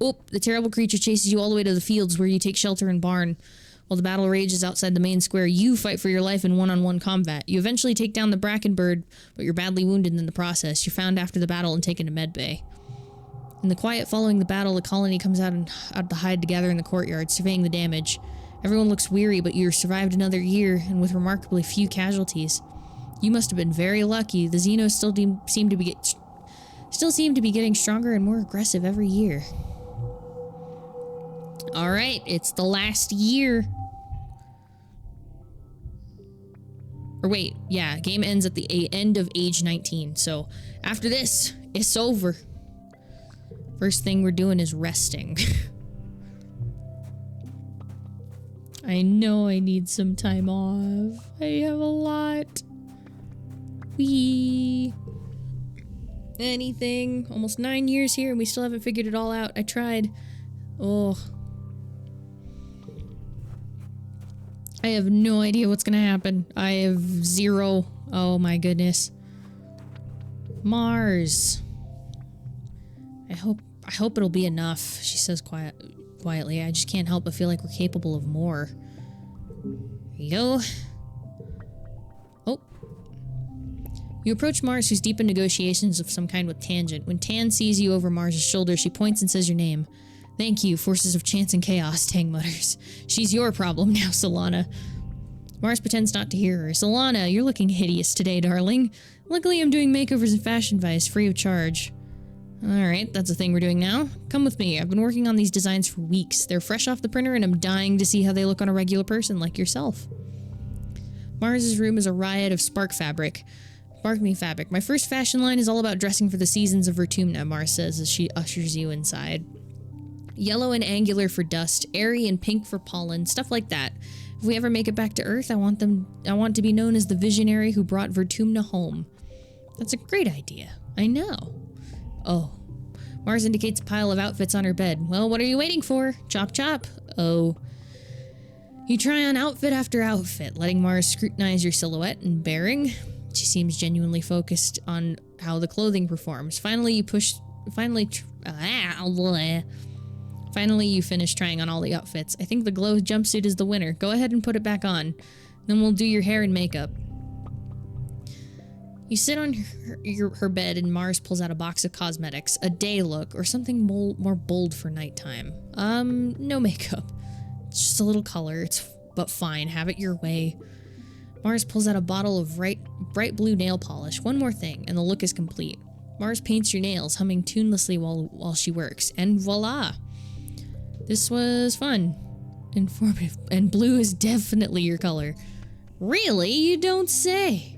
Oop, the terrible creature chases you all the way to the fields where you take shelter in barn. While the battle rages outside the main square, you fight for your life in one-on-one combat. You eventually take down the bracken bird, but you're badly wounded in the process. You're found after the battle and taken to medbay. In the quiet following the battle, the colony comes out the hide together in the courtyard, surveying the damage. Everyone looks weary, but you survived another year, and with remarkably few casualties. You must have been very lucky. The Xenos still seem to be getting stronger and more aggressive every year. Alright, it's the last year. Or wait, yeah, game ends at the end of age 19, so after this, it's over. First thing we're doing is resting. I know I need some time off. I have a lot. Anything. Almost 9 years here and we still haven't figured it all out. I tried. Oh. I have no idea what's gonna happen. I have zero. Oh my goodness. Mars. I hope it'll be enough, she says quietly. I just can't help but feel like we're capable of more. Here you go. Oh. You approach Mars, who's deep in negotiations of some kind with Tangent. When Tan sees you over Mars's shoulder, she points and says your name. Thank you, forces of chance and chaos, Tang mutters. She's your problem now, Solana. Mars pretends not to hear her. Solana, you're looking hideous today, darling. Luckily, I'm doing makeovers and fashion advice free of charge. Alright, that's a thing we're doing now. Come with me. I've been working on these designs for weeks. They're fresh off the printer and I'm dying to see how they look on a regular person like yourself. Mars's room is a riot of sparkly fabric. My first fashion line is all about dressing for the seasons of Vertumna, Mars says as she ushers you inside. Yellow and angular for dust, airy and pink for pollen, stuff like that. If we ever make it back to Earth, I want to be known as the visionary who brought Vertumna home. That's a great idea. I know. Oh. Mars indicates a pile of outfits on her bed. Well, what are you waiting for? Chop chop. Oh. You try on outfit after outfit, letting Mars scrutinize your silhouette and bearing. She seems genuinely focused on how the clothing performs. Finally, you finish trying on all the outfits. I think the glow jumpsuit is the winner. Go ahead and put it back on. Then we'll do your hair and makeup. You sit on her bed and Mars pulls out a box of cosmetics, a day look, or something more bold for nighttime. No makeup. It's just a little color, but fine, have it your way. Mars pulls out a bottle of bright blue nail polish. One more thing, and the look is complete. Mars paints your nails, humming tunelessly while she works, and voila! This was fun. Informative. And blue is definitely your color. Really? You don't say!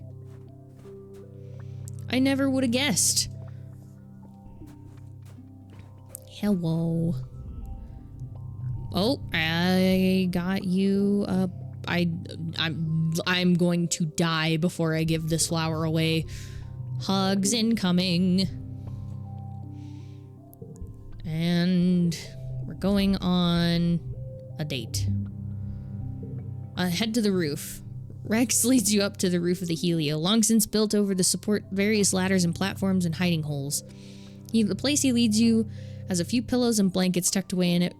I never would have guessed. Hello. Oh, I got you. I'm going to die before I give this flower away. Hugs incoming. And we're going on a date. Head to the roof. Rex leads you up to the roof of the Helio, long since built over to support various ladders and platforms and hiding holes. The place he leads you has a few pillows and blankets tucked away in it,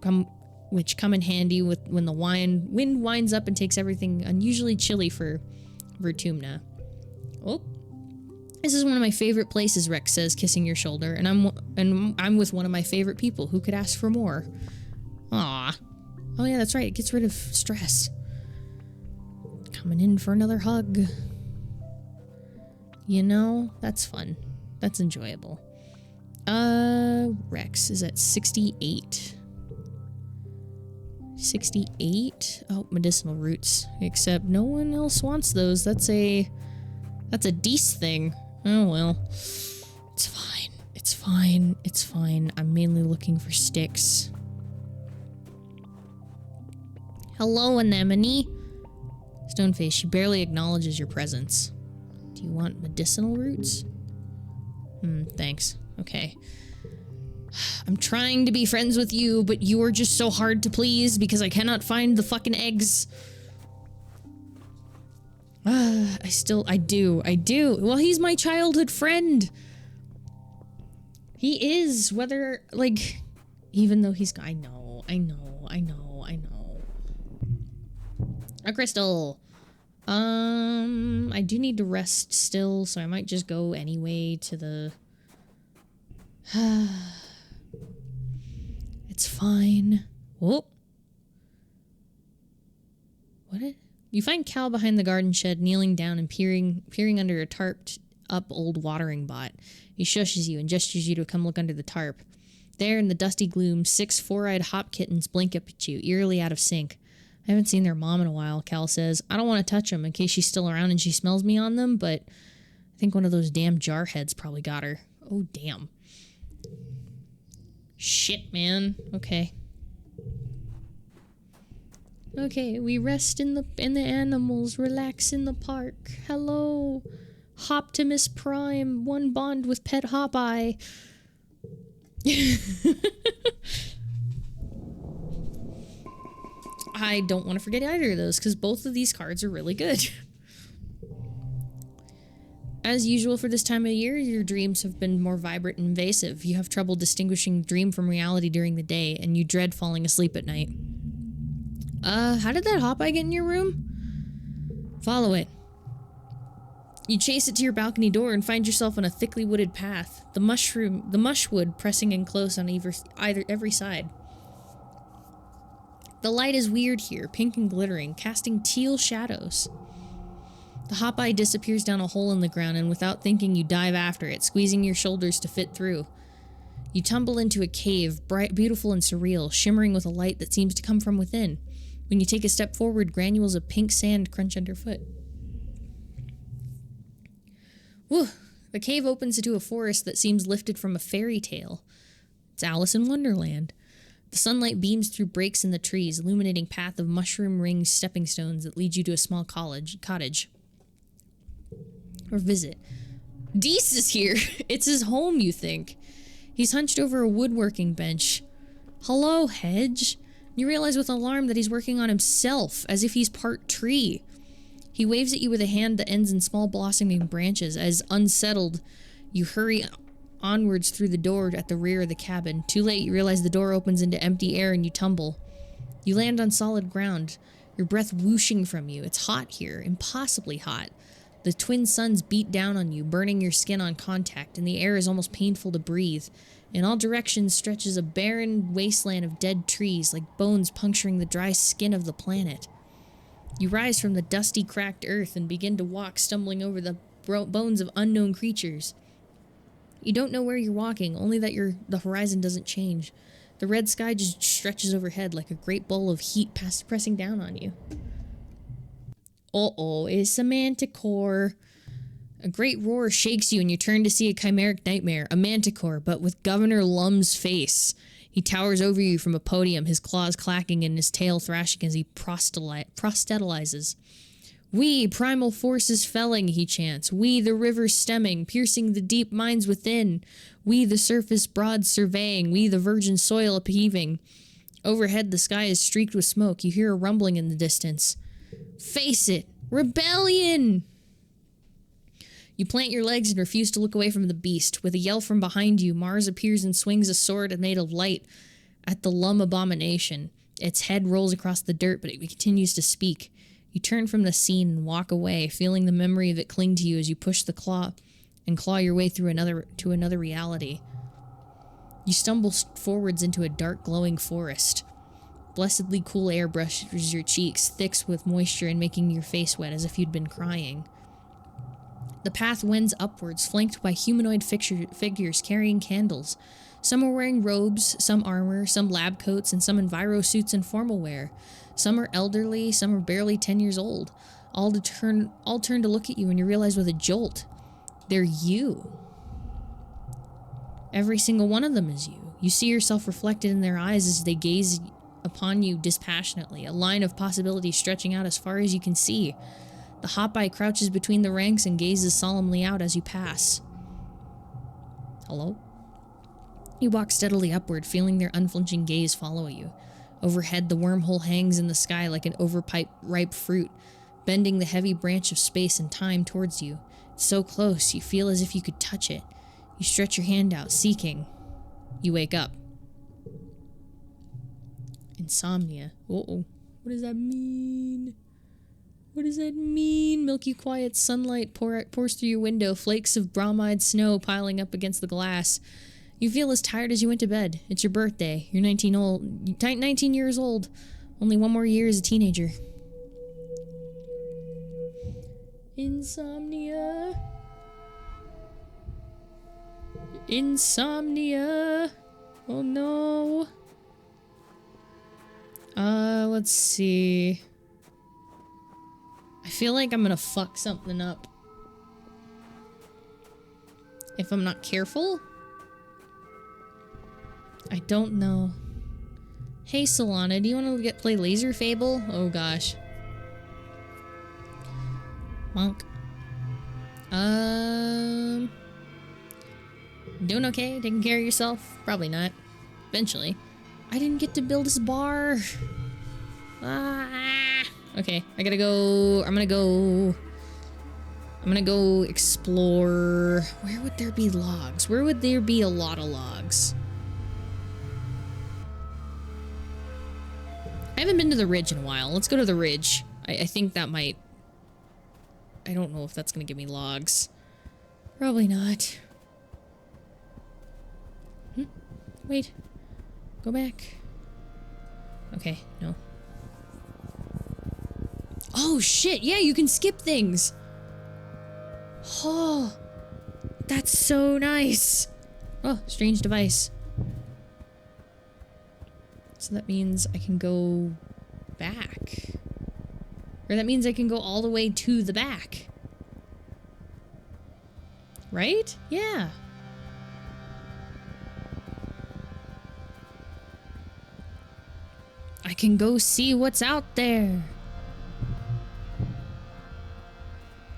which come in handy when the wind winds up and takes everything unusually chilly for Vertumna. Oh, this is one of my favorite places, Rex says, kissing your shoulder, and I'm with one of my favorite people. Who could ask for more? Ah, oh yeah, that's right. It gets rid of stress. Coming in for another hug. You know, that's fun. That's enjoyable. Rex is at 68. 68? Oh, medicinal roots. Except no one else wants those. That's a Deece thing. Oh well. It's fine. It's fine. It's fine. I'm mainly looking for sticks. Hello, Anemone. Stoneface, she barely acknowledges your presence. Do you want medicinal roots? Thanks. Okay. I'm trying to be friends with you, but you are just so hard to please because I cannot find the fucking eggs. I do. Well, he's my childhood friend. He is, whether, like, even though he's, I know. A crystal. I do need to rest still, so I might just go anyway to the... It's fine. Whoop. What? You find Cal behind the garden shed, kneeling down and peering under a tarped up old watering bot. He shushes you and gestures you to come look under the tarp. There in the dusty gloom, 6 four-eyed hop kittens blink up at you, eerily out of sync. I haven't seen their mom in a while, Cal says. I don't want to touch them in case she's still around and she smells me on them, but I think one of those damn jar heads probably got her. Oh, damn. Shit, man. Okay. Okay, we rest in the animals, relax in the park. Hello, Optimus Prime, one bond with Pet Hopeye. I don't want to forget either of those, because both of these cards are really good. As usual for this time of year, your dreams have been more vibrant and invasive. You have trouble distinguishing dream from reality during the day, and you dread falling asleep at night. How did that Hopeye get in your room? Follow it. You chase it to your balcony door and find yourself on a thickly wooded path, the mushwood pressing in close on every side. The light is weird here, pink and glittering, casting teal shadows. The Hopeye disappears down a hole in the ground, and without thinking, you dive after it, squeezing your shoulders to fit through. You tumble into a cave, bright, beautiful, and surreal, shimmering with a light that seems to come from within. When you take a step forward, granules of pink sand crunch underfoot. Whew! The cave opens into a forest that seems lifted from a fairy tale. It's Alice in Wonderland. The sunlight beams through breaks in the trees, illuminating path of mushroom-ringed stepping stones that lead you to a small cottage. Or visit. Deece is here! It's his home, you think. He's hunched over a woodworking bench. Hello, Hedge. You realize with alarm that he's working on himself, as if he's part tree. He waves at you with a hand that ends in small blossoming branches. As unsettled, you hurry onwards through the door at the rear of the cabin. Too late, you realize the door opens into empty air and you tumble. You land on solid ground, your breath whooshing from you. It's hot here, impossibly hot. The twin suns beat down on you, burning your skin on contact, and the air is almost painful to breathe. In all directions stretches a barren wasteland of dead trees, like bones puncturing the dry skin of the planet. You rise from the dusty, cracked earth and begin to walk, stumbling over the bones of unknown creatures. You don't know where you're walking, only that the horizon doesn't change. The red sky just stretches overhead like a great bowl of heat pressing down on you. Uh-oh, it's a manticore. A great roar shakes you and you turn to see a chimeric nightmare, a manticore, but with Governor Lum's face. He towers over you from a podium, his claws clacking and his tail thrashing as he proselytizes. We, primal forces felling, he chants. We, the rivers stemming, piercing the deep mines within. We, the surface broad surveying. We, the virgin soil upheaving. Overhead, the sky is streaked with smoke. You hear a rumbling in the distance. Face it! Rebellion! You plant your legs and refuse to look away from the beast. With a yell from behind you, Mars appears and swings a sword made of light at the Lum abomination. Its head rolls across the dirt, but it continues to speak. You turn from the scene and walk away, feeling the memory of it cling to you as you push the claw your way through another reality. You stumble forwards into a dark, glowing forest. Blessedly cool air brushes your cheeks, thick with moisture and making your face wet as if you'd been crying. The path wends upwards, flanked by humanoid figures carrying candles. Some are wearing robes, some armor, some lab coats, and some enviro suits and formal wear. Some are elderly, some are barely 10 years old. All turn to look at you and you realize with a jolt, they're you. Every single one of them is you. You see yourself reflected in their eyes as they gaze upon you dispassionately, a line of possibilities stretching out as far as you can see. The hot-eye crouches between the ranks and gazes solemnly out as you pass. Hello? You walk steadily upward, feeling their unflinching gaze follow you. Overhead, the wormhole hangs in the sky like an overripe fruit, bending the heavy branch of space and time towards you. It's so close, you feel as if you could touch it. You stretch your hand out, seeking. You wake up. Insomnia. Uh-oh. What does that mean? What does that mean? Milky quiet sunlight pours through your window, flakes of bromide snow piling up against the glass. You feel as tired as you went to bed. It's your birthday. You're 19 years old. Only one more year as a teenager. Insomnia. Insomnia. Oh no. Let's see. I feel like I'm gonna fuck something up if I'm not careful. I don't know. Hey Solana, do you want to play Laser Fable? Oh gosh. Monk. Doing okay? Taking care of yourself? Probably not. Eventually. I didn't get to build this bar. Ah. Okay, I gotta go. I'm gonna go explore. Where would there be logs? Where would there be a lot of logs? I haven't been to the ridge in a while. Let's go to the ridge. I think that might... I don't know if that's gonna give me logs. Probably not. Wait. Go back. Okay, no. Oh shit, yeah, you can skip things! Oh, that's so nice! Oh, strange device. So that means I can go back. Or that means I can go all the way to the back. Right? Yeah. I can go see what's out there.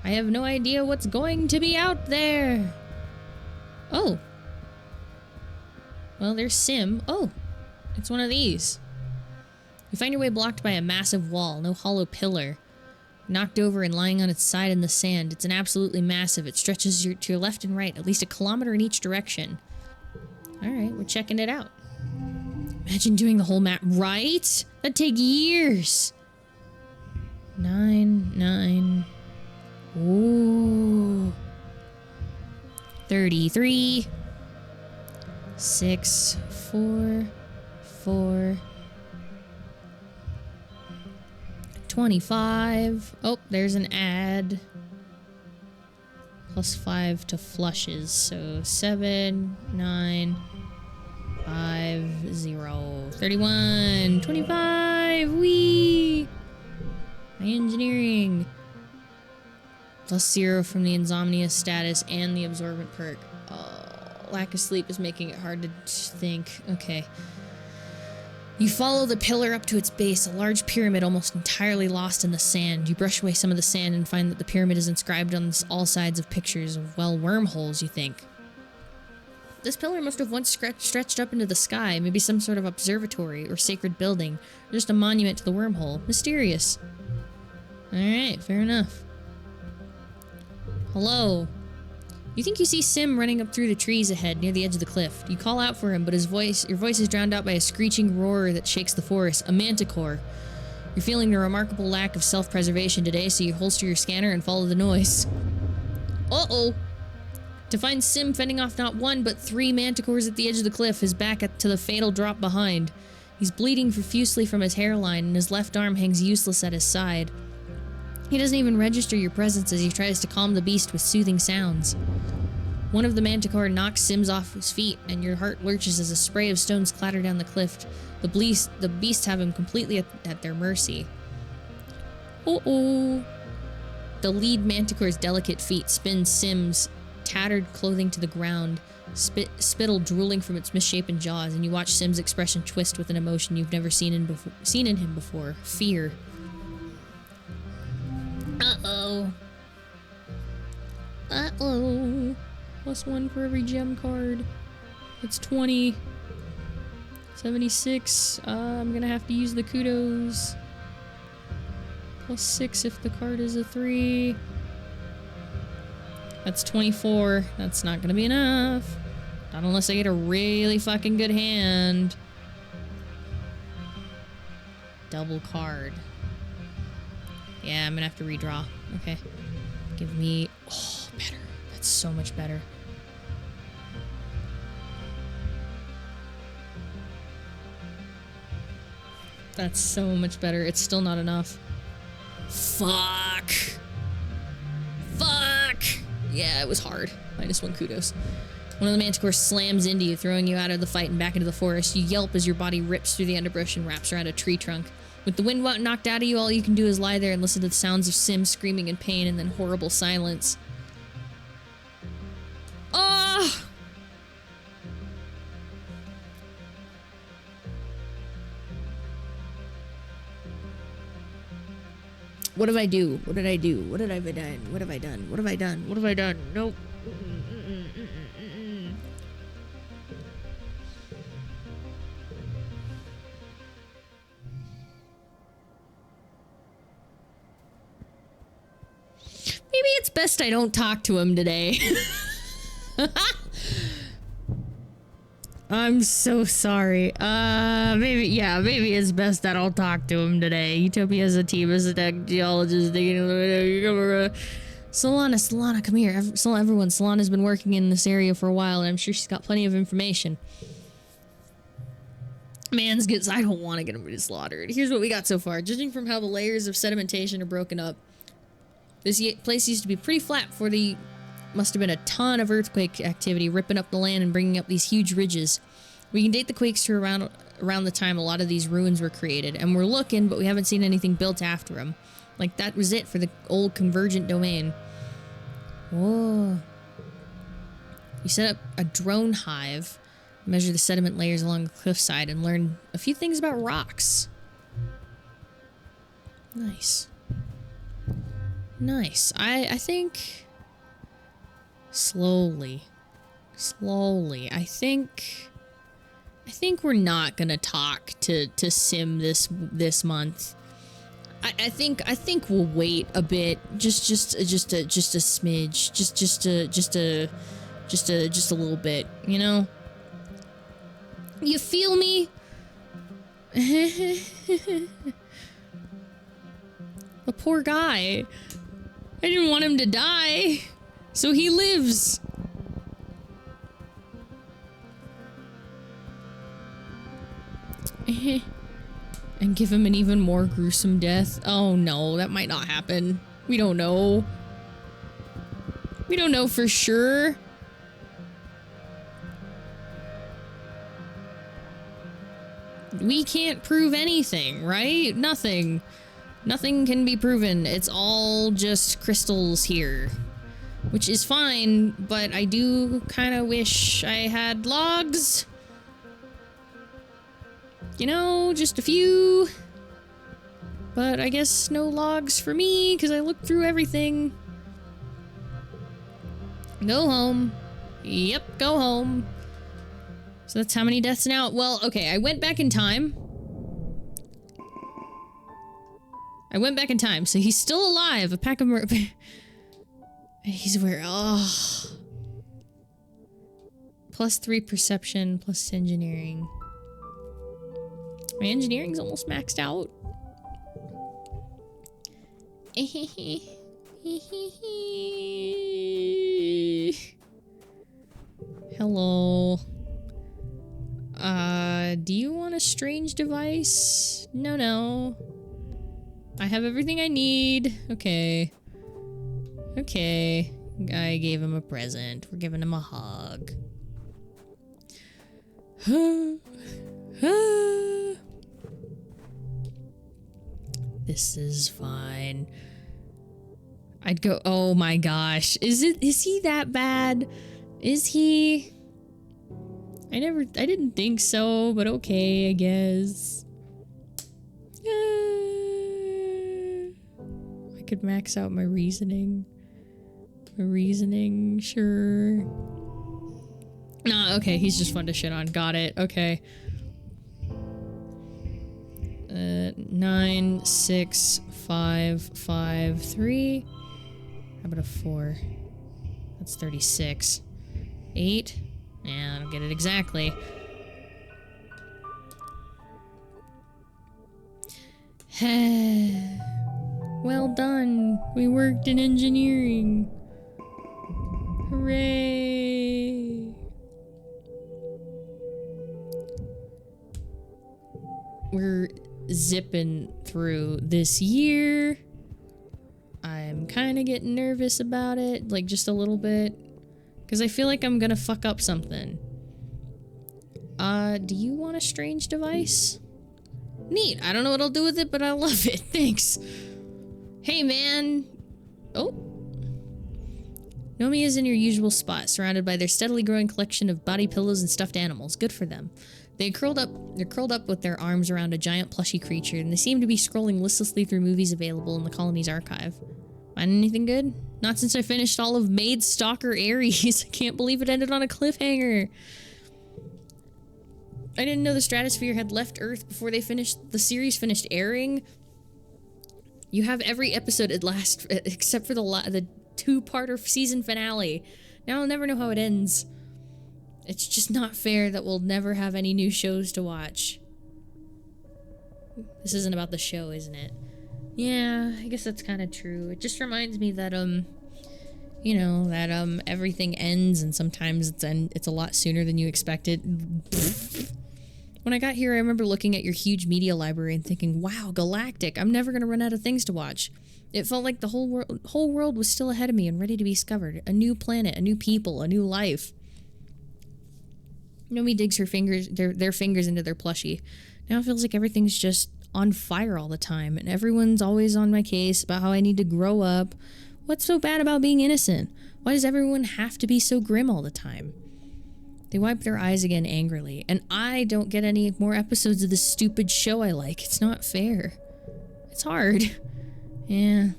I have no idea what's going to be out there. Oh. Well, there's Sim. Oh. It's one of these. You find your way blocked by a massive wall, no hollow pillar. Knocked over and lying on its side in the sand. It's an absolutely massive. It stretches to your left and right, at least a kilometer in each direction. Alright, we're checking it out. Imagine doing the whole map, right? That'd take years. 9. Ooh. 33. 6, 4. 25. Oh, there's an ad. +5 to flushes. So 7, 9, 5, 0. 31. 25. Whee! My engineering. +0 from the insomnia status and the absorbent perk. Oh, lack of sleep is making it hard to think. Okay. You follow the pillar up to its base, a large pyramid almost entirely lost in the sand. You brush away some of the sand and find that the pyramid is inscribed on all sides of pictures of, well, wormholes, you think. This pillar must have once stretched up into the sky, maybe some sort of observatory or sacred building, or just a monument to the wormhole. Mysterious. Alright, fair enough. Hello. You think you see Sim running up through the trees ahead near the edge of the cliff. You call out for him, but your voice is drowned out by a screeching roar that shakes the forest. A manticore. You're feeling a remarkable lack of self-preservation today, so you holster your scanner and follow the noise. Uh-oh. To find Sim fending off not one, but 3 manticores at the edge of the cliff, his back to the fatal drop behind. He's bleeding profusely from his hairline, and his left arm hangs useless at his side. He doesn't even register your presence as he tries to calm the beast with soothing sounds. One of the manticore knocks Sims off his feet, and your heart lurches as a spray of stones clatter down the cliff. The beasts have him completely at their mercy. Uh-oh. The lead manticore's delicate feet spin Sim's tattered clothing to the ground, spittle drooling from its misshapen jaws, and you watch Sim's expression twist with an emotion you've never seen in him before. Fear. Uh-oh. Uh-oh. +1 for every gem card. It's 20. 76. I'm gonna have to use the kudos. +6 if the card is a 3. That's 24. That's not gonna be enough. Not unless I get a really fucking good hand. Double card. Yeah, I'm gonna have to redraw. Okay. Give me... Oh, better. That's so much better. That's so much better. It's still not enough. Fuck. Fuck. Yeah, it was hard. -1 kudos. One of the manticores slams into you, throwing you out of the fight and back into the forest. You yelp as your body rips through the underbrush and wraps around a tree trunk. With the wind knocked out of you, all you can do is lie there and listen to the sounds of Sim screaming in pain and then horrible silence. Ah! What did I do? What did I do? What have I done? What have I done? What have I done? What have I done? Nope. Maybe it's best I don't talk to him today. I'm so sorry. Maybe it's best I don't talk to him today. Utopia as a team, as a tech geologist, Solana, come here. Everyone, Solana's been working in this area for a while, and I'm sure she's got plenty of information. I don't want to get him slaughtered. Here's what we got so far. Judging from how the layers of sedimentation are broken up, this place used to be pretty flat before the... Must have been a ton of earthquake activity ripping up the land and bringing up these huge ridges. We can date the quakes to around the time a lot of these ruins were created, and we're looking, but we haven't seen anything built after them. Like, that was it for the old convergent domain. Whoa. You set up a drone hive, measure the sediment layers along the cliffside, and learn a few things about rocks. Nice. Nice. I think... Slowly. I think we're not gonna talk to Sim this month. I think we'll wait a bit. Just a smidge. Just a little bit, you know? You feel me? The poor guy. I didn't want him to die. So he lives. And give him an even more gruesome death. Oh no, that might not happen. We don't know. We don't know for sure. We can't prove anything, right? Nothing. Nothing can be proven. It's all just crystals here. Which is fine, but I do kind of wish I had logs. You know, just a few. But I guess no logs for me, because I looked through everything. Go home. Yep, go home. So that's how many deaths now? Well, okay, I went back in time. So he's still alive. A pack of he's where? Oh. +3 perception, plus engineering. My engineering's almost maxed out. Hello. Do you want a strange device? No. I have everything I need. Okay. I gave him a present. We're giving him a hug. This is fine. I'd go, oh my gosh. Is he that bad? Is he? I didn't think so, but okay, I guess. I could max out my reasoning. Sure. Nah, okay, he's just fun to shit on. Got it, okay. 9, 6, 5, 5, 3. How about a 4? That's 36. 8? Yeah, I don't get it exactly. Well done. We worked in engineering. Hooray. We're zipping through this year. I'm kind of getting nervous about it, like just a little bit. Because I feel like I'm gonna fuck up something. Do you want a strange device? Neat. I don't know what I'll do with it, but I love it. Thanks. Hey, man. Oh. Nomi is in your usual spot, surrounded by their steadily growing collection of body pillows and stuffed animals. Good for them. They're curled up with their arms around a giant plushy creature, and they seem to be scrolling listlessly through movies available in the colony's archive. Find anything good? Not since I finished all of Maid Stalker Ares. I can't believe it ended on a cliffhanger. I didn't know the stratosphere had left Earth before the series finished airing. You have every episode at last, except for the two-parter season finale. Now I'll never know how it ends. It's just not fair that we'll never have any new shows to watch. This isn't about the show, isn't it? Yeah, I guess that's kind of true. It just reminds me that, you know, that, everything ends and sometimes it's a lot sooner than you expected. When I got here, I remember looking at your huge media library and thinking, wow, galactic, I'm never gonna run out of things to watch. It felt like the whole world was still ahead of me and ready to be discovered. A new planet, a new people, a new life. Nomi digs her fingers, their fingers into their plushie. Now it feels like everything's just on fire all the time, and everyone's always on my case about how I need to grow up. What's so bad about being innocent? Why does everyone have to be so grim all the time? They wipe their eyes again angrily, and I don't get any more episodes of this stupid show I like. It's not fair. It's hard. Yeah.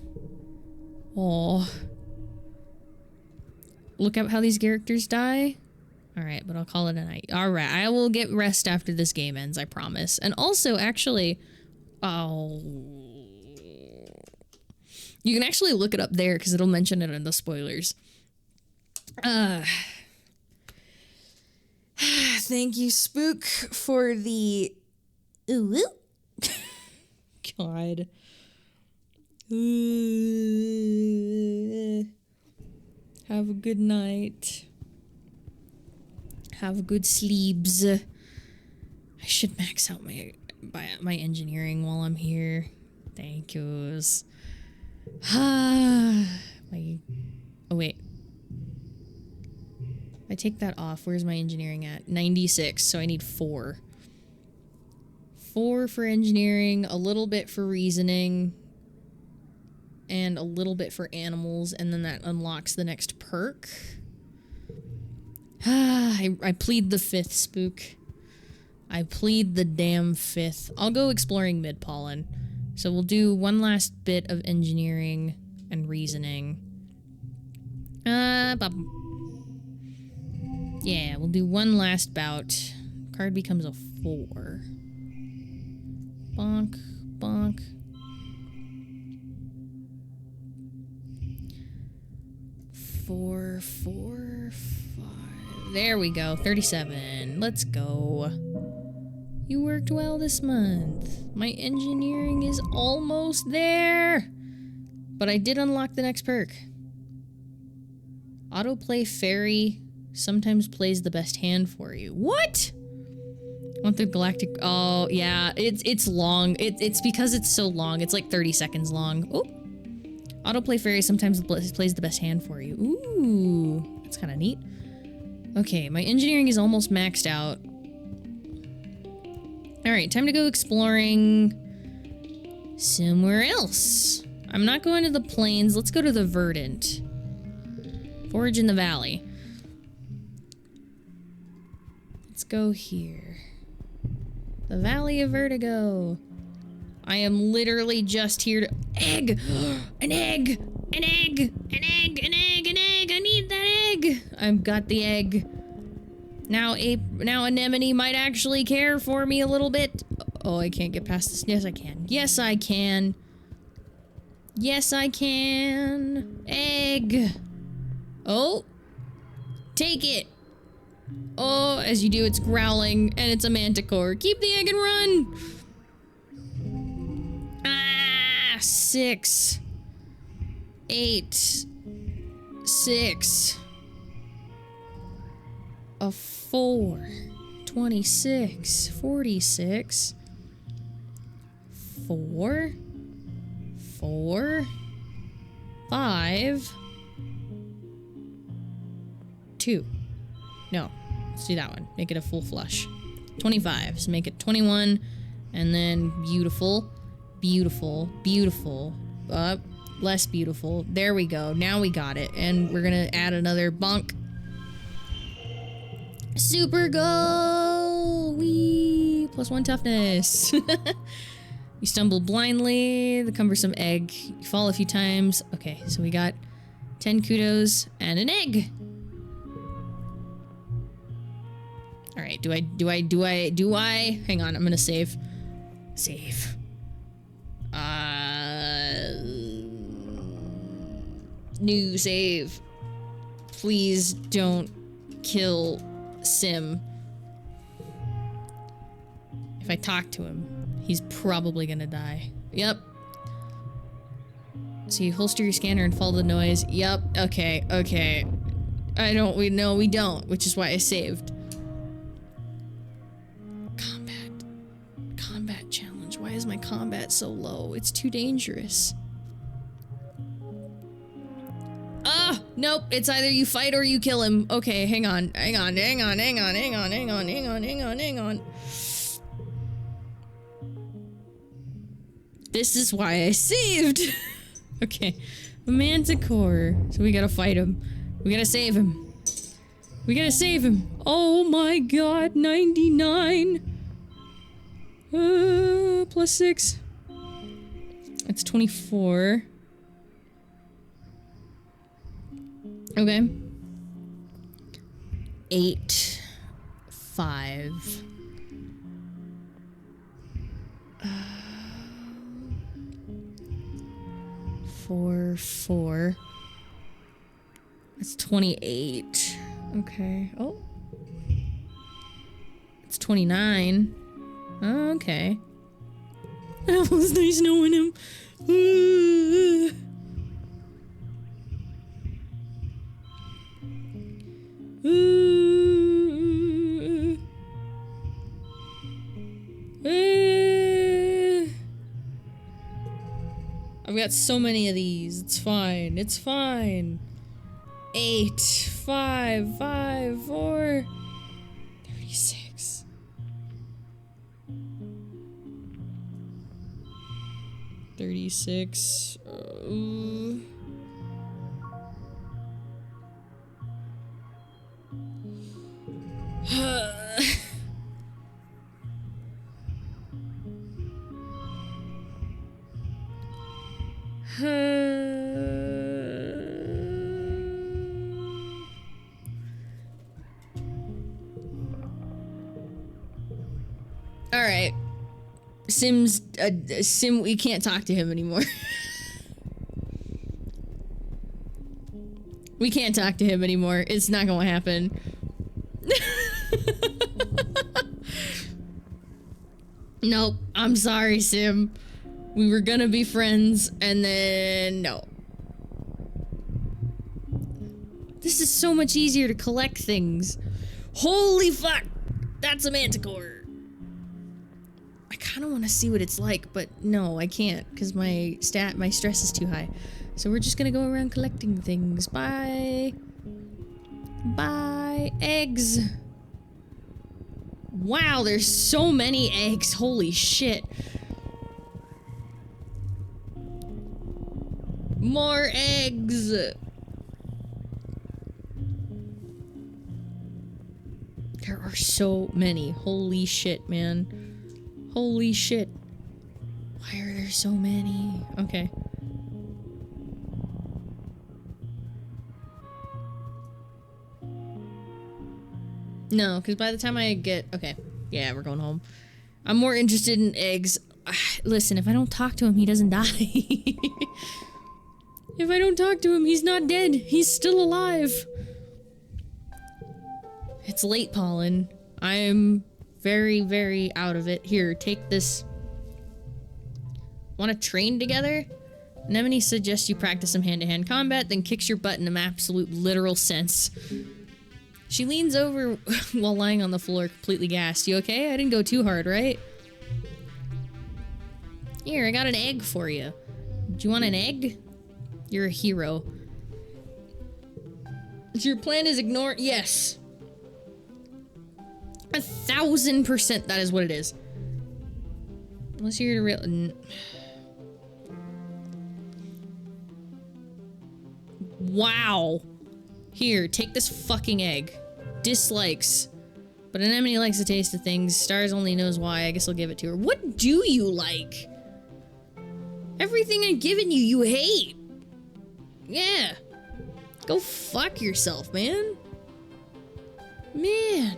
Aw. Look at how these characters die. Alright, but I'll call it a night. Alright, I will get rest after this game ends, I promise. And also, actually... Oh... You can actually look it up there, because it'll mention it in the spoilers. Thank you, Spook, for the... God. Have a good night. Have good sleeps. I should max out my engineering while I'm here. Thank yous. Oh wait. I take that off. Where's my engineering at? 96, so I need 4. 4 for engineering, a little bit for reasoning, and a little bit for animals, and then that unlocks the next perk. I plead the 5th, Spook. I plead the damn fifth. I'll go exploring mid-pollen. So we'll do one last bit of engineering and reasoning. Yeah, we'll do one last bout. Card becomes a 4. Bonk, bonk. 4, 4, 5. There we go. 37. Let's go. You worked well this month. My engineering is almost there. But I did unlock the next perk. Autoplay fairy sometimes plays the best hand for you. What? Want the galactic... Oh, yeah. It's long. It's because it's so long. It's like 30 seconds long. Oh. Autoplay fairy sometimes plays the best hand for you. Ooh. That's kind of neat. Okay, my engineering is almost maxed out. Alright, time to go exploring somewhere else. I'm not going to the plains. Let's go to the Verdant. Forage in the valley. Let's go here. The Valley of Vertigo. I am literally just here to... Egg! An egg! An egg! An egg! An egg! An egg! I need that egg! I've got the egg. Now Anemone might actually care for me a little bit. Oh, I can't get past this. Yes, I can. Yes, I can. Yes, I can. Egg. Oh. Take it. Oh, as you do, it's growling, and it's a manticore. Keep the egg and run! Ah, 6. 8. 6. A 4. 26. 46. 4. 4. 5. 2. No. Let's do that one. Make it a full flush. 25. So make it 21. And then beautiful. Beautiful. Beautiful. Less beautiful. There we go. Now we got it. And we're gonna add another bonk. Super goal! Whee! +1 toughness. You stumble blindly. The cumbersome egg. You fall a few times. Okay, so we got 10 kudos and an egg. Alright, do I? Hang on, I'm gonna save. Save. New save. Please don't kill Sim. If I talk to him, he's probably gonna die. Yep. So you holster your scanner and follow the noise. Yep. Okay. Okay. We don't, which is why I saved. Combat challenge. Why is my combat so low? It's too dangerous. Ah! Nope. It's either you fight or you kill him. Okay, hang on. Hang on. This is why I saved. Okay. Manticore. So we gotta fight him. We gotta save him. We gotta save him. Oh my god, 99. +6. That's 24. Okay. 8. 5. 4. 4. That's 28. Okay. Oh. It's 29. Oh, okay. That was nice knowing him. I've got so many of these. It's fine. It's fine. 8, 5, 5, 4, 36. 36. Alright. Sim, we can't talk to him anymore. We can't talk to him anymore. It's not gonna happen. Nope. I'm sorry, Sim. We were gonna be friends, and then no. This is so much easier to collect things. Holy fuck! That's a manticore. I kind of want to see what it's like, but no, I can't because my stress is too high. So we're just gonna go around collecting things. Bye. Bye. Eggs. Wow, there's so many eggs. Holy shit. More eggs. There are so many. Holy shit, man. Holy shit. Why are there so many? Okay. No, because by the time I get... Okay. Yeah, we're going home. I'm more interested in eggs. Listen, if I don't talk to him, he doesn't die. If I don't talk to him, he's not dead. He's still alive. It's late pollen. I'm very, very out of it. Here, take this. Want to train together? Anemone suggests you practice some hand-to-hand combat, then kicks your butt in an absolute literal sense. She leans over while lying on the floor, completely gassed. You okay? I didn't go too hard, right? Here, I got an egg for you. Do you want an egg? You're a hero. So your plan is ignore- Yes. 1000% that is what it is. Unless you're real- Wow. Here, take this fucking egg. Dislikes. But Anemone likes the taste of things. Stars only knows why. I guess I'll give it to her. What do you like? Everything I've given you, you hate. Yeah. Go fuck yourself, man. Man.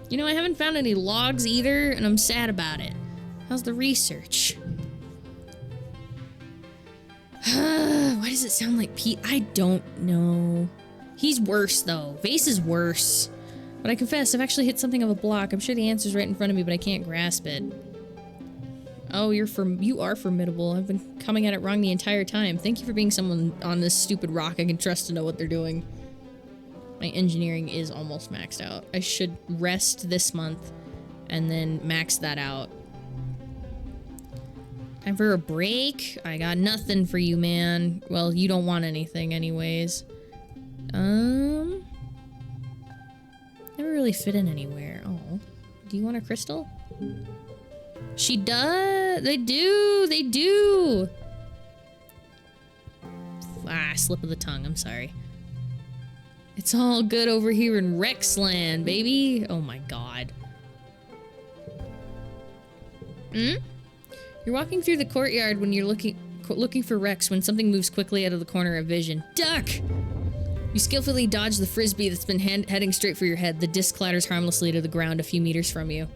You know, I haven't found any logs either, and I'm sad about it. How's the research? Why does it sound like Pete? I don't know. He's worse, though. Vase is worse. But I confess, I've actually hit something of a block. I'm sure the answer's right in front of me, but I can't grasp it. Oh, you are formidable. I've been coming at it wrong the entire time. Thank you for being someone on this stupid rock I can trust to know what they're doing. My engineering is almost maxed out. I should rest this month and then max that out. Time for a break? I got nothing for you, man. Well, you don't want anything anyways. Never really fit in anywhere. Oh. Do you want a crystal? She does! They do! They do! Ah, slip of the tongue. I'm sorry. It's all good over here in Rexland, baby! Oh my god. Hmm? You're walking through the courtyard when you're looking for Rex when something moves quickly out of the corner of vision. Duck! You skillfully dodge the frisbee that's been heading straight for your head. The disc clatters harmlessly to the ground a few meters from you.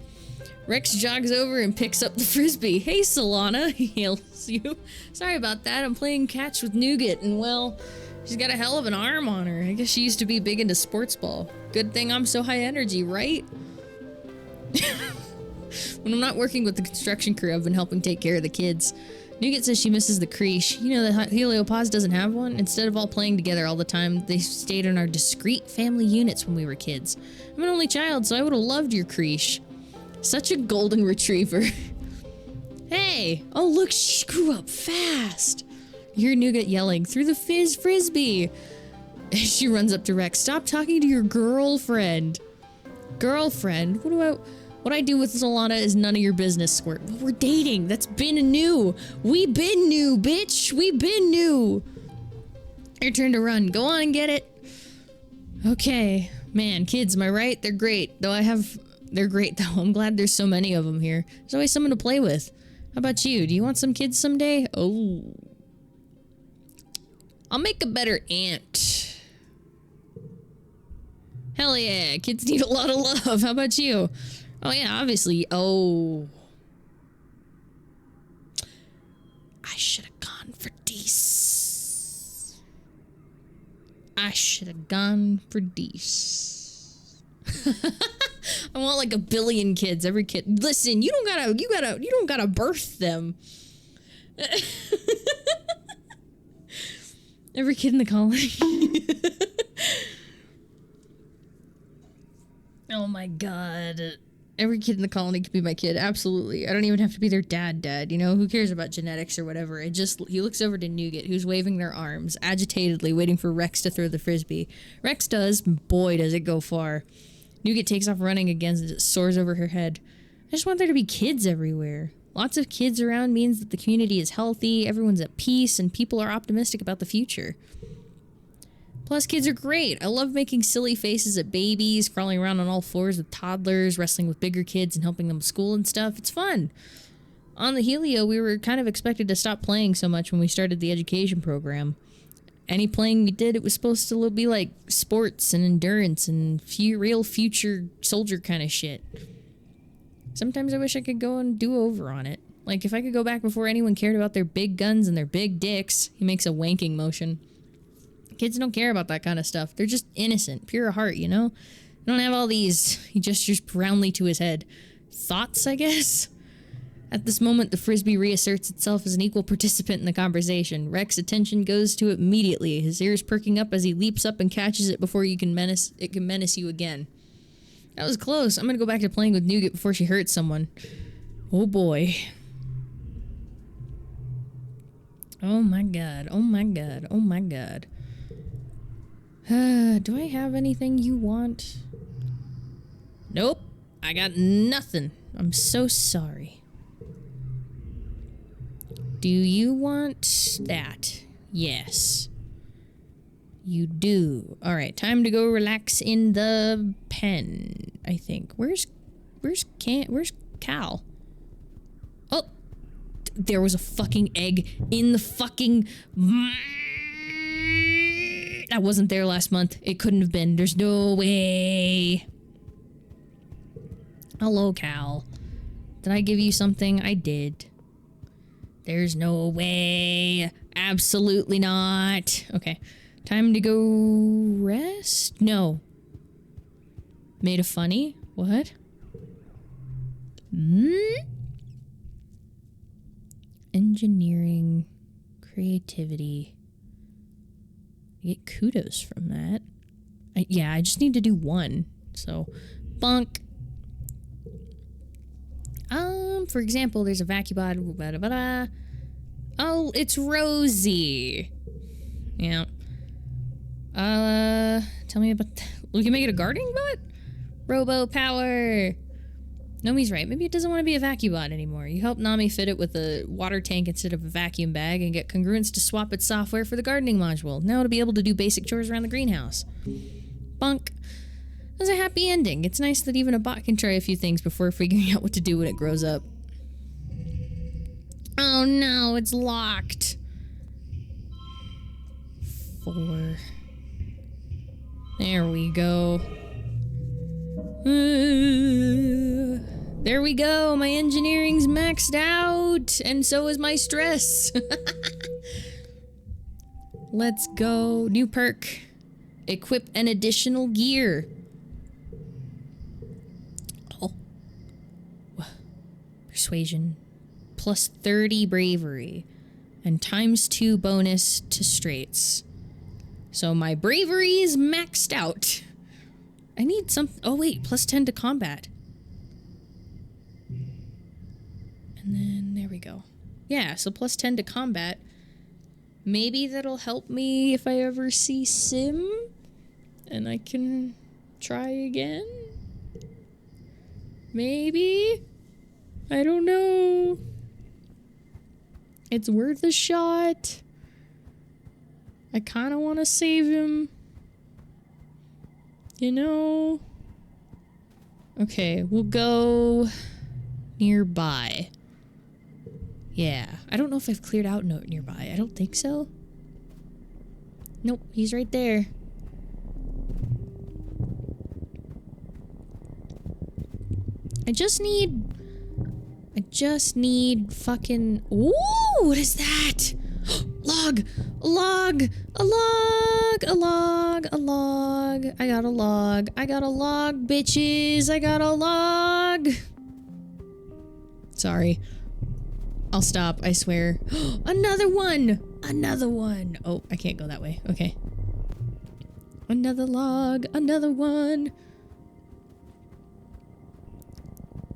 Rex jogs over and picks up the frisbee. Hey, Solana, he hails you. Sorry about that, I'm playing catch with Nougat, and well, she's got a hell of an arm on her. I guess she used to be big into sports ball. Good thing I'm so high energy, right? When I'm not working with the construction crew, I've been helping take care of the kids. Nougat says she misses the creche. You know that Heliopause doesn't have one? Instead of all playing together all the time, they stayed in our discrete family units when we were kids. I'm an only child, so I would have loved your creche. Such a golden retriever. Hey! Oh look, she grew up fast! You hear Nougat yelling, through the frisbee! She runs up to Rex. Stop talking to your girlfriend! Girlfriend? What I do with Solana is none of your business, Squirt. But we're dating. That's been new. We been new, bitch. We been new. Your turn to run. Go on and get it. Okay. Man, kids, am I right? They're great. They're great, though. I'm glad there's so many of them here. There's always someone to play with. How about you? Do you want some kids someday? Oh. I'll make a better aunt. Hell yeah, kids need a lot of love. How about you? Oh yeah, obviously. Oh. I should have gone for Dees. I should have gone for Dees. I want like 1 billion kids. Every kid. Listen, you don't gotta birth them. Every kid in the colony. Oh my god. Every kid in the colony could be my kid. Absolutely. I don't even have to be their dad, you know? Who cares about genetics or whatever? He looks over to Nougat, who's waving their arms, agitatedly waiting for Rex to throw the frisbee. Rex does, boy, does it go far. Nougat takes off running again as it soars over her head. I just want there to be kids everywhere. Lots of kids around means that the community is healthy, everyone's at peace, and people are optimistic about the future. Plus, kids are great. I love making silly faces at babies, crawling around on all fours with toddlers, wrestling with bigger kids and helping them with school and stuff. It's fun. On the Helio, we were kind of expected to stop playing so much when we started the education program. Any playing we did, it was supposed to be like sports and endurance and real future soldier kind of shit. Sometimes I wish I could go and do over on it. Like, if I could go back before anyone cared about their big guns and their big dicks. He makes a wanking motion. Kids don't care about that kind of stuff. They're just innocent, pure heart, you know? They don't have all these, he gestures proudly to his head, thoughts, I guess? At this moment, the frisbee reasserts itself as an equal participant in the conversation. Rex's attention goes to it immediately, his ears perking up as he leaps up and catches it before it can menace you again. That was close. I'm gonna go back to playing with Nougat before she hurts someone. Oh boy. Oh my god, oh my god, oh my god. Do I have anything you want? Nope. I got nothing. I'm so sorry. Do you want that? Yes. You do. Alright, time to go relax in the pen, I think. Where's Cal? Oh! There was a fucking egg in the fucking... That wasn't there last month. It couldn't have been. There's no way. Hello, Cal. Did I give you something? I did. There's no way. Absolutely not. Okay. Time to go rest? No. Made a funny? What? Engineering. Creativity. I get kudos from that. Yeah, I just need to do one. So, bunk. For example, there's a vacuum bot. Oh, it's Rosie. Yeah. Tell me about that. We can make it a gardening bot? Robo power. Nomi's right. Maybe it doesn't want to be a vacuum bot anymore. You help Nami fit it with a water tank instead of a vacuum bag and get Congruence to swap its software for the gardening module. Now it'll be able to do basic chores around the greenhouse. Bunk. There's a happy ending. It's nice that even a bot can try a few things before figuring out what to do when it grows up. Oh no, it's locked. 4. There we go. There we go. My engineering's maxed out, and so is my stress. Let's go. New perk. Equip an additional gear. Oh. Persuasion. Plus 30 bravery. And ×2 bonus to straights. So my bravery is maxed out. I need some... Oh wait, plus 10 to combat. And then there we go. Yeah, so plus 10 to combat. Maybe that'll help me if I ever see Sim. And I can try again. Maybe? I don't know. It's worth a shot. I kind of want to save him. You know? Okay, we'll go nearby. Yeah, I don't know if I've cleared out note nearby. I don't think so. Nope, he's right there. I just need fucking... Ooh, what is that? Log! A log! A log! A log! A log! I got a log. I got a log, bitches! I got a log! Sorry. I'll stop, I swear. Another one! Another one! Oh, I can't go that way. Okay. Another log, another one.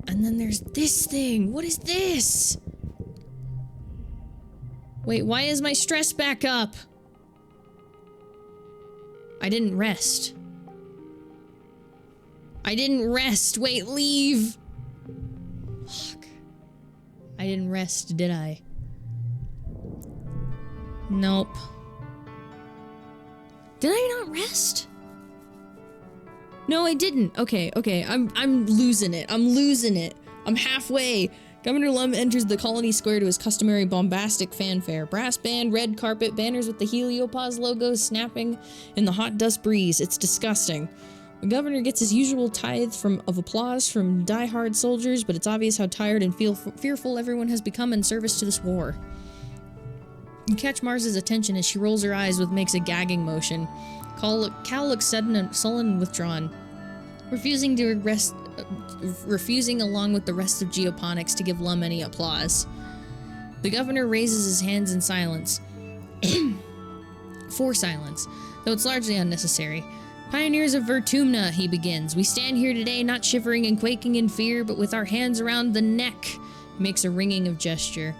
And then there's this thing. What is this? Wait, why is my stress back up? I didn't rest. I didn't rest. Wait, leave. Fuck. I didn't rest, did I? Nope. Did I not rest? No, I didn't. Okay, okay. I'm losing it. I'm losing it. I'm halfway. Governor Lum enters the colony square to his customary bombastic fanfare. Brass band, red carpet, banners with the Heliopause logo snapping in the hot dust breeze. It's disgusting. The governor gets his usual tithe of applause from die-hard soldiers, but it's obvious how tired and fearful everyone has become in service to this war. You catch Mars's attention as she rolls her eyes makes a gagging motion. Cal looks sudden and sullen and withdrawn, refusing along with the rest of Geoponics to give Lum any applause. The governor raises his hands in silence. For silence, though it's largely unnecessary. Pioneers of Vertumna, he begins. We stand here today not shivering and quaking in fear, but with our hands around the neck, he makes a ringing of gesture,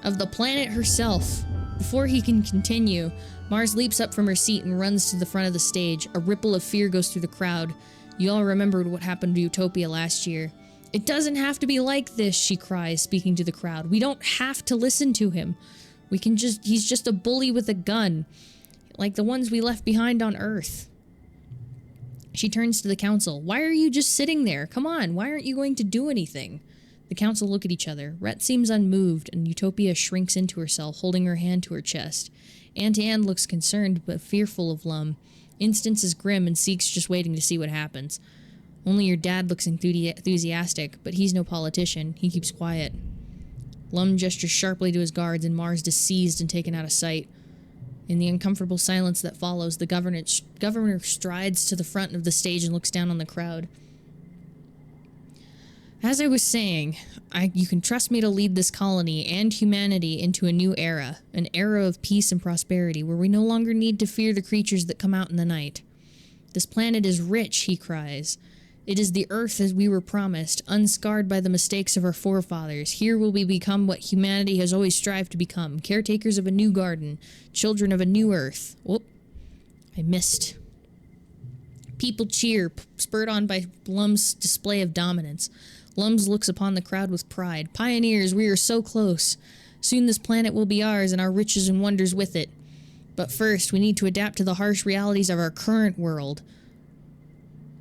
of the planet herself. Before he can continue, Mars leaps up from her seat and runs to the front of the stage. A ripple of fear goes through the crowd. You all remembered what happened to Utopia last year. It doesn't have to be like this, she cries, speaking to the crowd. We don't have to listen to him. He's just a bully with a gun, like the ones we left behind on Earth. She turns to the council. Why are you just sitting there? Come on, why aren't you going to do anything? The council look at each other. Rhett seems unmoved, and Utopia shrinks into herself, holding her hand to her chest. Auntie Anne looks concerned, but fearful of Lum. Instance is grim, and Seek's just waiting to see what happens. Only your dad looks enthusiastic, but he's no politician. He keeps quiet. Lum gestures sharply to his guards, and Mars is seized and taken out of sight. In the uncomfortable silence that follows, the governor strides to the front of the stage and looks down on the crowd. As I was saying, you can trust me to lead this colony and humanity into a new era, an era of peace and prosperity, where we no longer need to fear the creatures that come out in the night. This planet is rich, he cries. It is the Earth as we were promised, unscarred by the mistakes of our forefathers. Here will we become what humanity has always strived to become, caretakers of a new garden, children of a new Earth. Whoop. I missed. People cheer, spurred on by Lum's display of dominance. Lums looks upon the crowd with pride. Pioneers, we are so close. Soon this planet will be ours and our riches and wonders with it. But first, we need to adapt to the harsh realities of our current world.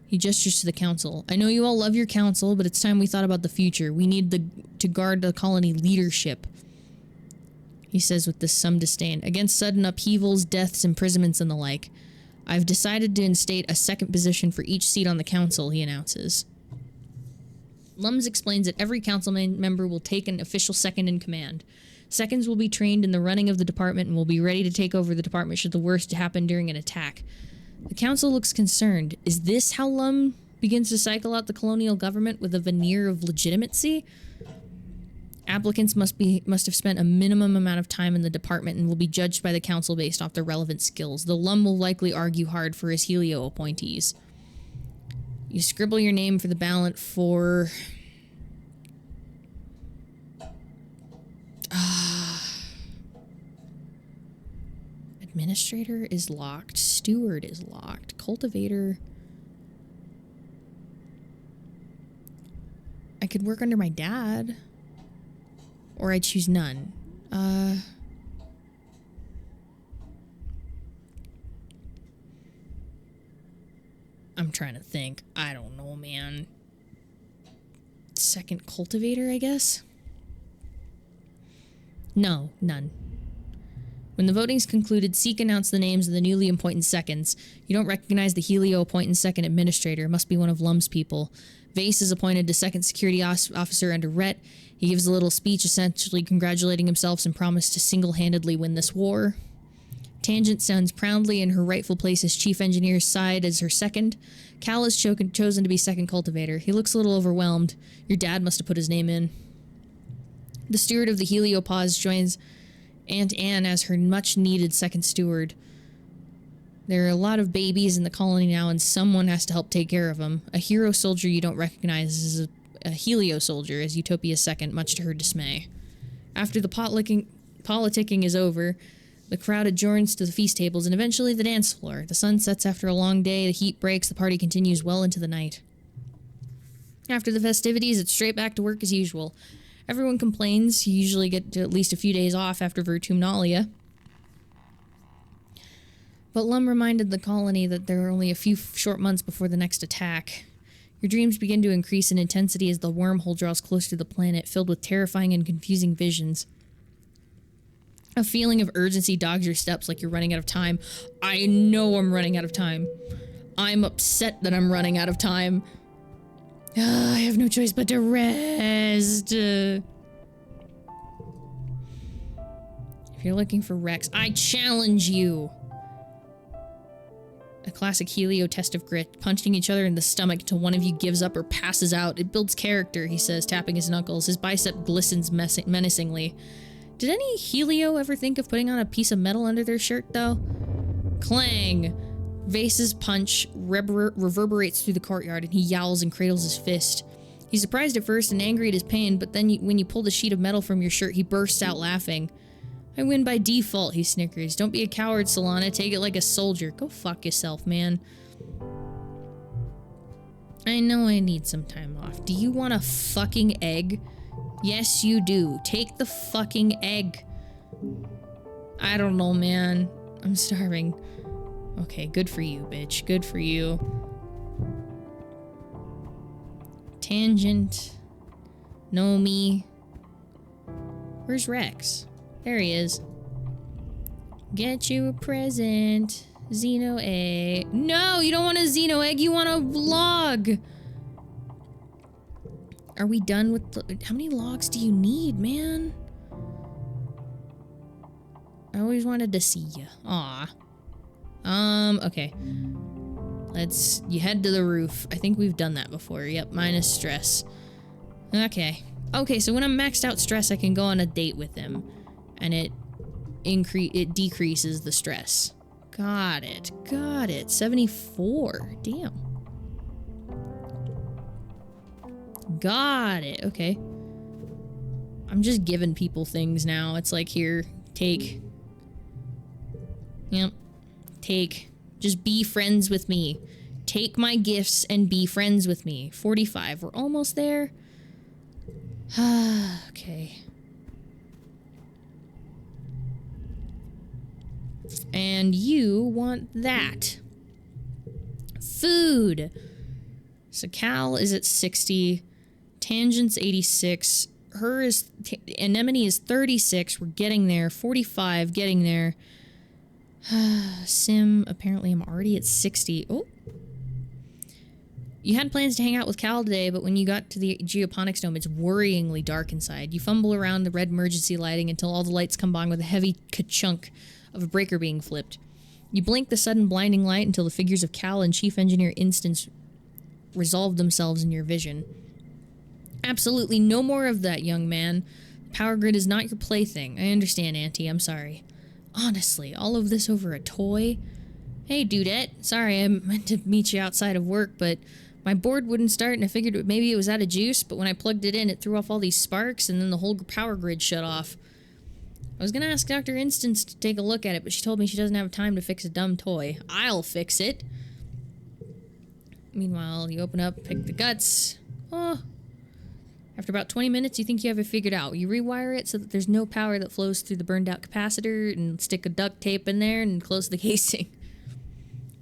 He gestures to the council. I know you all love your council, but it's time we thought about the future. We need to guard the colony leadership. He says with some disdain. Against sudden upheavals, deaths, imprisonments, and the like. I've decided to instate a second position for each seat on the council, he announces. Lums explains that every council member will take an official second in command. Seconds will be trained in the running of the department and will be ready to take over the department should the worst happen during an attack. The council looks concerned. Is this how Lum begins to cycle out the colonial government with a veneer of legitimacy? Applicants must have spent a minimum amount of time in the department and will be judged by the council based off their relevant skills, though Lum will likely argue hard for his Helio appointees. You scribble your name for the ballot for... Administrator is locked. Steward is locked. Cultivator... I could work under my dad. Or I choose none. I'm trying to think. I don't know, man. Second cultivator, I guess? No, none. When the voting's concluded, Seek announced the names of the newly appointed seconds. You don't recognize the helio-appointed second administrator. It must be one of Lum's people. Vase is appointed to second security officer under Rhett. He gives a little speech essentially congratulating himself and promised to single-handedly win this war. Tangent stands proudly in her rightful place as chief engineer's side as her second. Cal is chosen to be second cultivator. He looks a little overwhelmed. Your dad must have put his name in. The steward of the heliopause joins Aunt Anne as her much-needed second steward. There are a lot of babies in the colony now, and someone has to help take care of them. A hero soldier you don't recognize is a helio soldier as Utopia's second, much to her dismay. After the politicking is over, the crowd adjourns to the feast tables and eventually the dance floor. The sun sets after a long day, the heat breaks, the party continues well into the night. After the festivities, it's straight back to work as usual. Everyone complains. You usually get at least a few days off after Virtumnalia. But Lum reminded the colony that there are only a few short months before the next attack. Your dreams begin to increase in intensity as the wormhole draws closer to the planet, filled with terrifying and confusing visions. A feeling of urgency dogs your steps like you're running out of time. I know I'm running out of time. I'm upset that I'm running out of time. I have no choice but to rest. If you're looking for Rex, I challenge you. A classic Helio test of grit, punching each other in the stomach until one of you gives up or passes out. It builds character, he says, tapping his knuckles. His bicep glistens menacingly. Did any Helio ever think of putting on a piece of metal under their shirt, though? Clang! Vase's punch reverberates through the courtyard, and he yowls and cradles his fist. He's surprised at first and angry at his pain, but then when you pull the sheet of metal from your shirt, he bursts out laughing. I win by default, he snickers. Don't be a coward, Solana. Take it like a soldier. Go fuck yourself, man. I know I need some time off. Do you want a fucking egg? Yes, you do. Take the fucking egg. I don't know, man. I'm starving. Okay, good for you, bitch. Good for you. Tangent. Nomi. Where's Rex? There he is. Get you a present. Xeno egg. No, you don't want a Xeno egg. You want a log. Are we done with the... How many logs do you need, man? I always wanted to see you. Aw. Okay. You head to the roof. I think we've done that before. Yep, minus stress. Okay. Okay, so when I'm maxed out stress, I can go on a date with him. And it decreases the stress. Got it. Got it. 74. Damn. Got it. Okay. I'm just giving people things now. It's like, here, take. Yep. Take. Just be friends with me. Take my gifts and be friends with me. 45. We're almost there. Okay. And you want that. Food. So Cal is at 60. Tangent's 86. Anemone is 36. We're getting there. 45. Getting there. Sim, apparently I'm already at 60. Oh. You had plans to hang out with Cal today, but when you got to the geoponics dome, it's worryingly dark inside. You fumble around the red emergency lighting until all the lights come on with a heavy ka-chunk of a breaker being flipped. You blink the sudden blinding light until the figures of Cal and Chief Engineer Instance resolve themselves in your vision. Absolutely no more of that, young man. Power grid is not your plaything. I understand, Auntie. I'm sorry. Honestly, all of this over a toy? Hey, dudette. Sorry, I meant to meet you outside of work, but my board wouldn't start and I figured maybe it was out of juice, but when I plugged it in, it threw off all these sparks and then the whole power grid shut off. I was gonna ask Dr. Instance to take a look at it, but she told me she doesn't have time to fix a dumb toy. I'll fix it. Meanwhile, you open up, pick the guts. Oh. After about 20 minutes, you think you have it figured out. You rewire it so that there's no power that flows through the burned out capacitor and stick a duct tape in there and close the casing.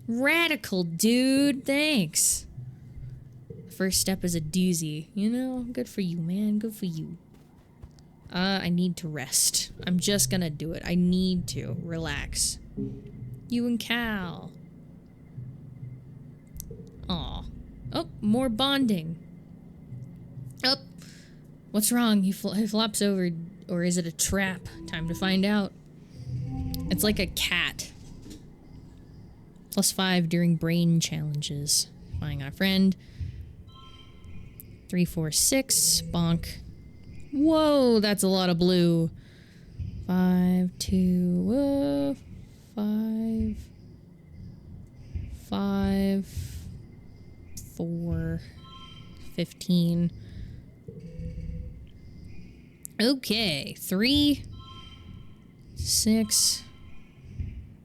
Radical, dude. Thanks. The first step is a doozy. You know, good for you, man. Good for you. I need to rest. I'm just gonna do it. I need to relax. You and Cal. Aw. Oh, more bonding. Oh, what's wrong? He flops over, or is it a trap? Time to find out. It's like a cat. +5 during brain challenges. Spying on a friend. 3, 4, 6. Bonk. Whoa, that's a lot of blue. 5, 2, 5, 5, 4, 15. Okay, 3, 6,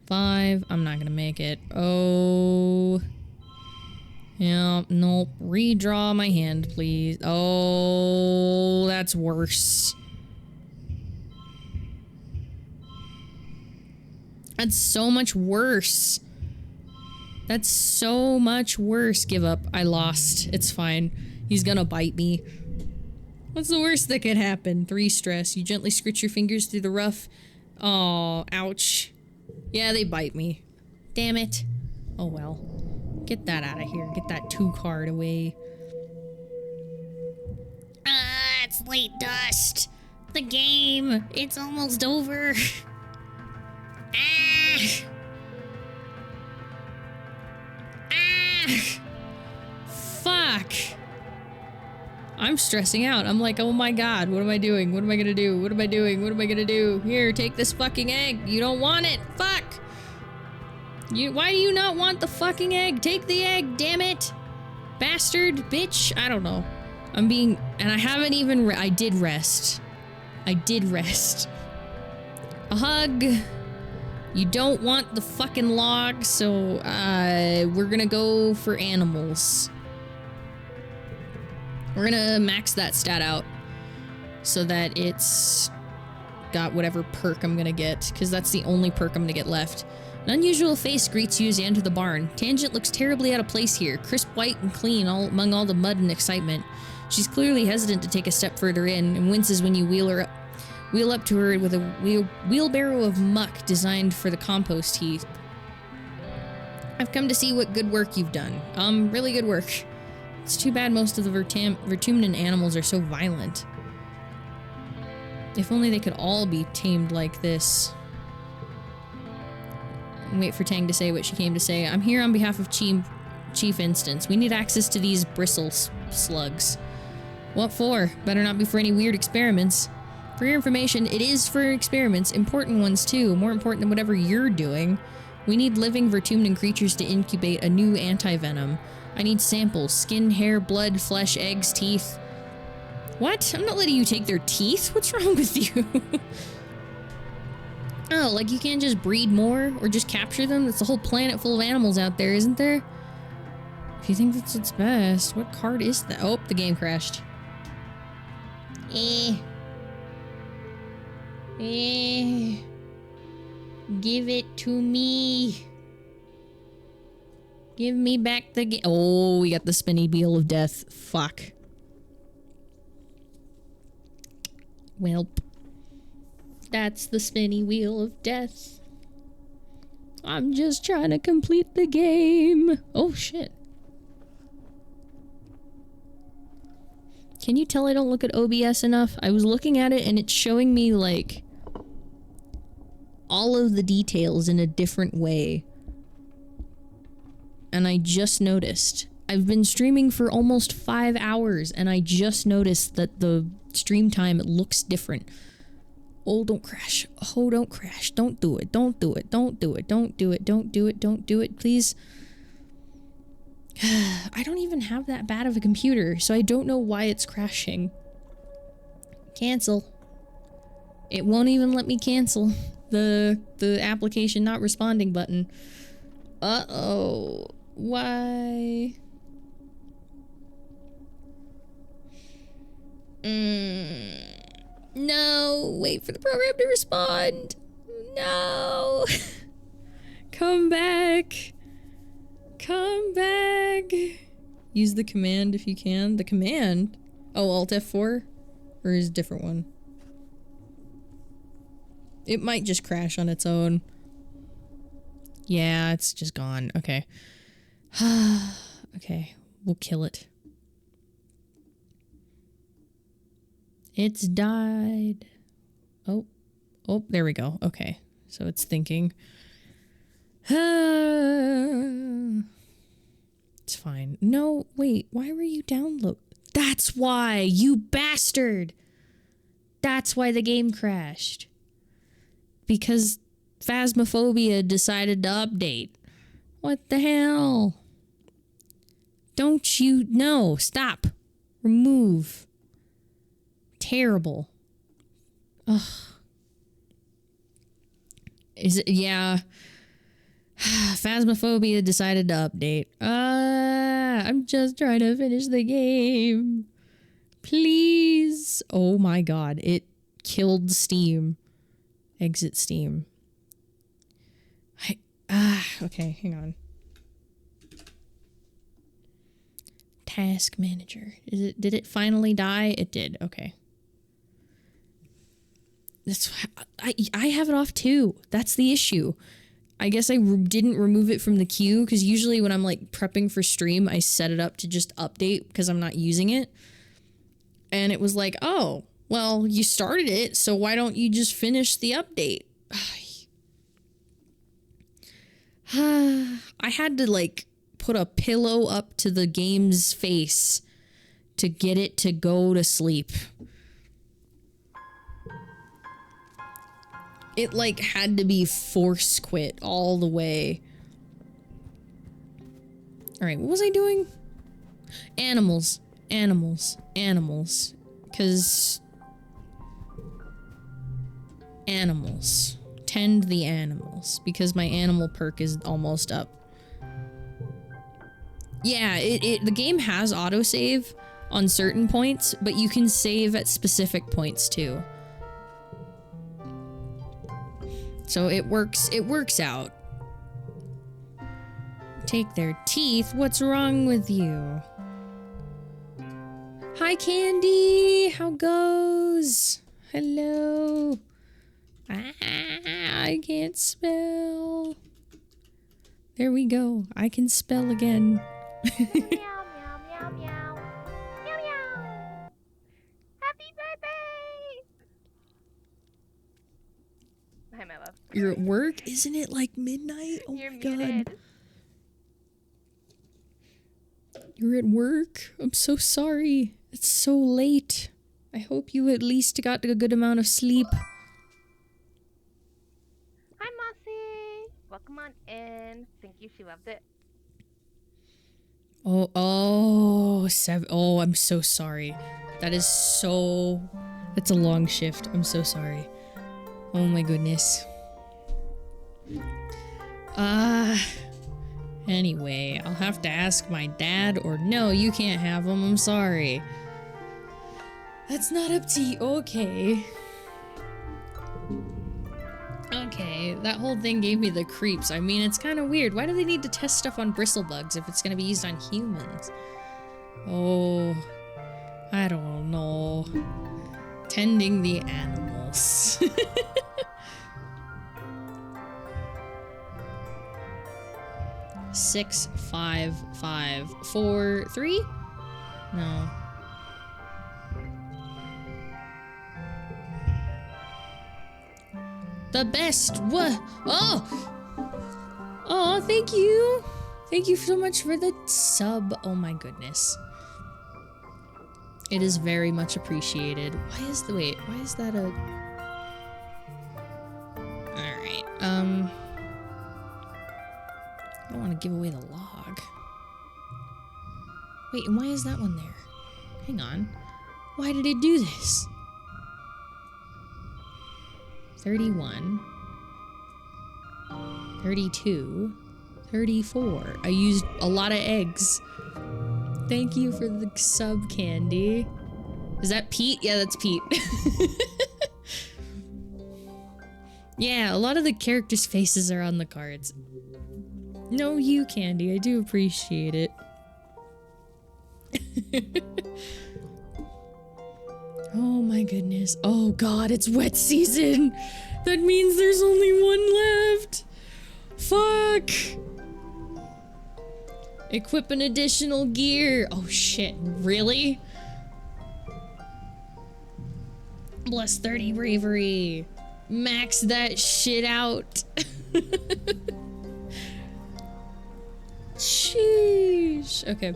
5. I'm not gonna make it. Oh. Yeah, nope. Redraw my hand, please. Oh, that's worse. That's so much worse. That's so much worse. Give up. I lost. It's fine. He's gonna bite me. What's the worst that could happen? 3 stress. You gently scratch your fingers through the rough. Oh, ouch. Yeah, they bite me. Damn it. Oh well. Get that out of here. Get that 2 card away. Ah, it's late dust. The game. It's almost over. Ah. Ah. Fuck. I'm stressing out. I'm like, oh my god, what am I doing? What am I gonna do? What am I doing? What am I gonna do? Here, take this fucking egg. You don't want it. Fuck. Why do you not want the fucking egg? Take the egg, damn it. Bastard, bitch. I don't know. I'm being, and I haven't even, I did rest. I did rest. A hug. You don't want the fucking log, so, we're gonna go for animals. We're gonna max that stat out so that it's got whatever perk I'm gonna get, because that's the only perk I'm gonna get left. An unusual face greets you as you enter the barn. Tangent looks terribly out of place here, crisp white and clean among all the mud and excitement. She's clearly hesitant to take a step further in and winces when you wheel up to her with a wheelbarrow of muck designed for the compost heap. I've come to see what good work you've done. Really good work. It's too bad most of the Vertumnan animals are so violent. If only they could all be tamed like this. Wait for Tang to say what she came to say. I'm here on behalf of Chief Instance. We need access to these bristle slugs. What for? Better not be for any weird experiments. For your information, it is for experiments. Important ones, too. More important than whatever you're doing. We need living Vertumnan creatures to incubate a new anti-venom. I need samples. Skin, hair, blood, flesh, eggs, teeth. What? I'm not letting you take their teeth? What's wrong with you? Oh, like you can't just breed more or just capture them? That's a whole planet full of animals out there, isn't there? If you think that's its best, what card is that? Oh, the game crashed. Give it to me. Give me back the game. Oh, we got the spinny wheel of death. Fuck. Welp. That's the spinny wheel of death. I'm just trying to complete the game. Oh, shit. Can you tell I don't look at OBS enough? I was looking at it and it's showing me, like, all of the details in a different way. And I just noticed. I've been streaming for almost 5 hours and I just noticed that the stream time looks different. Oh, don't crash. Oh, don't crash. Don't do it. Don't do it. Don't do it. Don't do it. Don't do it. Don't do it, please. I don't even have that bad of a computer, so I don't know why it's crashing. Cancel. It won't even let me cancel the application not responding button. Uh-oh. Why? No, wait for the program to respond. No. Come back. Come back. Use the command if you can. The command? Oh, Alt F4? Or is it a different one? It might just crash on its own. Yeah, it's just gone. Okay. Okay, we'll kill it. It's died. Oh. Oh, there we go. Okay. So it's thinking. It's fine. No, wait. Why were you download? That's why, you bastard! That's why the game crashed. Because Phasmophobia decided to update. What the hell? Don't you... No, stop. Remove. Terrible. Ugh. Is it... Yeah. Phasmophobia decided to update. I'm just trying to finish the game. Please. Oh my god. It killed Steam. Exit Steam. Okay, hang on. Task manager. Did it finally die? It did. Okay. That's I have it off too. That's the issue. I guess I didn't remove it from the queue because usually when I'm like prepping for stream, I set it up to just update because I'm not using it. And it was like, oh, well, you started it, so why don't you just finish the update? I had to like put a pillow up to the game's face to get it to go to sleep. It like had to be force quit all the way. All right, what was I doing? Animals, animals, animals. 'Cause animals. Tend the animals because my animal perk is almost up. Yeah, the game has autosave on certain points, but you can save at specific points too. So it works out. Take their teeth. What's wrong with you? Hi, Candy. How goes? Hello. I can't spell. There we go. I can spell again. Meow, meow, meow, meow. Meow, meow. Happy birthday! Hi, my love. You're at work? Isn't it like midnight? Oh You're my muted. god. You're at work? I'm so sorry. It's so late. I hope you at least got a good amount of sleep. Hi, Mossy. Welcome on in. Thank you. She loved it. Oh, I'm so sorry. That's a long shift. I'm so sorry. Oh my goodness. Anyway, I'll have to ask my dad, or no, you can't have them. I'm sorry. That's not up to you. Okay. Okay, that whole thing gave me the creeps. I mean, it's kind of weird. Why do they need to test stuff on bristlebugs if it's going to be used on humans? Oh, I don't know. Tending the animals. 6, 5, 5, 4, 3? No. The best. What? Oh! Oh, thank you. Thank you so much for the sub. Oh my goodness. It is very much appreciated. Why is that a... Alright, I don't want to give away the log. Wait, and why is that one there? Hang on. Why did it do this? 31. 32. 34. I used a lot of eggs. Thank you for the sub, Candy. Is that Pete? Yeah, that's Pete. Yeah, a lot of the characters' faces are on the cards. No, you, Candy. I do appreciate it. Oh my goodness. Oh god, it's wet season! That means there's only one left. Fuck. Equip an additional gear. Oh shit, really? Plus 30 bravery. Max that shit out. Sheesh. Okay.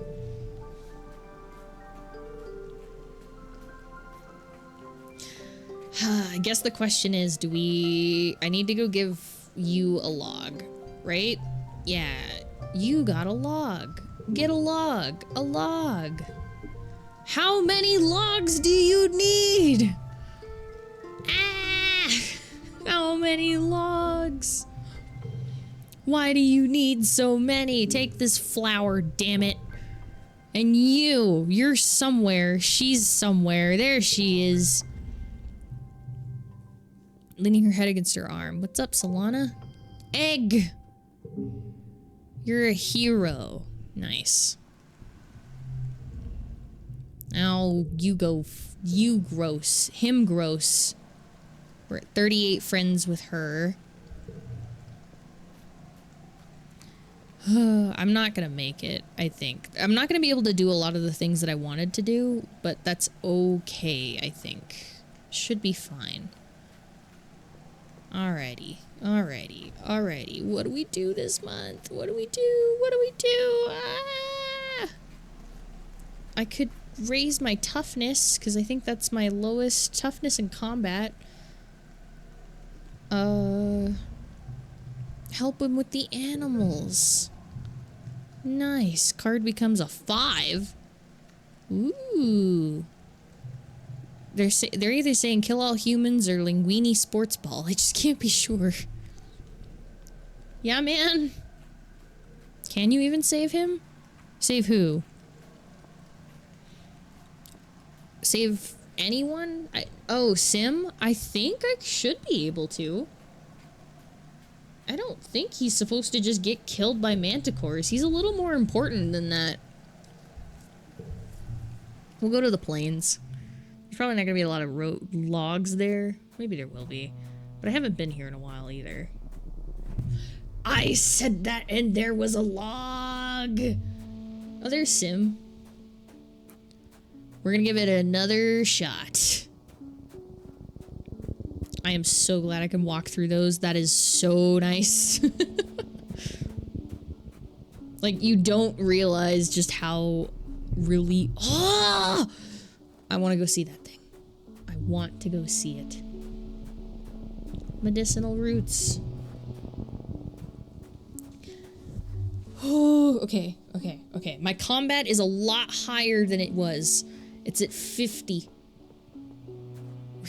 I guess the question is, I need to go give you a log, right? Yeah, you got a log. Get a log. A log. How many logs do you need? Ah! How many logs? Why do you need so many? Take this flower, damn it. And you're somewhere. She's somewhere. There she is. Leaning her head against her arm. What's up, Solana? Egg! You're a hero. Nice. Now you go. You gross. Him gross. We're at 38 friends with her. I'm not gonna make it, I think. I'm not gonna be able to do a lot of the things that I wanted to do, but that's okay, I think. Should be fine. Alrighty. Alrighty. Alrighty. What do we do this month? What do we do? What do we do? Ah! I could raise my toughness, because I think that's my lowest toughness in combat. Help him with the animals. Nice. Card becomes a 5. Ooh. They're either saying kill all humans or linguini sports ball. I just can't be sure. Yeah, man. Can you even save him? Save who? Save anyone? Oh, Sim? I think I should be able to. I don't think he's supposed to just get killed by manticores. He's a little more important than that. We'll go to the plains. There's probably not gonna be a lot of logs there. Maybe there will be. But I haven't been here in a while either. I said that and there was a log! Oh, there's Sim. We're gonna give it another shot. I am so glad I can walk through those. That is so nice. Like, you don't realize just how really... Oh! I want to go see that thing. I want to go see it. Medicinal roots. Oh, okay. My combat is a lot higher than it was. It's at 50.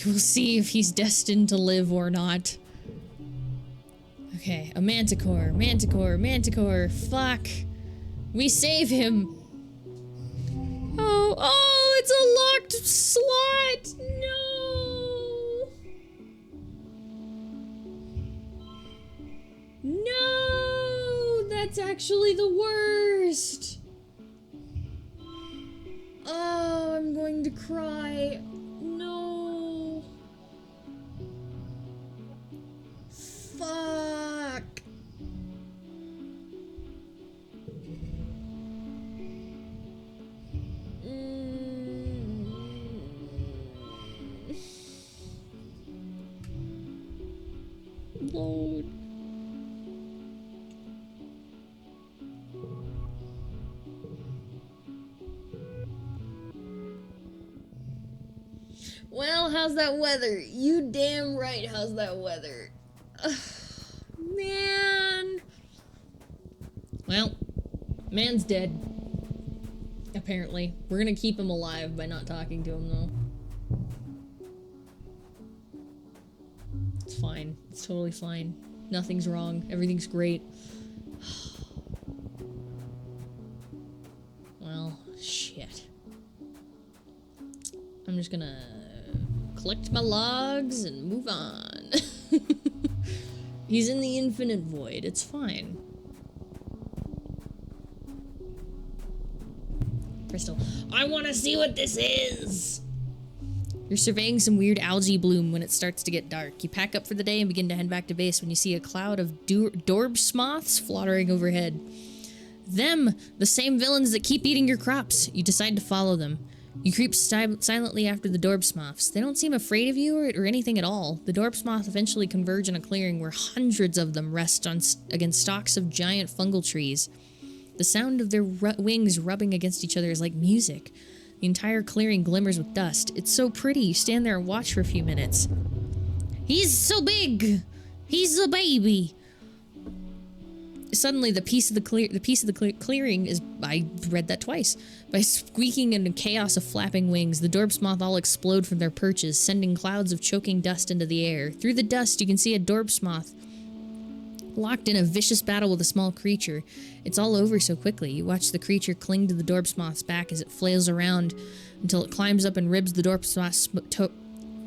We will see if he's destined to live or not. Okay, a manticore. Fuck. We save him. Oh, it's a locked slot. No, that's actually the worst. Oh, I'm going to cry. No. Fuck. Load. Well, how's that weather? You damn right, how's that weather? Ugh, man. Well, man's dead. Apparently. We're gonna keep him alive by not talking to him, though. It's fine. It's totally fine. Nothing's wrong. Everything's great. Well, shit. I'm just gonna collect my logs and move on. He's in the infinite void. It's fine. Crystal. I want to see what this is! You're surveying some weird algae bloom when it starts to get dark. You pack up for the day and begin to head back to base when you see a cloud of dorbs moths fluttering overhead. Them, the same villains that keep eating your crops. You decide to follow them. You creep silently after the Dorpsmoths. They don't seem afraid of you or anything at all. The Dorpsmoth eventually converge on a clearing where hundreds of them rest against stalks of giant fungal trees. The sound of their wings rubbing against each other is like music. The entire clearing glimmers with dust. It's so pretty. You stand there and watch for a few minutes. He's so big! He's a baby! Suddenly, the piece of the clearing is... I read that twice. By squeaking in a chaos of flapping wings, the Dorpsmoth all explode from their perches, sending clouds of choking dust into the air. Through the dust, you can see a Dorpsmoth locked in a vicious battle with a small creature. It's all over so quickly. You watch the creature cling to the Dorpsmoth's back as it flails around until it climbs up and ribs the Dorpsmoth's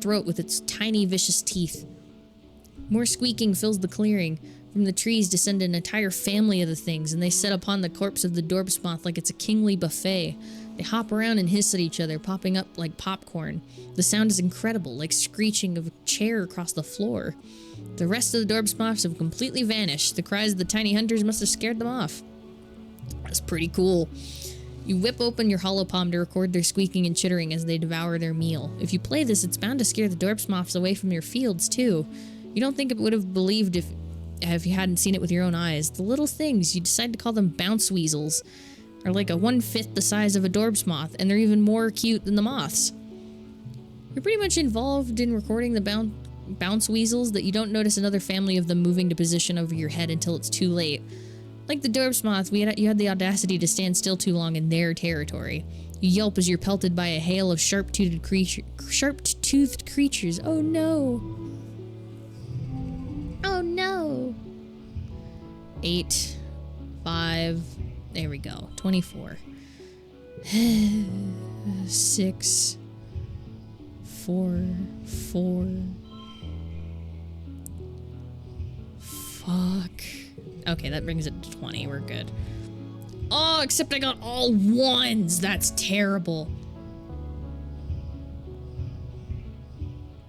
throat with its tiny, vicious teeth. More squeaking fills the clearing. From the trees descend an entire family of the things, and they set upon the corpse of the Dorpsmoth like it's a kingly buffet. They hop around and hiss at each other, popping up like popcorn. The sound is incredible, like screeching of a chair across the floor. The rest of the Dorpsmoths have completely vanished. The cries of the tiny hunters must have scared them off. That's pretty cool. You whip open your holopalm to record their squeaking and chittering as they devour their meal. If you play this, it's bound to scare the Dorpsmoths away from your fields, too. You don't think it would have believed if you hadn't seen it with your own eyes. The little things, you decide to call them bounce weasels, are like a 1/5 the size of a Dorpsmoth, and they're even more cute than the moths. You're pretty much involved in recording the bounce weasels that you don't notice another family of them moving to position over your head until it's too late. Like the Dorpsmoth, you had the audacity to stand still too long in their territory. You yelp as you're pelted by a hail of sharp-toothed creatures. Oh no! Oh no! 8, 5, there we go, 24. 6, 4, 4. Fuck. Okay, that brings it to 20, we're good. Oh, except I got all ones! That's terrible.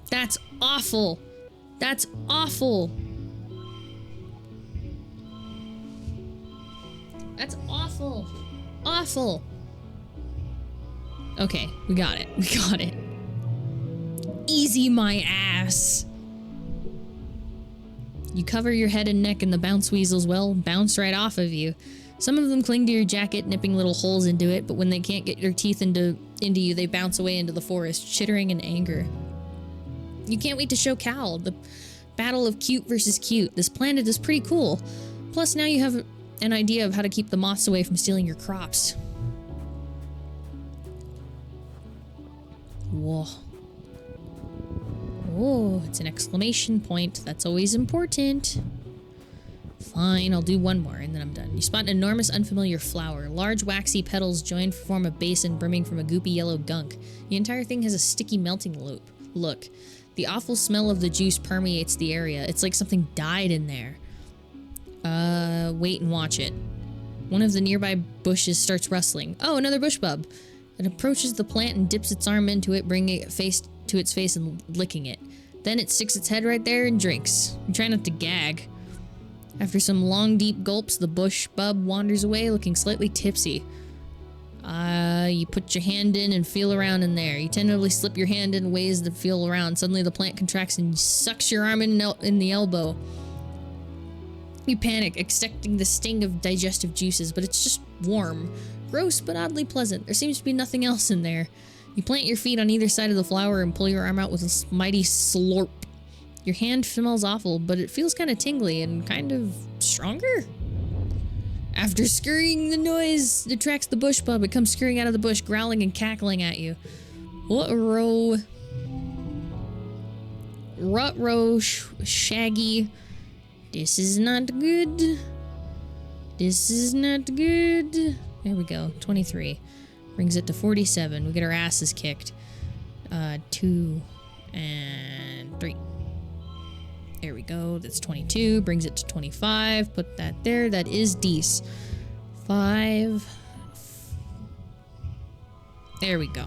That's awful! That's awful! That's awful! Awful! Okay, we got it. We got it. Easy my ass! You cover your head and neck and the bounce weasels, well, bounce right off of you. Some of them cling to your jacket, nipping little holes into it, but when they can't get their teeth into you, they bounce away into the forest, chittering in anger. You can't wait to show Cal the battle of cute versus cute. This planet is pretty cool. Plus, now you have an idea of how to keep the moths away from stealing your crops. Whoa. Oh, it's an exclamation point. That's always important. Fine, I'll do one more and then I'm done. You spot an enormous unfamiliar flower. Large waxy petals join to form a basin brimming from a goopy yellow gunk. The entire thing has a sticky melting look. The awful smell of the juice permeates the area. It's like something died in there. Wait and watch it. One of the nearby bushes starts rustling. Oh, another bush bub. It approaches the plant and dips its arm into it, bringing it to its face and licking it. Then it sticks its head right there and drinks. You try not to gag. After some long, deep gulps, the bush bub wanders away, looking slightly tipsy. You put your hand in and feel around in there. You tentatively slip your hand in ways that feel around. Suddenly the plant contracts and sucks your arm in the elbow. You panic, expecting the sting of digestive juices, but it's just warm. Gross, but oddly pleasant. There seems to be nothing else in there. You plant your feet on either side of the flower and pull your arm out with a mighty slurp. Your hand smells awful, but it feels kind of tingly and kind of stronger. After scurrying, the noise attracts the bush bub. It comes scurrying out of the bush, growling and cackling at you. Rut-row, Shaggy. This is not good. This is not good. There we go. 23. Brings it to 47. We get our asses kicked. 2 and 3. There we go. That's 22. Brings it to 25. Put that there. That is Deece. 5. There we go.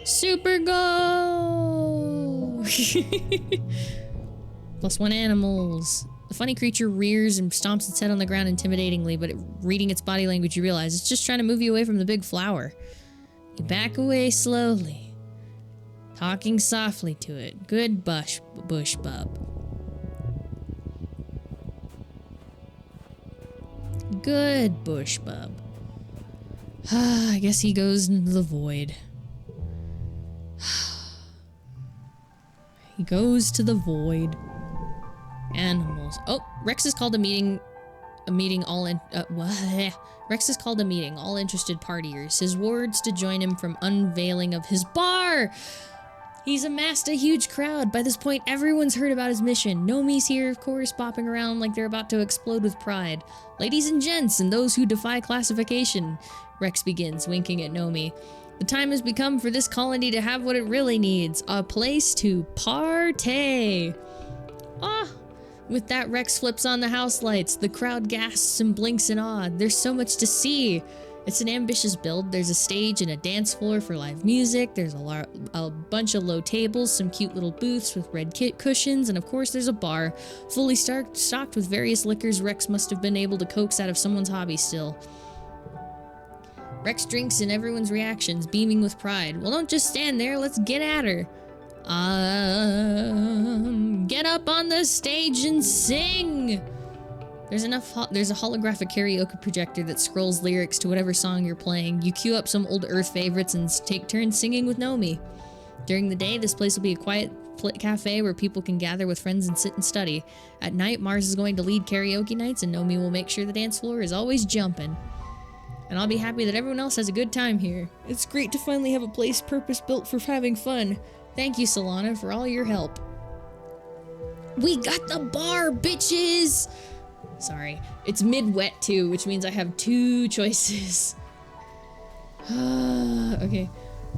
Super go! +1 animals. The funny creature rears and stomps its head on the ground intimidatingly, but reading its body language, you realize it's just trying to move you away from the big flower. You back away slowly, talking softly to it. Good bush bub. Good bush bub. I guess he goes into the void. He goes to the void. Animals. Oh, Rex has called a meeting all Rex has called a meeting, all interested partiers. His wards to join him from unveiling of his bar. He's amassed a huge crowd. By this point, everyone's heard about his mission. Nomi's here, of course, bopping around like they're about to explode with pride. Ladies and gents, and those who defy classification, Rex begins, winking at Nomi. The time has become for this colony to have what it really needs. A place to partay. Ah! With that, Rex flips on the house lights. The crowd gasps and blinks in awe. There's so much to see. It's an ambitious build. There's a stage and a dance floor for live music. There's a bunch of low tables, some cute little booths with red cushions, and of course there's a bar, fully stocked with various liquors Rex must have been able to coax out of someone's hobby still. Rex drinks in everyone's reactions, beaming with pride. Well, don't just stand there, let's get at her. Get up on the stage and sing! There's a holographic karaoke projector that scrolls lyrics to whatever song you're playing. You queue up some old Earth favorites and take turns singing with Nomi. During the day, this place will be a quiet cafe where people can gather with friends and sit and study. At night, Mars is going to lead karaoke nights and Nomi will make sure the dance floor is always jumping. And I'll be happy that everyone else has a good time here. It's great to finally have a place purpose-built for having fun. Thank you, Solana, for all your help. We got the bar, bitches! Sorry. It's mid-wet, too, which means I have 2 choices. Okay.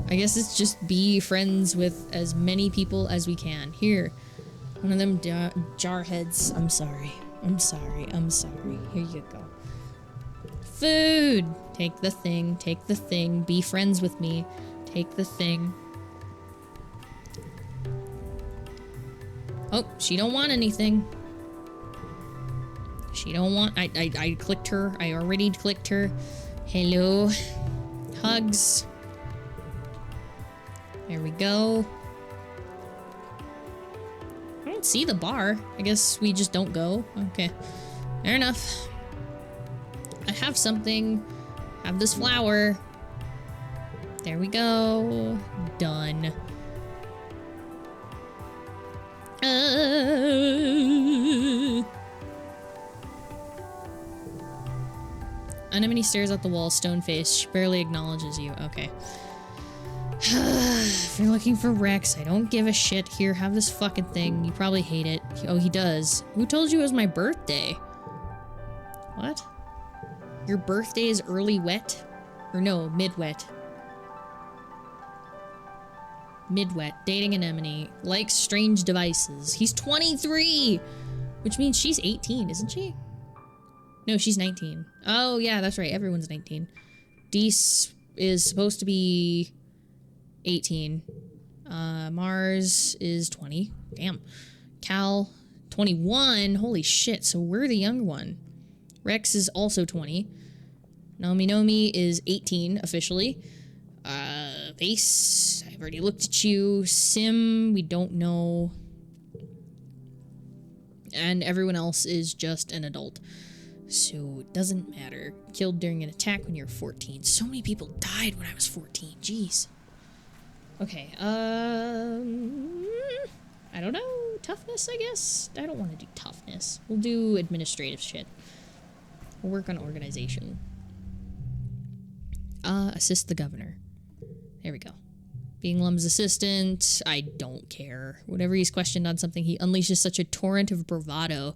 I guess it's just be friends with as many people as we can. Here. One of them jar heads. I'm sorry. I'm sorry. I'm sorry. Here you go. Food! Take the thing. Take the thing. Be friends with me. Take the thing. Oh, she don't want anything. She don't want... I clicked her. I already clicked her. Hello. Hugs. There we go. I don't see the bar. I guess we just don't go. Okay. Fair enough. I have something. Have this flower. There we go. Done. Anemone stares at the wall, stone-faced. She barely acknowledges you. Okay. If you're looking for Rex, I don't give a shit. Here, have this fucking thing. You probably hate it. Oh, he does. Who told you it was my birthday? What? Your birthday is early wet? Or no, mid-wet. Mid-wet. Dating Anemone. Likes strange devices. He's 23! Which means she's 18, isn't she? No, she's 19. Oh, yeah, that's right. Everyone's 19. Dees is supposed to be 18. Mars is 20. Damn. Cal, 21. Holy shit, so we're the young one. Rex is also 20. Nomi is 18, officially. Vase, I've already looked at you. Sim, we don't know. And everyone else is just an adult. So it doesn't matter. Killed during an attack when you're 14. So many people died when I was 14. Jeez. Okay, I don't know. Toughness, I guess? I don't want to do toughness. We'll do administrative shit. We'll work on organization. Assist the governor. There we go. Being Lum's assistant, I don't care. Whenever he's questioned on something, he unleashes such a torrent of bravado.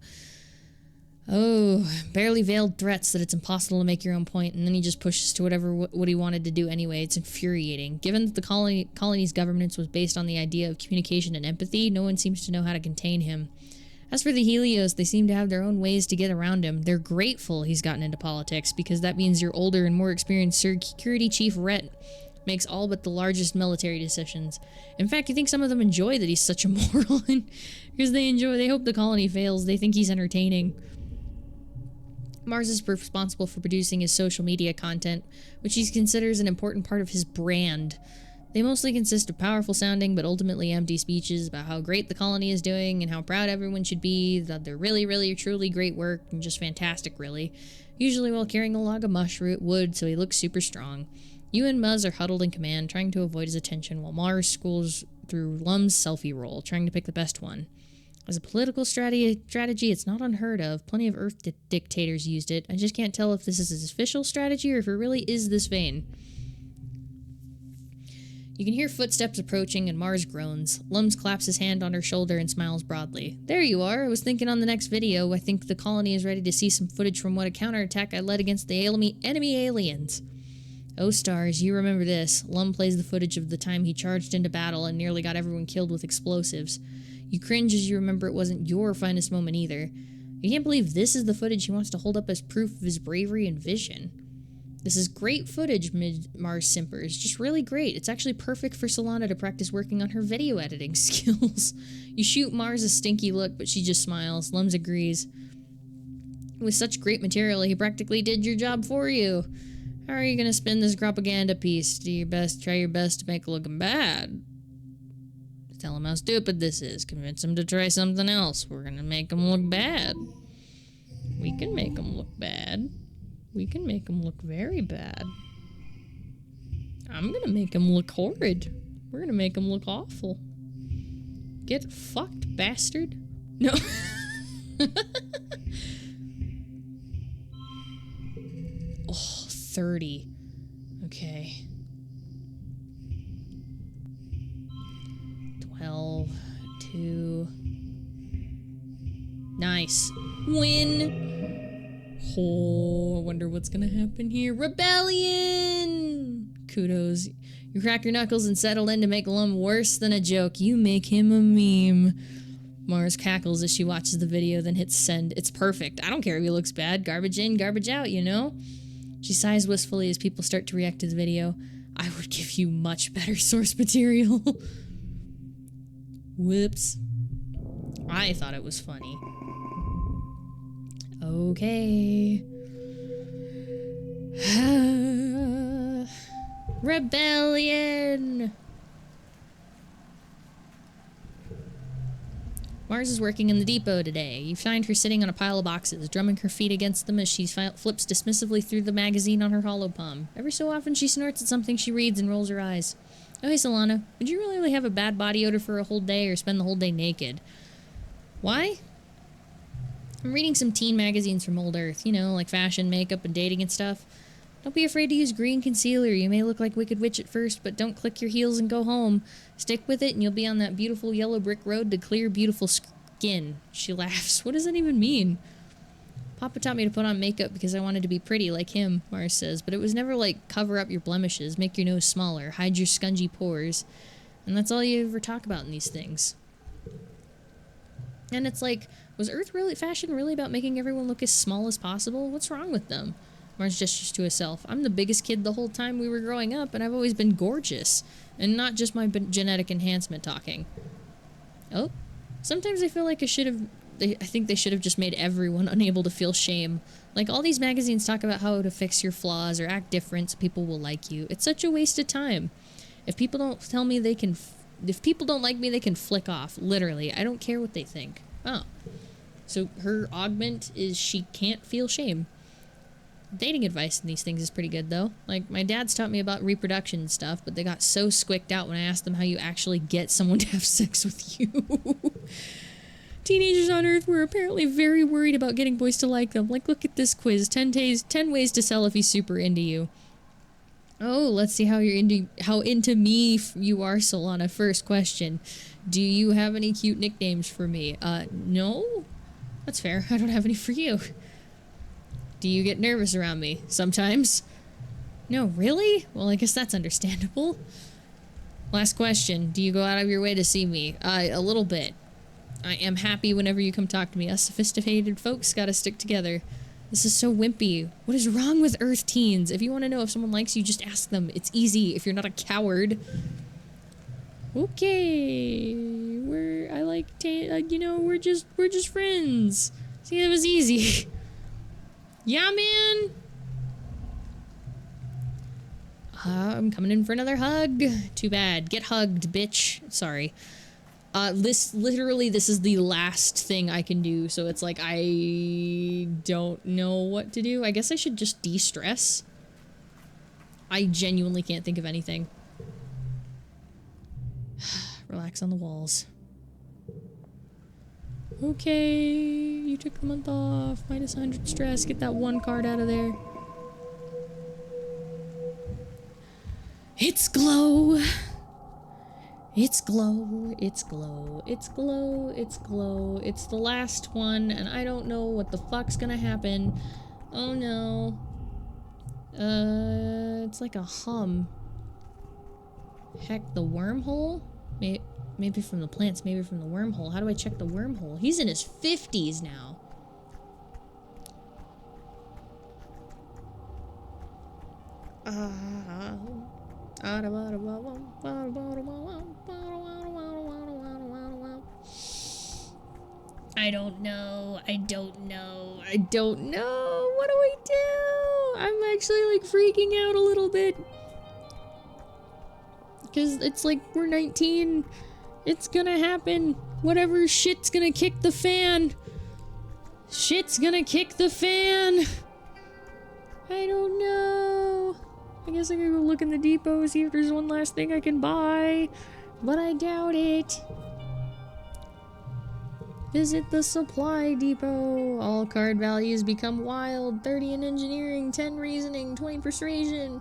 Oh, barely veiled threats that it's impossible to make your own point, and then he just pushes to what he wanted to do anyway. It's infuriating. Given that the colony's governance was based on the idea of communication and empathy, no one seems to know how to contain him. As for the Helios, they seem to have their own ways to get around him. They're grateful he's gotten into politics, because that means your older and more experienced Security Chief Rhett makes all but the largest military decisions. In fact, you think some of them enjoy that he's such a moron, because they hope the colony fails. They think he's entertaining. Mars is responsible for producing his social media content, which he considers an important part of his brand. They mostly consist of powerful sounding but ultimately empty speeches about how great the colony is doing and how proud everyone should be, that they're really, really, truly great work and just fantastic, really. Usually while carrying a log of mushroot wood, so he looks super strong. You and Muzz are huddled in command, trying to avoid his attention, while Mars scrolls through Lum's selfie roll, trying to pick the best one. As a political strategy, it's not unheard of. Plenty of Earth dictators used it. I just can't tell if this is his official strategy or if it really is this vain. You can hear footsteps approaching and Mars groans. Lums claps his hand on her shoulder and smiles broadly. There you are. I was thinking on the next video. I think the colony is ready to see some footage from what a counterattack I led against the enemy aliens. Oh stars, you remember this. Lum plays the footage of the time he charged into battle and nearly got everyone killed with explosives. You cringe as you remember it wasn't your finest moment either. You can't believe this is the footage he wants to hold up as proof of his bravery and vision. This is great footage, Mars simpers. Just really great. It's actually perfect for Solana to practice working on her video editing skills. You shoot Mars a stinky look, but she just smiles. Lums agrees. With such great material, he practically did your job for you. How are you going to spin this propaganda piece? Try your best to make it look bad. Tell him how stupid this is. Convince him to try something else. We're going to make him look bad. We can make him look bad. We can make him look very bad. I'm gonna make him look horrid. We're gonna make him look awful. Get fucked, bastard. No. Oh, 30. Okay. 12, 2. Nice. Win. Oh, I wonder what's gonna happen here. Rebellion! Kudos. You crack your knuckles and settle in to make Lum worse than a joke. You make him a meme. Mars cackles as she watches the video, then hits send. It's perfect. I don't care if he looks bad. Garbage in, garbage out, you know? She sighs wistfully as people start to react to the video. I would give you much better source material. Whoops. I thought it was funny. Okay. Rebellion! Mars is working in the depot today. You find her sitting on a pile of boxes, drumming her feet against them as she flips dismissively through the magazine on her hollow palm. Every so often she snorts at something she reads and rolls her eyes. Oh, hey, Solana. Would you really have a bad body odor for a whole day or spend the whole day naked? Why? I'm reading some teen magazines from old Earth, you know, like fashion, makeup, and dating and stuff. Don't be afraid to use green concealer. You may look like Wicked Witch at first, but don't click your heels and go home. Stick with it and you'll be on that beautiful yellow brick road to clear, beautiful skin. She laughs. What does that even mean? Papa taught me to put on makeup because I wanted to be pretty like him, Mars says, but it was never like cover up your blemishes, make your nose smaller, hide your scungy pores. And that's all you ever talk about in these things. And it's like, was fashion really about making everyone look as small as possible? What's wrong with them? Mars gestures to herself. I'm the biggest kid the whole time we were growing up, and I've always been gorgeous. And not just my genetic enhancement talking. Oh, sometimes I feel like I think they should have just made everyone unable to feel shame. Like, all these magazines talk about how to fix your flaws or act different so people will like you. It's such a waste of time. If people don't tell me they can... If people don't like me, they can flick off. Literally. I don't care what they think. Oh. So her augment is she can't feel shame. Dating advice in these things is pretty good, though. Like, my dad's taught me about reproduction and stuff, but they got so squicked out when I asked them how you actually get someone to have sex with you. Teenagers on Earth were apparently very worried about getting boys to like them. Like, look at this quiz. 10 ways to sell if he's super into you. Oh, let's see how into me you are, Solana. First question. Do you have any cute nicknames for me? No? That's fair. I don't have any for you. Do you get nervous around me? Sometimes. No, really? Well, I guess that's understandable. Last question. Do you go out of your way to see me? A little bit. I am happy whenever you come talk to me. Us sophisticated folks gotta stick together. This is so wimpy. What is wrong with Earth teens? If you want to know if someone likes you, just ask them. It's easy if you're not a coward. Okay, you know, we're just friends. See, it was easy. Yeah, man. I'm coming in for another hug. Too bad. Get hugged, bitch. Sorry. This is the last thing I can do, so it's like I don't know what to do. I guess I should just de-stress. I genuinely can't think of anything. Relax on the walls. Okay, you took the month off. Minus 100 stress. Get that one card out of there. It's glow. It's glow. It's glow. It's glow. It's glow. It's the last one, and I don't know what the fuck's gonna happen. Oh no. It's like a hum. Heck, the wormhole? Maybe from the plants, maybe from the wormhole. How do I check the wormhole? He's in his 50s now. I don't know. I don't know. I don't know. What do I do? I'm actually like freaking out a little bit. Because it's like we're 19. It's gonna happen. Whatever, shit's gonna kick the fan. Shit's gonna kick the fan. I don't know. I guess I gotta go look in the depot, see if there's one last thing I can buy. But I doubt it. Visit the supply depot. All card values become wild. 30 in engineering, 10 reasoning, 20 persuasion,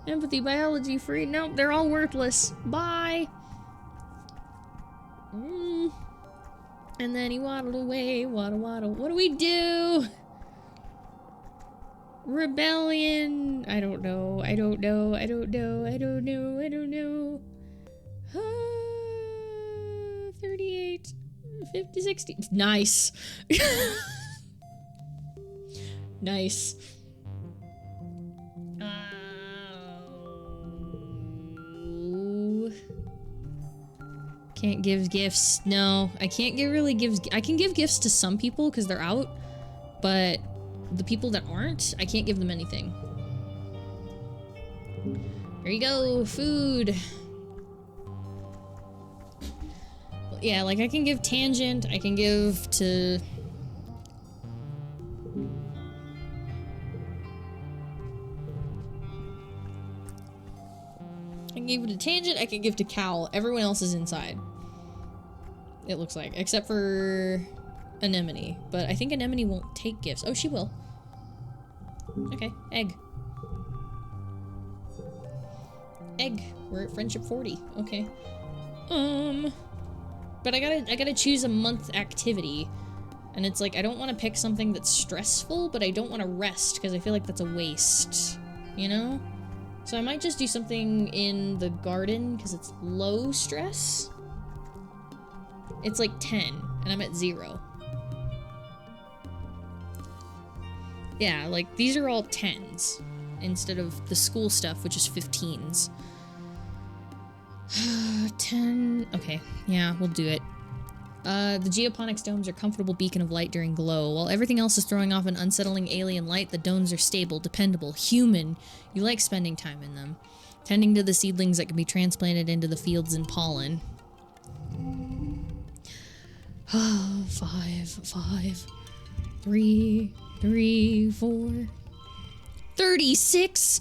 empathy, biology, free. Nope, they're all worthless. Bye. And then he waddled away. Waddle, waddle. What do we do? Rebellion. I don't know. I don't know. I don't know. I don't know. I don't know. 38. 50, 60. Nice. Nice. Can't give gifts. No, I can't really give. I can give gifts to some people because they're out, but the people that aren't, I can't give them anything. There you go, food. Yeah, like I can give Tangent, I can give to... I can give to Tangent, I can give to Cowl. Everyone else is inside. It looks like. Except for Anemone. But I think Anemone won't take gifts. Oh, she will. Okay, egg. Egg. We're at Friendship 40. Okay. But I gotta choose a month activity. And it's like, I don't want to pick something that's stressful, but I don't want to rest, because I feel like that's a waste. You know? So I might just do something in the garden, because it's low stress. It's like 10, and I'm at 0. Yeah, like, these are all 10s, instead of the school stuff, which is 15s. 10... Okay, yeah, we'll do it. The geoponics domes are a comfortable beacon of light during glow. While everything else is throwing off an unsettling alien light, the domes are stable, dependable, human. You like spending time in them. Tending to the seedlings that can be transplanted into the fields and pollen. 5, 3, 4... 36?!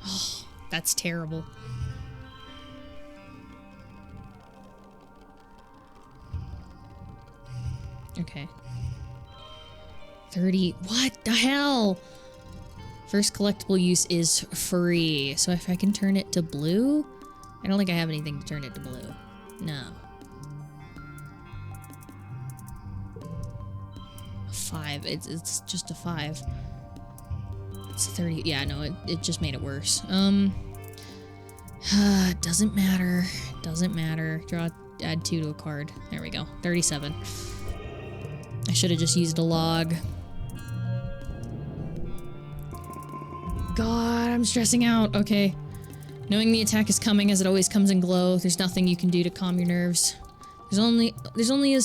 Oh, that's terrible. Okay. 30. What the hell? First collectible use is free. So if I can turn it to blue? I don't think I have anything to turn it to blue. No. 5. It's just a 5. It's 30. Yeah, no, it just made it worse. Doesn't matter. Doesn't matter. Add 2 to a card. There we go. 37. I should have just used a log. God, I'm stressing out. Okay. Knowing the attack is coming as it always comes in glow, there's nothing you can do to calm your nerves. There's only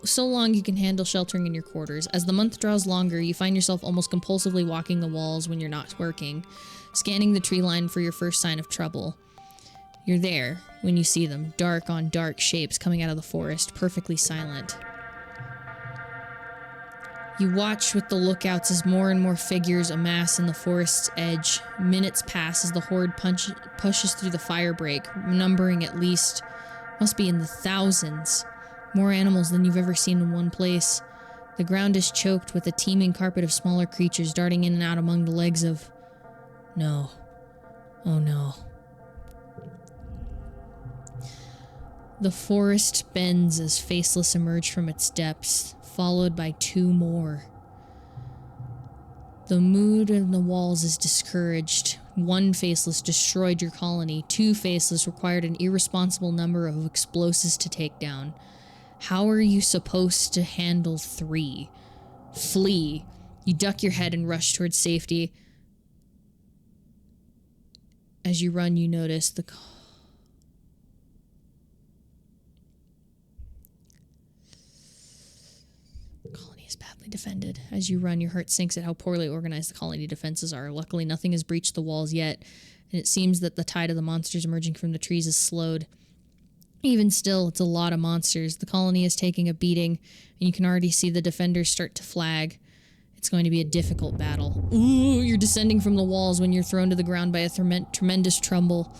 so long you can handle sheltering in your quarters. As the month draws longer, you find yourself almost compulsively walking the walls when you're not working, scanning the tree line for your first sign of trouble. You're there when you see them, dark on dark shapes coming out of the forest, perfectly silent. You watch with the lookouts as more and more figures amass in the forest's edge. Minutes pass as the horde pushes through the firebreak, numbering at least, must be in the thousands. More animals than you've ever seen in one place. The ground is choked with a teeming carpet of smaller creatures darting in and out among the legs of... No. Oh no. The forest bends as Faceless emerge from its depths, followed by two more. The mood in the walls is discouraged. One Faceless destroyed your colony. Two Faceless required an irresponsible number of explosives to take down. How are you supposed to handle three? Flee. You duck your head and rush towards safety. As you run, you notice the colony is badly defended. As you run, your heart sinks at how poorly organized the colony defenses are. Luckily, nothing has breached the walls yet, and it seems that the tide of the monsters emerging from the trees is slowed. Even still, it's a lot of monsters. The colony is taking a beating, and you can already see the defenders start to flag. It's going to be a difficult battle. Ooh, you're descending from the walls when you're thrown to the ground by a tremendous tremble.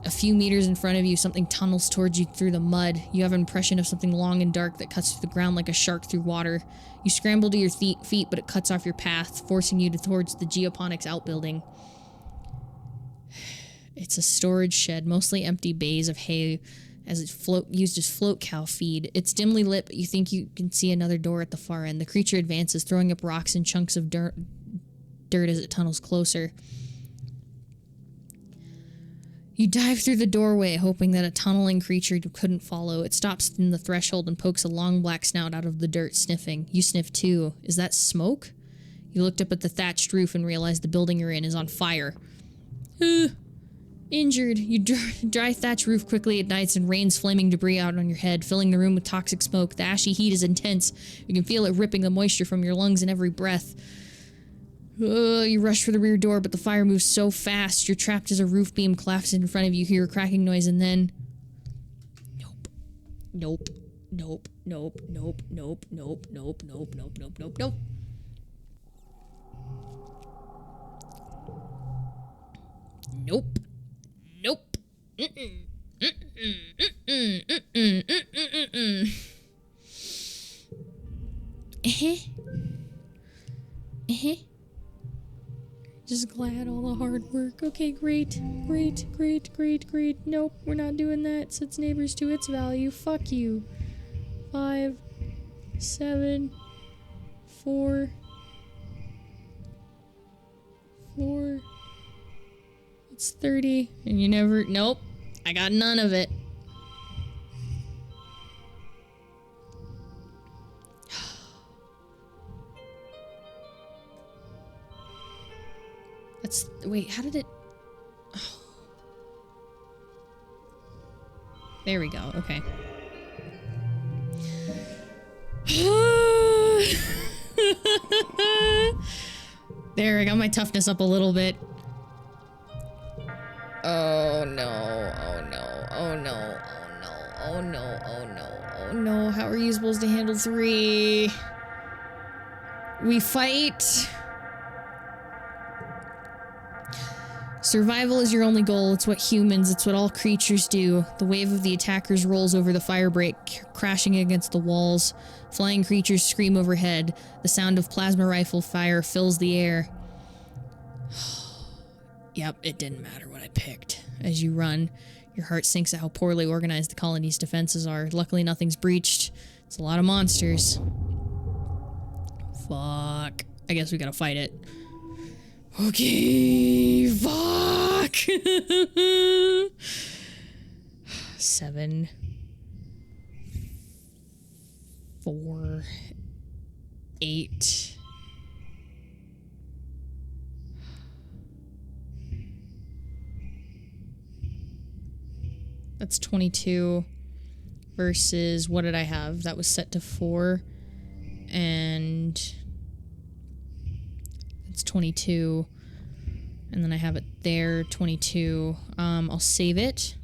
A few meters in front of you, something tunnels towards you through the mud. You have an impression of something long and dark that cuts through the ground like a shark through water. You scramble to your feet, but it cuts off your path, forcing you towards the geoponics outbuilding. It's a storage shed, mostly empty bays of hay as it's used as float cow feed. It's dimly lit, but you think you can see another door at the far end. The creature advances, throwing up rocks and chunks of dirt as it tunnels closer. You dive through the doorway, hoping that a tunneling creature couldn't follow. It stops in the threshold and pokes a long black snout out of the dirt, sniffing. You sniff too. Is that smoke? You looked up at the thatched roof and realized the building you're in is on fire. Injured. You dry thatch roof quickly ignites and rains flaming debris out on your head, filling the room with toxic smoke. The ashy heat is intense. You can feel it ripping the moisture from your lungs in every breath. You rush for the rear door, but the fire moves so fast. You're trapped as a roof beam collapses in front of you. You hear a cracking noise and then... Nope. Nope. Nope. Nope. Nope. Nope. Nope. Nope. Nope. Nope. Nope. Nope. Nope. Nope. Nope. Mm-mm. Mm-mm. Mm-mm. Mm-mm. Mm-mm. Mm-mm. Just glad all the hard work. Okay, great. Great, great, great, great. Nope, we're not doing that. Sets neighbors to its value. Fuck you. 5, 7, 4, 4. It's 30. And you never... Nope. I got none of it. That's... Wait, how did it... Oh. There we go. Okay. There, I got my toughness up a little bit. Oh no, oh no, oh no, oh no, oh no, oh no, oh no. How are you supposed to handle 3? We fight. Survival is your only goal. It's what humans, it's what all creatures do. The wave of the attackers rolls over the firebreak, crashing against the walls. Flying creatures scream overhead. The sound of plasma rifle fire fills the air. Yep, it didn't matter what I picked. As you run, your heart sinks at how poorly organized the colony's defenses are. Luckily, nothing's breached. It's a lot of monsters. Fuck. I guess we gotta fight it. Okay, fuck. 7, 4. 8. That's 22 versus what did I have? That was set to 4 and it's 22 and then I have it there 22. I'll save it.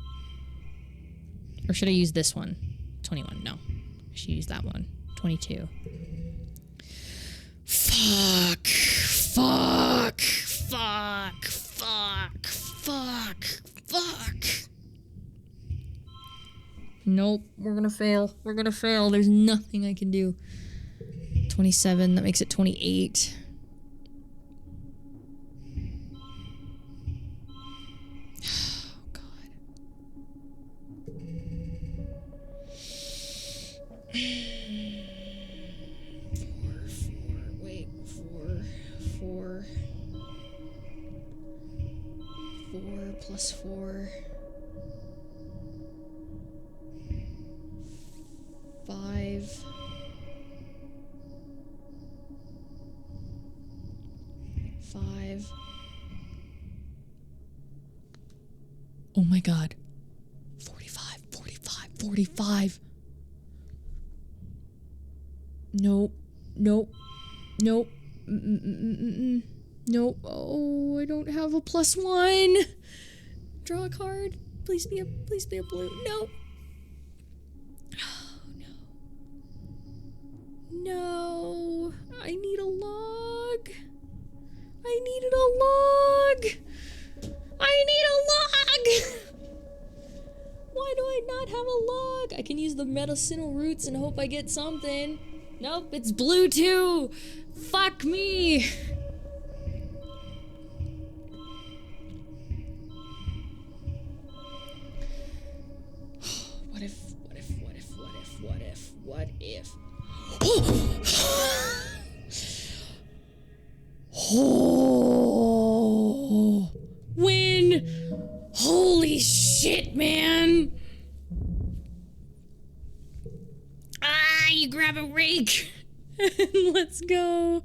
Or should I use this one? 21. No. I should use that one. 22. Fuck. Fuck. Fuck. Fuck. Fuck. Fuck. Nope. We're gonna fail. We're gonna fail. There's nothing I can do. 27. That makes it 28. Plus 4. 5. 5. Oh my god. 45, 45, 45. Nope. Nope. Nope. Nope. Oh, I don't have a +1. Draw a card. Please be a blue. No. Oh no. No. I need a log. I needed a log. I need a log. Why do I not have a log? I can use the medicinal roots and hope I get something. Nope, it's blue too. Fuck me. What if? Oh, win! Holy shit, man! You grab a rake and let's go.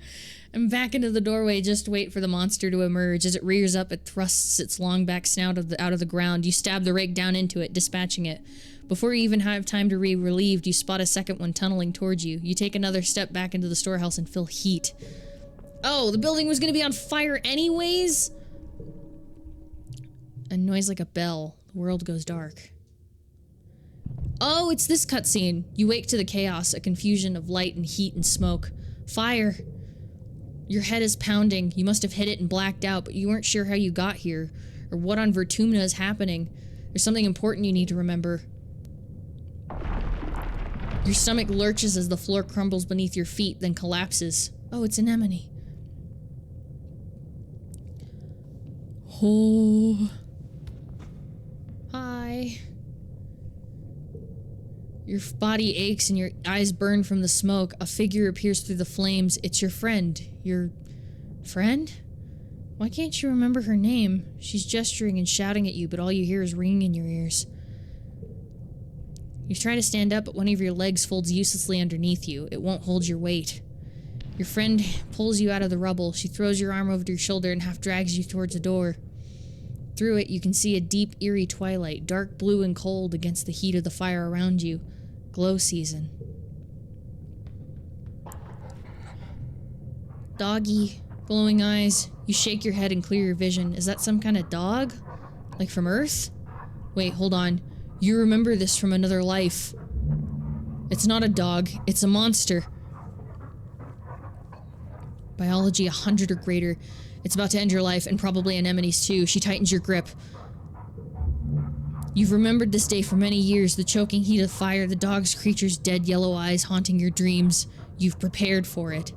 I'm back into the doorway. Just wait for the monster to emerge. As it rears up, it thrusts its long back snout out of the ground. You stab the rake down into it, dispatching it. Before you even have time to be relieved, you spot a second one tunneling towards you. You take another step back into the storehouse and feel heat. Oh, the building was gonna be on fire anyways? A noise like a bell. The world goes dark. Oh, it's this cutscene. You wake to the chaos, a confusion of light and heat and smoke. Fire. Your head is pounding. You must have hit it and blacked out, but you weren't sure how you got here, or what on Vertumna is happening. There's something important you need to remember. Your stomach lurches as the floor crumbles beneath your feet, then collapses. Oh, it's Anemone. Oh. Hi. Your body aches and your eyes burn from the smoke. A figure appears through the flames. It's your friend. Your friend? Why can't you remember her name? She's gesturing and shouting at you, but all you hear is ringing in your ears. You try to stand up, but one of your legs folds uselessly underneath you. It won't hold your weight. Your friend pulls you out of the rubble. She throws your arm over your shoulder and half drags you towards the door. Through it, you can see a deep, eerie twilight, dark blue and cold against the heat of the fire around you. Glow season. Doggy. Glowing eyes. You shake your head and clear your vision. Is that some kind of dog? Like from Earth? Wait, hold on. You remember this from another life. It's not a dog. It's a monster. Biology 100 or greater. It's about to end your life, and probably Anemone's too. She tightens your grip. You've remembered this day for many years. The choking heat of fire, the dog's creature's dead yellow eyes haunting your dreams. You've prepared for it.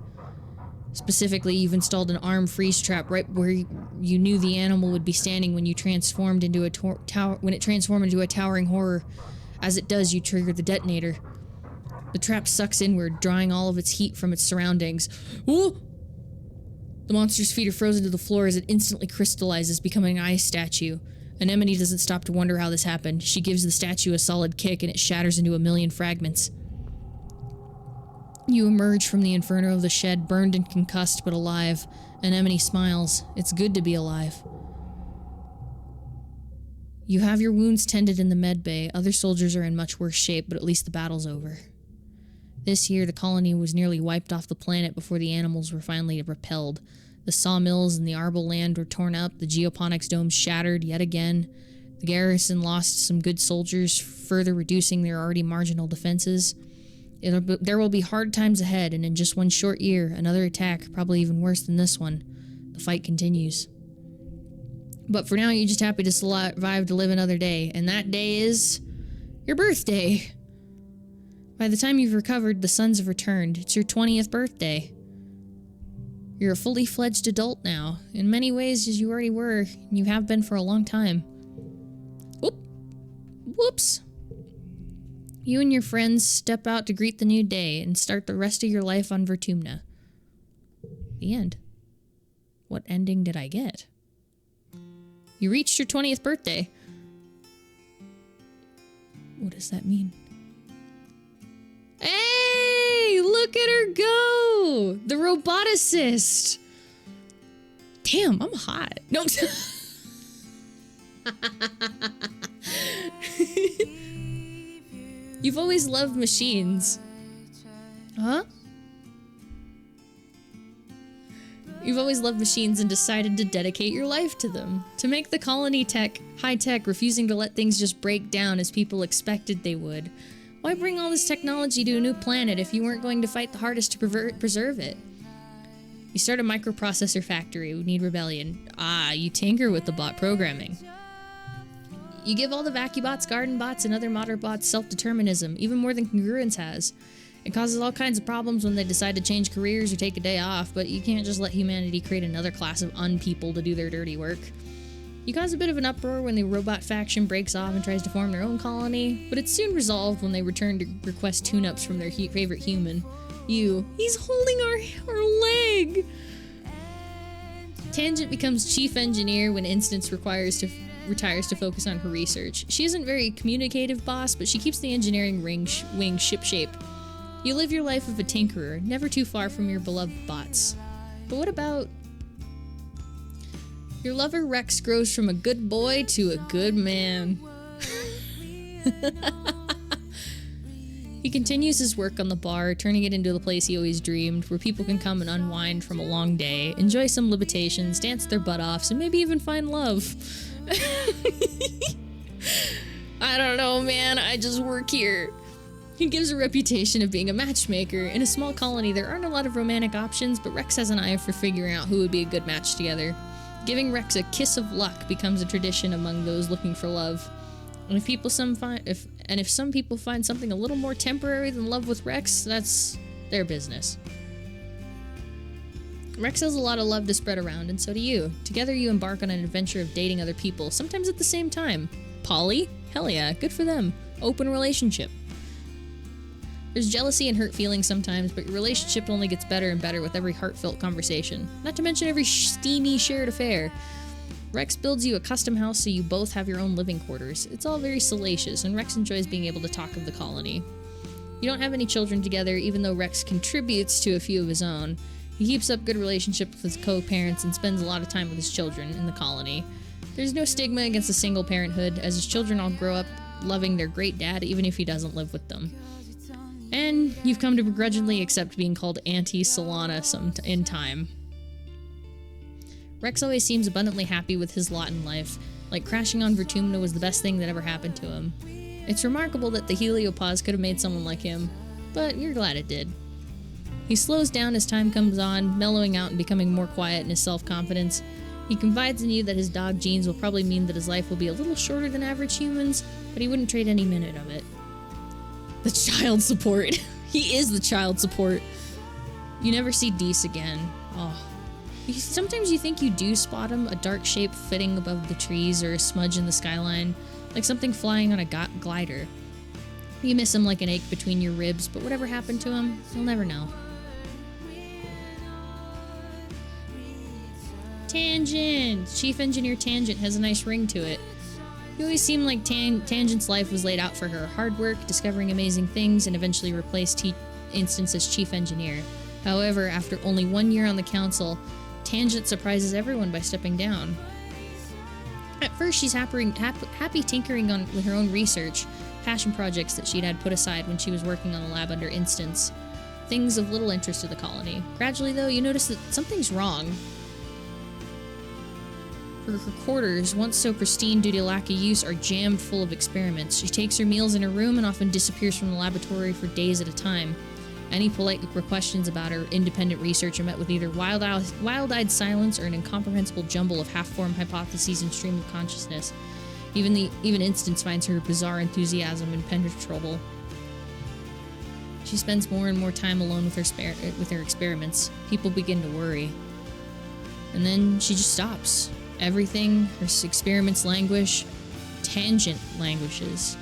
Specifically, you've installed an arm freeze trap right where you knew the animal would be standing when you transformed into a transformed into a towering horror. As it does, you trigger the detonator. The trap sucks inward, drawing all of its heat from its surroundings. Ooh! The monster's feet are frozen to the floor as it instantly crystallizes, becoming an ice statue. Anemone doesn't stop to wonder how this happened. She gives the statue a solid kick and it shatters into a million fragments. You emerge from the inferno of the shed, burned and concussed but alive. Anemone smiles. It's good to be alive. You have your wounds tended in the med bay. Other soldiers are in much worse shape, but at least the battle's over. This year, the colony was nearly wiped off the planet before the animals were finally repelled. The sawmills and the arable land were torn up, the geoponics domes shattered yet again. The garrison lost some good soldiers, further reducing their already marginal defenses. There will be hard times ahead, and in just one short year, another attack, probably even worse than this one. The fight continues. But for now, you're just happy to survive to live another day, and that day is your birthday. By the time you've recovered, the suns have returned. It's your 20th birthday. You're a fully fledged adult now, in many ways as you already were, and you have been for a long time. Whoops. You and your friends step out to greet the new day and start the rest of your life on Vertumna. The end. What ending did I get? You reached your 20th birthday. What does that mean? Hey! Look at her go! The roboticist! Damn, I'm hot. No. You've always loved machines. Huh? You've always loved machines and decided to dedicate your life to them. To make the colony high-tech, refusing to let things just break down as people expected they would. Why bring all this technology to a new planet if you weren't going to fight the hardest to preserve it? You start a microprocessor factory, we need rebellion. Ah, you tinker with the bot programming. You give all the vacubots, garden bots, and other modern bots self-determinism, even more than Congruence has. It causes all kinds of problems when they decide to change careers or take a day off, but you can't just let humanity create another class of unpeople to do their dirty work. You cause a bit of an uproar when the robot faction breaks off and tries to form their own colony, but it's soon resolved when they return to request tune-ups from their favorite human. You. He's holding our leg! Tangent becomes chief engineer when Instance retires to focus on her research. She isn't very communicative boss, but she keeps the engineering wing shipshape. You live your life of a tinkerer, never too far from your beloved bots. But what about... Your lover Rex grows from a good boy to a good man. He continues his work on the bar, turning it into the place he always dreamed, where people can come and unwind from a long day, enjoy some liberations, dance their butt offs, and maybe even find love. I don't know, man. I just work here. He gives a reputation of being a matchmaker. In a small colony, there aren't a lot of romantic options, but Rex has an eye for figuring out who would be a good match together. Giving Rex a kiss of luck becomes a tradition among those looking for love. And if some people find something a little more temporary than love with Rex, that's their business. Rex has a lot of love to spread around, and so do you. Together you embark on an adventure of dating other people, sometimes at the same time. Poly? Hell yeah, good for them. Open relationship. There's jealousy and hurt feelings sometimes, but your relationship only gets better and better with every heartfelt conversation. Not to mention every steamy shared affair. Rex builds you a custom house so you both have your own living quarters. It's all very salacious, and Rex enjoys being able to talk of the colony. You don't have any children together, even though Rex contributes to a few of his own. He keeps up good relationships with his co-parents and spends a lot of time with his children in the colony. There's no stigma against a single parenthood, as his children all grow up loving their great dad even if he doesn't live with them. And you've come to begrudgingly accept being called Auntie Solana in time. Rex always seems abundantly happy with his lot in life, like crashing on Vertumna was the best thing that ever happened to him. It's remarkable that the heliopause could have made someone like him, but you're glad it did. He slows down as time comes on, mellowing out and becoming more quiet in his self-confidence. He confides in you that his dog genes will probably mean that his life will be a little shorter than average humans, but he wouldn't trade any minute of it. The child support. He is the child support. You never see Deese again. Oh. Sometimes you think you do spot him, a dark shape flitting above the trees or a smudge in the skyline, like something flying on a glider. You miss him like an ache between your ribs, but whatever happened to him, you'll never know. Tangent! Chief Engineer Tangent has a nice ring to it. You always seemed like Tangent's life was laid out for her. Hard work, discovering amazing things, and eventually instance as chief engineer. However, after only 1 year on the council, Tangent surprises everyone by stepping down. At first, she's happy tinkering with her own research, passion projects that she'd had put aside when she was working on the lab under Instance. Things of little interest to the colony. Gradually, though, you notice that something's wrong. Her quarters, once so pristine due to lack of use, are jammed full of experiments. She takes her meals in her room and often disappears from the laboratory for days at a time. Any polite questions about her independent research are met with either wild-eyed silence or an incomprehensible jumble of half-formed hypotheses and stream of consciousness. Even Instance finds her bizarre enthusiasm impenetrable. She spends more and more time alone with her experiments. People begin to worry. And then she just stops. Everything, her experiments languish. Tangent languishes.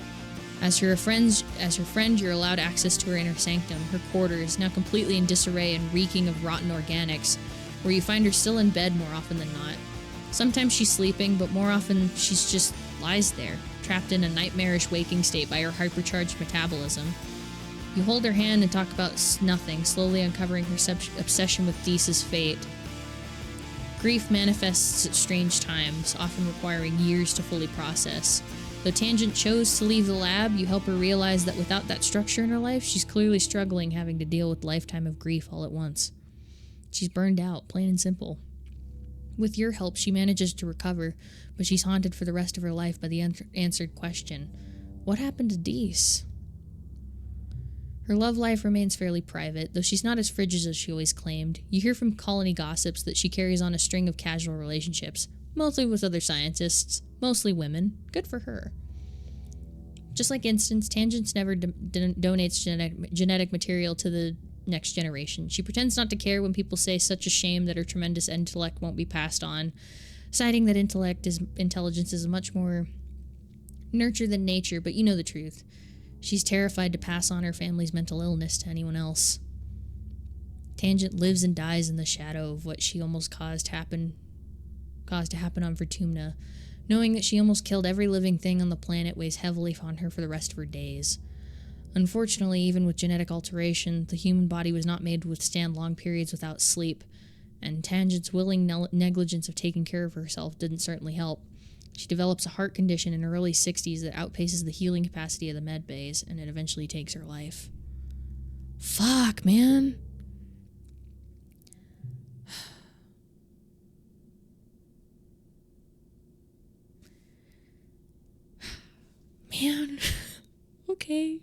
As her friend, you're allowed access to her inner sanctum, her quarters, now completely in disarray and reeking of rotten organics, where you find her still in bed more often than not. Sometimes she's sleeping, but more often she's just lies there, trapped in a nightmarish waking state by her hypercharged metabolism. You hold her hand and talk about nothing, slowly uncovering her obsession with Deese's fate. Grief manifests at strange times, often requiring years to fully process. Though Tangent chose to leave the lab, you help her realize that without that structure in her life, she's clearly struggling having to deal with a lifetime of grief all at once. She's burned out, plain and simple. With your help, she manages to recover, but she's haunted for the rest of her life by the unanswered question, what happened to Deese? Her love life remains fairly private, though she's not as frigid as she always claimed. You hear from colony gossips that she carries on a string of casual relationships, mostly with other scientists, mostly women. Good for her. Just like Instance, Tangents never donates genetic material to the next generation. She pretends not to care when people say such a shame that her tremendous intellect won't be passed on, citing that intelligence is much more nurture than nature, but you know the truth. She's terrified to pass on her family's mental illness to anyone else. Tangent lives and dies in the shadow of what she almost caused to happen on Vertumna. Knowing that she almost killed every living thing on the planet weighs heavily on her for the rest of her days. Unfortunately, even with genetic alteration, the human body was not made to withstand long periods without sleep, and Tangent's willing negligence of taking care of herself didn't certainly help. She develops a heart condition in her early 60s that outpaces the healing capacity of the med bays, and it eventually takes her life. Fuck, man. Man. Okay.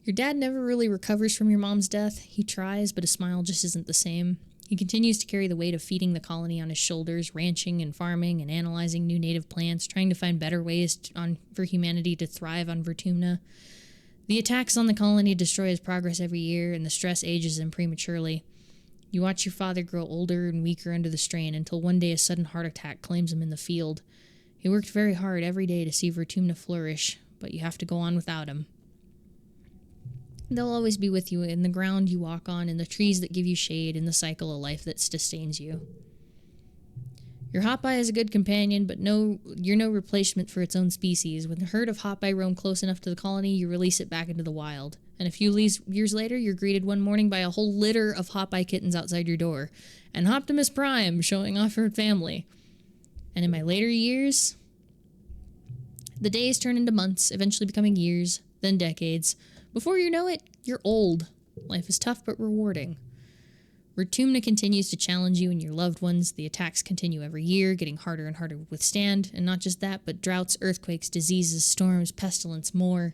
Your dad never really recovers from your mom's death. He tries, but his smile just isn't the same. He continues to carry the weight of feeding the colony on his shoulders, ranching and farming and analyzing new native plants, trying to find better ways for humanity to thrive on Vertumna. The attacks on the colony destroy his progress every year, and the stress ages him prematurely. You watch your father grow older and weaker under the strain until one day a sudden heart attack claims him in the field. He worked very hard every day to see Vertumna flourish, but you have to go on without him. They'll always be with you in the ground you walk on, in the trees that give you shade, in the cycle of life that sustains you. Your hotbye is a good companion, but you're no replacement for its own species. When the herd of hotbye roam close enough to the colony, you release it back into the wild. And a few years later, you're greeted one morning by a whole litter of hotbye kittens outside your door, and Optimus Prime showing off her family. And in my later years, the days turn into months, eventually becoming years, then decades. Before you know it, you're old. Life is tough but rewarding. Vertumna continues to challenge you and your loved ones. The attacks continue every year, getting harder and harder to withstand. And not just that, but droughts, earthquakes, diseases, storms, pestilence, more.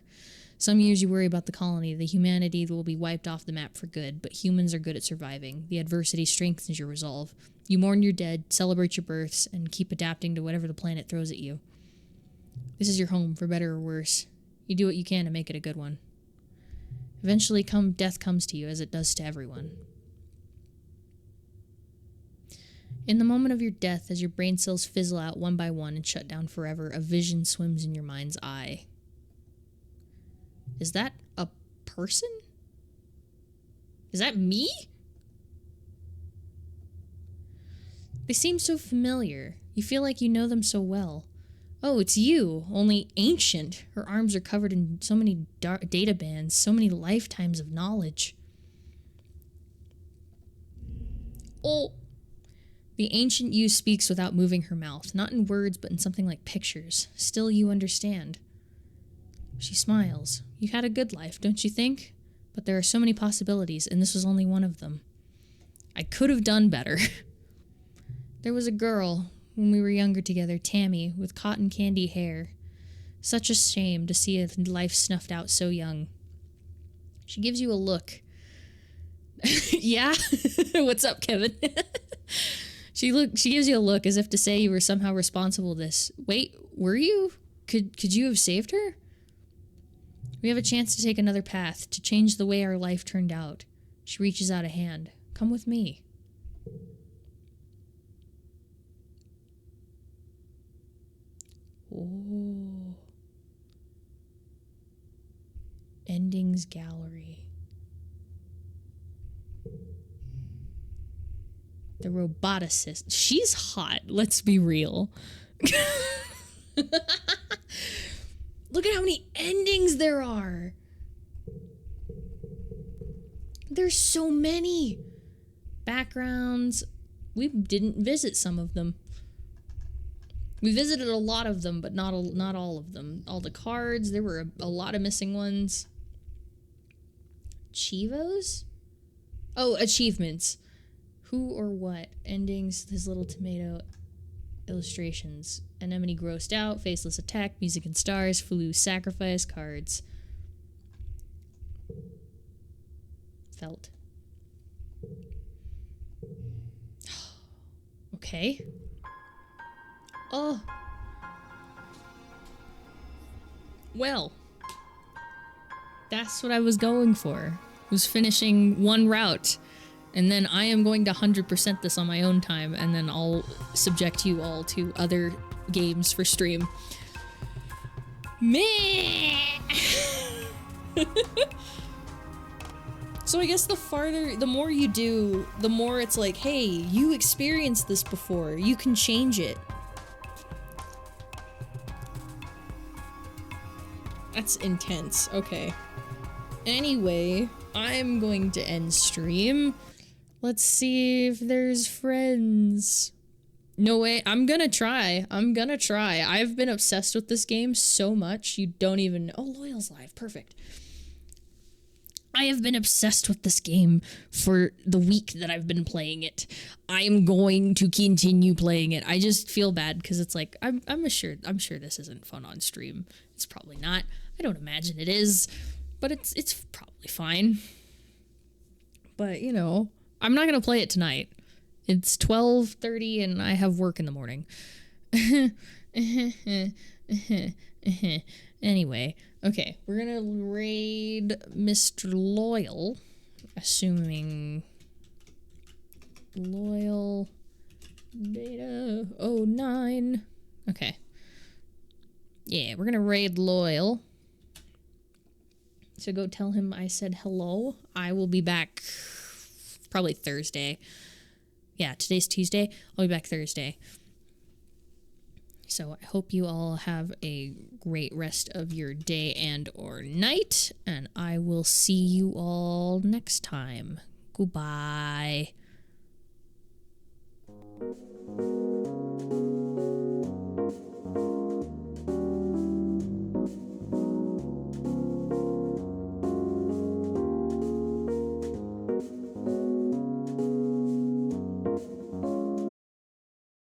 Some years you worry about the colony. The humanity will be wiped off the map for good, but humans are good at surviving. The adversity strengthens your resolve. You mourn your dead, celebrate your births, and keep adapting to whatever the planet throws at you. This is your home, for better or worse. You do what you can to make it a good one. Eventually, death comes to you, as it does to everyone. In the moment of your death, as your brain cells fizzle out one by one and shut down forever, a vision swims in your mind's eye. Is that a person? Is that me? They seem so familiar. You feel like you know them so well. Oh, it's you, only ancient. Her arms are covered in so many data bands, so many lifetimes of knowledge. Oh. The ancient you speaks without moving her mouth, not in words, but in something like pictures. Still, you understand. She smiles. You had a good life, don't you think? But there are so many possibilities, and this was only one of them. I could have done better. There was a girl, when we were younger together, Tammy, with cotton candy hair. Such a shame to see a life snuffed out so young. She gives you a look. Yeah? What's up, Kevin? She gives you a look as if to say you were somehow responsible for this. Wait, were you? Could you have saved her? We have a chance to take another path, to change the way our life turned out. She reaches out a hand. Come with me. Oh. Endings Gallery. The roboticist. She's hot, let's be real. Look at how many endings there are. There's so many. Backgrounds. We didn't visit some of them. We visited a lot of them, but not all of them. All the cards, there were a lot of missing ones. Chivos? Oh, achievements. Who or what? Endings, his little tomato illustrations. Anemone grossed out, faceless attack, music and stars, flu sacrifice, cards. Felt. Okay. Oh. Well. That's what I was going for. Was finishing one route. And then I am going to 100% this on my own time, and then I'll subject you all to other games for stream. Meh! So I guess the more you do, the more it's like, hey, you experienced this before. You can change it. That's intense. Okay. Anyway, I'm going to end stream. Let's see if there's friends. No way. I'm gonna try. I've been obsessed with this game so much, you don't even know. Oh, Loyal's live. Perfect. I have been obsessed with this game for the week that I've been playing it. I am going to continue playing it. I just feel bad because it's like, I'm sure this isn't fun on stream. It's probably not. I don't imagine it is, but it's probably fine. But, you know, I'm not going to play it tonight. It's 12:30 and I have work in the morning. Anyway, okay, we're going to raid Mr. Loyal, assuming Loyal Beta 09. Okay. Yeah, we're going to raid Loyal. So go tell him I said hello. I will be back probably Thursday. Yeah, today's Tuesday. I'll be back Thursday. So I hope you all have a great rest of your day and or night. And I will see you all next time. Goodbye.